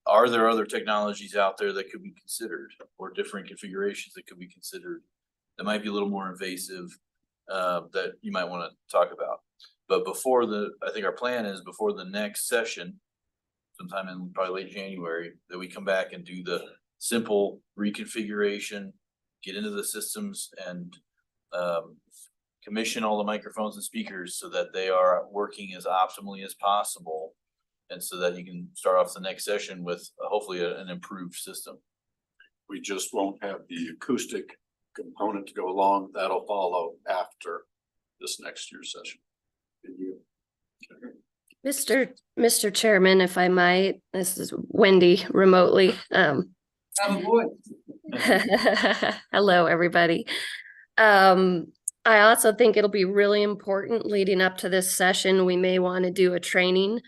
Are there other technologies out there that could be considered, or different configurations that could be considered that might be a little more invasive that you might want to talk about? But before I think our plan is before the next session, sometime in probably late January, that we come back and do the simple reconfiguration, get into the systems and commission all the microphones and speakers so that they are working as optimally as possible. And so that you can start off the next session with hopefully an improved system. We just won't have the acoustic component to go along. That'll follow after this next year's session. Mr. Chairman, if I might, this is Wendy remotely. Hello, everybody. I also think it'll be really important leading up to this session. We may want to do a training.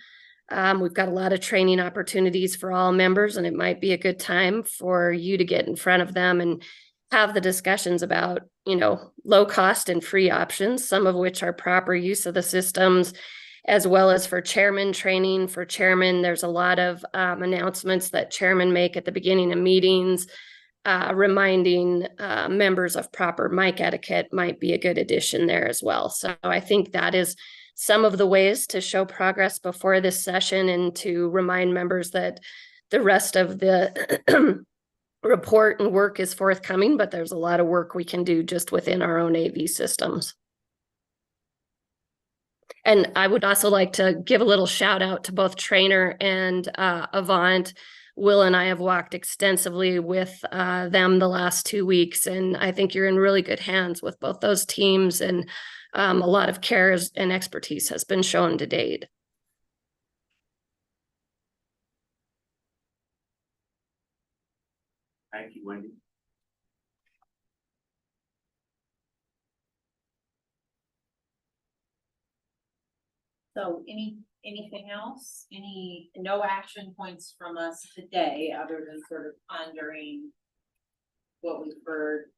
We've got a lot of training opportunities for all members, and it might be a good time for you to get in front of them and have the discussions about, low cost and free options, some of which are proper use of the systems, as well as for chairman training. For chairman, there's a lot of announcements that chairmen make at the beginning of meetings. Reminding members of proper mic etiquette might be a good addition there as well. So I think that is some of the ways to show progress before this session and to remind members that the rest of the report and work is forthcoming, but there's a lot of work we can do just within our own AV systems. And I would also like to give a little shout out to both Trainer and Avant. Will and I have walked extensively with them the last 2 weeks, and I think you're in really good hands with both those teams, and a lot of care and expertise has been shown to date. Thank you, Wendy. So anything else? No action points from us today, other than sort of pondering what we've heard,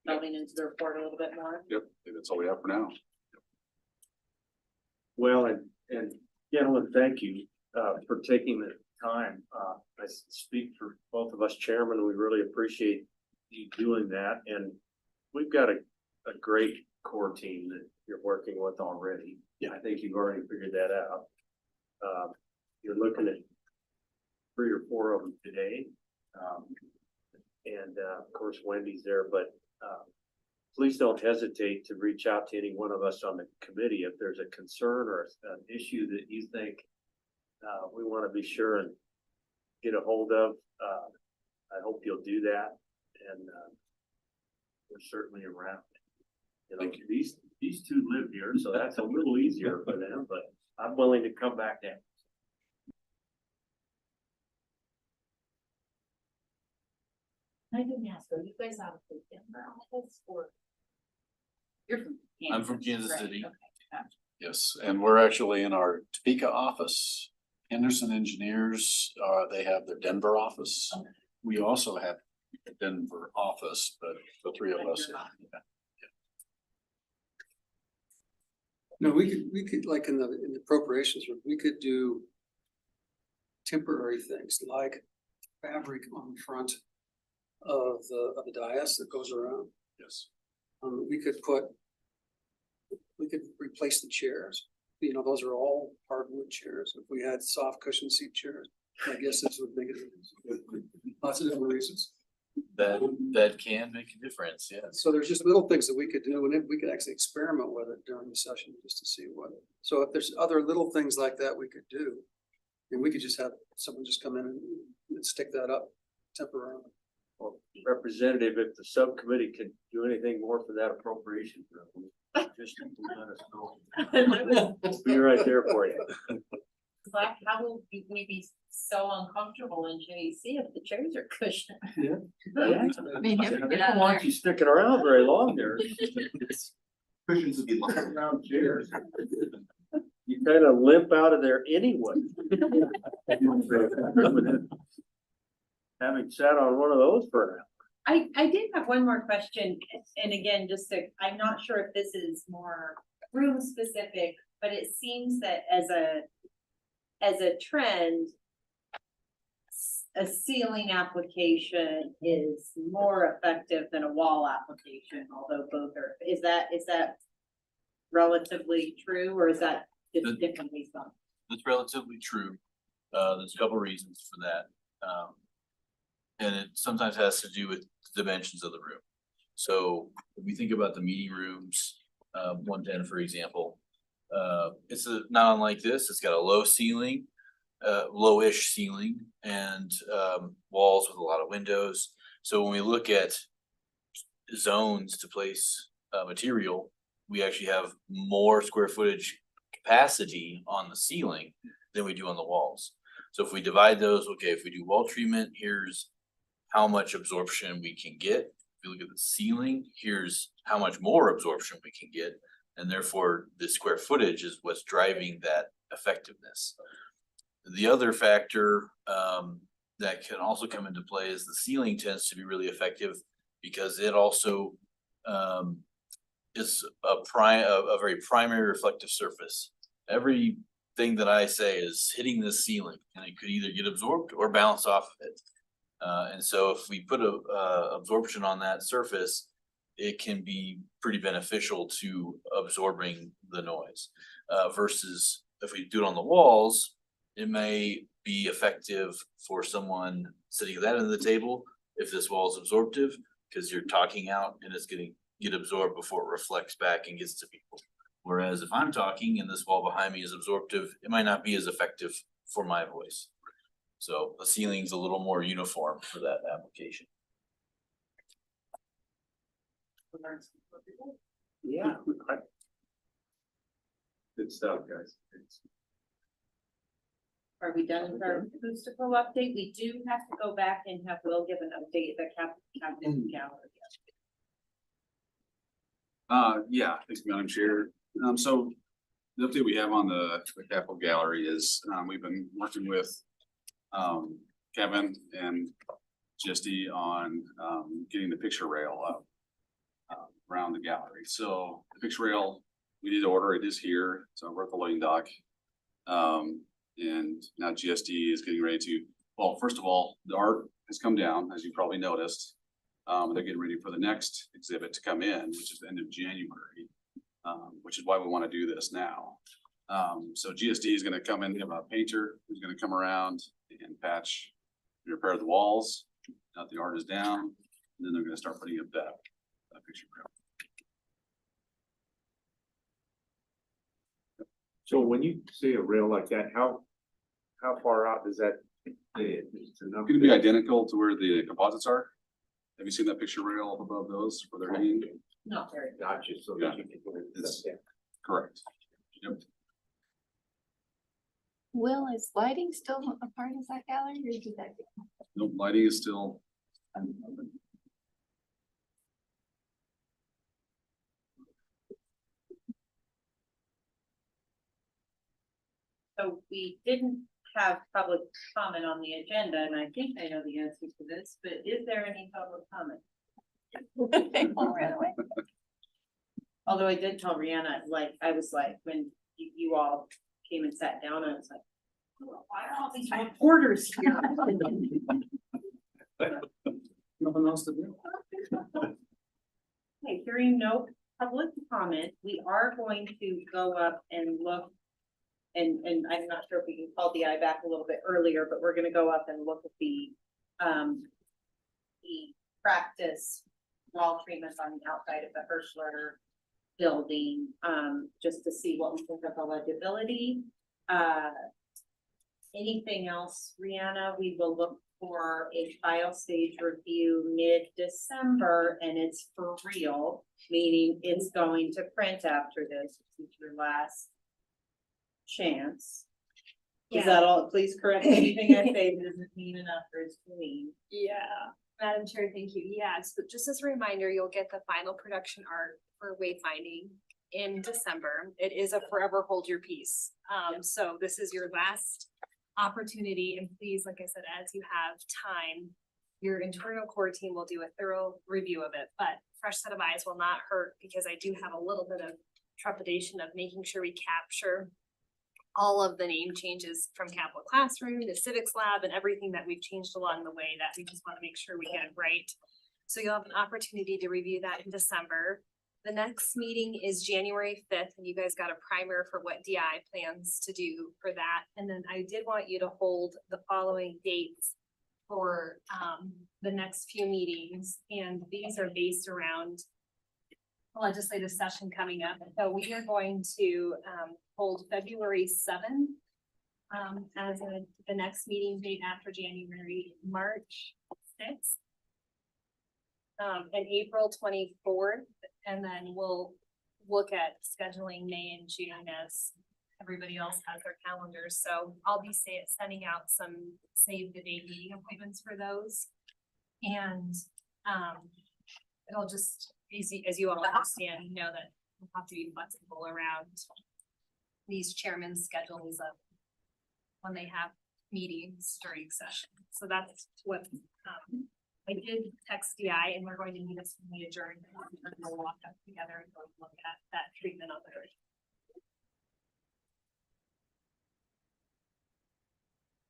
delving into the report a little bit more? Yep, I think that's all we have for now. Well, and gentlemen, thank you for taking the time. I speak for both of us chairmen. We really appreciate you doing that. And we've got a great core team that you're working with already. Yeah, I think you've already figured that out. You're looking at 3 or 4 of them today. And of course, Wendy's there, but please don't hesitate to reach out to any one of us on the committee if there's a concern or an issue that you think we want to be sure and get a hold of. I hope you'll do that. and, we're certainly around. You know, these two live here, so that's a little easier for them, but I'm willing to come back down. I didn't ask, are you guys out of the Denver office or? You're from. I'm from Kansas right? City. Okay, gotcha. Yes, and we're actually in our Topeka office. Henderson Engineers, they have their Denver office. We also have a Denver office, but the three of us. No, we could, like in the appropriations, we could do temporary things like fabric on the front of the dais that goes around. Yes. We could replace the chairs. You know, those are all hardwood chairs. If we had soft cushion seat chairs, I guess this would make it lots of different reasons. That can make a difference, yes. So there's just little things that we could do, and we could actually experiment with it during the session just to see what. So if there's other little things like that we could do, and we could just have someone just come in and stick that up temporarily. Well, Representative, if the subcommittee can do anything more for that appropriation, just let us know. We'll be right there for you. Like, how will we be so uncomfortable in JEC if the chairs are cushioned? Yeah. I mean, I don't want you sticking around very long there. Cushions would be lying around chairs. You kind of limp out of there anyway. Having sat on one of those for an hour. I did have one more question, and again, I'm not sure if this is more room specific, but it seems that as a trend, a ceiling application is more effective than a wall application, although both are, is that relatively true, or is that just differently done? That's relatively true. There's a couple reasons for that. And it sometimes has to do with the dimensions of the room. So if we think about the meeting rooms, 110, for example, it's not unlike this. It's got a low ceiling, lowish ceiling, and walls with a lot of windows. So when we look at zones to place material, we actually have more square footage capacity on the ceiling than we do on the walls. So if we divide those, okay, if we do wall treatment, here's how much absorption we can get. If you look at the ceiling, here's how much more absorption we can get. And therefore the square footage is what's driving that effectiveness. The other factor that can also come into play is the ceiling tends to be really effective because it also is a very primary reflective surface. Everything that I say is hitting the ceiling, and it could either get absorbed or bounce off of it. And so if we put absorption on that surface, it can be pretty beneficial to absorbing the noise. Versus if we do it on the walls, it may be effective for someone sitting at that end of the table if this wall is absorptive, because you're talking out and it's get absorbed before it reflects back and gets to people. Whereas if I'm talking and this wall behind me is absorptive, it might not be as effective for my voice. So the ceiling's a little more uniform for that application. Yeah. Good stuff, guys. Are we done with our acoustical update? We do have to go back and have Will give an update at the cabinet gallery. Yeah, thanks, Madam Chair. So the update we have on the Capitol Gallery is, we've been working with Kevin and Gisty on getting the picture rail up around the gallery. So the picture rail, we did order, it is here. It's over at the loading dock. And now GSD is getting ready to, well, first of all, the art has come down, as you probably noticed. They're getting ready for the next exhibit to come in, which is the end of January, which is why we want to do this now. So GSD is going to come in, have a painter who's going to come around and patch, repair the walls. Now the art is down, and then they're going to start putting up that picture rail. So when you say a rail like that, how far out does that? It's going to be identical to where the composites are. Have you seen that picture rail up above those where they're hanging? Not very. Not just so Yeah. that you can. It's- Correct. Yep. Will, is lighting still a part of that gallery or did that? Nope, lighting is still. So we didn't have public comment on the agenda, and I think I know the answer to this, but is there any public comment? Although I did tell Rihanna, like, I was like, when you all came and sat down, I was like, why are all these reporters here? Nothing else to do. Okay, hearing no public comment, we are going to go up and look. And I'm not sure if we can call the eye back a little bit earlier, but we're gonna go up and look at the practice wall treatments on the outside of the Hirschler building, just to see what we think of the legibility. Anything else, Rihanna? We will look for a file stage review mid-December, and it's for real, meaning it's going to print after this. This is your last chance. Is that all? Please correct anything I say that doesn't mean enough or is too mean. Yeah, Madam Chair, thank you. Yes, but just as a reminder, you'll get the final production art for Wayfinding in December. It is a forever hold your peace. So this is your last opportunity, and please, like I said, as you have time, your internal core team will do a thorough review of it, but fresh set of eyes will not hurt, because I do have a little bit of trepidation of making sure we capture all of the name changes from Capital Classroom to Civics Lab and everything that we've changed along the way that we just want to make sure we get right. So you'll have an opportunity to review that in December. The next meeting is January 5th, and you guys got a primer for what DI plans to do for that. And then I did want you to hold the following dates for the next few meetings, and these are based around legislative session coming up. So we are going to hold February 7th as the next meeting date after January, March 6th. And April 24th, and then we'll look at scheduling May and June as everybody else has their calendars. So I'll be sending out some save the date meeting appointments for those. And it'll just, as you all understand, you know that we'll have to be flexible around these chairmen's schedules of when they have meetings during session. So that's what I did text DI, and we're going to meet us when we adjourn. And we'll walk up together and go look at that treatment on the.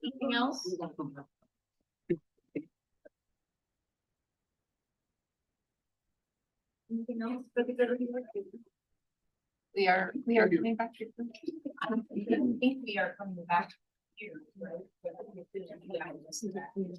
Anything else? Anything else? We are coming back to. I don't think we are coming back here, right?